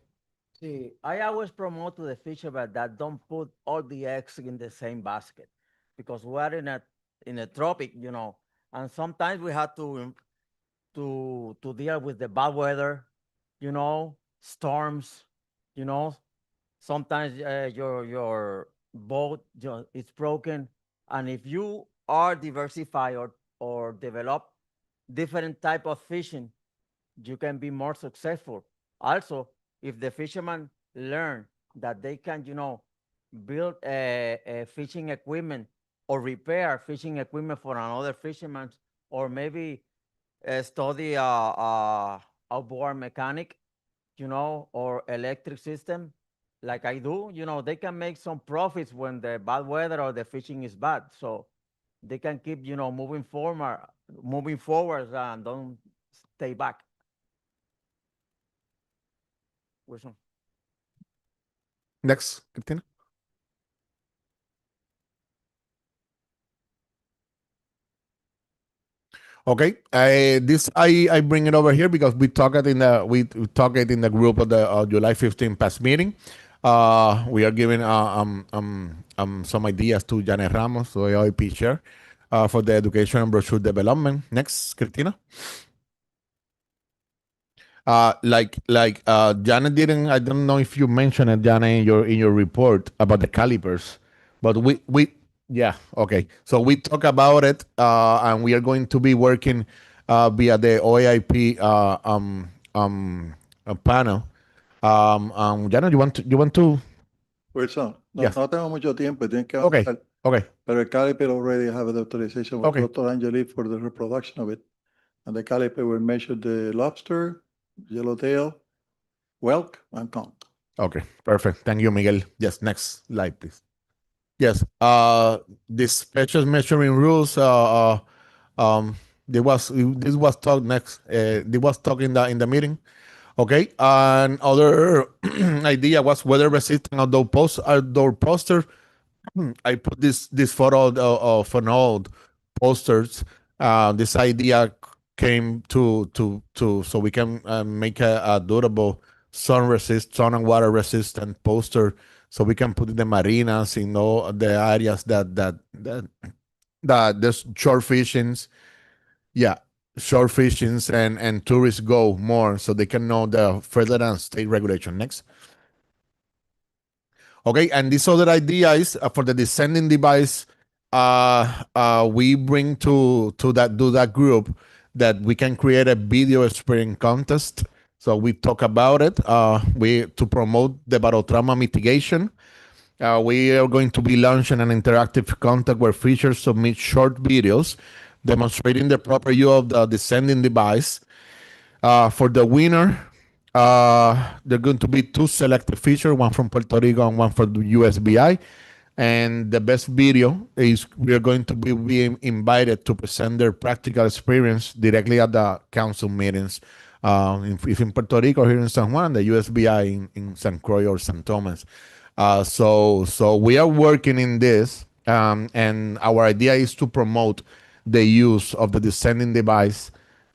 See, I always promote to the fishermen that don't put all the eggs in the same basket, because we're in a tropic, and sometimes we have to deal with the bad weather, storms, sometimes your boat is broken, and if you are diversified or develop different type of fishing, you can be more successful. Also, if the fishermen learn that they can, build a fishing equipment or repair fishing equipment for another fisherman, or maybe study outboard mechanic, or electric system, like I do, they can make some profits when the bad weather or the fishing is bad. So they can keep, moving forward and don't stay back. Wilson. Next, Cristina. Okay, I bring it over here because we talked it in the group of the July 15 past meeting. We are giving some ideas to Janet Ramos, the AOIP chair, for the education and brochure development. Next, Cristina. Janet didn't. I don't know if you mentioned it, Janet, in your report about the calipers, but we yeah, okay. So we talk about it, and we are going to be working via the OAIP panel. Janet, you want to? Wilson, Yes. no tengo mucho tiempo, tienen que Okay. avanzar. Okay. Pero el caliper already have the authorization with Okay. Dr. Angeli for the reproduction of it. And the caliper will measure the lobster, yellowtail, whelk, and conch. Okay, perfect. Thank you, Miguel. Yes, next slide, please. Yes, the special measuring rules. This was talked next. This was talked in the meeting. Okay, and other idea was weather resistant outdoor poster. I put this photo of an old posters. This idea came to so we can make a durable sun and water resistant poster, so we can put in the marinas in all the areas that there's short fishings. Yeah, short fishings and tourists go more, so they can know the federal and state regulation. Next. Okay, and this other idea is for the descending device. We bring to that group that we can create a video spraying contest. So we talk about it. We to promote the barotrauma mitigation. We are going to be launching an interactive content where features submit short videos demonstrating the proper use of the descending device. For the winner, there are going to be two selected features, one from Puerto Rico and one from the USBI. And the best video is we are going to be being invited to present their practical experience directly at the council meetings, if in Puerto Rico or here in San Juan, the USBI in San Croix or San Thomas. So we are working in this, and our idea is to promote the use of the descending device,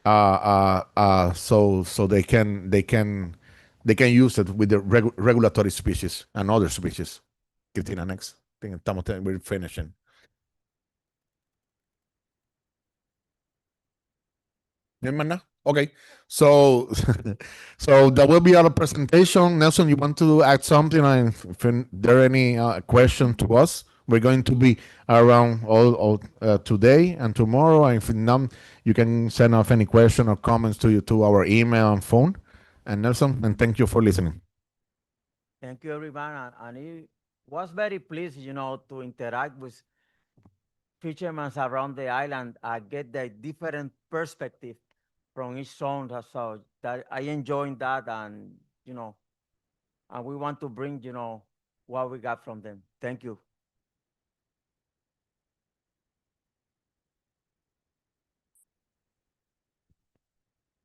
so they can use it with the regulatory species and other species. Cristina, next. I think we're finishing. Okay, so so that will be our presentation. Nelson, you want to add something? And if there are any question to us, we're going to be around all today and tomorrow. And if not, you can send off any question or comments to our email and phone. And Nelson, and thank you for listening. Thank you, everyone. And it was very pleased, to interact with fishermen around the island. I get the different perspective from each zone. So that I enjoyed that, and and we want to bring, what we got from them. Thank you.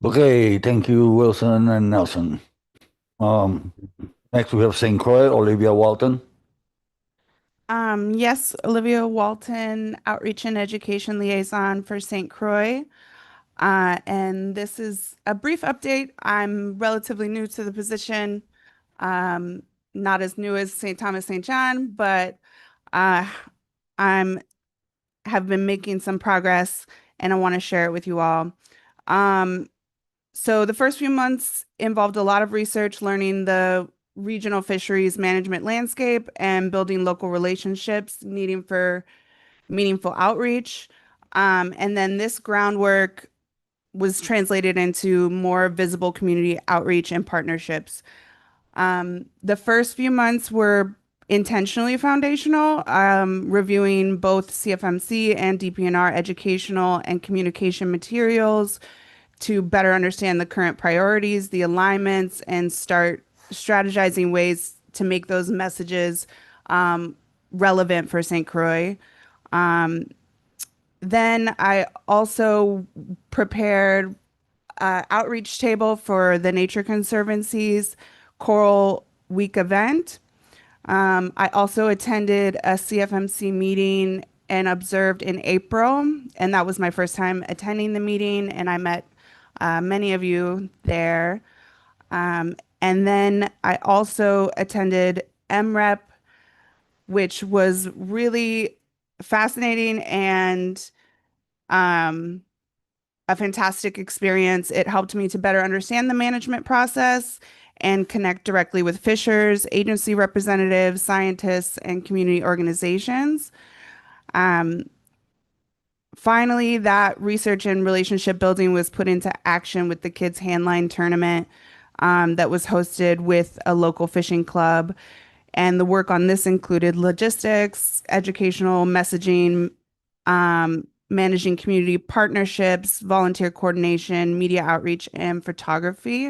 Okay, thank you, Wilson and Nelson. Next we have St. Croix, Olivia Walton. Yes, Olivia Walton, Outreach and Education Liaison for St. Croix. And this is a brief update. I'm relatively new to the position, not as new as St. Thomas St. John, but I'm have been making some progress, and I want to share it with you all. So the first few months involved a lot of research, learning the regional fisheries management landscape and building local relationships needing for meaningful outreach. And then this groundwork was translated into more visible community outreach and partnerships. The first few months were intentionally foundational, reviewing both CFMC and DPNR educational and communication materials to better understand the current priorities, the alignments, and start strategizing ways to make those messages relevant for St. Croix. Then I also prepared outreach table for the Nature Conservancy's Coral Week event. I also attended a CFMC meeting and observed in April, and that was my first time attending the meeting, and I met many of you there. And then I also attended MREP, which was really fascinating and a fantastic experience. It helped me to better understand the management process and connect directly with fishers, agency representatives, scientists, and community organizations. Finally, that research and relationship building was put into action with the Kids Handline Tournament that was hosted with a local fishing club. And the work on this included logistics, educational messaging, managing community partnerships, volunteer coordination, media outreach, and photography.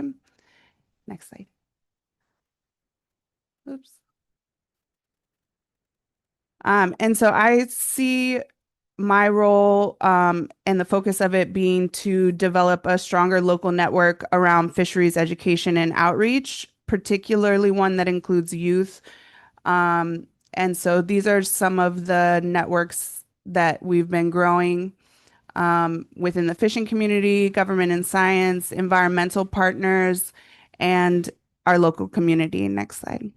Next slide. Oops. And so I see my role and the focus of it being to develop a stronger local network around fisheries education and outreach, particularly one that includes youth. And so these are some of the networks that we've been growing within the fishing community, government and science, environmental partners, and our local community. Next slide.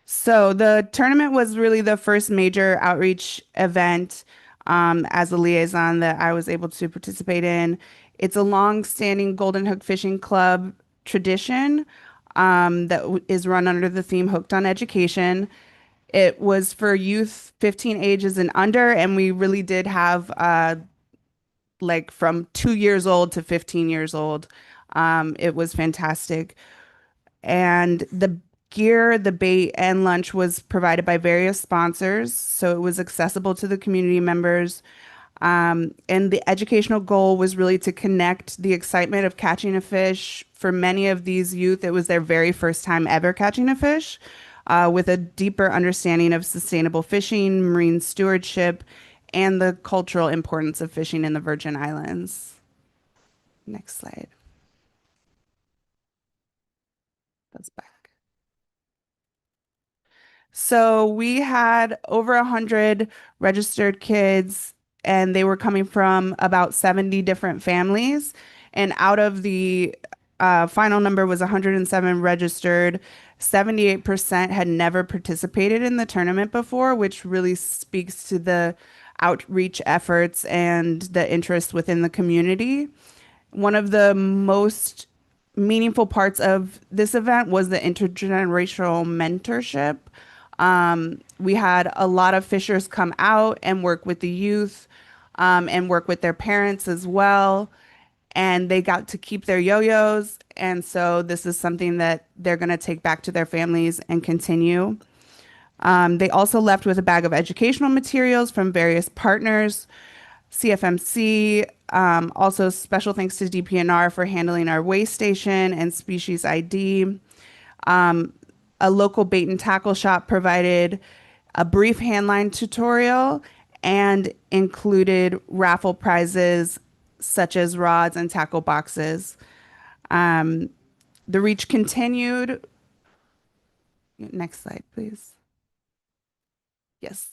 So the tournament was really the first major outreach event as a liaison that I was able to participate in. It's a long-standing Golden Hook Fishing Club tradition that is run under the theme Hooked on Education. It was for youth 15 ages and under, and we really did have like from 2 years old to 15 years old. It was fantastic. And the gear, the bait, and lunch was provided by various sponsors, so it was accessible to the community members. And the educational goal was really to connect the excitement of catching a fish. For many of these youth, it was their very first time ever catching a fish, with a deeper understanding of sustainable fishing, marine stewardship, and the cultural importance of fishing in the Virgin Islands. Next slide. That's back. So we had over 100 registered kids, and they were coming from about 70 different families. And out of the final number was 107 registered. 78% had never participated in the tournament before, which really speaks to the outreach efforts and the interest within the community. One of the most meaningful parts of this event was the intergenerational mentorship. We had a lot of fishers come out and work with the youth and work with their parents as well. And they got to keep their yo-yos. And so this is something that they're going to take back to their families and continue. They also left with a bag of educational materials from various partners, CFMC, also special thanks to DPNR for handling our waste station and species ID. A local bait and tackle shop provided a brief handline tutorial and included raffle prizes such as rods and tackle boxes. The reach continued. Next slide, please. Yes.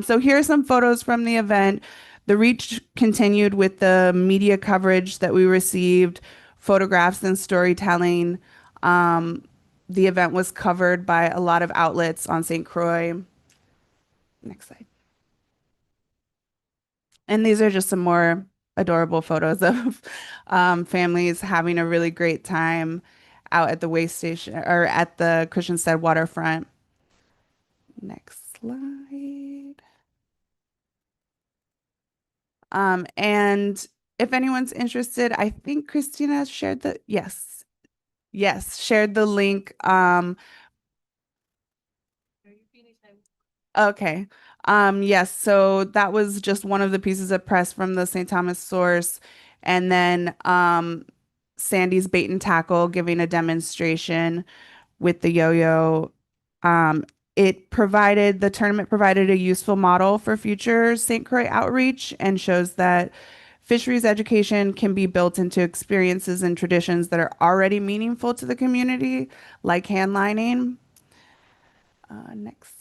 So here are some photos from the event. The reach continued with the media coverage that we received, photographs and storytelling. The event was covered by a lot of outlets on St. Croix. Next slide. And these are just some more adorable photos of families having a really great time out at the waste station or at the Christiansted waterfront. Next slide. And if anyone's interested, I think Christina shared the, yes, shared the link. Okay. Yes, so that was just one of the pieces of press from the St. Thomas source. And then Sandy's Bait and Tackle giving a demonstration with the yo-yo. The tournament provided a useful model for future St. Croix outreach and shows that fisheries education can be built into experiences and traditions that are already meaningful to the community, like hand lining. Next.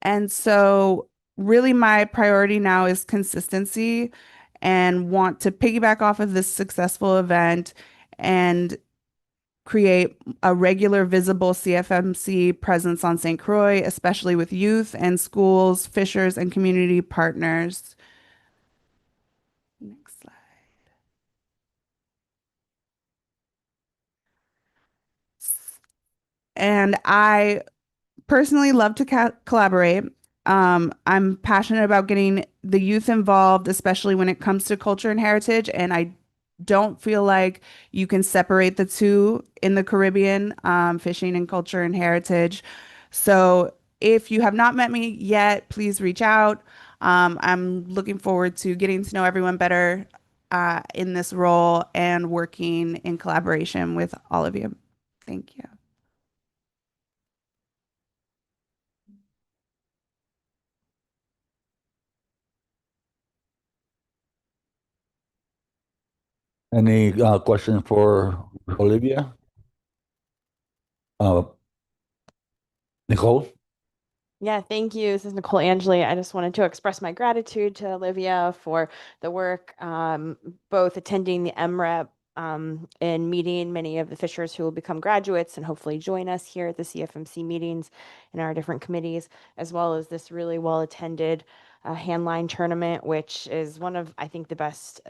And so really my priority now is consistency and want to piggyback off of this successful event and create a regular visible CFMC presence on St. Croix, especially with youth and schools, fishers, and community partners. Next slide. And I personally love to collaborate. I'm passionate about getting the youth involved, especially when it comes to culture and heritage. And I don't feel like you can separate the two in the Caribbean, fishing and culture and heritage. So if you have not met me yet, please reach out. I'm looking forward to getting to know everyone better in this role and working in collaboration with all of you. Thank you. Any questions for Olivia? Nicole? Yeah, thank you. This is Nicole Angeli. I just wanted to express my gratitude to Olivia for the work, both attending the MREP and meeting many of the fishers who will become graduates and hopefully join us here at the CFMC meetings in our different committees, as well as this really well-attended handline tournament, which is one of, I think, the best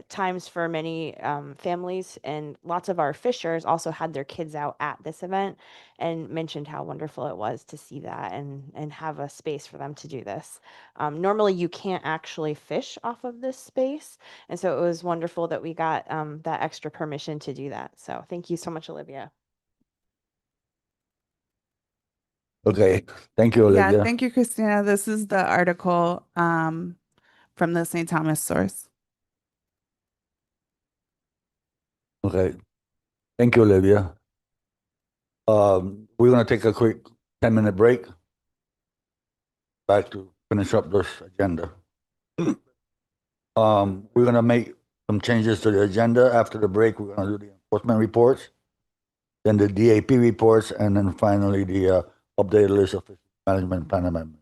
times for many families, and lots of our fishers also had their kids out at this event and mentioned how wonderful it was to see that and have a space for them to do this. Normally you can't actually fish off of this space, and so it was wonderful that we got that extra permission to do that. So thank you so much, Olivia. Okay, thank you, Olivia. Yeah, thank you, Christina. This is the article from the St. Thomas source. Okay, thank you, Olivia. We're gonna take a quick 10-minute break. Back to finish up this agenda. We're gonna make some changes to the agenda. After the break, we're gonna do the enforcement reports, then the DAP reports, and then finally the updated list of management plan amendments.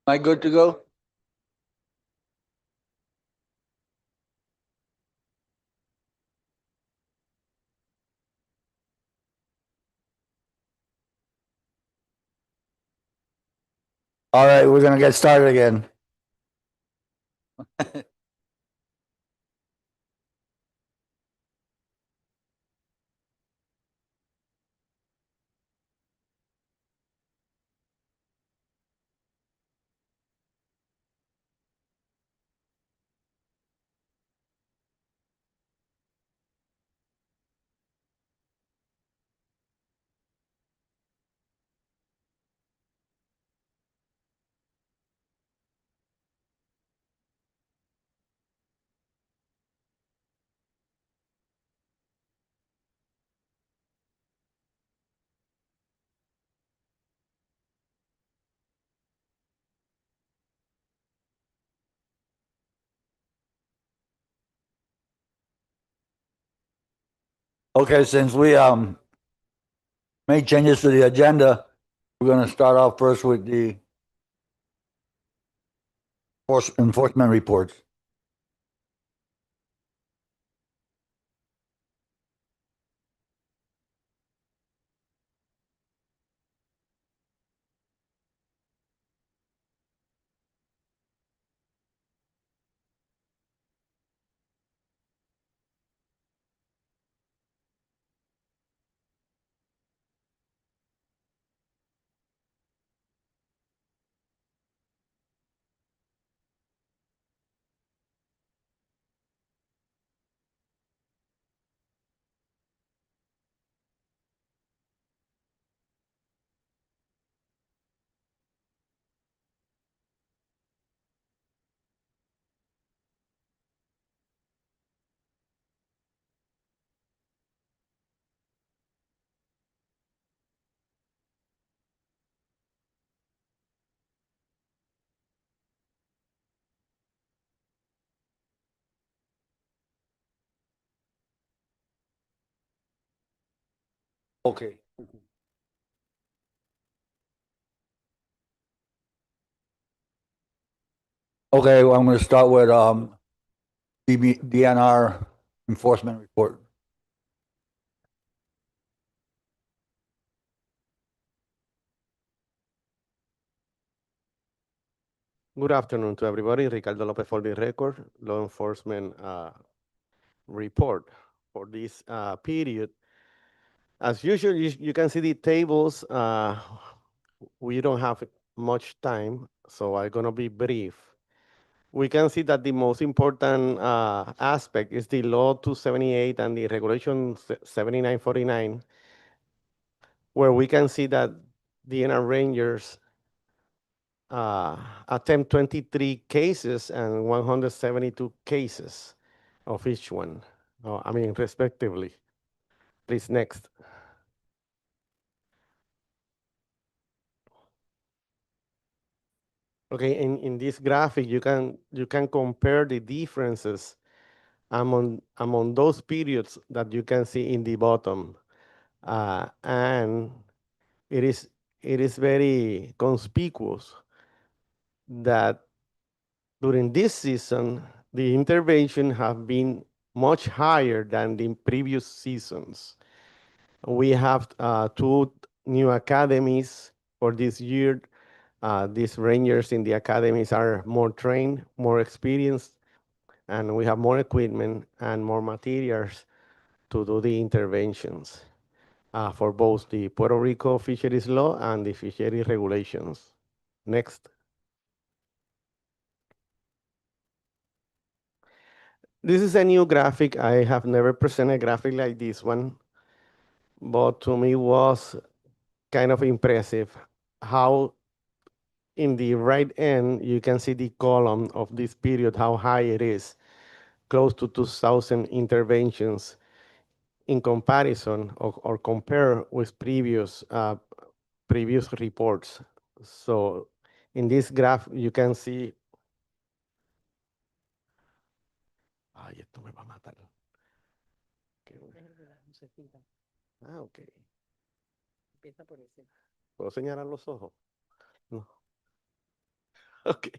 I good to go? All right, we're gonna get started again. Okay, since we made changes to the agenda, we're gonna start off first with the enforcement reports. Okay. Okay, well, I'm gonna start with DNR enforcement report. Good afternoon to everybody. Ricardo Lopez for the record, law enforcement report for this period. As usual, you can see the tables. We don't have much time, so I'm gonna be brief. We can see that the most important aspect is the law 278 and the regulation 7949, where we can see that the DNR Rangers attempt 23 cases and 172 cases of each one. I mean, respectively. Please, next. Okay, in this graphic, you can compare the differences among those periods that you can see in the bottom, and it is very conspicuous that during this season, the intervention have been much higher than the previous seasons. We have 2 new academies for this year. These rangers in the academies are more trained, more experienced, and we have more equipment and more materials to do the interventions for both the Puerto Rico fisheries law and the fishery regulations. Next. This is a new graphic. I have never presented a graphic like this one, but to me was kind of impressive how in the right end you can see the column of this period, how high it is, close to 2,000 interventions in comparison or compare with previous reports. So in this graph you can see. Ay, esto me va a matar. Ok. ¿Puedo señalar los ojos? No. Okay.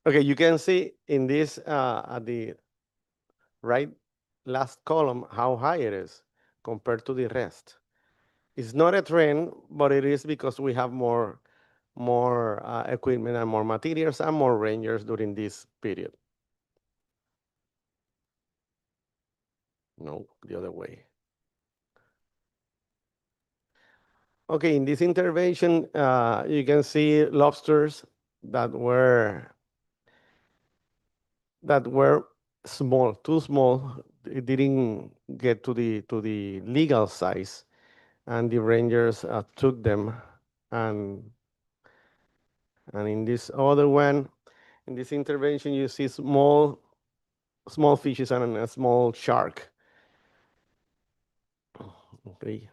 Okay, you can see in this at the right last column how high it is compared to the rest. It's not a trend, but it is because we have more equipment and more materials and more rangers during this period. No, the other way. Okay, in this intervention, you can see lobsters that were small, too small. It didn't get to the legal size, and the rangers took them. And in this other one, in this intervention, you see small fishes and a small shark. Okay,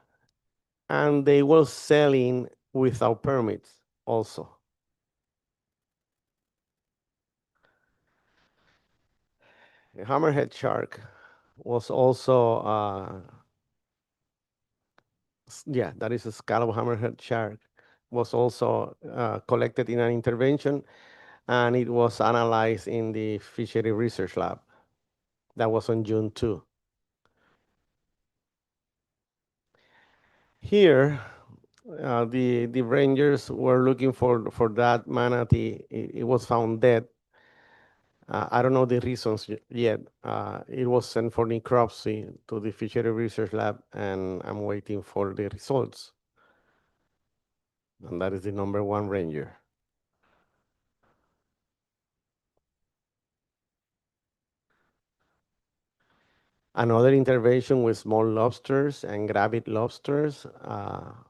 and they were selling without permits also. The hammerhead shark was also, yeah, that is a scallop hammerhead shark, was also collected in an intervention, and it was analyzed in the fishery research lab. That was on June 2. Here, the rangers were looking for that manatee. It was found dead. I don't know the reasons yet. It was sent for necropsy to the fishery research lab, and I'm waiting for the results. And that is the #1 ranger. Another intervention with small lobsters and gravid lobsters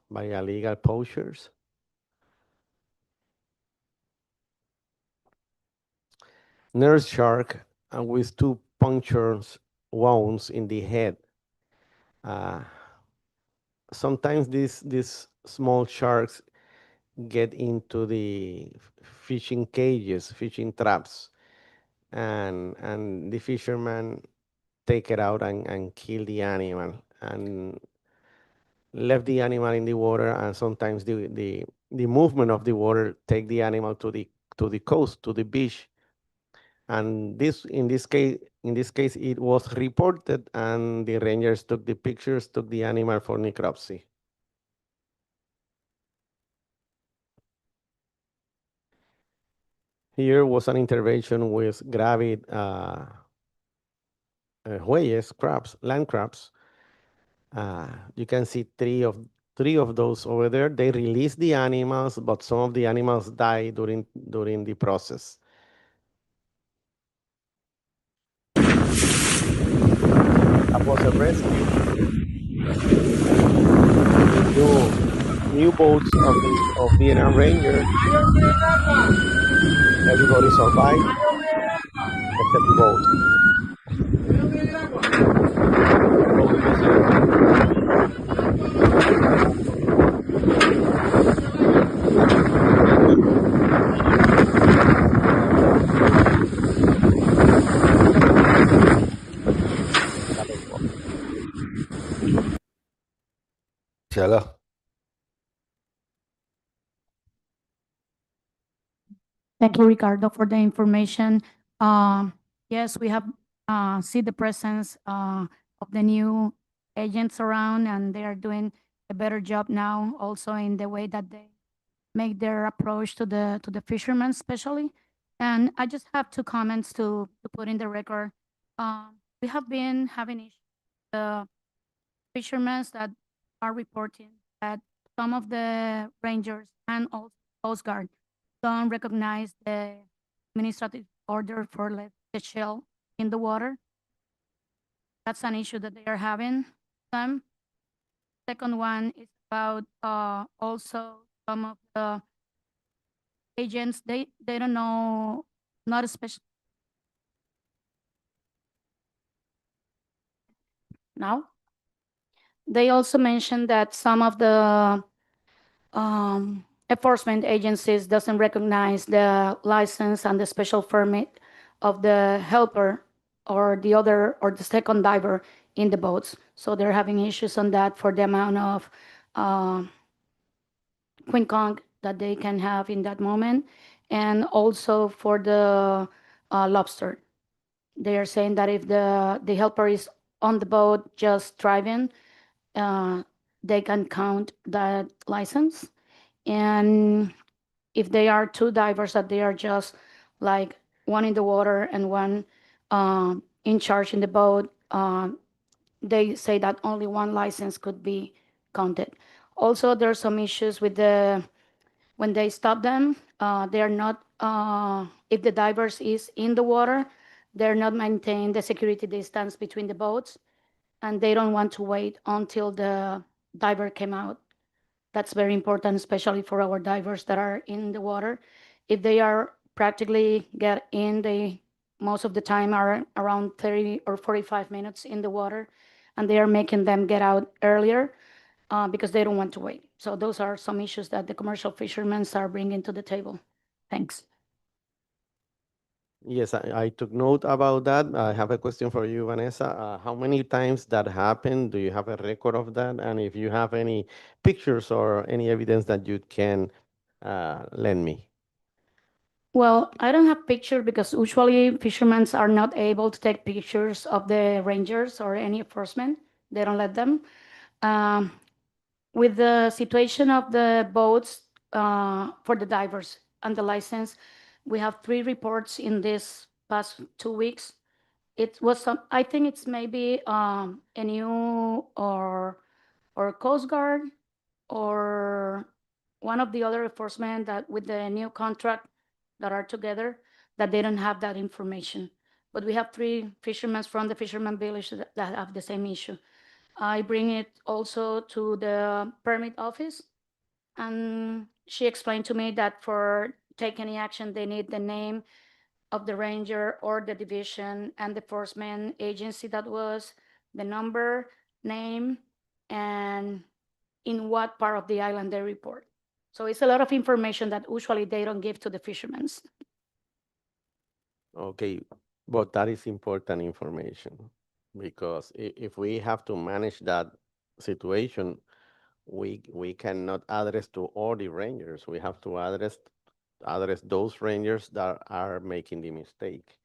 by illegal poachers. Nurse shark with 2 punctures wounds in the head. Sometimes these small sharks get into the fishing cages, fishing traps, and the fishermen take it out and kill the animal and left the animal in the water, and sometimes the movement of the water take the animal to the coast, to the beach. And in this case it was reported, and the rangers took the pictures, took the animal for necropsy. Here was an intervention with gravid crabs, land crabs. You can see three of those over there. They released the animals, but some of the animals died during the process. That was a rescue. New boats of the NR Ranger. Everybody survived except the boat. Chela. Thank you, Ricardo, for the information. Yes, we have see the presence of the new agents around, and they are doing a better job now, also in the way that they make their approach to the fishermen, especially. And I just have 2 comments to put in the record. We have been having issues with the fishermen that are reporting that some of the rangers and also Coast Guard don't recognize the administrative order for let the shell in the water. That's an issue that they are having. Second one is about also some of the agents, they don't know, not especially now. They also mentioned that some of the enforcement agencies doesn't recognize the license and the special permit of the helper or the second diver in the boats. So they're having issues on that for the amount of Queen Kong that they can have in that moment, and also for the lobster. They are saying that if the helper is on the boat just driving, they can count that license. And if they are two divers that they are just like one in the water and one in charge in the boat, they say that only one license could be counted. Also, there are some issues with when they stop them, they are not, if the divers is in the water, they're not maintaining the security distance between the boats, and they don't want to wait until the diver came out. That's very important, especially for our divers that are in the water. If they are practically get in, they most of the time are around 30 or 45 minutes in the water, and they are making them get out earlier because they don't want to wait. So those are some issues that the commercial fishermen are bringing to the table. Thanks. Yes, I took note about that. I have a question for you, Vanessa. How many times that happened? Do you have a record of that? And if you have any pictures or any evidence that you can lend me. Well, I don't have pictures because usually fishermen are not able to take pictures of the rangers or any enforcement. They don't let them. Um, with the situation of the boats for the divers and the license, we have 3 reports in this past 2 weeks. It was some, I think it's maybe a new or Coast Guard or one of the other enforcement that with the new contract that are together that they don't have that information. But we have 3 fishermen from the fisherman village that have the same issue. I bring it also to the permit office, and she explained to me that for take any action, they need the name of the ranger or the division and the enforcement agency that was, the number, name, and in what part of the island they report. So it's a lot of information that usually they don't give to the fishermen. Okay, but that is important information because if we have to manage that situation, we cannot address to all the rangers. We have to address those rangers that are making the mistake.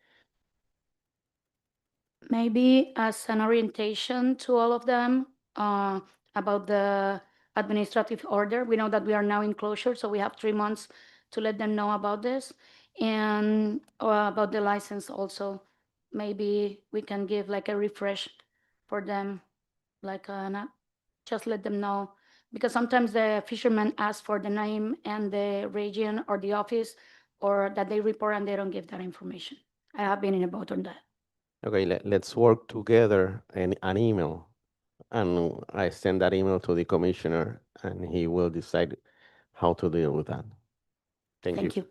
Maybe as an orientation to all of them about the administrative order. We know that we are now in closure, so we have 3 months to let them know about this. And about the license also, maybe we can give like a refresh for them, like just let them know. Because sometimes the fishermen ask for the name and the region or the office or that they report and they don't give that information. I have been in a boat on that. Okay, let's work together in an email. And I send that email to the commissioner and he will decide how to deal with that. Thank you.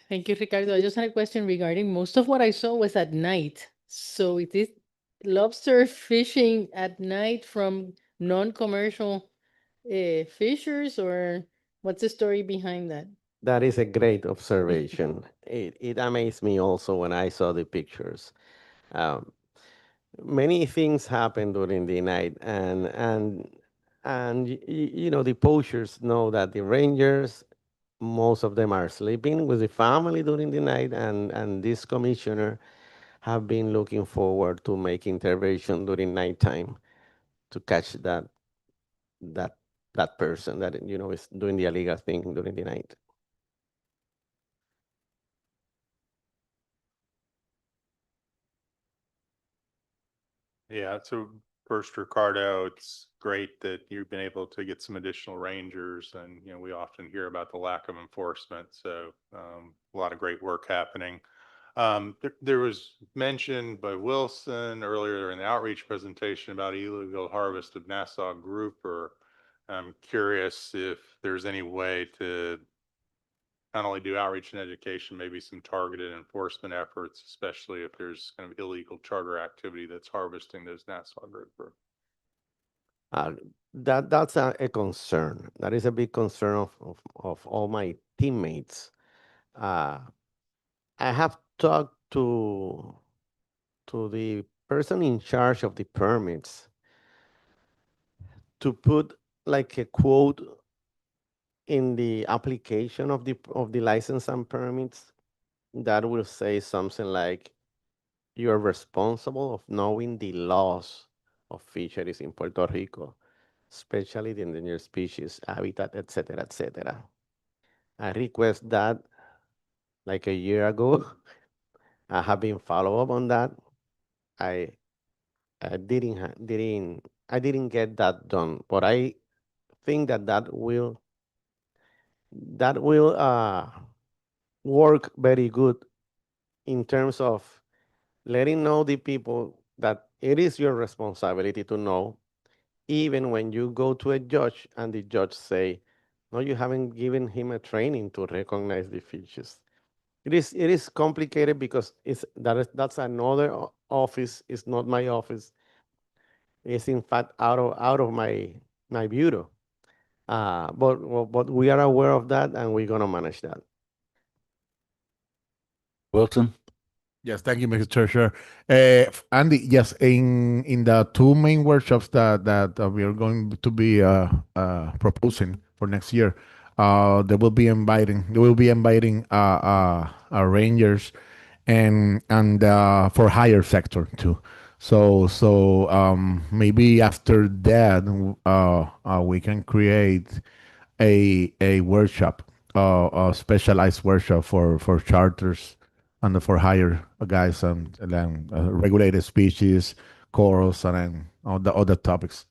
Thank you, Ricardo. I just had a question regarding most of what I saw was at night. So it is lobster fishing at night from non-commercial fishers, or what's the story behind that? That is a great observation. It amazed me also when I saw the pictures. Um, Many things happen during the night, and you know the poachers know that the rangers, most of them are sleeping with the family during the night, and this commissioner have been looking forward to make intervention during nighttime to catch that that person that is doing the illegal thing during the night. Yeah, so first, Ricardo, it's great that you've been able to get some additional rangers, and we often hear about the lack of enforcement. So a lot of great work happening. There was mention by Wilson earlier in the outreach presentation about illegal harvest of Nassau grouper. I'm curious if there's any way to not only do outreach and education, maybe some targeted enforcement efforts, especially if there's kind of illegal charter activity that's harvesting those Nassau grouper. That's a concern. That is a big concern of all my teammates. I have talked to the person in charge of the permits. to put like a quote in the application of the license and permits that will say something like, you are responsible of knowing the laws of fisheries in Puerto Rico, especially the endangered species, habitat, etc., etc. I request that like a year ago. I have been follow up on that. I didn't get that done, but I think that will work very good in terms of letting know the people that it is your responsibility to know, even when you go to a judge and the judge say, no, you haven't given him a training to recognize the fishes. It is complicated because that's another office. It's not my office. It's in fact out of my bureau. But we are aware of that and we're gonna manage that. Wilson? Yes, thank you, Mr. Treasurer. Andy, yes, in the two main workshops that we are going to be proposing for next year, they will be inviting rangers and for higher sector too. So maybe after that we can create a workshop, a specialized workshop for charters and for higher guys and then regulated species, corals, and then all the other topics.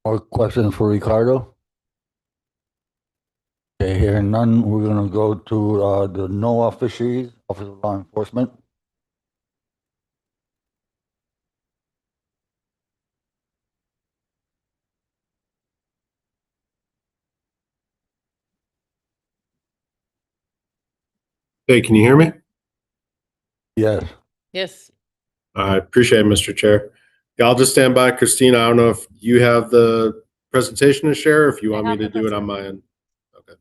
More questions for Ricardo? Okay, hearing none, we're gonna go to the NOAA Fisheries, Office of Law Enforcement. Hey, can you hear me? Yes. Yes. I appreciate it, Mr. Chair. Yeah, I'll just stand by. Christina, I don't know if you have the presentation to share, or if you want me to do it on my end. Okay.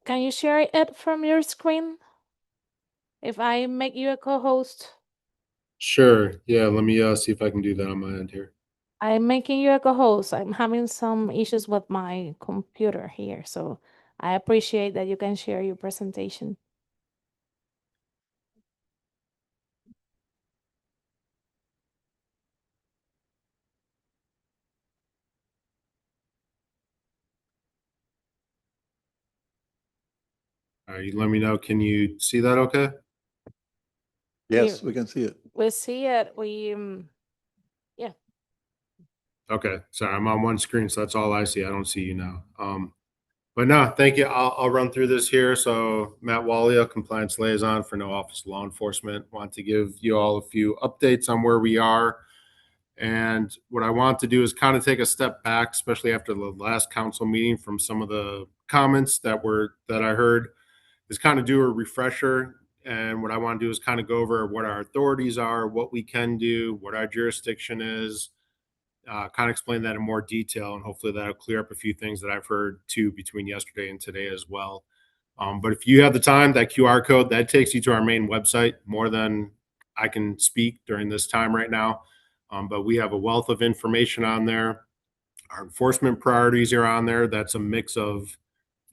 Can you share it from your screen? If I make you a co-host, Sure. Yeah, let me see if I can do that on my end here. I'm making you a co-host. I'm having some issues with my computer here, so I appreciate that you can share your presentation. All right, you let me know. Can you see that okay? Yes, we can see it. We see it. Yeah. Okay. Sorry, I'm on one screen, so that's all I see. I don't see you now. But no, thank you. I'll run through this here. So Matt Walia, Compliance Liaison for NOAA Office of Law Enforcement. Want to give you all a few updates on where we are. And what I want to do is kind of take a step back, especially after the last council meeting, from some of the comments that I heard, is kind of do a refresher. And what I want to do is kind of go over what our authorities are, what we can do, what our jurisdiction is, kind of explain that in more detail, and hopefully that'll clear up a few things that I've heard too between yesterday and today as well. But if you have the time, that QR code that takes you to our main website, more than I can speak during this time right now. But we have a wealth of information on there. Our enforcement priorities are on there. That's a mix of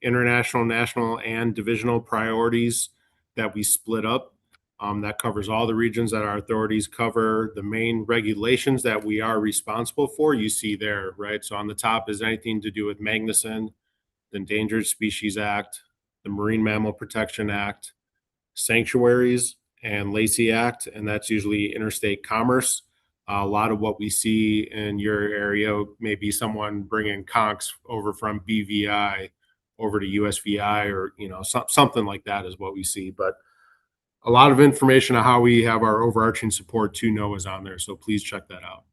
international, national, and divisional priorities that we split up. That covers all the regions that our authorities cover. The main regulations that we are responsible for, you see there, right? So on the top is anything to do with Magnuson, the Endangered Species Act, the Marine Mammal Protection Act, sanctuaries, and Lacey Act, and that's usually interstate commerce. A lot of what we see in your area may be someone bringing conchs over from BVI over to USVI, or something like that is what we see. But a lot of information on how we have our overarching support to NOAA's on there. So please check that out.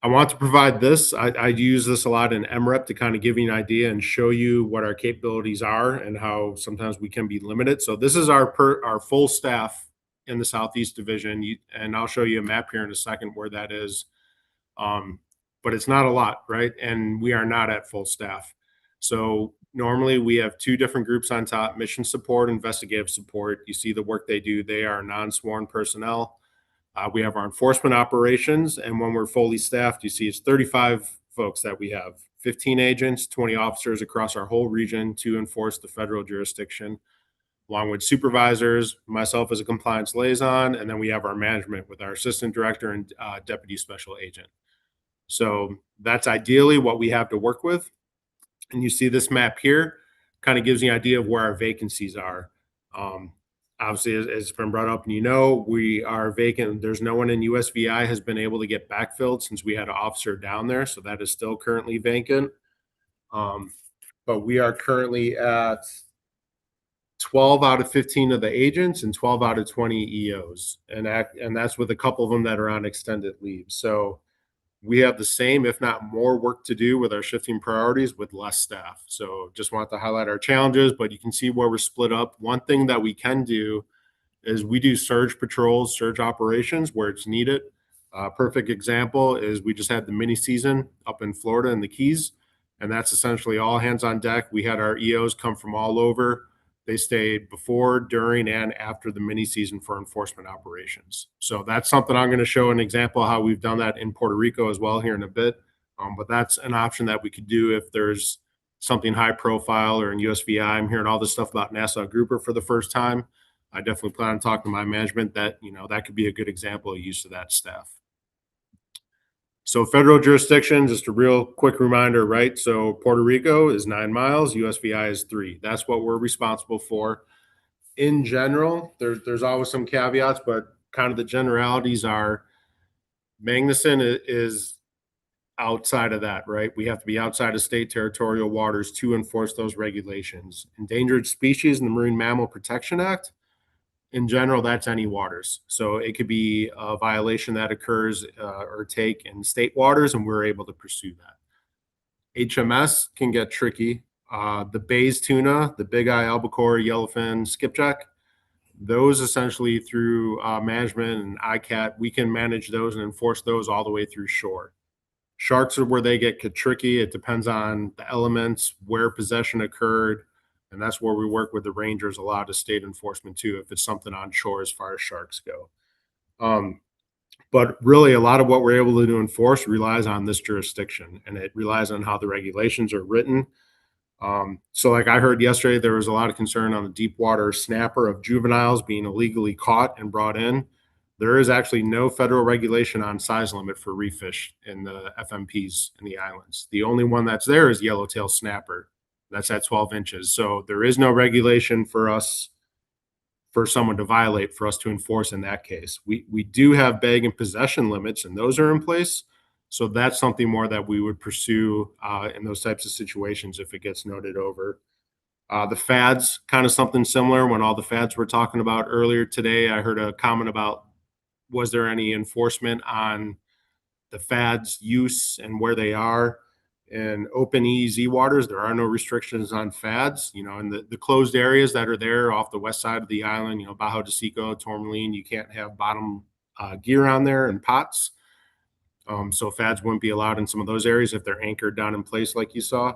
I want to provide this. I use this a lot in MREP to kind of give you an idea and show you what our capabilities are and how sometimes we can be limited. So this is our full staff in the Southeast Division. And I'll show you a map here in a second where that is. But it's not a lot, right? And we are not at full staff. So normally we have two different groups on top: mission support, investigative support. You see the work they do. They are non-sworn personnel. We have our enforcement operations, and when we're fully staffed, you see it's 35 folks that we have, 15 agents, 20 officers across our whole region to enforce the federal jurisdiction, along with supervisors, myself as a compliance liaison, and then we have our management with our assistant director and deputy special agent. So that's ideally what we have to work with. And you see this map here kind of gives you an idea of where our vacancies are. Obviously, as it's been brought up, and you know, we are vacant. There's no one in USVI has been able to get backfilled since we had an officer down there. So that is still currently vacant. But we are currently at 12 out of 15 of the agents and 12 out of 20 EOs. And that's with a couple of them that are on extended leave. So we have the same, if not more, work to do with our shifting priorities with less staff. So just want to highlight our challenges, but you can see where we're split up. One thing that we can do is we do surge patrols, surge operations where it's needed. Perfect example is we just had the mini season up in Florida in the Keys, and that's essentially all hands on deck. We had our EOs come from all over. They stayed before, during, and after the mini season for enforcement operations. So that's something I'm going to show an example of how we've done that in Puerto Rico as well here in a bit. But that's an option that we could do if there's something high profile or in USVI. I'm hearing all this stuff about Nassau Grouper for the first time. I definitely plan on talking to my management that, you know, that could be a good example of use of that staff. So federal jurisdiction, just a real quick reminder, right? So Puerto Rico is 9 miles, USVI is 3. That's what we're responsible for. In general, there's always some caveats, but kind of the generalities are Magnuson is outside of that, right? We have to be outside of state territorial waters to enforce those regulations. Endangered species in the Marine Mammal Protection Act, in general, that's any waters. So it could be a violation that occurs or take in state waters, and we're able to pursue that. HMS can get tricky. The Bays tuna, the big eye albacore, yellowfin, skipjack, those essentially through management and ICAT, we can manage those and enforce those all the way through shore. Sharks are where they get tricky. It depends on the elements, where possession occurred, and that's where we work with the rangers a lot of state enforcement too, if it's something on shore as far as sharks go. But really a lot of what we're able to enforce relies on this jurisdiction, and it relies on how the regulations are written. So like I heard yesterday, there was a lot of concern on the deep water snapper of juveniles being illegally caught and brought in. There is actually no federal regulation on size limit for reef fish in the FMPs in the islands. The only one that's there is yellowtail snapper. That's at 12 inches. So there is no regulation for us, for someone to violate, for us to enforce in that case. We do have bag and possession limits, and those are in place. So that's something more that we would pursue in those types of situations if it gets noted over. The FADs, kind of something similar. When all the FADs we're talking about earlier today, I heard a comment about, was there any enforcement on the FADs use and where they are? In open EEZ waters, there are no restrictions on FADs. You know, in the closed areas that are there off the west side of the island, you know, Bajo de Seco, Tourmaline, you can't have bottom gear on there and pots. So FADs wouldn't be allowed in some of those areas if they're anchored down in place like you saw.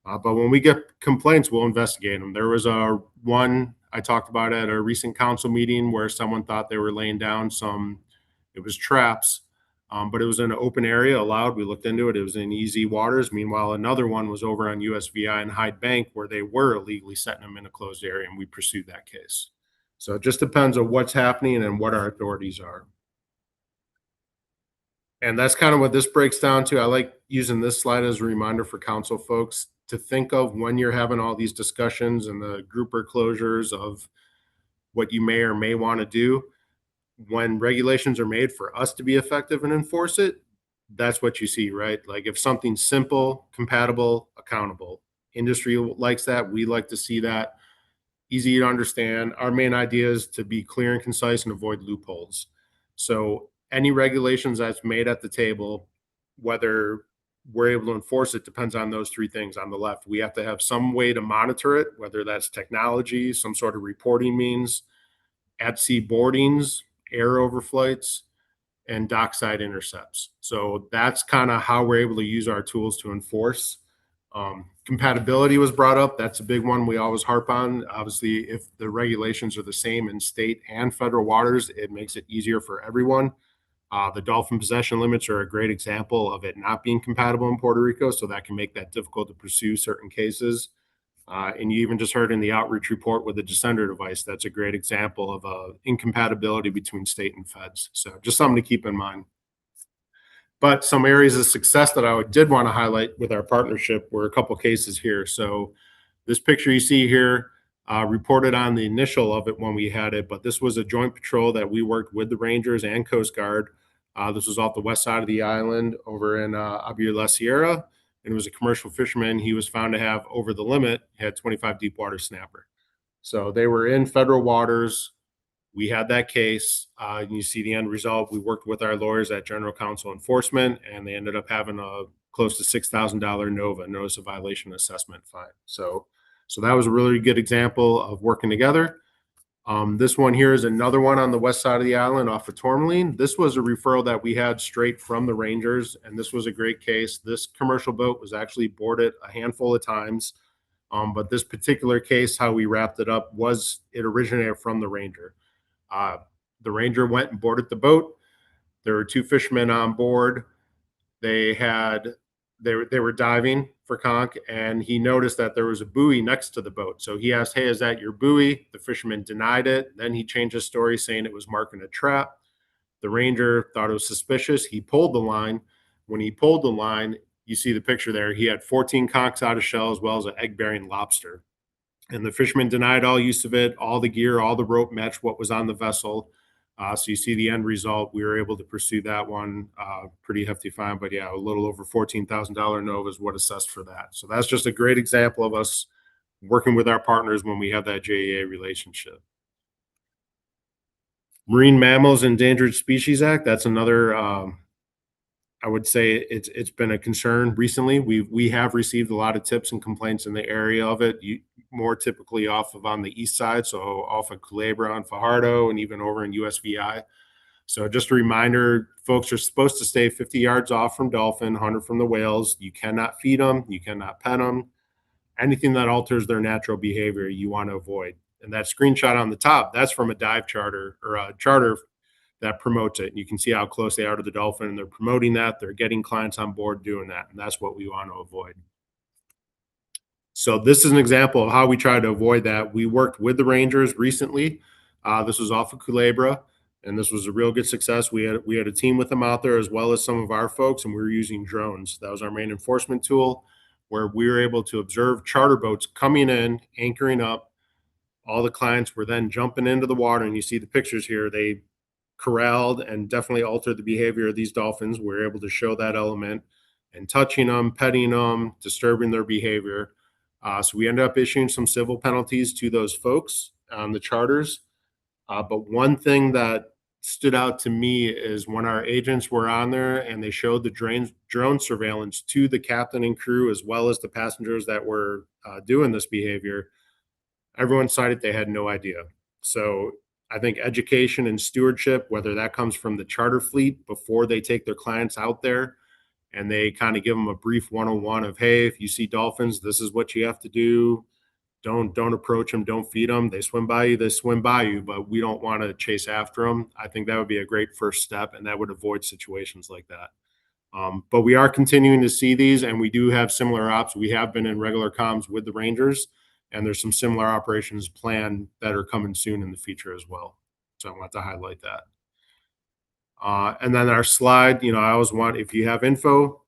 But when we get complaints, we'll investigate them. There was one I talked about at a recent council meeting where someone thought they were laying down it was traps, but it was in an open area allowed. We looked into it. It was in EZ waters. Meanwhile, another one was over on USVI and Hyde Bank where they were illegally setting them in a closed area, and we pursued that case. So it just depends on what's happening and what our authorities are. And that's kind of what this breaks down to. I like using this slide as a reminder for council folks to think of when you're having all these discussions and the grouper closures of what you may or may want to do. When regulations are made for us to be effective and enforce it, that's what you see, right? Like if something's simple, compatible, accountable, industry likes that. We like to see that. easy to understand. Our main idea is to be clear and concise and avoid loopholes. So any regulations that's made at the table, whether we're able to enforce it, depends on those three things on the left. We have to have some way to monitor it, whether that's technology, some sort of reporting means, at-sea boardings, air overflights, and dockside intercepts. So that's kind of how we're able to use our tools to enforce. Compatibility was brought up. That's a big one we always harp on. Obviously, if the regulations are the same in state and federal waters, it makes it easier for everyone. The dolphin possession limits are a great example of it not being compatible in Puerto Rico, so that can make that difficult to pursue certain cases. And you even just heard in the outreach report with the descender device, that's a great example of incompatibility between state and feds. So just something to keep in mind. But some areas of success that I did want to highlight with our partnership were a couple cases here. So this picture you see here reported on the initial of it when we had it, but this was a joint patrol that we worked with the Rangers and Coast Guard. This was off the west side of the island over in Abir La Sierra. And it was a commercial fisherman. He was found to have over the limit, had 25 deep water snapper. So they were in federal waters. We had that case. And you see the end result. We worked with our lawyers at General Counsel Enforcement, and they ended up having a close to $6,000 NOVA, notice of violation assessment fine. So that was a really good example of working together. This one here is another one on the west side of the island off of Tourmaline. This was a referral that we had straight from the Rangers, and this was a great case. This commercial boat was actually boarded a handful of times, but this particular case, how we wrapped it up, was it originated from the Ranger. The Ranger went and boarded the boat. There were two fishermen on board. They were diving for conch, and he noticed that there was a buoy next to the boat. So he asked, "Hey, is that your buoy?" The fisherman denied it. Then he changed his story, saying it was marking a trap. The Ranger thought it was suspicious. He pulled the line. When he pulled the line, you see the picture there. He had 14 conchs out of shell as well as an egg-bearing lobster. And the fisherman denied all use of it. All the gear, all the rope matched what was on the vessel. So you see the end result. We were able to pursue that one, pretty hefty fine, but yeah, a little over $14,000 NOVA is what assessed for that. So that's just a great example of us working with our partners when we have that JEA relationship. Marine Mammals Endangered Species Act. That's another, I would say it's been a concern recently. We have received a lot of tips and complaints in the area of it. More typically off of on the east side, so off of Culebra and Fajardo, and even over in USVI. So just a reminder, folks are supposed to stay 50 yards off from dolphin, 100 from the whales. You cannot feed them. You cannot pet them. Anything that alters their natural behavior, you want to avoid. And that screenshot on the top, that's from a dive charter or a charter that promotes it. You can see how close they are to the dolphin, and they're promoting that. They're getting clients on board doing that, and that's what we want to avoid. So this is an example of how we try to avoid that. We worked with the Rangers recently. This was off of Culebra, and this was a real good success. We had a team with them out there as well as some of our folks, and we were using drones. That was our main enforcement tool, where we were able to observe charter boats coming in, anchoring up. All the clients were then jumping into the water, and you see the pictures here. They corralled and definitely altered the behavior of these dolphins. We were able to show that element, and touching them, petting them, disturbing their behavior. So we ended up issuing some civil penalties to those folks on the charters. But one thing that stood out to me is when our agents were on there and they showed the drone surveillance to the captain and crew, as well as the passengers that were doing this behavior, everyone cited they had no idea. So I think education and stewardship, whether that comes from the charter fleet before they take their clients out there, and they kind of give them a brief 101 of, hey, if you see dolphins, this is what you have to do. Don't approach them. Don't feed them. They swim by you. They swim by you, but we don't want to chase after them. I think that would be a great first step, and that would avoid situations like that. But we are continuing to see these, and we do have similar ops. We have been in regular comms with the Rangers, and there's some similar operations planned that are coming soon in the future as well. So I want to highlight that. And then our slide, I always want, if you have info,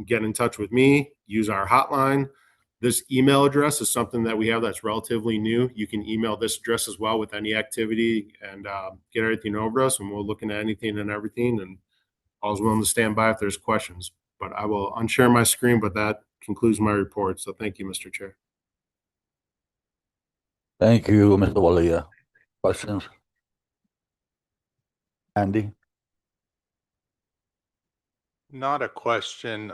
get in touch with me, use our hotline. This email address is something that we have that's relatively new. You can email this address as well with any activity and get everything over us, and we're looking at anything and everything, and I was willing to stand by if there's questions. But I will unshare my screen, but that concludes my report. So thank you, Mr. Chair. Thank you, Mr. Walia. Questions? Andy? Not a question.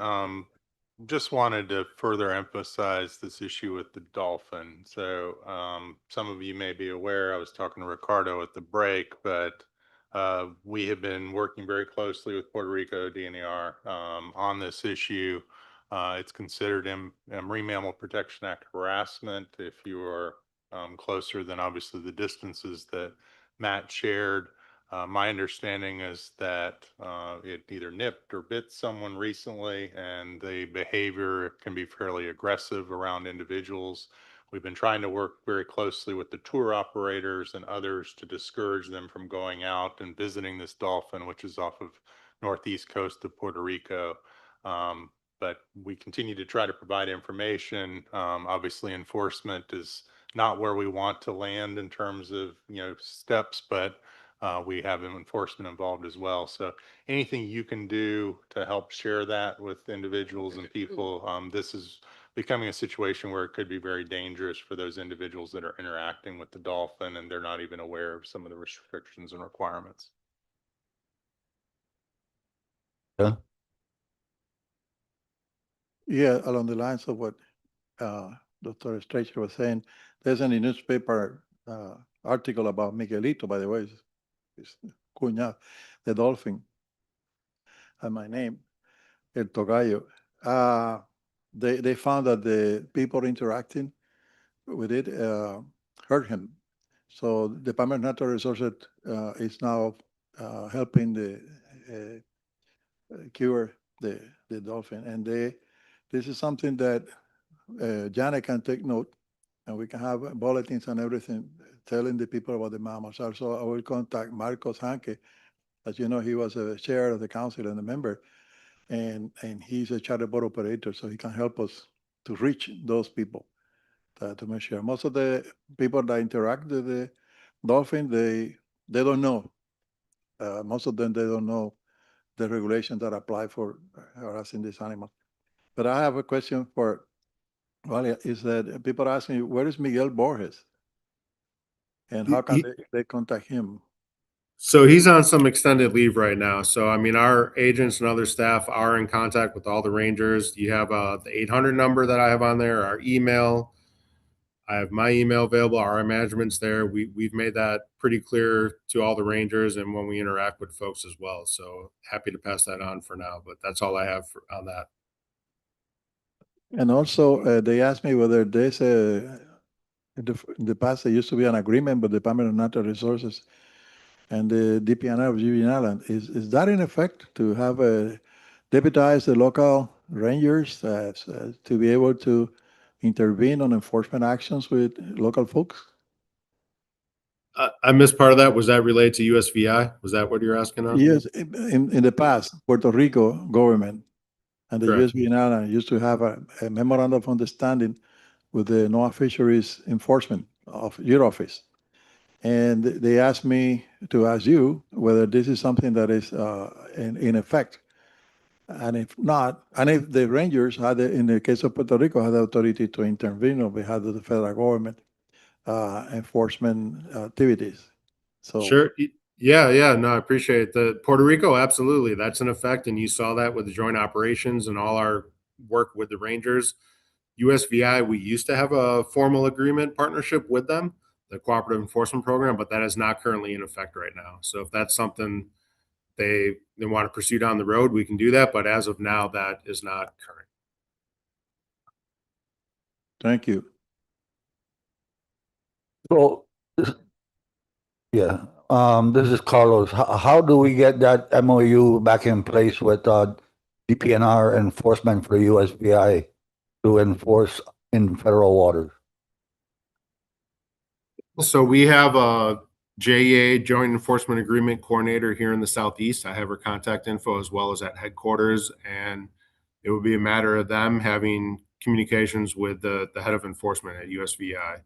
Just wanted to further emphasize this issue with the dolphin. So, some of you may be aware, I was talking to Ricardo at the break, but we have been working very closely with Puerto Rico DNR on this issue. It's considered in Marine Mammal Protection Act harassment if you are closer than obviously the distances that Matt shared. My understanding is that it either nipped or bit someone recently, and the behavior can be fairly aggressive around individuals. We've been trying to work very closely with the tour operators and others to discourage them from going out and visiting this dolphin, which is off of northeast coast of Puerto Rico. But we continue to try to provide information. Obviously, enforcement is not where we want to land in terms of steps, but we have enforcement involved as well. So anything you can do to help share that with individuals and people, this is becoming a situation where it could be very dangerous for those individuals that are interacting with the dolphin and they're not even aware of some of the restrictions and requirements. Yeah. Yeah, along the lines of what Dr. Stracher was saying, there's a newspaper article about Miguelito, by the way, it's Cuña, the dolphin, and my name, El Tocayo. They found that the people interacting with it hurt him. So the Department of Natural Resources is now helping the cure the dolphin. And this is something that Janet can take note, and we can have bulletins and everything telling the people about the mammals. Also, I will contact Marcos Hanke. As you know, he was a chair of the council and a member, and he's a charter boat operator, so he can help us to reach those people to make sure. Most of the people that interact with the dolphin, they don't know. Most of them, they don't know the regulations that apply for harassing this animal. But I have a question for Valia, is that people ask me, where is Miguel Borges? And how can they contact him? So he's on some extended leave right now. So, I mean, our agents and other staff are in contact with all the rangers. You have the 800 number that I have on there, our email. I have my email available. Our management's there. We've made that pretty clear to all the rangers and when we interact with folks as well. So happy to pass that on for now, but that's all I have on that. And also, they asked me whether there's in the past, there used to be an agreement with the Department of Natural Resources and the DPNR of Virgin Island. Is that in effect to have deputize the local rangers to be able to intervene on enforcement actions with local folks? I missed part of that. Was that related to USVI? Was that what you're asking on? Yes, in the past, Puerto Rico government and the Correct. USVI Island used to have a memorandum of understanding with the NOAA Fisheries Enforcement of your office. And they asked me to ask you whether this is something that is in effect. And if not, and if the rangers had, in the case of Puerto Rico, had the authority to intervene on behalf of the federal government enforcement activities. So Sure. Yeah. No, I appreciate it. The Puerto Rico, absolutely. That's in effect. And you saw that with the joint operations and all our work with the Rangers. USVI, we used to have a formal agreement partnership with them, the cooperative enforcement program, but that is not currently in effect right now. So if that's something they want to pursue down the road, we can do that. But as of now, that is not current. thank you. So, yeah, this is Carlos. How do we get that MOU back in place with DPNR enforcement for USVI to enforce in federal waters? So we have a JEA, Joint Enforcement Agreement Coordinator here in the Southeast. I have her contact info as well as at headquarters, and it would be a matter of them having communications with the head of enforcement at USVI.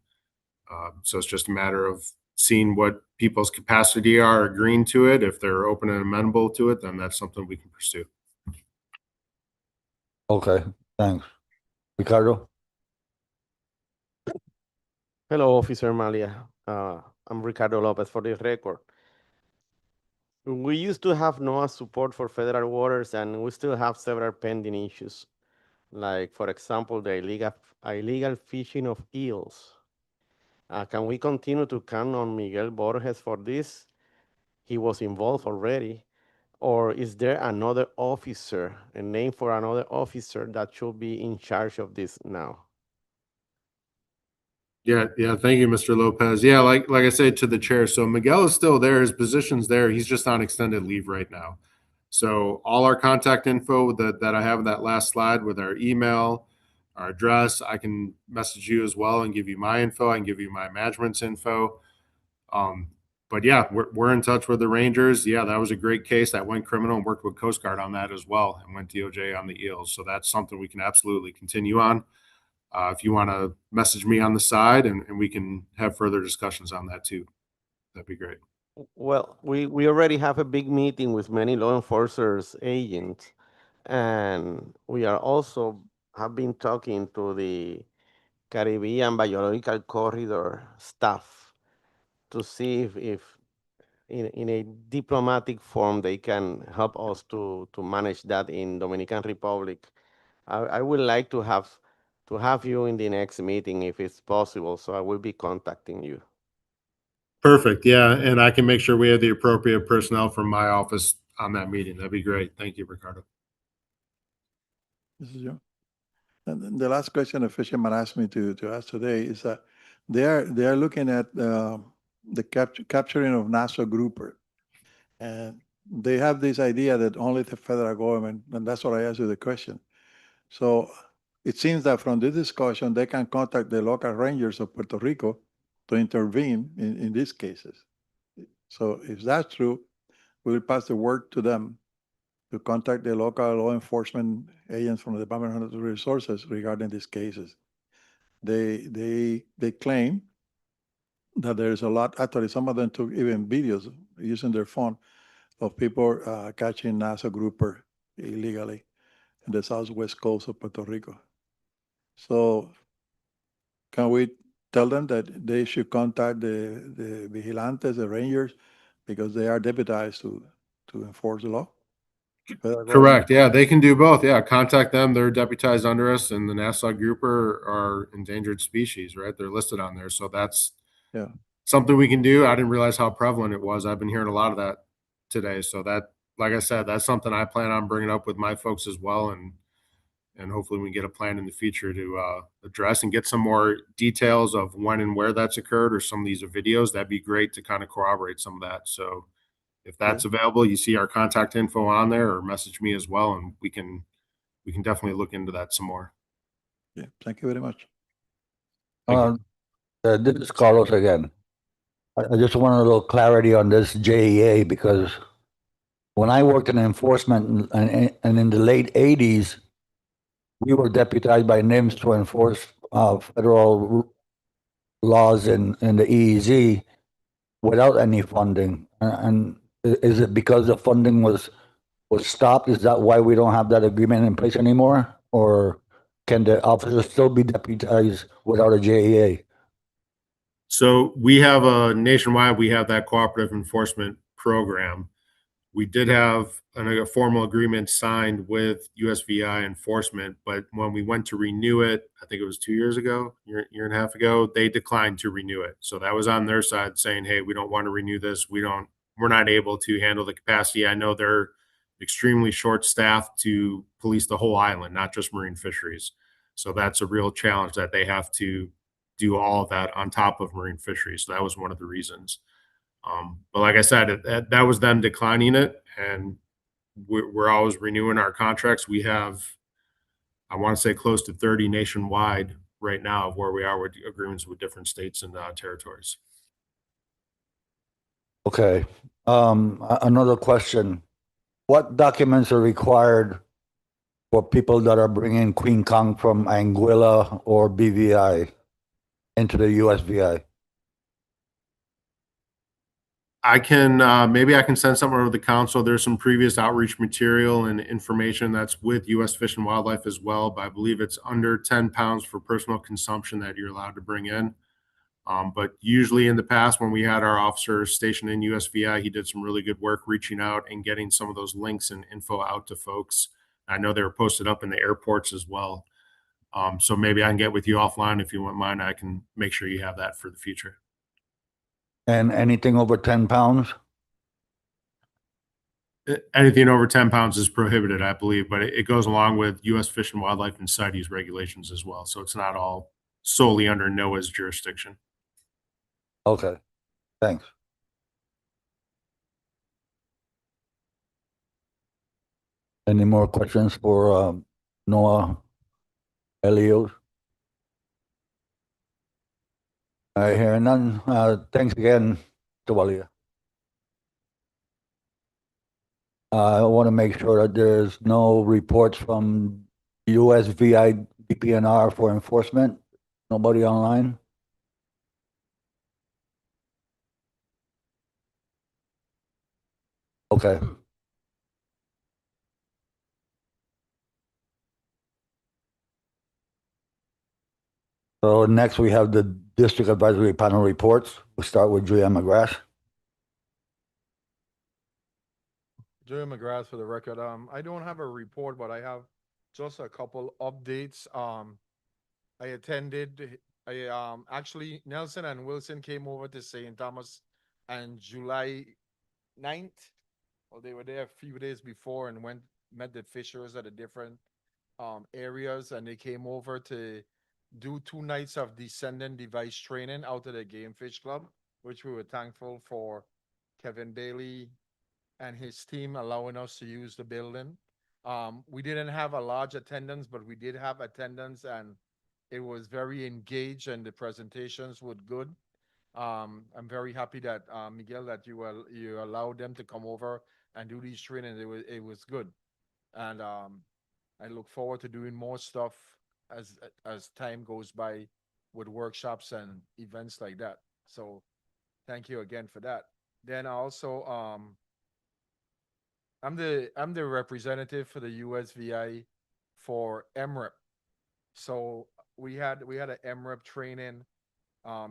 So it's just a matter of seeing what people's capacity are, agreeing to it. If they're open and amenable to it, then that's something we can pursue. Okay, thanks. Ricardo? Hello, Officer Malia. I'm Ricardo Lopez for the record. We used to have NOAA support for federal waters, and we still have several pending issues, like, for example, the illegal fishing of eels. Can we continue to count on Miguel Borges for this? He was involved already. Or is there another officer, a name for another officer that should be in charge of this now? Yeah, thank you, Mr. Lopez. Yeah, like I said to the chair, so Miguel is still there. His position's there. He's just on extended leave right now. So all our contact info that I have in that last slide with our email, our address, I can message you as well and give you my info. I can give you my management's info. But yeah, we're in touch with the Rangers. Yeah, that was a great case. That went criminal and worked with Coast Guard on that as well, and went DOJ on the eels. So that's something we can absolutely continue on. If you want to message me on the side, and we can have further discussions on that too, that'd be great. Well, we already have a big meeting with many law enforcers agents, and we are also have been talking to the Caribbean Biological Corridor staff to see if in a diplomatic form they can help us to manage that in Dominican Republic. I would like to have you in the next meeting if it's possible, so I will be contacting you. Perfect. Yeah, and I can make sure we have the appropriate personnel from my office on that meeting. That'd be great. Thank you, Ricardo. This is you. And then the last question the fisherman asked me to ask today is that they are looking at the capturing of Nassau grouper, and they have this idea that only the federal government, and that's what I asked you the question. So it seems that from this discussion, they can contact the local rangers of Puerto Rico to intervene in these cases. So if that's true, we will pass the word to them to contact the local law enforcement agents from the Department of Natural Resources regarding these cases. They claim that there is a lot, actually some of them took even videos using their phone of people catching Nassau grouper illegally in the southwest coast of Puerto Rico. So can we tell them that they should contact the vigilantes, the rangers, because they are deputized to enforce the law? Correct. Yeah, they can do both. Yeah, contact them. They're deputized under us, and the Nassau grouper are endangered species, right? They're listed on there. So that's something we can do. I didn't realize how prevalent it was. I've been hearing a lot of that today. So that, like I said, that's something I plan on bringing up with my folks as well, and hopefully we can get a plan in the future to address and get some more details of when and where that's occurred, or some of these videos. That'd be great to kind of corroborate some of that. So if that's available, you see our contact info on there, or message me as well, and we can definitely look into that some more. Yeah, thank you very much. This is Carlos again. I just want a little clarity on this JEA, because when I worked in enforcement and in the late 80s, we were deputized by NIMS to enforce federal laws in the EEZ without any funding. And is it because the funding was stopped? Is that why we don't have that agreement in place anymore? Or can the officers still be deputized without a JEA? So we have nationwide, we have that cooperative enforcement program. We did have a formal agreement signed with USVI enforcement, but when we went to renew it, I think it was 2 years ago, year and a half ago, they declined to renew it. So that was on their side saying, hey, we don't want to renew this. We're not able to handle the capacity. I know they're extremely short staffed to police the whole island, not just marine fisheries. So that's a real challenge, that they have to do all of that on top of marine fisheries. So that was one of the reasons. But like I said, that was them declining it, and we're always renewing our contracts. We have, I want to say, close to 30 nationwide right now of where we are with agreements with different states and territories. Okay. Another question. What documents are required for people that are bringing Queen Kong from Anguilla or BVI into the USVI? Maybe I can send something over to the council. There's some previous outreach material and information that's with U.S. Fish and Wildlife as well, but I believe it's under 10 pounds for personal consumption that you're allowed to bring in. But usually in the past, when we had our officers stationed in USVI, he did some really good work reaching out and getting some of those links and info out to folks. I know they were posted up in the airports as well. So maybe I can get with you offline if you wouldn't mind. I can make sure you have that for the future. And anything over 10 pounds? Anything over 10 pounds is prohibited, I believe, but it goes along with U.S. Fish and Wildlife and CITES regulations as well. So it's not all solely under NOAA's jurisdiction. Okay, thanks. Any more questions for Noah Elios? I hear none. Thanks again, Tawalia. I want to make sure that there's no reports from USVI DPNR for enforcement. Nobody online? Okay. So next we have the District Advisory Panel reports. We'll start with Julia McGrath. Joey McGrath for the record. I don't have a report, but I have just a couple updates. I attended. Actually Nelson and Wilson came over to St. Thomas on July 9th. Well, they were there a few days before and met the fishers at the different areas, and they came over to do 2 nights of descendant device training out of the Game Fish Club, which we were thankful for Kevin Bailey and his team allowing us to use the building. We didn't have a large attendance, but we did have attendance, and it was very engaged, and the presentations were good. I'm very happy that Miguel, that you allowed them to come over and do these trainings. It was good, and I look forward to doing more stuff as time goes by with workshops and events like that. So thank you again for that. Then also I'm the representative for the USVI for MREP. So we had a MREP training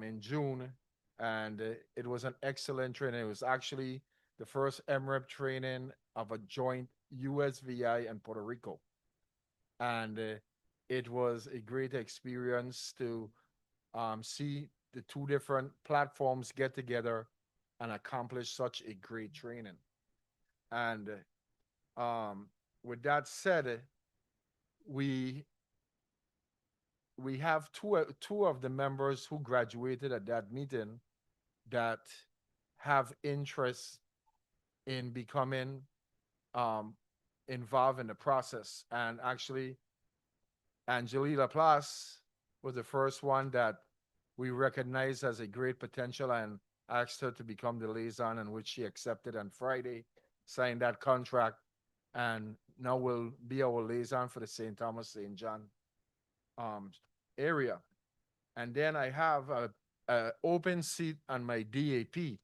in June, and it was an excellent training. It was actually the first MREP training of a joint USVI and Puerto Rico. And it was a great experience to see the 2 different platforms get together and accomplish such a great training. And with that said, we have two of the members who graduated at that meeting that have interest in becoming involved in the process. And actually, Angeli Laplace was the first one that we recognized as a great potential and asked her to become the liaison, in which she accepted on Friday, signed that contract, and now will be our liaison for the St. Thomas, St. John area. And then I have a open seat on my DAP.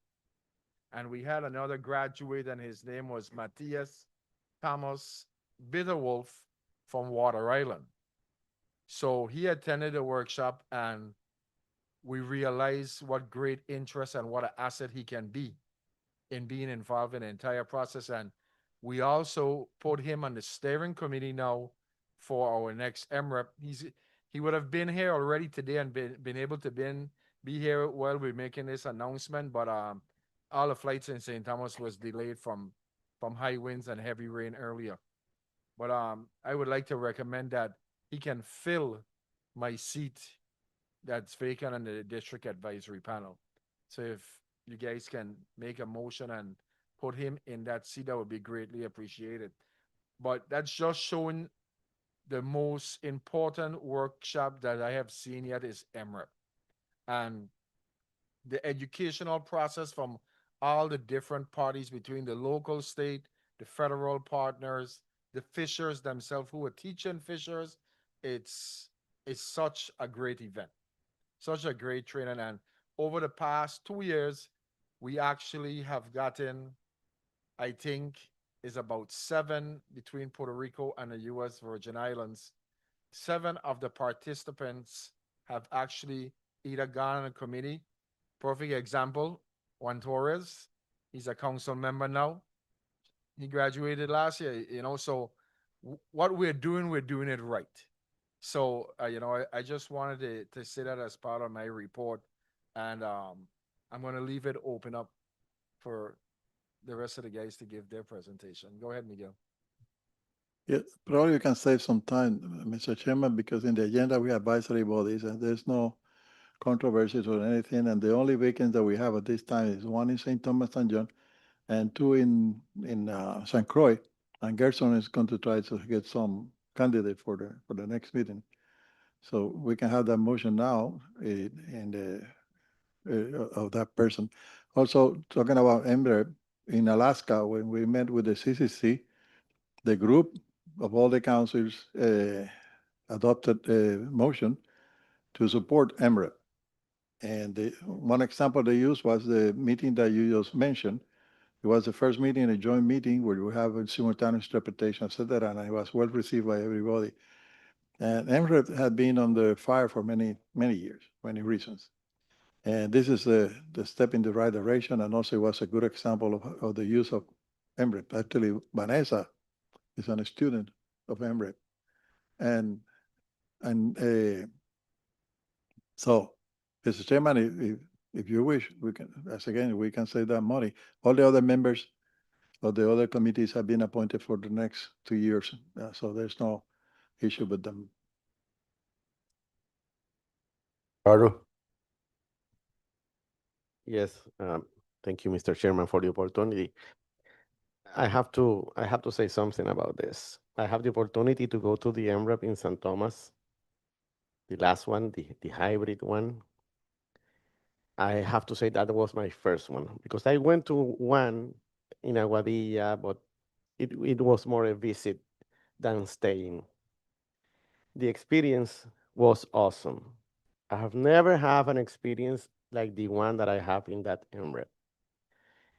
And we had another graduate, and his name was Matthias Thomas Bitterwolf from Water Island. So he attended a workshop, and we realized what great interest and what an asset he can be in being involved in the entire process. And we also put him on the steering committee now for our next MREP. He would have been here already today and been able to be here while we're making this announcement, but all the flights in St. Thomas was delayed from high winds and heavy rain earlier. But I would like to recommend that he can fill my seat that's vacant on the district advisory panel. So if you guys can make a motion and put him in that seat, that would be greatly appreciated. But that's just showing the most important workshop that I have seen yet is MREP. And the educational process from all the different parties between the local, state, the federal partners, the fishers themselves who are teaching fishers, it's such a great event, such a great training. And over the past 2 years, we actually have gotten, I think, is about 7 between Puerto Rico and the U.S. Virgin Islands. 7 of the participants have actually either gone on a committee. Perfect example, Juan Torres, he's a council member now. He graduated last year, you know, so what we're doing it right. So, you know, I just wanted to say that as part of my report. And I'm going to leave it open up for the rest of the guys to give their presentation. Go ahead, Miguel. Yeah, probably we can save some time, Mr. Chairman, because in the agenda we have advisory bodies and there's no controversies or anything. And the only vacancies that we have at this time is one in St. Thomas and John and two in St. Croix. And Gerson is going to try to get some candidate for the next meeting. So we can have that motion now of that person. Also, talking about MREP, in Alaska, when we met with the CCC, the group of all the councils adopted a motion to support MREP. And one example they used was the meeting that you just mentioned. It was the first meeting, a joint meeting where we have a simultaneous interpretation, etc., and it was well received by everybody. And MREP had been on the fire for many, many years, many reasons. And this is the step in the right direction, and also it was a good example of the use of MREP. Actually, Vanessa is a student of MREP. And so, Mr. Chairman, if you wish, we can, as again, we can save that money. All the other members of the other committees have been appointed for the next 2 years, so there's no issue with them. Ricardo? Yes, thank you, Mr. Chairman, for the opportunity. I have to say something about this. I have the opportunity to go to the MREP in St. Thomas, the last one, the hybrid one. I have to say that was my first one because I went to one in Aguadilla, but it was more a visit than staying. The experience was awesome. I have never had an experience like the one that I have in that MREP.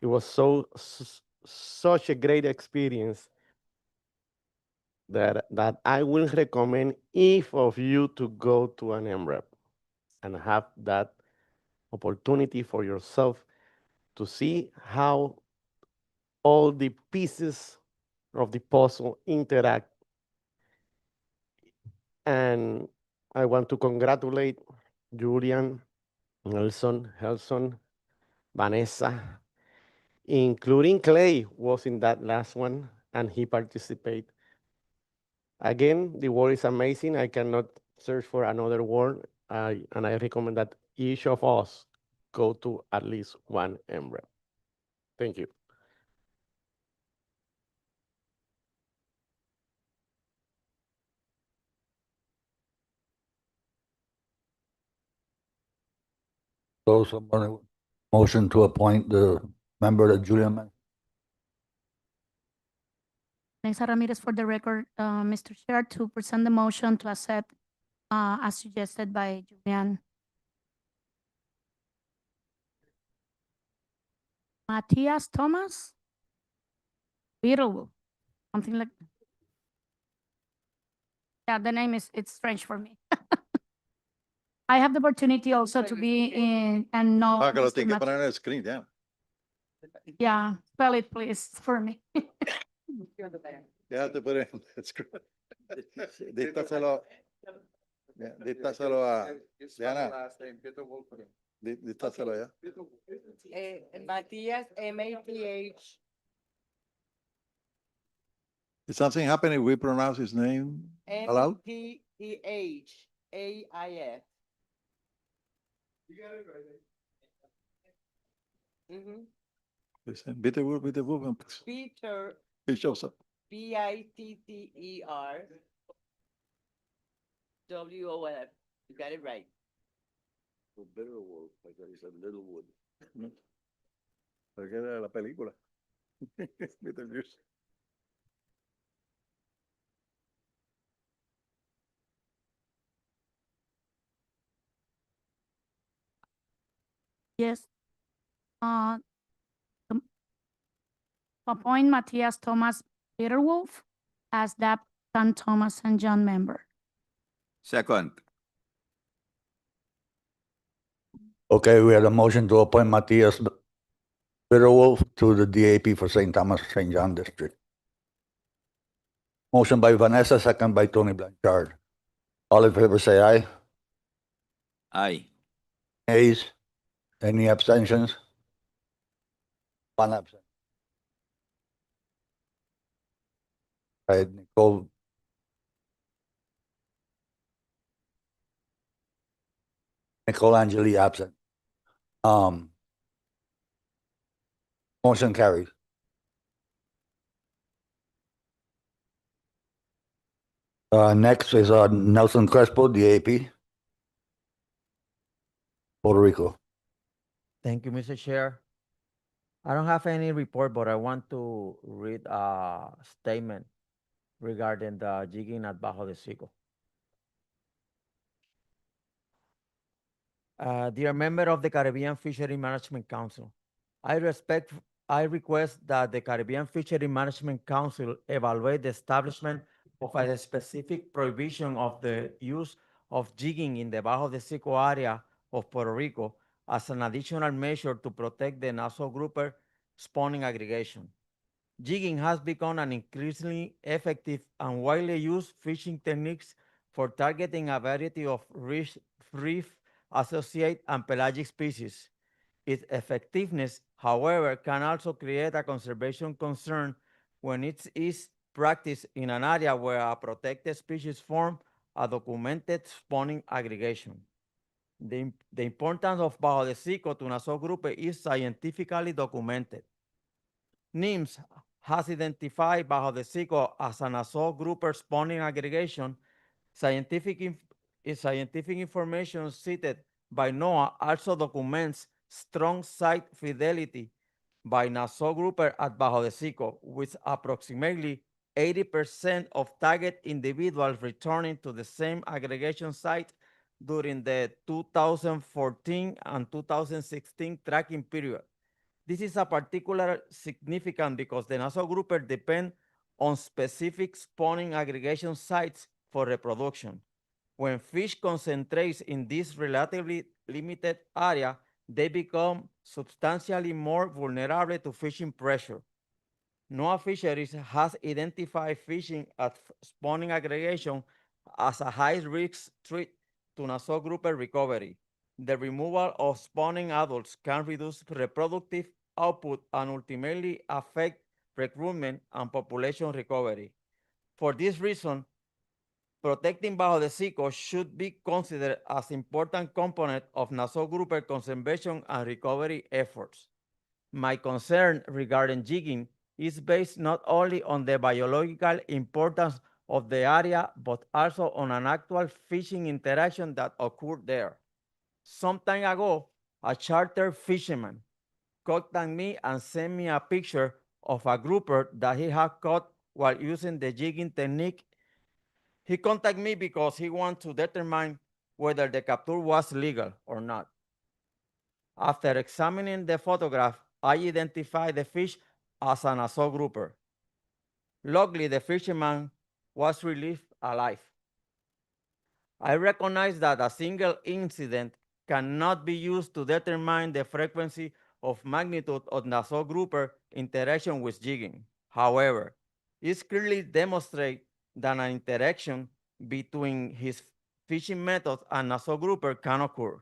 It was such a great experience that I will recommend each of you to go to an MREP and have that opportunity for yourself to see how all the pieces of the puzzle interact. And I want to congratulate Julian, Nelson, Helson, Vanessa, including Clay was in that last one, and he participated. Again, the word is amazing. I cannot search for another word, and I recommend that each of us go to at least one MREP. Thank you. So somebody motion to appoint the member that Julian mentioned. Vanessa Ramirez for the record, Mr. Chair, to present the motion to accept as suggested by Julian. Matias Thomas? Beetle, something like. Yeah, the name it's strange for me. I have the opportunity also to be in and know. Ah, que lo Mr. tengo que Mat- poner en el screen, yeah. Yeah, spell it please for me. Yeah, te put it in the screen. Díctaselo. Yeah, díctaselo a Diana. Díctaselo ya. Matías, M-A-T-H. Is something happening if we pronounce his name aloud? M-T-E-H-A-I-S. You got it right there. Listen, Bitterwood. Peter. It shows up. Bitter. W-O-F. You got it right. Bitterwood, like he said, Littlewood. Porque era la película. Beetlejuice. Yes. Appoint Matthias Thomas Bitterwolf as that St. Thomas and John member. Second. Okay, we had a motion to appoint Matias Bitterwolf to the DAP for St. Thomas, St. John District. Motion by Vanessa, second by Tony Blanchard. All in favor say aye. Aye. Ayes? Any abstentions? One absent. Right, Nicole Angeli absent. Motion carries. Next is Nelson Crespo, DAP, Puerto Rico. Thank you, Mr. Chair. I don't have any report, but I want to read a statement regarding the jigging at Bajo de Seco. Dear member of the Caribbean Fishery Management Council, I request that the Caribbean Fishery Management Council evaluate the establishment of a specific prohibition of the use of jigging in the Bajo de Seco area of Puerto Rico as an additional measure to protect the Nassau grouper spawning aggregation. Jigging has become an increasingly effective and widely used fishing techniques for targeting a variety of reef, associate, and pelagic species. Its effectiveness, however, can also create a conservation concern when it is practiced in an area where a protected species form a documented spawning aggregation. The importance of Bajo de Seco to Nassau grouper is scientifically documented. NIMS has identified Bajo de Seco as an Nassau grouper spawning aggregation. Scientific information cited by NOAA also documents strong site fidelity by Nassau grouper at Bajo de Seco, with approximately 80% of target individuals returning to the same aggregation site during the 2014 and 2016 tracking period. This is a particular significant because the Nassau grouper depend on specific spawning aggregation sites for reproduction. When fish concentrates in this relatively limited area, they become substantially more vulnerable to fishing pressure. NOAA Fisheries has identified fishing at spawning aggregation as a high-risk threat to Nassau grouper recovery. The removal of spawning adults can reduce reproductive output and ultimately affect recruitment and population recovery. For this reason, protecting Bajo de Seco should be considered as important component of Nassau grouper conservation and recovery efforts. My concern regarding jigging is based not only on the biological importance of the area, but also on an actual fishing interaction that occurred there. Some time ago, a charter fisherman contacted me and sent me a picture of a grouper that he had caught while using the jigging technique. He contacted me because he wanted to determine whether the capture was legal or not. After examining the photograph, I identified the fish as an Nassau grouper. Luckily, the fisherman was released alive. I recognize that a single incident cannot be used to determine the frequency of magnitude of Nassau grouper interaction with jigging. However, it clearly demonstrates that an interaction between his fishing method and Nassau grouper can occur.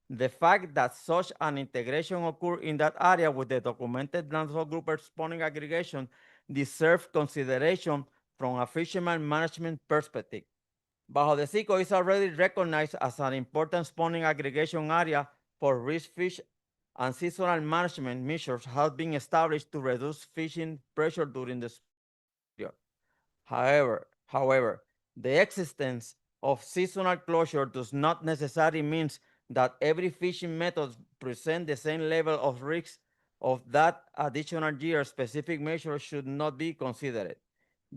The fact that such an integration occurred in that area with the documented Nassau grouper spawning aggregation deserves consideration from a fisherman management perspective. Bajo de Seco is already recognized as an important spawning aggregation area for rich fish, and seasonal management measures have been established to reduce fishing pressure during the period. However, the existence of seasonal closure does not necessarily mean that every fishing method presents the same level of risk of that additional year. Specific measures should not be considered.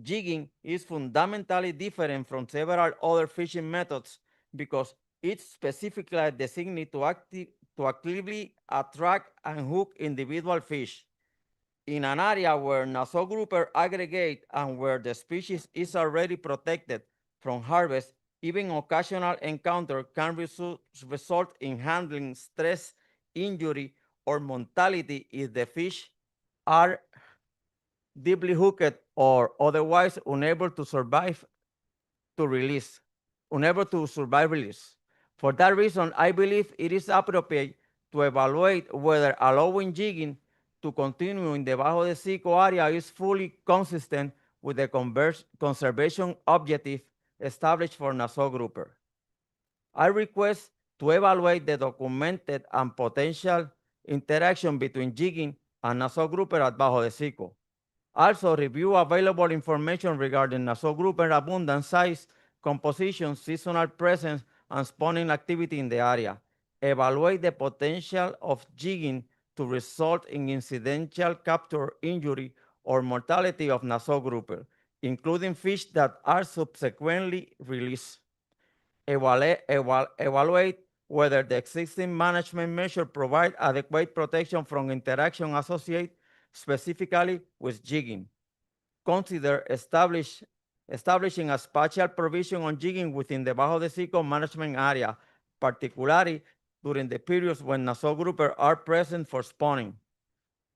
Jigging is fundamentally different from several other fishing methods because it's specifically designed to actively attract and hook individual fish. In an area where Nassau grouper aggregate and where the species is already protected from harvest, even occasional encounter can result in handling stress, injury, or mortality if the fish are deeply hooked or otherwise unable to survive release. For that reason, I believe it is appropriate to evaluate whether allowing jigging to continue in the Bajo de Seco area is fully consistent with the conservation objective established for Nassau grouper. I request to evaluate the documented and potential interaction between jigging and Nassau grouper at Bajo de Seco. Also, review available information regarding Nassau grouper abundance, size, composition, seasonal presence, and spawning activity in the area. Evaluate the potential of jigging to result in incidental capture, injury, or mortality of Nassau grouper, including fish that are subsequently released. Evaluate whether the existing management measure provide adequate protection from interaction associated specifically with jigging. Consider establishing a spatial provision on jigging within the Bajo de Seco management area, particularly during the periods when Nassau grouper are present for spawning.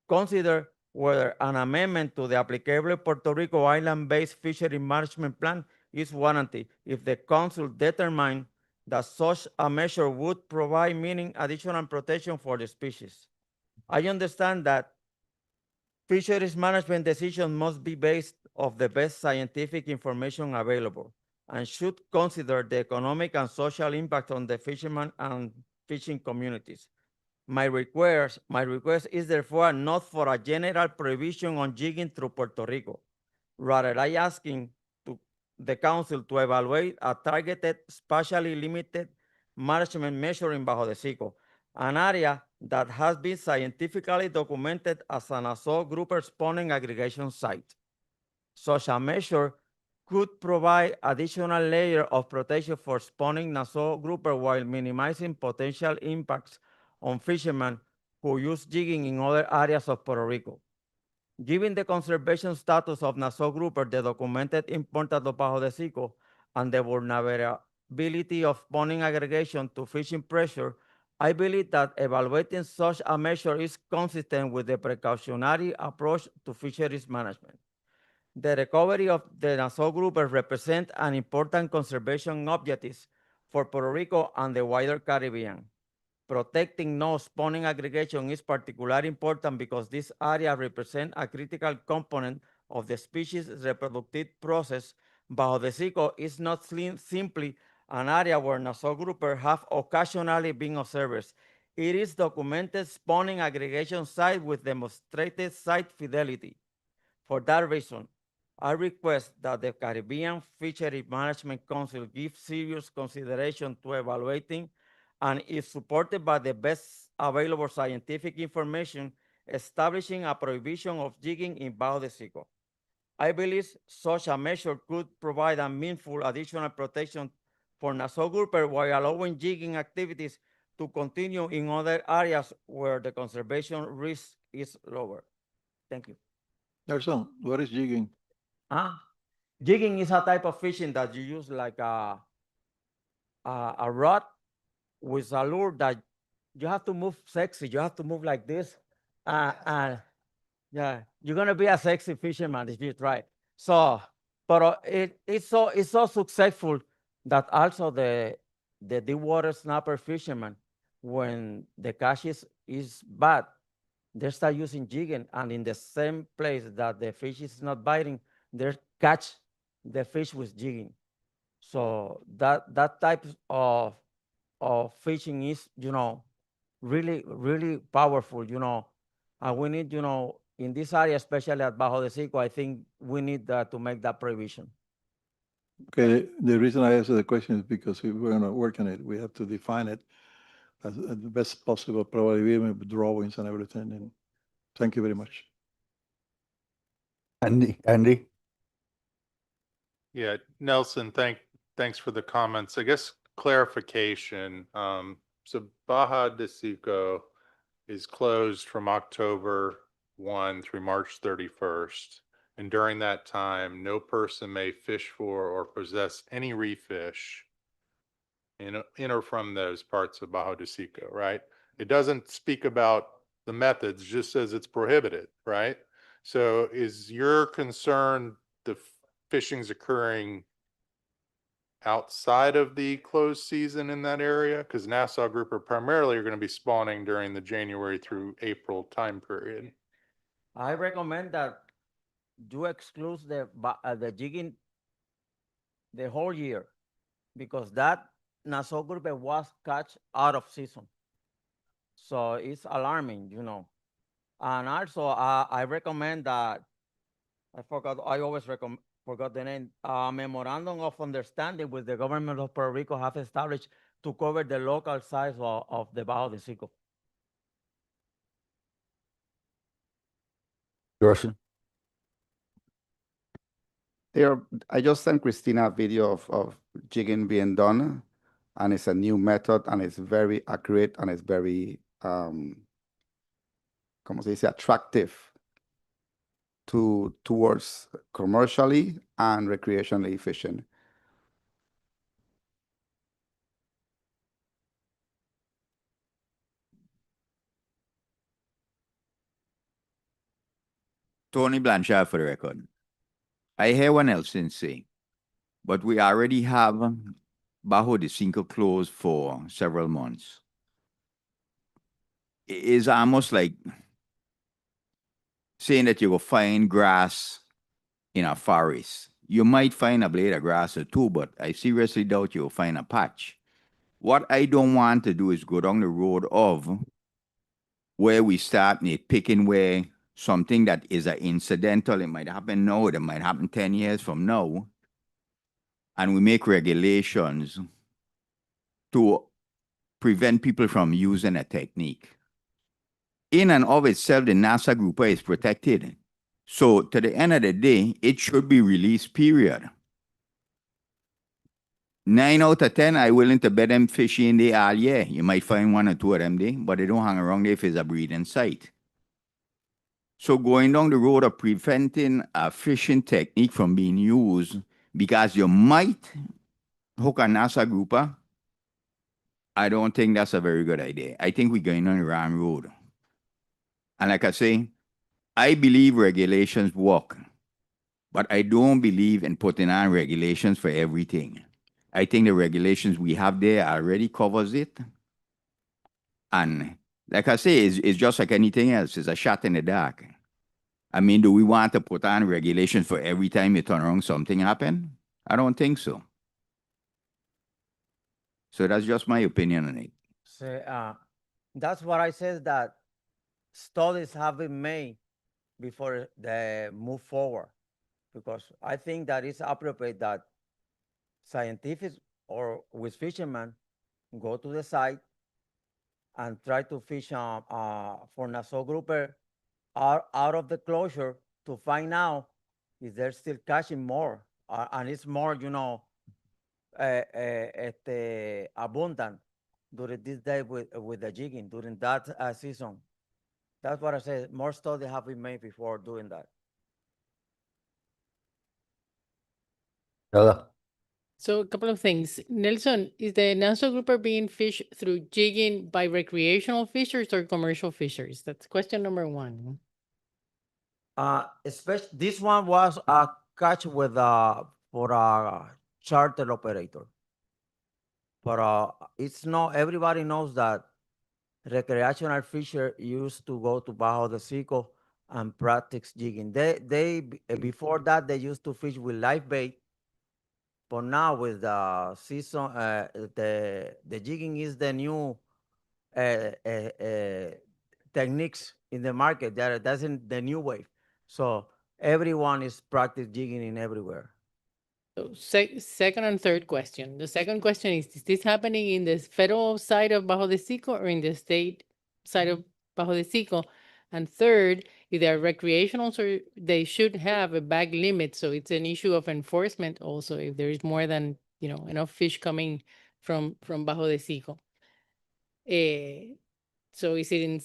Consider whether an amendment to the applicable Puerto Rico island-based fishery management plan is warranted if the council determines that such a measure would provide meaningful additional protection for the species. I understand that fisheries management decisions must be based on the best scientific information available and should consider the economic and social impact on the fishermen and fishing communities. My request is therefore not for a general prohibition on jigging through Puerto Rico. Rather, I asking the council to evaluate a targeted, spatially limited management measure in Bajo de Seco, an area that has been scientifically documented as an Nassau grouper spawning aggregation site. Such a measure could provide additional layer of protection for spawning Nassau grouper while minimizing potential impacts on fishermen who use jigging in other areas of Puerto Rico. Given the conservation status of Nassau grouper, the documented importance of Bajo de Seco, and the vulnerability of spawning aggregation to fishing pressure, I believe that evaluating such a measure is consistent with the precautionary approach to fisheries management. The recovery of the Nassau grouper represents an important conservation objective for Puerto Rico and the wider Caribbean. Protecting no spawning aggregation is particularly important because this area represents a critical component of the species' reproductive process. Bajo de Seco is not simply an area where Nassau grouper have occasionally been observed. It is documented spawning aggregation site with demonstrated site fidelity. For that reason, I request that the Caribbean Fishery Management Council give serious consideration to evaluating and is supported by the best available scientific information establishing a prohibition of jigging in Bajo de Seco. I believe such a measure could provide a meaningful additional protection for Nassau grouper while allowing jigging activities to continue in other areas where the conservation risk is lower. Thank you. Nelson, what is jigging? Jigging is a type of fishing that you use like a rod with a lure that you have to move sexy. You have to move like this. And yeah, you're gonna be a sexy fisherman if you try. So, but it's so successful that also the deep water snapper fishermen, when the catch is bad, they start using jigging, and in the same place that the fish is not biting, they catch the fish with jigging. So that type of fishing is, really powerful, and we need, in this area, especially at Bajo de Seco, I think we need to make that provision. Okay, the reason I asked the question is because if we're gonna work on it, we have to define it as the best possible, probably even with drawings and everything, and thank you very much. Andy? Yeah, Nelson, thanks for the comments. I guess clarification. So Baja de Seco is closed from October 1 through March 31st. And during that time, no person may fish for or possess any reef fish in or from those parts of Bajo de Seco, right? It doesn't speak about the methods, just says it's prohibited, right? So is your concern the fishing's occurring outside of the closed season in that area? Because Nassau grouper primarily are going to be spawning during the January through April time period. I recommend that you exclude the jigging the whole year because that Nassau grouper was catch out of season. So it's alarming, you know. And also, I recommend that I always forgot the name. Memorandum of Understanding with the government of Puerto Rico have established to cover the local size of the Bajo de Seco. Gerson? I just sent Christina a video of jigging being done, and it's a new method, and it's very accurate, and it's very, ¿cómo se dice? Attractive towards commercially and recreationally fishing. Tony Blanchard for the record. I hear what Nelson say, but we already have Bajo de Cinco closed for several months. It is almost like saying that you will find grass in a forest. You might find a blade of grass or two, but I seriously doubt you'll find a patch. What I don't want to do is go down the road of where we start picking where something that is an incidental, it might happen now, it might happen 10 years from now, and we make regulations to prevent people from using a technique. In and of itself, the NASA grouper is protected. So to the end of the day, it should be released, period. 9 out of 10, I willing to bet them fishy in the all year. You might find one or two of them there, but they don't hang around there if it's a breeding site. So going down the road of preventing a fishing technique from being used because you might hook a NASA grouper, I don't think that's a very good idea. I think we're going on the wrong road. And like I say, I believe regulations work, but I don't believe in putting on regulations for everything. I think the regulations we have there already covers it. And like I say, it's just like anything else. It's a shot in the dark. I mean, do we want to put on regulations for every time you turn around something happen? I don't think so. So that's just my opinion on it. So, that's what I said, that studies have been made before they move forward, because I think that it's appropriate that scientists or with fishermen go to the site and try to fish for Nassau grouper out of the closure to find out if they're still catching more, and it's more, you know, abundant during this day with the jigging during that season. That's what I said. More studies have been made before doing that. So a couple of things. Nelson, is the Nassau grouper being fished through jigging by recreational fishers or commercial fishers? That's question number one. Especially this one was a catch with for a charter operator. But it's not, everybody knows that recreational fisher used to go to Bajo de Seco and practice jigging. Before that they used to fish with live bait. But now with the season, the jigging is the new techniques in the market. That's in the new wave. So everyone is practice jigging in everywhere. So second and third question. The second question is this happening in the federal side of Bajo de Seco or in the state side of Bajo de Seco? And third, if they're recreational, so they should have a bag limit. So it's an issue of enforcement also if there is more than, you know, enough fish coming from Bajo de Seco. So is it in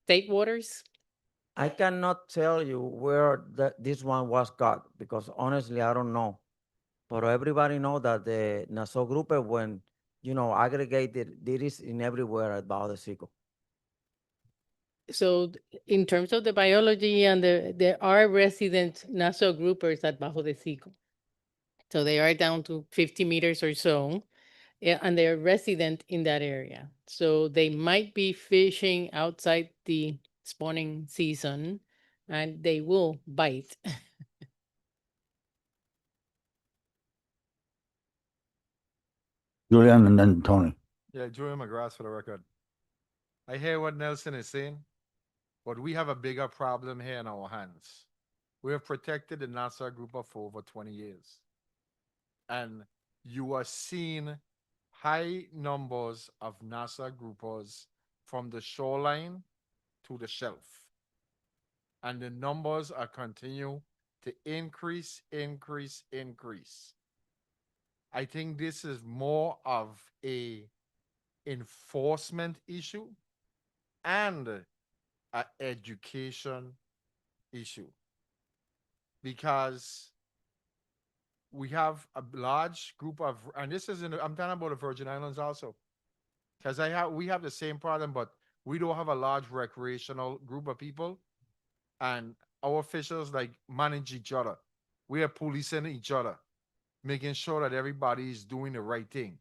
state waters? I cannot tell you where this one was caught because honestly, I don't know. But everybody know that the Nassau grouper, when aggregated. There is in everywhere at Bajo de Sico. So in terms of the biology and there are resident Nassau groupers at Bajo de Sico. So they are down to 50 meters or so, and they're resident in that area. So they might be fishing outside the spawning season and they will bite. Julian and then Tony. Yeah, Julian McGrath for the record. I hear what Nelson is saying, but we have a bigger problem here in our hands. We have protected the NASA grouper for over 20 years. And you are seeing high numbers of NASA groupers from the shoreline to the shelf. And the numbers are continue to increase. I think this is more of a enforcement issue and an education issue, because we have a large group of, and this is I'm talking about the Virgin Islands also, because we have the same problem, but we don't have a large recreational group of people, and our officials like manage each other. We are policing each other, making sure that everybody is doing the right thing.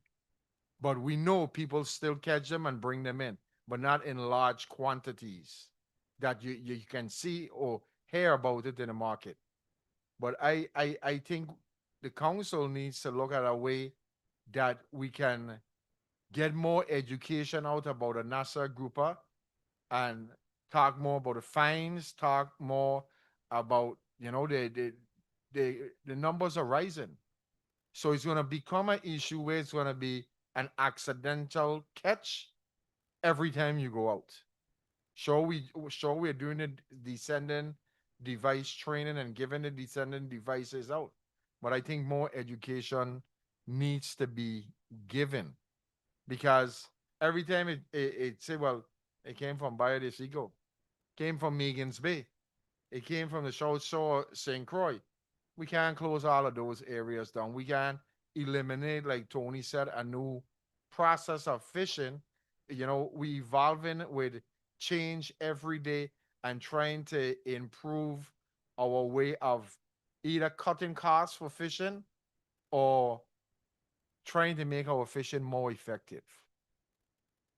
But we know people still catch them and bring them in, but not in large quantities that you can see or hear about it in the market. But I think the council needs to look at a way that we can get more education out about a NASA grouper and talk more about the fines, talk more about, the numbers are rising. So it's going to become an issue where it's going to be an accidental catch every time you go out. Sure, we're doing the descending device training and giving the descending devices out. But I think more education needs to be given, because every time it say, well, it came from Bayo de Sico, came from Megan's Bay, it came from the South Shore, St. Croix. We can't close all of those areas down. We can eliminate, like Tony said, a new process of fishing. We evolving with change every day and trying to improve our way of either cutting costs for fishing or trying to make our fishing more effective.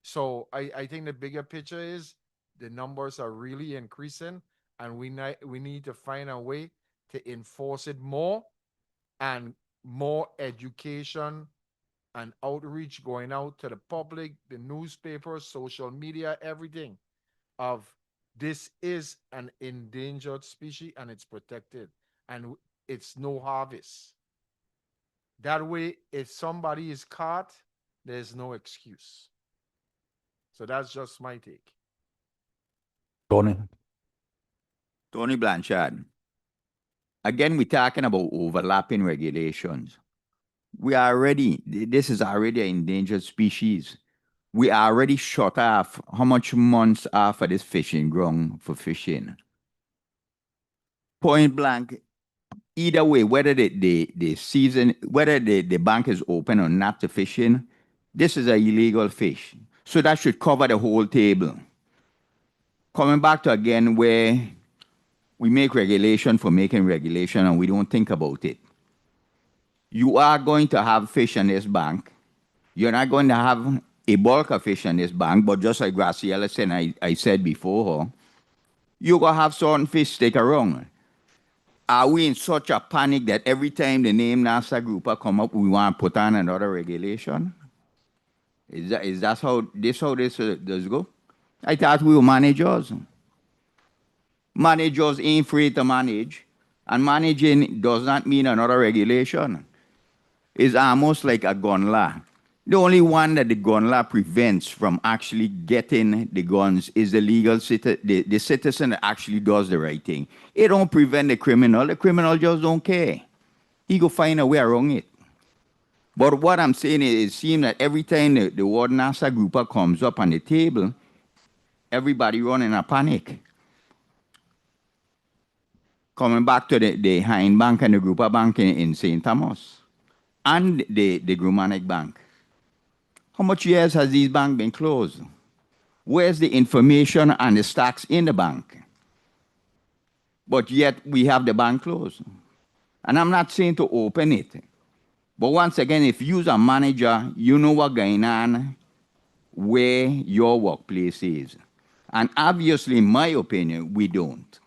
So I think the bigger picture is the numbers are really increasing, and we need to find a way to enforce it more, and more education and outreach going out to the public, the newspapers, social media, everything of this is an endangered species and it's protected and it's no harvest. That way, if somebody is caught, there's no excuse. So that's just my take. Tony Blanchard. Again, we're talking about overlapping regulations. This is already an endangered species. We already shut off how much months off of this fishing ground for fishing. Point blank, either way, whether the season, whether the bank is open or not to fishing, this is an illegal fish. So that should cover the whole table. Coming back to again where we make regulation for making regulation and we don't think about it. You are going to have fish on this bank. You're not going to have a bulk of fish on this bank, but just like Graciela said, I said before, you're going to have certain fish stick around. Are we in such a panic that every time the name NASA grouper come up, we want to put on another regulation? Is that how this does go? I thought we were managers. Managers ain't free to manage, and managing does not mean another regulation. It's almost like a gun law. The only one that the gun law prevents from actually getting the guns is the legal the citizen that actually does the right thing. It don't prevent the criminal. The criminal just don't care. He go find a way around it. But what I'm saying is, it seems that every time the word NASA grouper comes up on the table, everybody run in a panic. Coming back to the Hind Bank and the Grouper Bank in St. Thomas, and the Grumanic Bank. How much years has these banks been closed? Where's the information and the stocks in the bank? But yet we have the bank closed. And I'm not saying to open it. But once again, if you're a manager, you know what's going on where your workplace is. And obviously, in my opinion, we don't.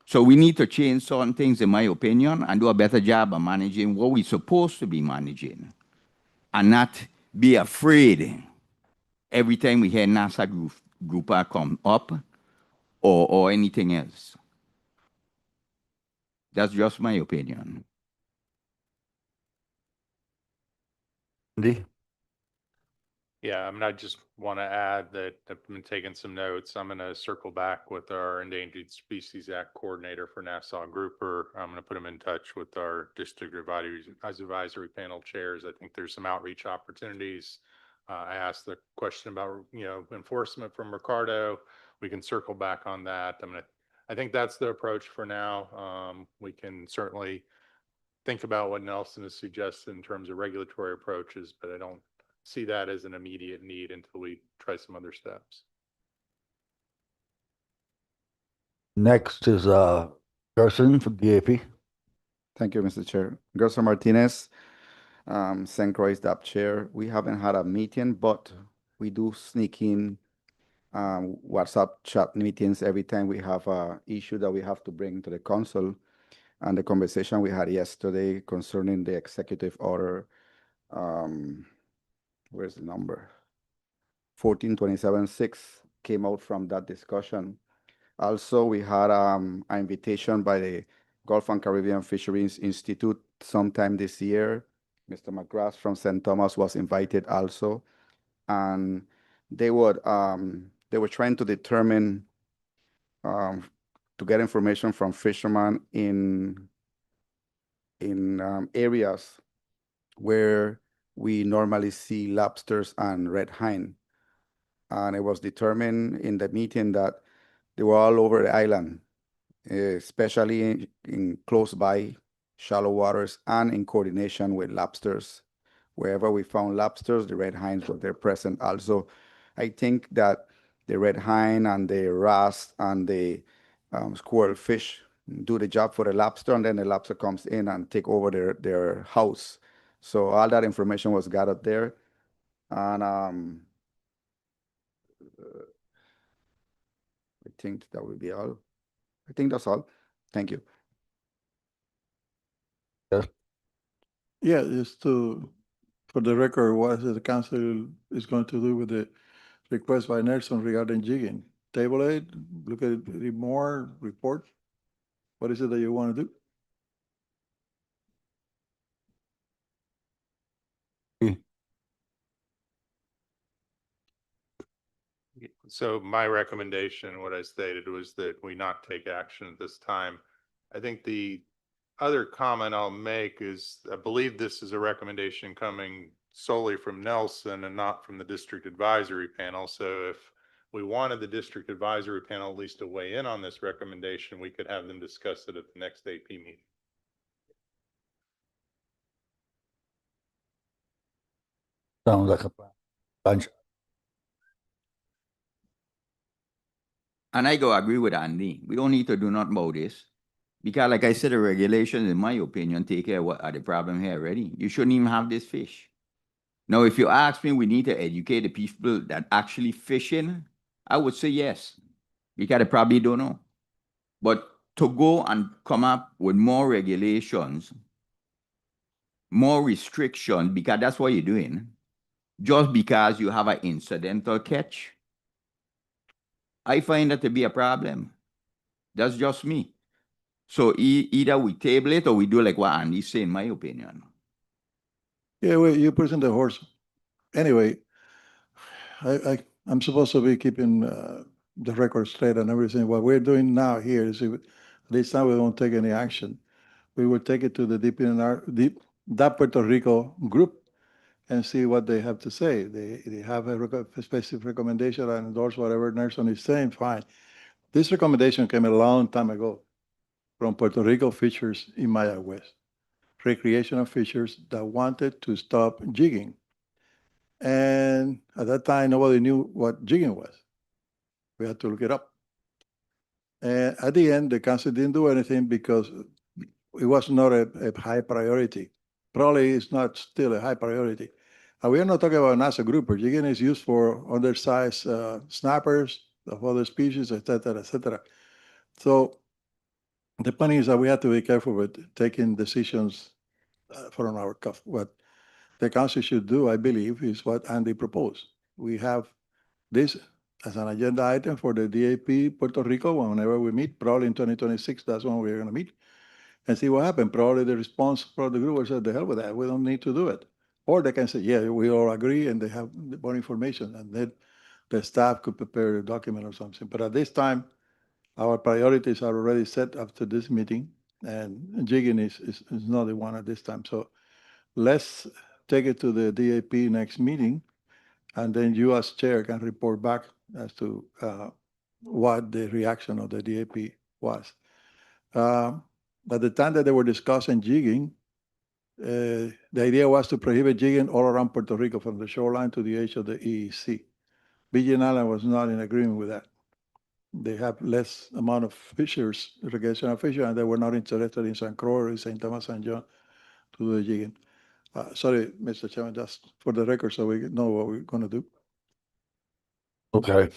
So we need to change certain things, in my opinion, and do a better job of managing what we're supposed to be managing. And not be afraid every time we hear NASA group come up or anything else. That's just my opinion. Yeah, I mean, I just want to add that I've been taking some notes. I'm going to circle back with our Endangered Species Act coordinator for Nassau Grouper. I'm going to put him in touch with our district advisory panel chairs. I think there's some outreach opportunities. I asked the question about, enforcement from Ricardo. We can circle back on that. I think that's the approach for now. We can certainly think about what Nelson has suggested in terms of regulatory approaches, but I don't see that as an immediate need until we try some other steps. Next is Gerson from DAP. Thank you, Mr. Chair. Gerson Martinez, St. Croix DAP Chair. We haven't had a meeting, but we do sneak in WhatsApp chat meetings every time we have a issue that we have to bring to the council. And the conversation we had yesterday concerning the executive order, where's the number? 1427-6 came out from that discussion. Also, we had an invitation by the Gulf and Caribbean Fisheries Institute sometime this year. Mr. McGrath from St. Thomas was invited also. And they were trying to determine, to get information from fishermen in areas where we normally see lobsters and red hine. And it was determined in the meeting that they were all over the island, especially in close by shallow waters and in coordination with lobsters. Wherever we found lobsters, the red hines were there present also. I think that the red hine and the wrasse and the squirrel fish do the job for the lobster, and then the lobster comes in and take over their house. So all that information was gathered there. And I think that will be all. I think that's all. Thank you. Yeah, just for the record, what the council is going to do with the request by Nelson regarding jigging? Table it, look at it more, report? What is it that you want to do? So my recommendation, what I stated was that we not take action at this time. I think the other comment I'll make is I believe this is a recommendation coming solely from Nelson and not from the district advisory panel. So if we wanted the district advisory panel at least to weigh in on this recommendation, we could have them discuss it at the next AP meeting. Sounds like a bunch. And I go agree with Andy. We don't need to do nothing about this. Because like I said, the regulations, in my opinion, take care of what are the problem here already. You shouldn't even have this fish. Now, if you ask me, we need to educate the people that actually fishing, I would say yes. Because they probably don't know. But to go and come up with more regulations, more restrictions, because that's what you're doing, just because you have an incidental catch, I find that to be a problem. That's just me. So either we table it or we do like what Andy's saying, in my opinion. Yeah, well, you're pushing the horse. Anyway, I'm supposed to be keeping the record straight and everything. What we're doing now here is this time we don't take any action. We will take it to the that Puerto Rico group and see what they have to say. They have a specific recommendation and endorse whatever Nelson is saying, fine. This recommendation came a long time ago from Puerto Rico fishers in Maya West, recreational fishers that wanted to stop jigging. And at that time, nobody knew what jigging was. We had to look it up. And at the end, the council didn't do anything because it was not a high priority. Probably it's not still a high priority. And we are not talking about an NASA grouper. Jigging is used for undersized snappers of other species, et cetera, So the point is that we have to be careful with taking decisions from our cuff. What the council should do, I believe, is what Andy proposed. We have this as an agenda item for the DAP Puerto Rico whenever we meet, probably in 2026, that's when we're going to meet, and see what happened. Probably the response from the group will say, the hell with that, we don't need to do it. Or they can say, yeah, we all agree, and they have more information, and then the staff could prepare a document or something. But at this time, our priorities are already set after this meeting, and jigging is not the one at this time. So let's take it to the DAP next meeting, and then you as chair can report back as to what the reaction of the DAP was. At the time that they were discussing jigging, the idea was to prohibit jigging all around Puerto Rico from the shoreline to the edge of the EEC. Virgin Island was not in agreement with that. They have less amount of fishers, recreational fishers, and they were not interested in San Croix or St. Thomas San John to do the jigging. Sorry, Mr. Chairman, just for the record so we know what we're going to do. Okay.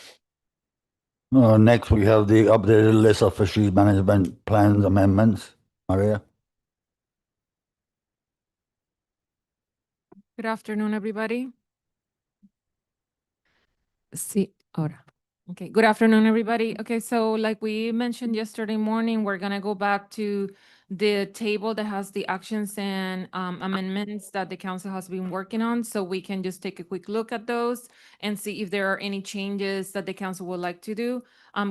Next, we have the updated list of fisheries management plans amendments. Maria? Good afternoon, everybody. Sí, ahora. Okay, good afternoon, everybody. Okay, so like we mentioned yesterday morning, we're gonna go back to the table that has the actions and amendments that the council has been working on, so we can just take a quick look at those and see if there are any changes that the council would like to do.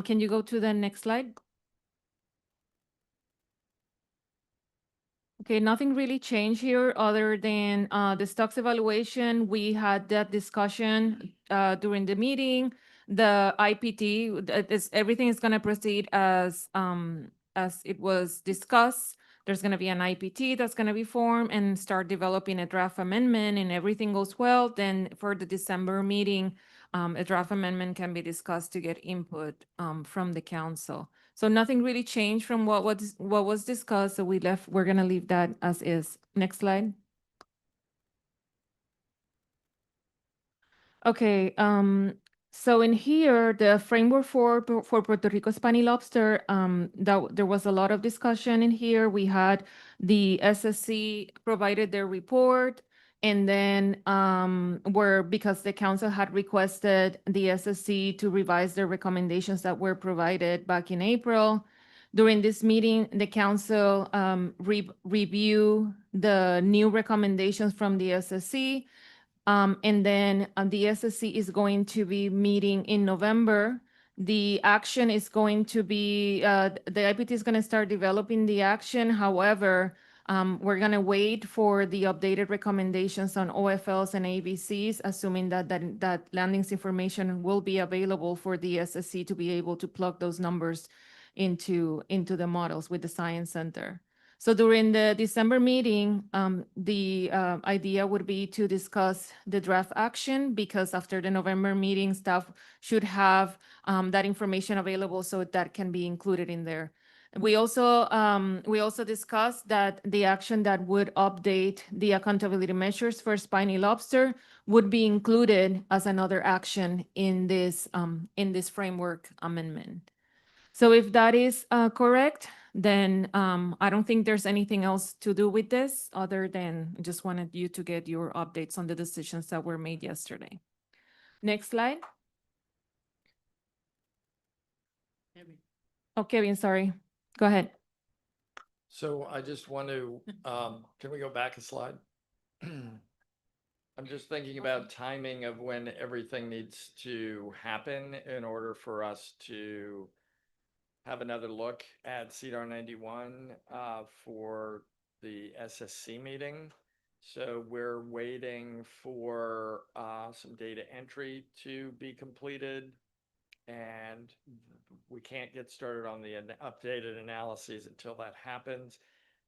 Can you go to the next slide? Okay, nothing really changed here other than the stocks evaluation. We had that discussion during the meeting. The IPT, everything is going to proceed as it was discussed. There's going to be an IPT that's going to be formed and start developing a draft amendment, and everything goes well. Then for the December meeting, a draft amendment can be discussed to get input from the council. So nothing really changed from what was discussed. So we're gonna leave that as is. Next slide. Okay, so in here, the framework for Puerto Rico Spiny Lobster, there was a lot of discussion in here. We had the SSC provided their report, and then because the council had requested the SSC to revise their recommendations that were provided back in April. During this meeting, the council review the new recommendations from the SSC. And then the SSC is going to be meeting in November. The action is going to be, the IPT is going to start developing the action. However, we're going to wait for the updated recommendations on OFLs and ABCs, assuming that landings information will be available for the SSC to be able to plug those numbers into the models with the Science Center. So during the December meeting, the idea would be to discuss the draft action, because after the November meeting, staff should have that information available so that can be included in there. We also discussed that the action that would update the accountability measures for spiny lobster would be included as another action in this framework amendment. So if that is correct, then I don't think there's anything else to do with this other than just wanted you to get your updates on the decisions that were made yesterday. Next slide. Oh, Kevin, sorry. Go ahead. So I just want to, can we go back a slide? I'm just thinking about timing of when everything needs to happen in order for us to have another look at CDR 91 for the SSC meeting. So we're waiting for some data entry to be completed, and we can't get started on the updated analyses until that happens.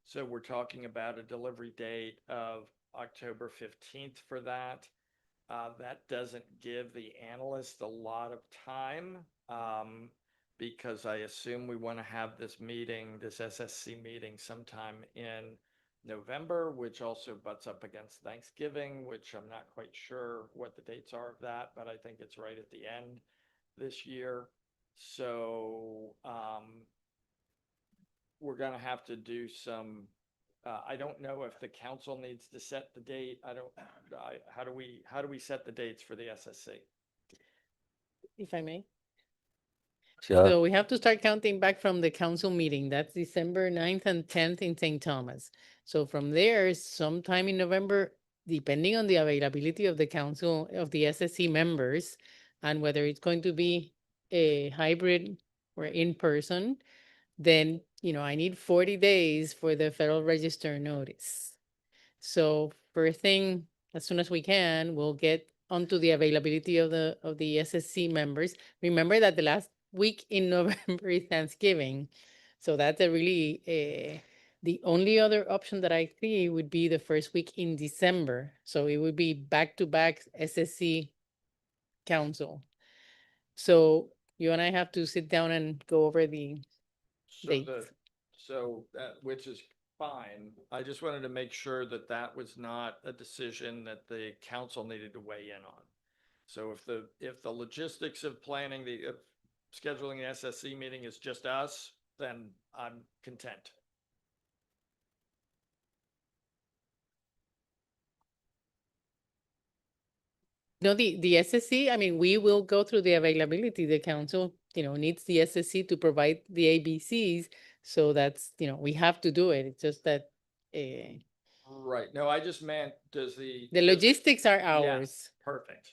So we're talking about a delivery date of October 15th for that. That doesn't give the analyst a lot of time, because I assume we want to have this meeting, this SSC meeting sometime in November, which also butts up against Thanksgiving, which I'm not quite sure what the dates are of that, but I think it's right at the end this year. So we're gonna have to do some, I don't know if the council needs to set the date. How do we set the dates for the SSC? If I may. Sure. So we have to start counting back from the council meeting. That's December 9th and 10th in St. Thomas. So from there, sometime in November, depending on the availability of the council, of the SSC members, and whether it's going to be a hybrid or in person, then, I need 40 days for the Federal Register notice. So first thing, as soon as we can, we'll get onto the availability of the SSC members. Remember that the last week in November is Thanksgiving. So that's a really, the only other option that I see would be the first week in December. So it would be back-to-back SSC council. So you and I have to sit down and go over the dates. So that, which is fine. I just wanted to make sure that that was not a decision that the council needed to weigh in on. So if the logistics of planning of scheduling the SSC meeting is just us, then I'm content. No, the SSC, I mean, we will go through the availability. The council, needs the SSC to provide the ABCs. So that's, we have to do it. It's just that Right. No, I just meant, does the logistics are Yeah, ours. perfect.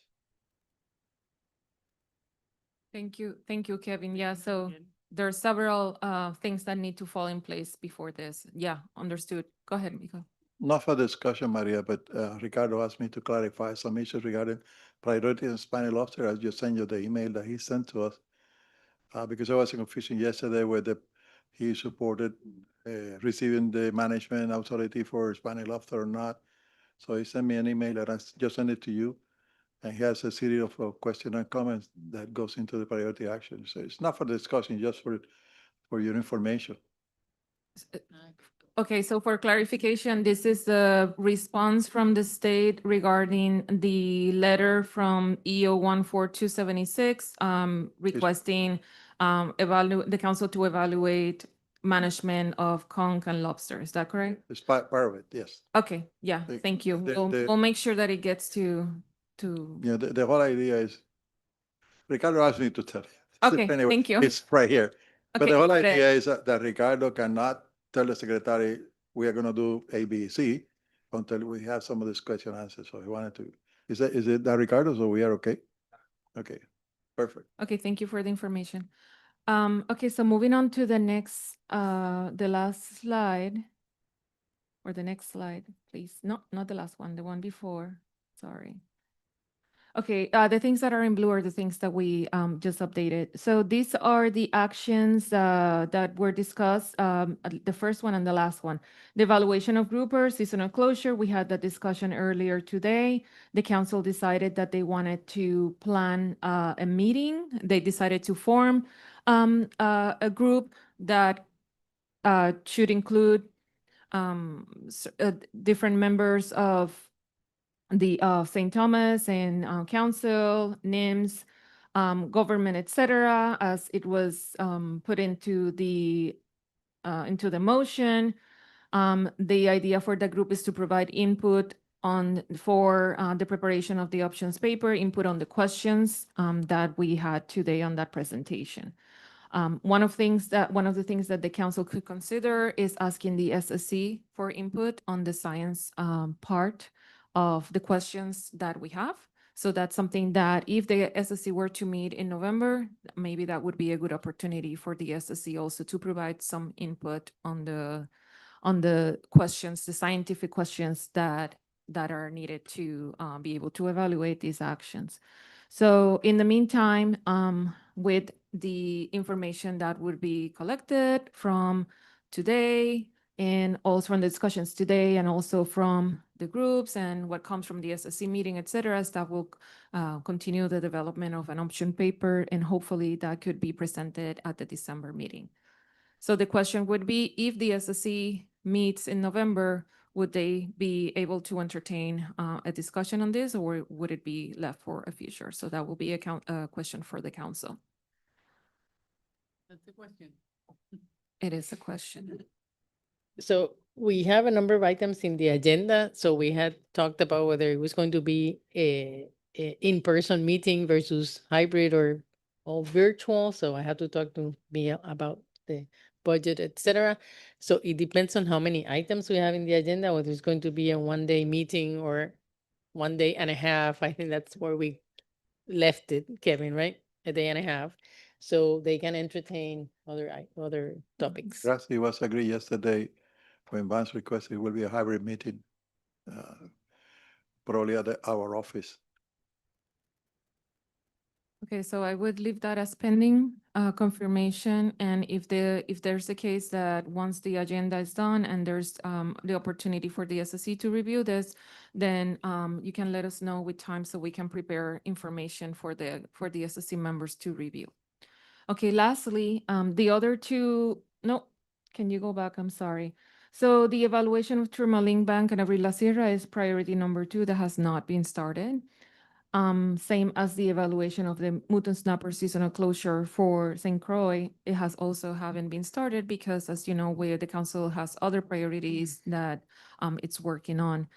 Thank you, Kevin. Yeah, so there are several things that need to fall in place before this. Yeah, understood. Go ahead, Miko. Not for discussion, Maria, but Ricardo asked me to clarify some issues regarding priority and Spanish lobster. I just sent you the email that he sent to us. Because I was in confusion yesterday whether he supported receiving the management authority for Spanish lobster or not. So he sent me an email and I just sent it to you. And he has a series of questions and comments that goes into the priority action. So it's not for discussion, just for your information. Okay, so for clarification, this is the response from the state regarding the letter from EO 14276 requesting the council to evaluate management of conch and lobster. Is that correct? It's part of it, yes. Okay, yeah, thank you. We'll make sure that it gets to. Yeah, the whole idea is, Ricardo asked me to tell you. Okay, Anyway, thank you. it's right here. But Okay, the whole great. idea is that Ricardo cannot tell the secretary, we are gonna do A, B, C until we have some of this question answered. So he wanted to, is it that Ricardo? So we are okay? Okay, perfect. Okay, thank you for the information. Okay, so moving on to the next, the last slide. Or the next slide, please. No, not the last one, the one before. Sorry. Okay, the things that are in blue are the things that we just updated. So these are the actions that were discussed, the first one and the last one. The evaluation of groupers, seasonal closure, we had that discussion earlier today. The council decided that they wanted to plan a meeting. They decided to form a group that should include different members of the St. Thomas and council, NIMS, government, etc., as it was put into the motion. The idea for the group is to provide input for the preparation of the options paper, input on the questions that we had today on that presentation. One of the things that the council could consider is asking the SSC for input on the science part of the questions that we have. So that's something that if the SSC were to meet in November, maybe that would be a good opportunity for the SSC also to provide some input on the questions, the scientific questions that are needed to be able to evaluate these actions. So in the meantime, with the information that would be collected from today And also from the discussions today and also from the groups and what comes from the SSC meeting, et cetera, staff will continue the development of an option paper, and hopefully that could be presented at the December meeting. So the question would be, if the SSC meets in November, would they be able to entertain a discussion on this, or would it be left for a future? So that will be a question for the council. That's the question. It is a question. So we have a number of items in the agenda. So we had talked about whether it was going to be a in-person meeting versus hybrid or all virtual. So I had to talk to Mia about the budget, etc. So it depends on how many items we have in the agenda, whether it's going to be a one-day meeting or 1 day and a half. I think that's where we left it, Kevin, right? A day and a half. So they can entertain other topics. Grassy was agreed yesterday when Vance requested it will be a hybrid meeting, probably at our office. Okay, so I would leave that as pending confirmation. And if there's a case that once the agenda is done and there's the opportunity for the SSC to review this, then you can let us know with time so we can prepare information for the SSC members to review. Okay, lastly, the other two, no, can you go back? I'm sorry. So the evaluation of Tourmaline Bank and Abril La Sierra is priority number 2 that has not been started. Same as the evaluation of the Mouton Snapper seasonal closure for St. Croix, it has also haven't been started because, as you know, the council has other priorities that it's working on.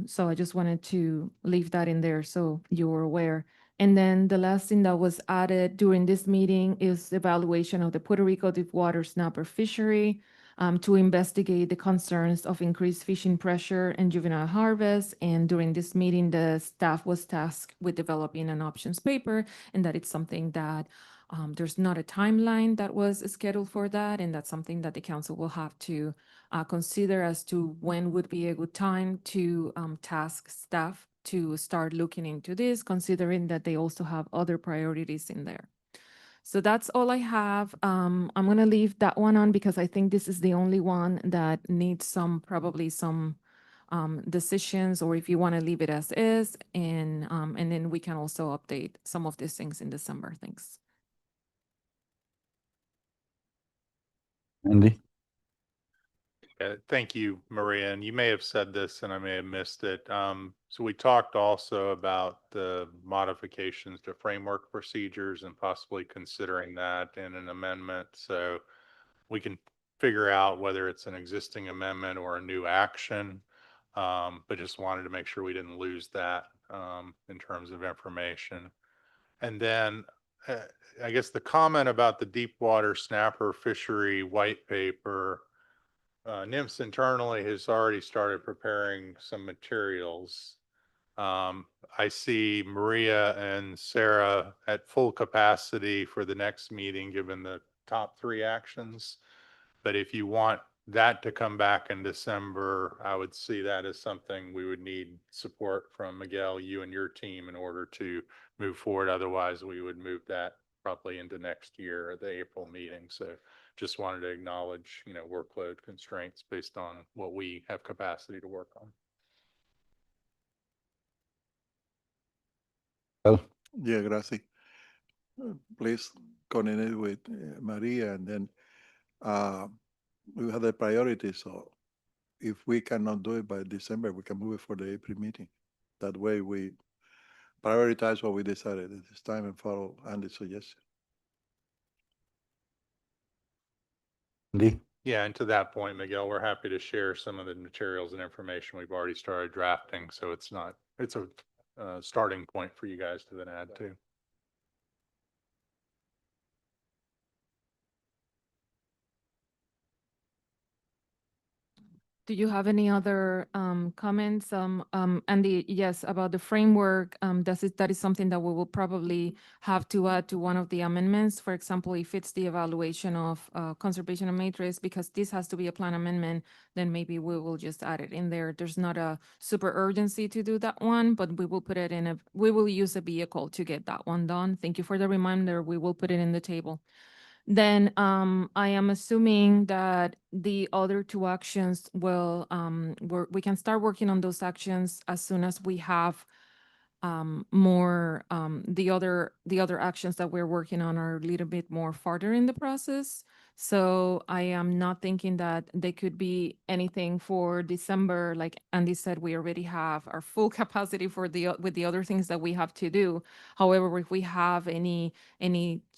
So I just wanted to leave that in there so you were aware. And then the last thing that was added during this meeting is the evaluation of the Puerto Rico deep water snapper fishery to investigate the concerns of increased fishing pressure and juvenile harvest. And during this meeting, the staff was tasked with developing an options paper, and that it's something that there's not a timeline that was scheduled for that, and that's something that the council will have to consider as to when would be a good time to task staff to start looking into this, considering that they also have other priorities in there. So that's all I have. I'm going to leave that one on because I think this is the only one that needs probably some decisions, or if you want to leave it as is, and then we can also update some of these things in December. Thanks. Andy? Thank you, Maria. And you may have said this and I may have missed it. So we talked also about the modifications to framework procedures and possibly considering that in an amendment. So we can figure out whether it's an existing amendment or a new action. But just wanted to make sure we didn't lose that in terms of information. And then I guess the comment about the deep water snapper fishery white paper, NIMS internally has already started preparing some materials. I see Maria and Sarah at full capacity for the next meeting, given the top 3 actions. But if you want that to come back in December, I would see that as something we would need support from Miguel, you and your team in order to move forward. Otherwise, we would move that probably into next year at the April meeting. So just wanted to acknowledge, workload constraints based on what we have capacity to work on. Well, Yeah, gracias. Please coordinate with Maria, and then we have the priority. So if we cannot do it by December, we can move it for the April meeting. That way we prioritize what we decided at this time and follow Andy's suggestion. Andy? Yeah, and to that point, Miguel, we're happy to share some of the materials and information we've already started drafting. So it's a starting point for you guys to then add to. Do you have any other comments? Andy, yes, about the framework, that is something that we will probably have to add to one of the amendments. For example, if it's the evaluation of conservation of matrix, because this has to be a plan amendment, then maybe we will just add it in there. There's not a super urgency to do that one, but we will put it in we will use a vehicle to get that one done. Thank you for the reminder. We will put it in the table. Then I am assuming that the other two actions will we can start working on those actions as soon as we have more the other actions that we're working on are a little bit more farther in the process. So I am not thinking that they could be anything for December. Like Andy said, we already have our full capacity for with the other things that we have to do. However, if we have any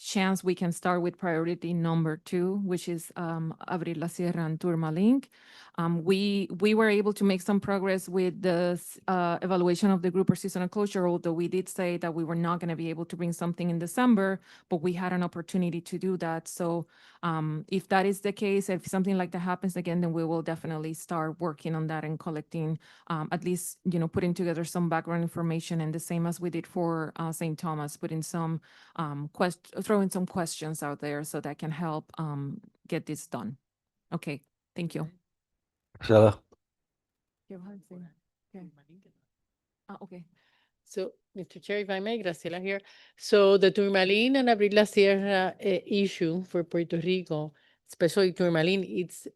chance, we can start with priority number 2, which is Abrir la Sierra and Tourmaline. We were able to make some progress with the evaluation of the group or seasonal closure, although we did say that we were not going to be able to bring something in December, but we had an opportunity to do that. So if that is the case, if something like that happens again, then we will definitely start working on that and collecting, at least, putting together some background information, and the same as we did for St. Thomas, putting some throwing some questions out there so that can help get this done. Okay, thank you. Marcela? Okay. So, Mr. Chair, if I may, Graciela here. So the Tourmaline and Abrir la Sierra issue for Puerto Rico, especially Tourmaline, it's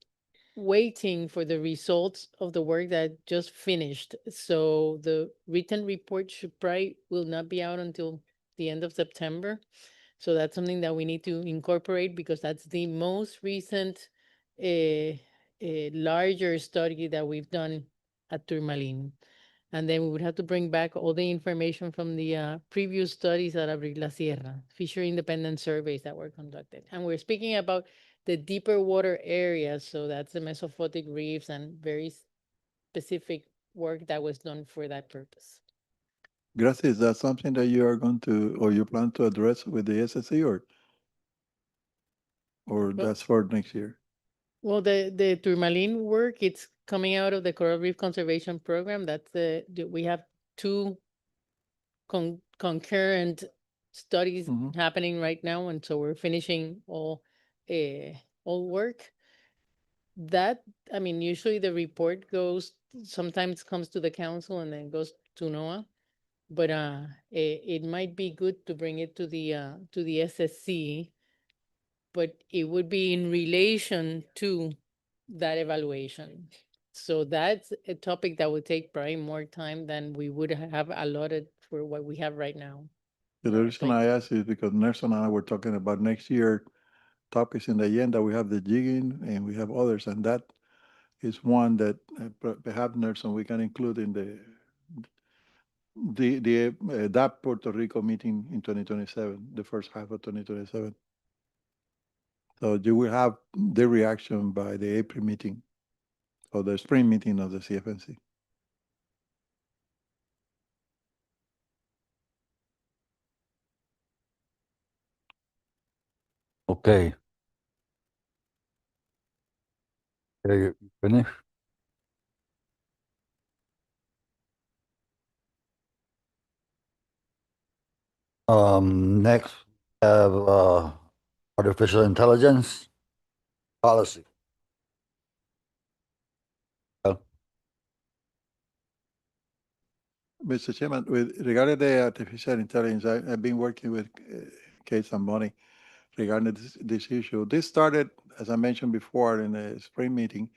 waiting for the results of the work that just finished. So the written report should probably will not be out until the end of September. So that's something that we need to incorporate because that's the most recent larger study that we've done at Tourmaline. And then we would have to bring back all the information from the previous studies at Abrir la Sierra, fishery independent surveys that were conducted. And we're speaking about the deeper water areas. So that's the mesophotic reefs and very specific work that was done for that purpose. Gracias, is that something that you are going to, or you plan to address with the SSC, or that's for next year? Well, the Tourmaline work, it's coming out of the Coral Reef Conservation Program. That's we have two concurrent studies happening right now, and so we're finishing all work. That, I mean, usually the report sometimes comes to the council and then goes to NOAA, but it might be good to bring it to the SSC, but it would be in relation to that evaluation. So that's a topic that would take probably more time than we would have allotted for what we have right now. The reason I ask is because Nelson and I were talking about next year topics in the agenda. We have the jigging and we have others, and that is one that perhaps, Nelson, we can include in that Puerto Rico meeting in 2027, the first half of 2027. So you will have the reaction by the April meeting or the spring meeting of the CFMC. Okay. Finish? Next, we have artificial intelligence policy. Mr. Chairman, regarding the artificial intelligence, I've been working with Kate and Bonnie regarding this issue. This started, as I mentioned before, in the spring meeting.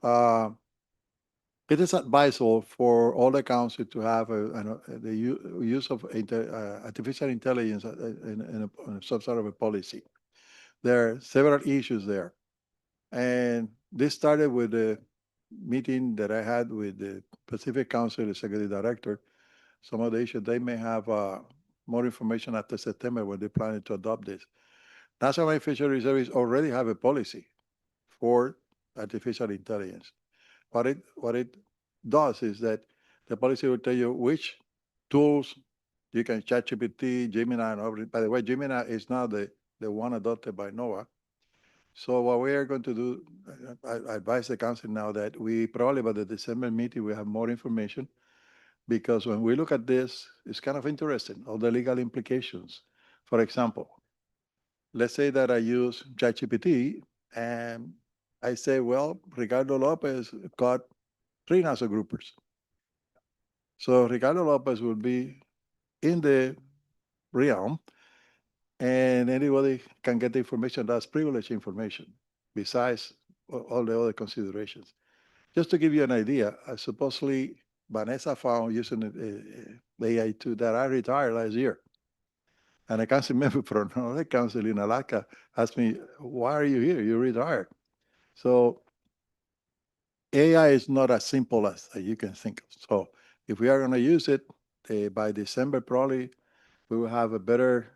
It is advisable for all the council to have the use of artificial intelligence in some sort of a policy. There are several issues there. And this started with the meeting that I had with the Pacific Council Executive Director. Some of the issues, they may have more information after September when they're planning to adopt this. National Marine Fisheries Service already have a policy for artificial intelligence. What it does is that the policy will tell you which tools you can ChatGPT, Gemini, and all. By the way, Gemini is now the one adopted by NOAA. So what we are going to do, I advise the council now that we probably by the December meeting, we have more information, because when we look at this, it's kind of interesting, all the legal implications. For example, let's say that I use ChatGPT and I say, well, Ricardo Lopez caught 3 naso groupers. So Ricardo Lopez will be in the realm, and anybody can get the information that's privileged information, besides all the other considerations. Just to give you an idea, supposedly Vanessa found using AI tool that I retired last year. And a council member from another council in Alaska asked me, why are you here? You retired. So AI is not as simple as you can think of. So if we are going to use it, by December, probably we will have a better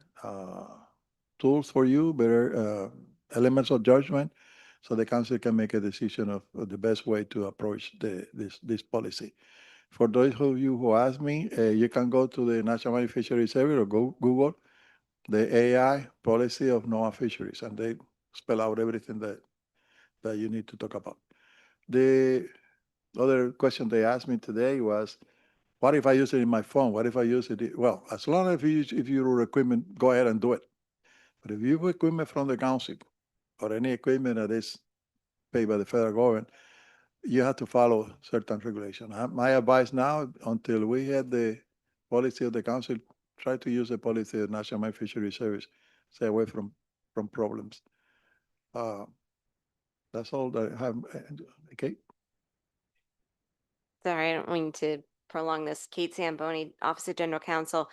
tools for you, better elements of judgment, so the council can make a decision of the best way to approach this policy. For those of you who ask me, you can go to the National Marine Fisheries Service or go Google the AI policy of NOAA fisheries, and they spell out everything that you need to talk about. The other question they asked me today was, what if I use it in my phone? What if I use it? Well, as long as if your equipment, go ahead and do it. But if you have equipment from the council or any equipment that is paid by the federal government, you have to follow certain regulation. My advice now, until we had the policy of the council, try to use the policy of National Marine Fisheries Service. Stay away from problems. That's all that I have. Okay. Sorry, I don't mean to prolong this. Kate Zamboni, Office of General Counsel.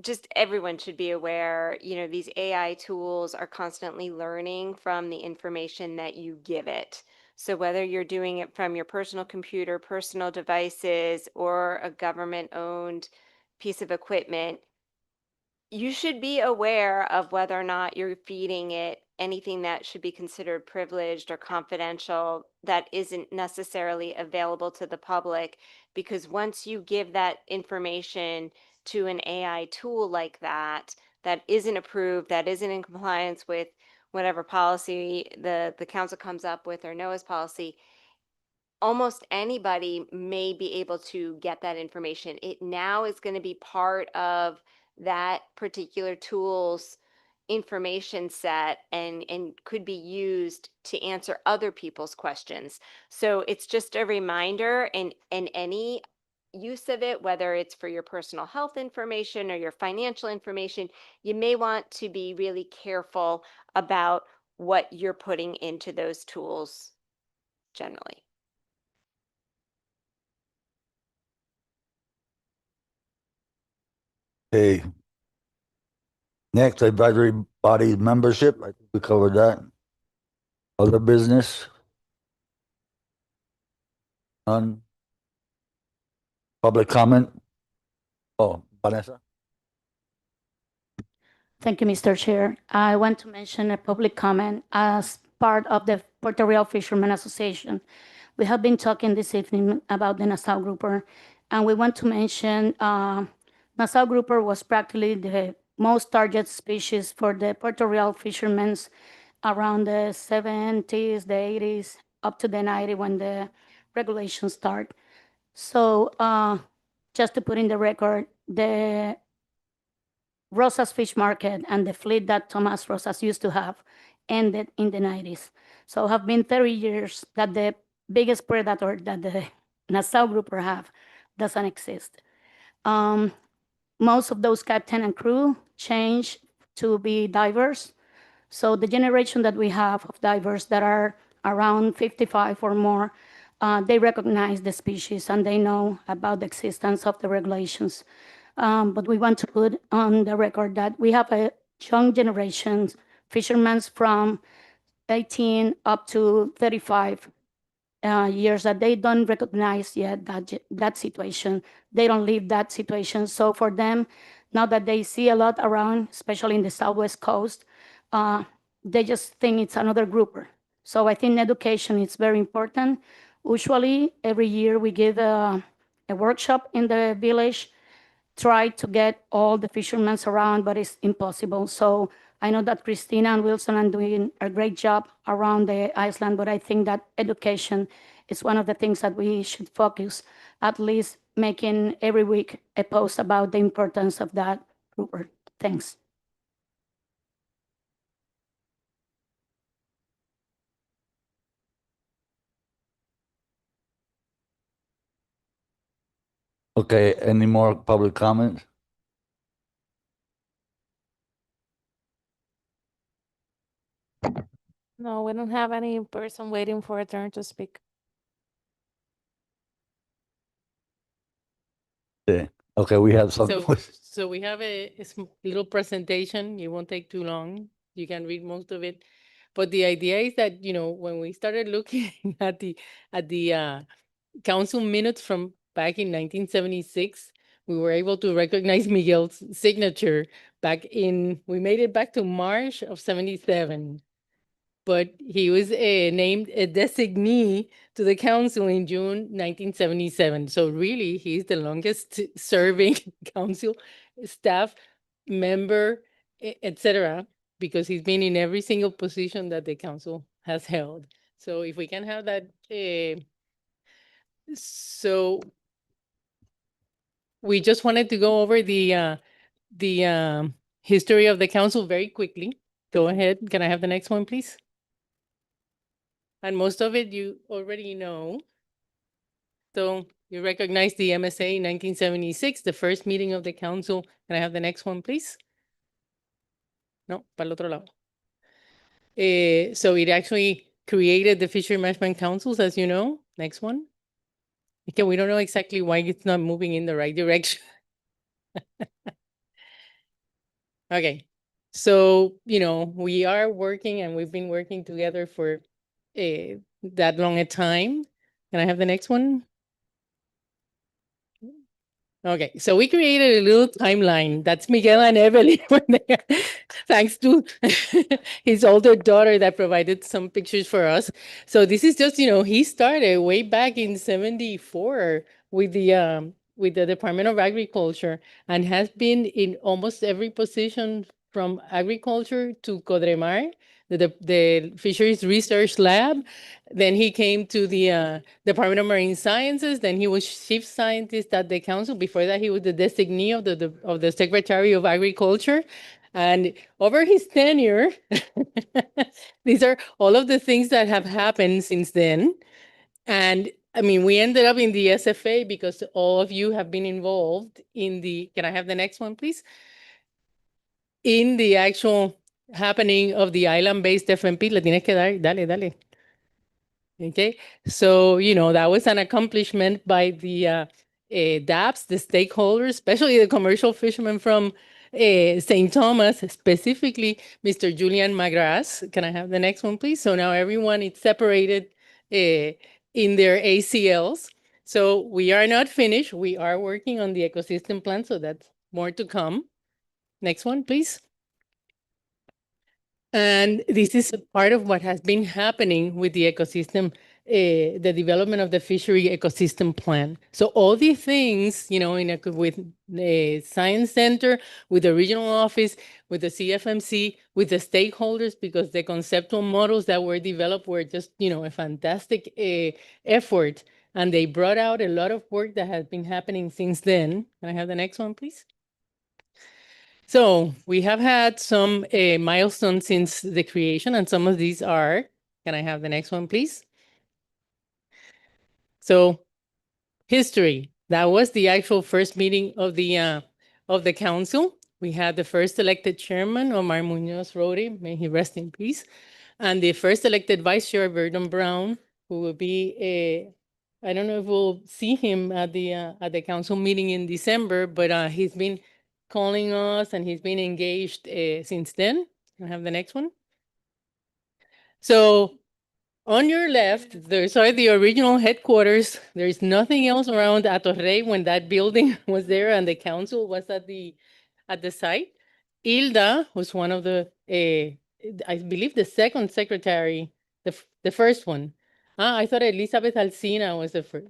Just everyone should be aware, these AI tools are constantly learning from the information that you give it. So whether you're doing it from your personal computer, personal devices, or a government-owned piece of equipment, you should be aware of whether or not you're feeding it anything that should be considered privileged or confidential that isn't necessarily available to the public, because once you give that information to an AI tool like that isn't approved, that isn't in compliance with whatever policy the council comes up with or NOAA's policy, almost anybody may be able to get that information. It now is going to be part of that particular tool's information set and could be used to answer other people's questions. So it's just a reminder, and any use of it, whether it's for your personal health information or your financial information, you may want to be really careful about what you're putting into those tools generally. Okay. Next, advisory body membership. I think we covered that. Other business? None. Public comment? Oh, Vanessa? Thank you, Mr. Chair. I want to mention a public comment as part of the Puerto Real Fishermen Association. We have been talking this evening about the Nassau grouper, and we want to mention Nassau grouper was practically the most targeted species for the Puerto Real fishermen around the 70s, the 80s, up to the 90s when the regulations start. So just to put in the record, the Rosas Fish Market and the fleet that Thomas Rosas used to have ended in the 90s. So have been 30 years that the biggest predator that the Nassau grouper have doesn't exist. Most of those captain and crew change to be divers. So the generation that we have of divers that are around 55 or more, they recognize the species and they know about the existence of the regulations. But we want to put on the record that we have a young generation, fishermen from 18 up to 35 years, that they don't recognize yet that situation. They don't live that situation. So for them, now that they see a lot around, especially in the Southwest coast, they just think it's another grouper. So I think education is very important. Usually every year we give a workshop in the village, try to get all the fishermen around, but it's impossible. So I know that Christina and Wilson are doing a great job around the island, but I think that education is one of the things that we should focus, at least making every week a post about the importance of that grouper. Thanks. Okay, any more public comment? No, we don't have any person waiting for a turn to speak. Yeah. Okay, we have some. So we have a little presentation. It won't take too long. You can read most of it. But the idea is that, you know, when we started looking at the council minutes from back in 1976, we were able to recognize Miguel's signature we made it back to March of 77. But he was named a designee to the council in June 1977. So really, he's the longest serving council staff member, etc., because he's been in every single position that the council has held. So if we can have that, so we just wanted to go over the history of the council very quickly. Go ahead. Can I have the next one, please? And most of it you already know. So you recognize the MSA in 1976, the first meeting of the council. Can I have the next one, please? No, para el otro lado. So it actually created the Fishery Management Councils, as you know. Next one. Okay, we don't know exactly why it's not moving in the right direction. Okay, so, you know, we are working and we've been working together for that long a time. Can I have the next one? Okay, so we created a little timeline. That's Miguel and Evelyn when they thanks to his older daughter that provided some pictures for us. So this is just, you know, he started way back in 74 with the Department of Agriculture and has been in almost every position from agriculture to Codremar, the Fisheries Research Lab. Then he came to the Department of Marine Sciences. Then he was chief scientist at the council. Before that, he was the designee of the Secretary of Agriculture. And over his tenure, these are all of the things that have happened since then. And I mean, we ended up in the SFA because all of you have been involved in can I have the next one, please? In the actual happening of the island-based FMP. Le tienes que dar, dale. Okay, so, you know, that was an accomplishment by the DAPS, the stakeholders, especially the commercial fishermen from St. Thomas, specifically Mr. Julian Magras. Can I have the next one, please? So now everyone is separated in their ACLs. So we are not finished. We are working on the ecosystem plan, so that's more to come. Next one, please. And this is a part of what has been happening with the ecosystem, the development of the fishery ecosystem plan. So all these things, you know, with the science center, with the regional office, with the CFMC, with the stakeholders, because the conceptual models that were developed were just, you know, a fantastic effort. And they brought out a lot of work that has been happening since then. Can I have the next one, please? So we have had some milestones since the creation, and some of these are, can I have the next one, please? So history, that was the actual first meeting of the council. We had the first elected chairman, Omar Munoz Rode, may he rest in peace, and the first elected vice chair, Verdon Brown, who will be I don't know if we'll see him at the council meeting in December, but he's been calling us and he's been engaged since then. Can I have the next one? So on your left, there's the original headquarters. There's nothing else around Atorrey when that building was there and the council was at the site. Hilda was one of the, I believe, the second secretary, the first one. I thought Elizabeth Alcina was the first.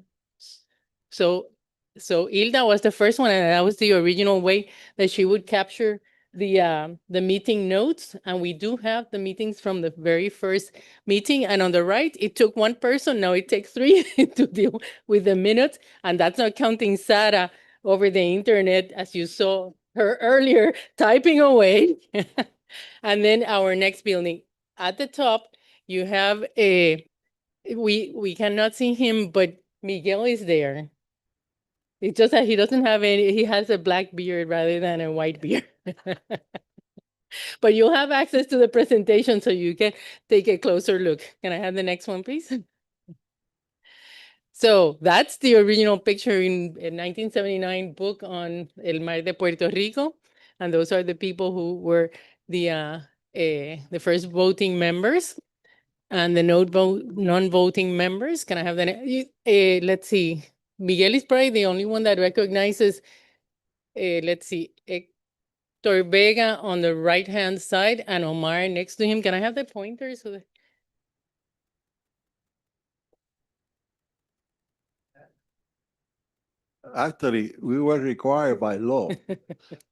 So Hilda was the first one, and that was the original way that she would capture the meeting notes. And we do have the meetings from the very first meeting. And on the right, it took one person. Now it takes three to deal with the minutes. And that's not counting Sarah over the internet, as you saw her earlier typing away. And then our next building at the top, you have we cannot see him, but Miguel is there. It's just that he doesn't have he has a black beard rather than a white beard. But you'll have access to the presentation so you can take a closer look. Can I have the next one, please? So that's the original picture in a 1979 book on El Mar de Puerto Rico. And those are the people who were the first voting members and the non-voting members. Can I have the, let's see, Miguel is probably the only one that recognizes, let's see, Hector Vega on the right-hand side and Omar next to him. Can I have the pointer so that Actually, we were required by law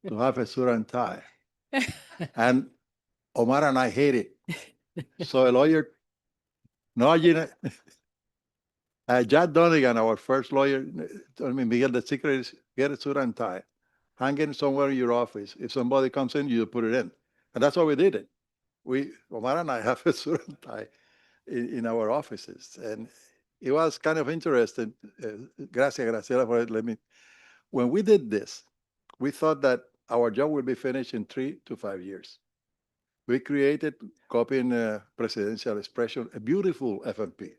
to have a suit and tie. And Omar and I hate it. So a lawyer, no, you know, Jack Donegan, our first lawyer, told me, Miguel, the secret is get a suit and tie. Hang it somewhere in your office. If somebody comes in, you put it in. And that's why we did it. Omar and I have a suit and tie in our offices. And it was kind of interesting. Gracias, Graciela, for it. When we did this, we thought that our job would be finished in 3 to 5 years. We created, copying presidential expression, a beautiful FMP.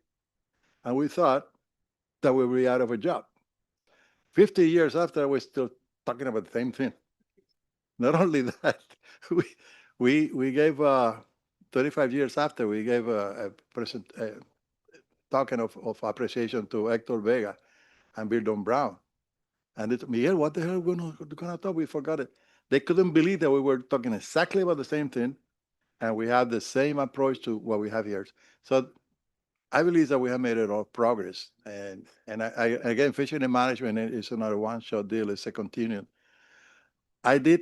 And we thought that we would be out of a job. 50 years after, we're still talking about the same thing. Not only that, we gave, 35 years after, we gave a token of appreciation to Hector Vega and Bildon Brown. And it's, Miguel, what the hell are we gonna talk? We forgot it. They couldn't believe that we were talking exactly about the same thing, and we have the same approach to what we have here. So I believe that we have made a lot of progress. And again, fishery management is not a one-shot deal, it's a continuum. I did,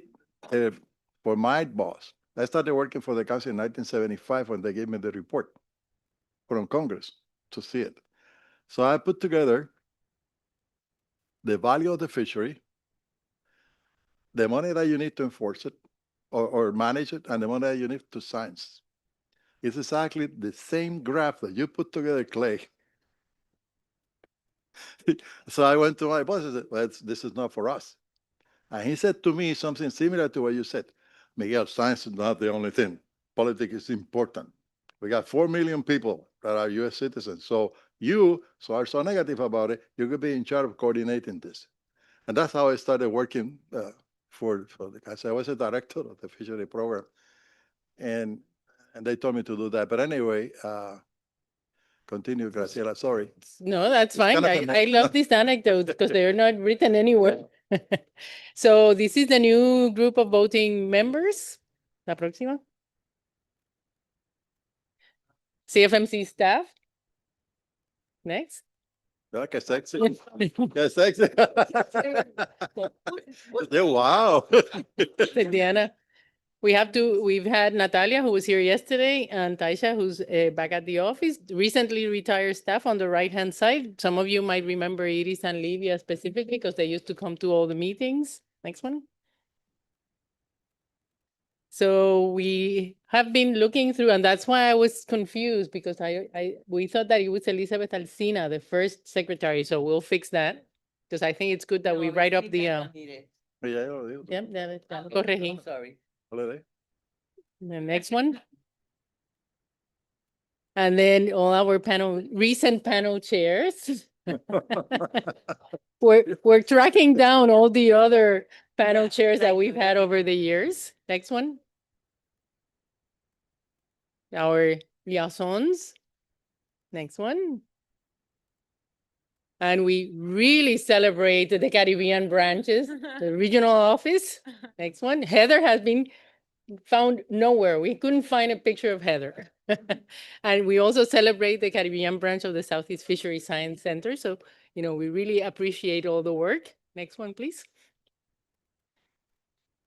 for my boss, I started working for the council in 1975 when they gave me the report from Congress to see it. So I put together the value of the fishery, the money that you need to enforce it or manage it, and the money that you need to science. It's exactly the same graph that you put together, Clay. So I went to my boss and said, well, this is not for us. And he said to me something similar to what you said. Miguel, science is not the only thing. Politics is important. We got 4 million people that are US citizens. So you are so negative about it, you could be in charge of coordinating this. And that's how I started working for the council. I was a director of the fishery program. And they told me to do that. But anyway, continue, Graciela, sorry. No, that's It's fine. kind of I love these anecdotes because they're not written anywhere. So this is the new group of voting members. La próxima. CFMC staff. Next. Oh, qué sexy. Qué sexy. Wow. Diana. We've had Natalia, who was here yesterday, and Taisha, who's back at the office. Recently retired staff on the right-hand side. Some of you might remember Iris and Livia specifically because they used to come to all the meetings. Next one. So we have been looking through, and that's why I was confused because we thought that it was Elizabeth Alsina, the first secretary. So we'll fix that because I think it's good that we write up the. Corregí. Sorry. The next one. And then all our recent panel chairs. We're tracking down all the other panel chairs that we've had over the years. Next one. Our liaisons. Next one. And we really celebrate the Caribbean branches, the regional office. Next one. Heather has been found nowhere. We couldn't find a picture of Heather. And we also celebrate the Caribbean branch of the Southeast Fishery Science Center. So, we really appreciate all the work. Next one, please.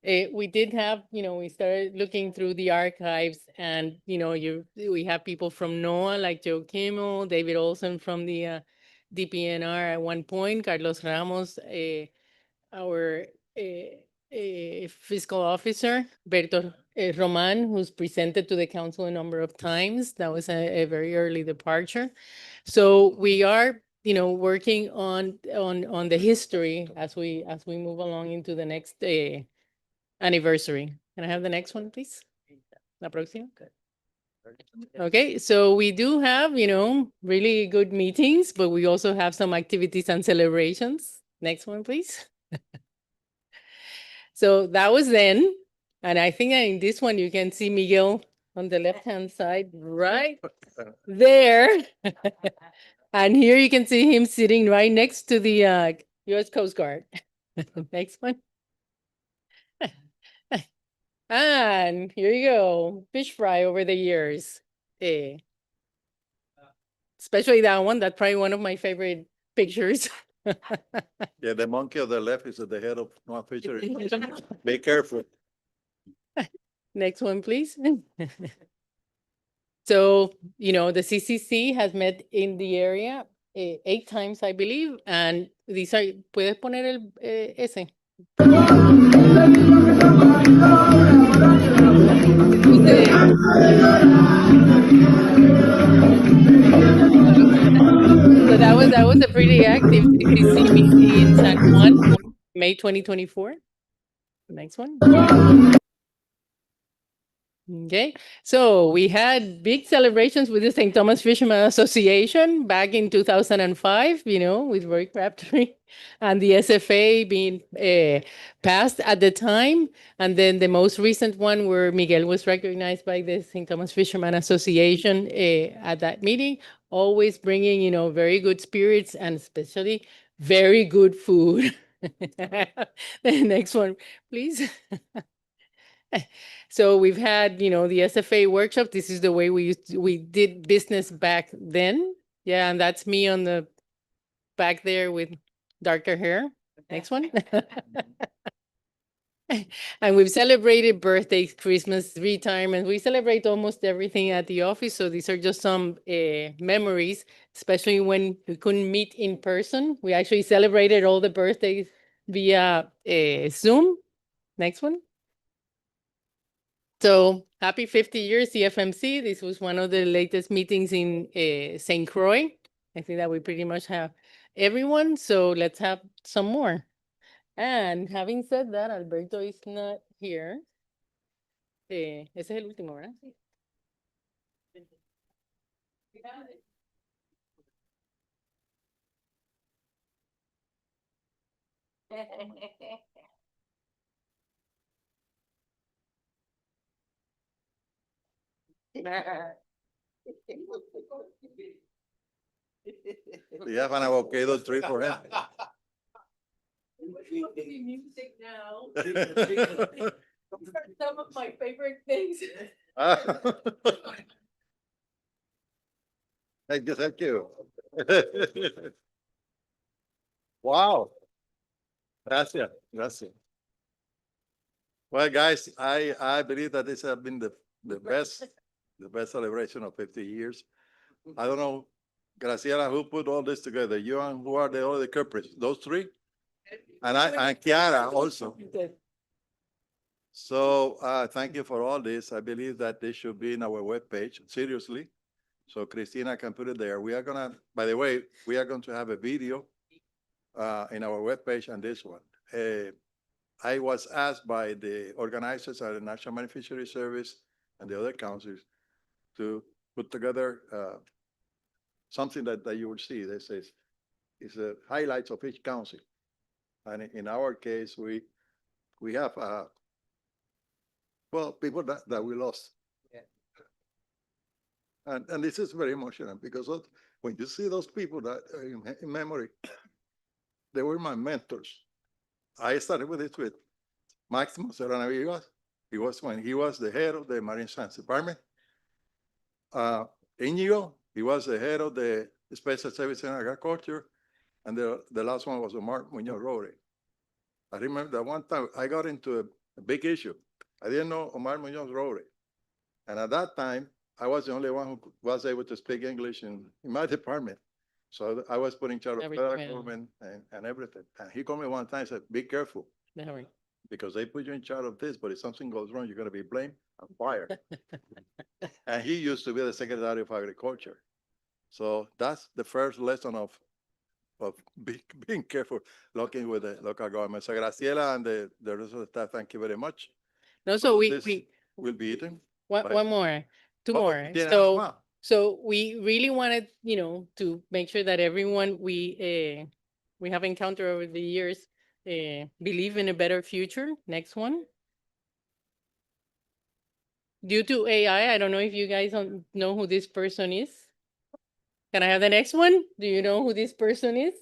We did have, we started looking through the archives and, we have people from NOAA like Joe Kimmel, David Olson from the DPNR at one point, Carlos Ramos, our fiscal officer, Berto Roman, who's presented to the council a number of times. That was a very early departure. So we are, working on the history as we move along into the next anniversary. Can I have the next one, please? La próxima. Okay, so we do have, really good meetings, but we also have some activities and celebrations. Next one, please. So that was then. And I think in this one, you can see Miguel on the left-hand side, right there. And here you can see him sitting right next to the U.S. Coast Guard. Next one. And here you go, fish fry over the years. Especially that one, that's probably one of my favorite pictures. Yeah, the monkey on the left is at the head of one fishery. Be careful. Next one, please. So, the CCC has met in the area 8 times, I believe, and these are, ¿puedes poner el ese? So that was a pretty active CCC meeting in San Juan, May 2024. Next one. Okay, so we had big celebrations with the St. Thomas Fishermen Association back in 2005, with Roy Crabtree and the SFA being passed at the time. And then the most recent one where Miguel was recognized by the St. Thomas Fishermen Association at that meeting, always bringing, very good spirits and especially very good food. The next one, please. So we've had, the SFA workshop. This is the way we did business back then. Yeah, and that's me on the back there with darker hair. Next one. And we've celebrated birthdays, Christmas, retirement. We celebrate almost everything at the office. So these are just some memories, especially when we couldn't meet in person. We actually celebrated all the birthdays via Zoom. Next one. So happy 50 years, CFMC. This was one of the latest meetings in St. Croix. I think that we pretty much have everyone. So let's have some more. And having said that, Alberto is not here. Ese es el último, ¿verdad? You have an avocado tree for him. Music now. Some of my favorite things. Thank you. Wow. Gracias. Well, guys, I believe that this has been the best celebration of 50 years. I don't know, Graciela, who put all this together? You and who are the other culprits? Those three? And Kiara also. So thank you for all this. I believe that this should be in our webpage, seriously. So Christina can put it there. We are gonna, by the way, we are going to have a video in our webpage and this one. I was asked by the organizers at the National Marine Fisheries Service and the other councils to put together something that you will see. This is the highlights of each council. And in our case, we have people that we lost. Yeah. And this is very emotional because when you see those people that are in memory, they were my mentors. I started with this with Máximo Serrano Vivas. He was when he was the head of the Marine Science Department. Íñigo, he was the head of the Special Service in Agriculture. And the last one was Omar Muñoz Roure. I remember that one time I got into a big issue. I didn't know Omar Muñoz Roure. And at that time, I was the only one who was able to speak English in my department. So I was put in charge of federal government and everything. And he called me one time and said, be careful. Because they put you in charge of this, but if something goes wrong, you're going to be blamed and fired. And he used to be the Secretary of Agriculture. So that's the first lesson of of being careful, looking with the local government. So Graciela and the rest of the staff, thank you very much. No, so This will be eaten. by- one more, two Oh, more. yeah, So, wow. so we really wanted, to make sure that everyone we have encountered over the years believe in a better future. Next one. Due to AI, I don't know if you guys know who this person is. Can I have the next one? Do you know who this person is?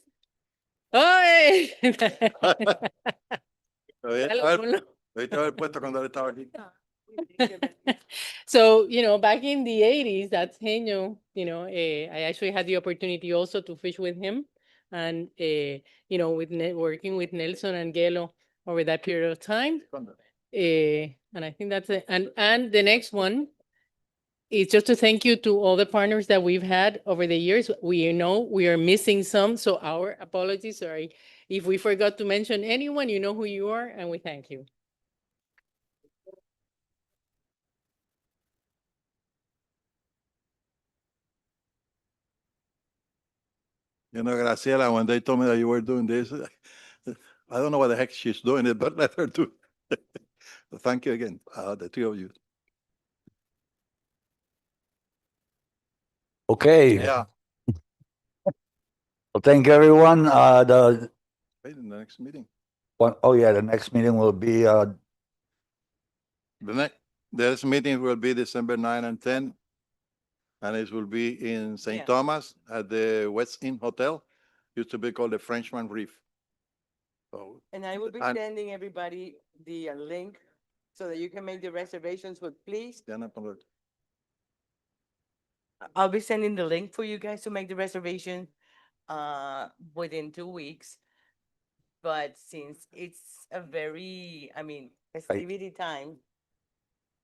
¡Ay! Dale, ponlo. Ahorita haber puesto cuando él estaba aquí. So, back in the 80s, that's Genio, I actually had the opportunity also to fish with him and, working with Nelson and Gelo over that period of time. And I think that's it. And the next one is just to thank you to all the partners that we've had over the years. We know we are missing some, so our apologies. Sorry. If we forgot to mention anyone, you know who you are, and we thank you. Graciela, when they told me that you were doing this, I don't know what the heck she's doing it, but let her do it. Thank you again, the two of you. Okay. Yeah. Well, thank you, everyone. Wait, in the next meeting. The next meeting will be, The next meeting will be December 9 and 10. And it will be in St. Thomas at the West Inn Hotel. Used to be called the Frenchman Reef. So, And I will be and- sending everybody the link so that you can make the reservations, but please, Diana Palmer. I'll be sending the link for you guys to make the reservation within 2 weeks. But since it's a very, festivity time,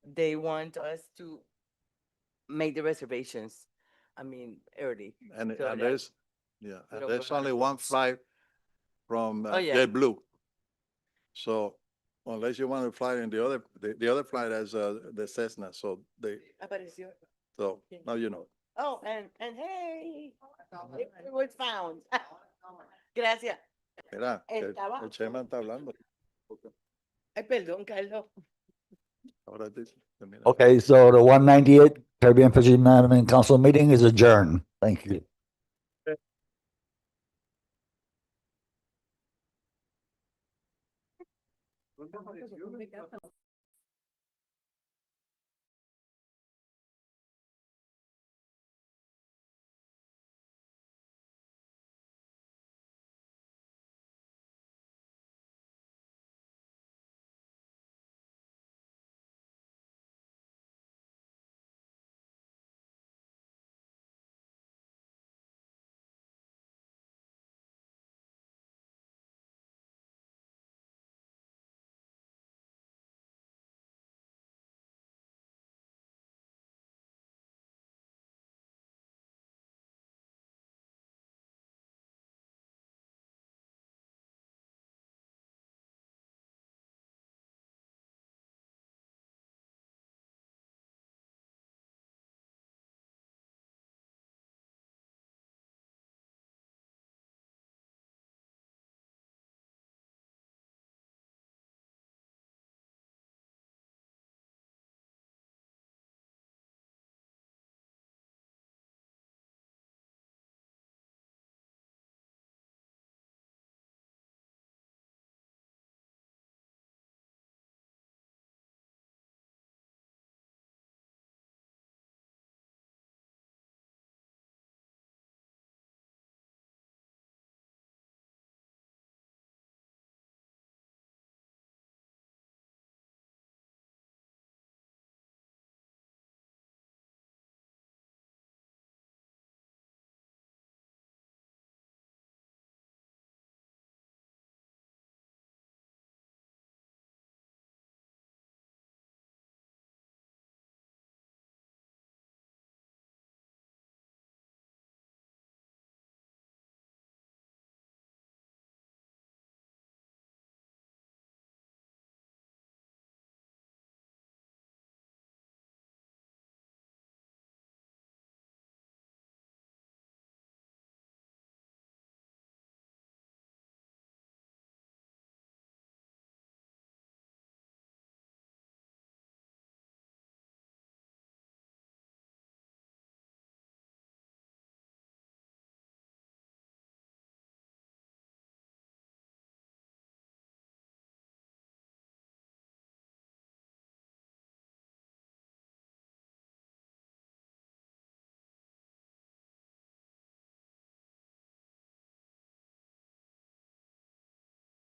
they want us to make the reservations, early. And So that there's, we don't there's go only down. one flight from Oh, yeah. JetBlue. So unless you want to fly in the other flight has the Cessna, so Apareció. so now you know. Oh, and hey, it was found. Gracias. Mira, Estaba- el chairman está hablando. Ay, perdón, Carlos. Ahora dice, mira. okay, so the 198 Caribbean Fisheries Management Council meeting is adjourned. Thank you.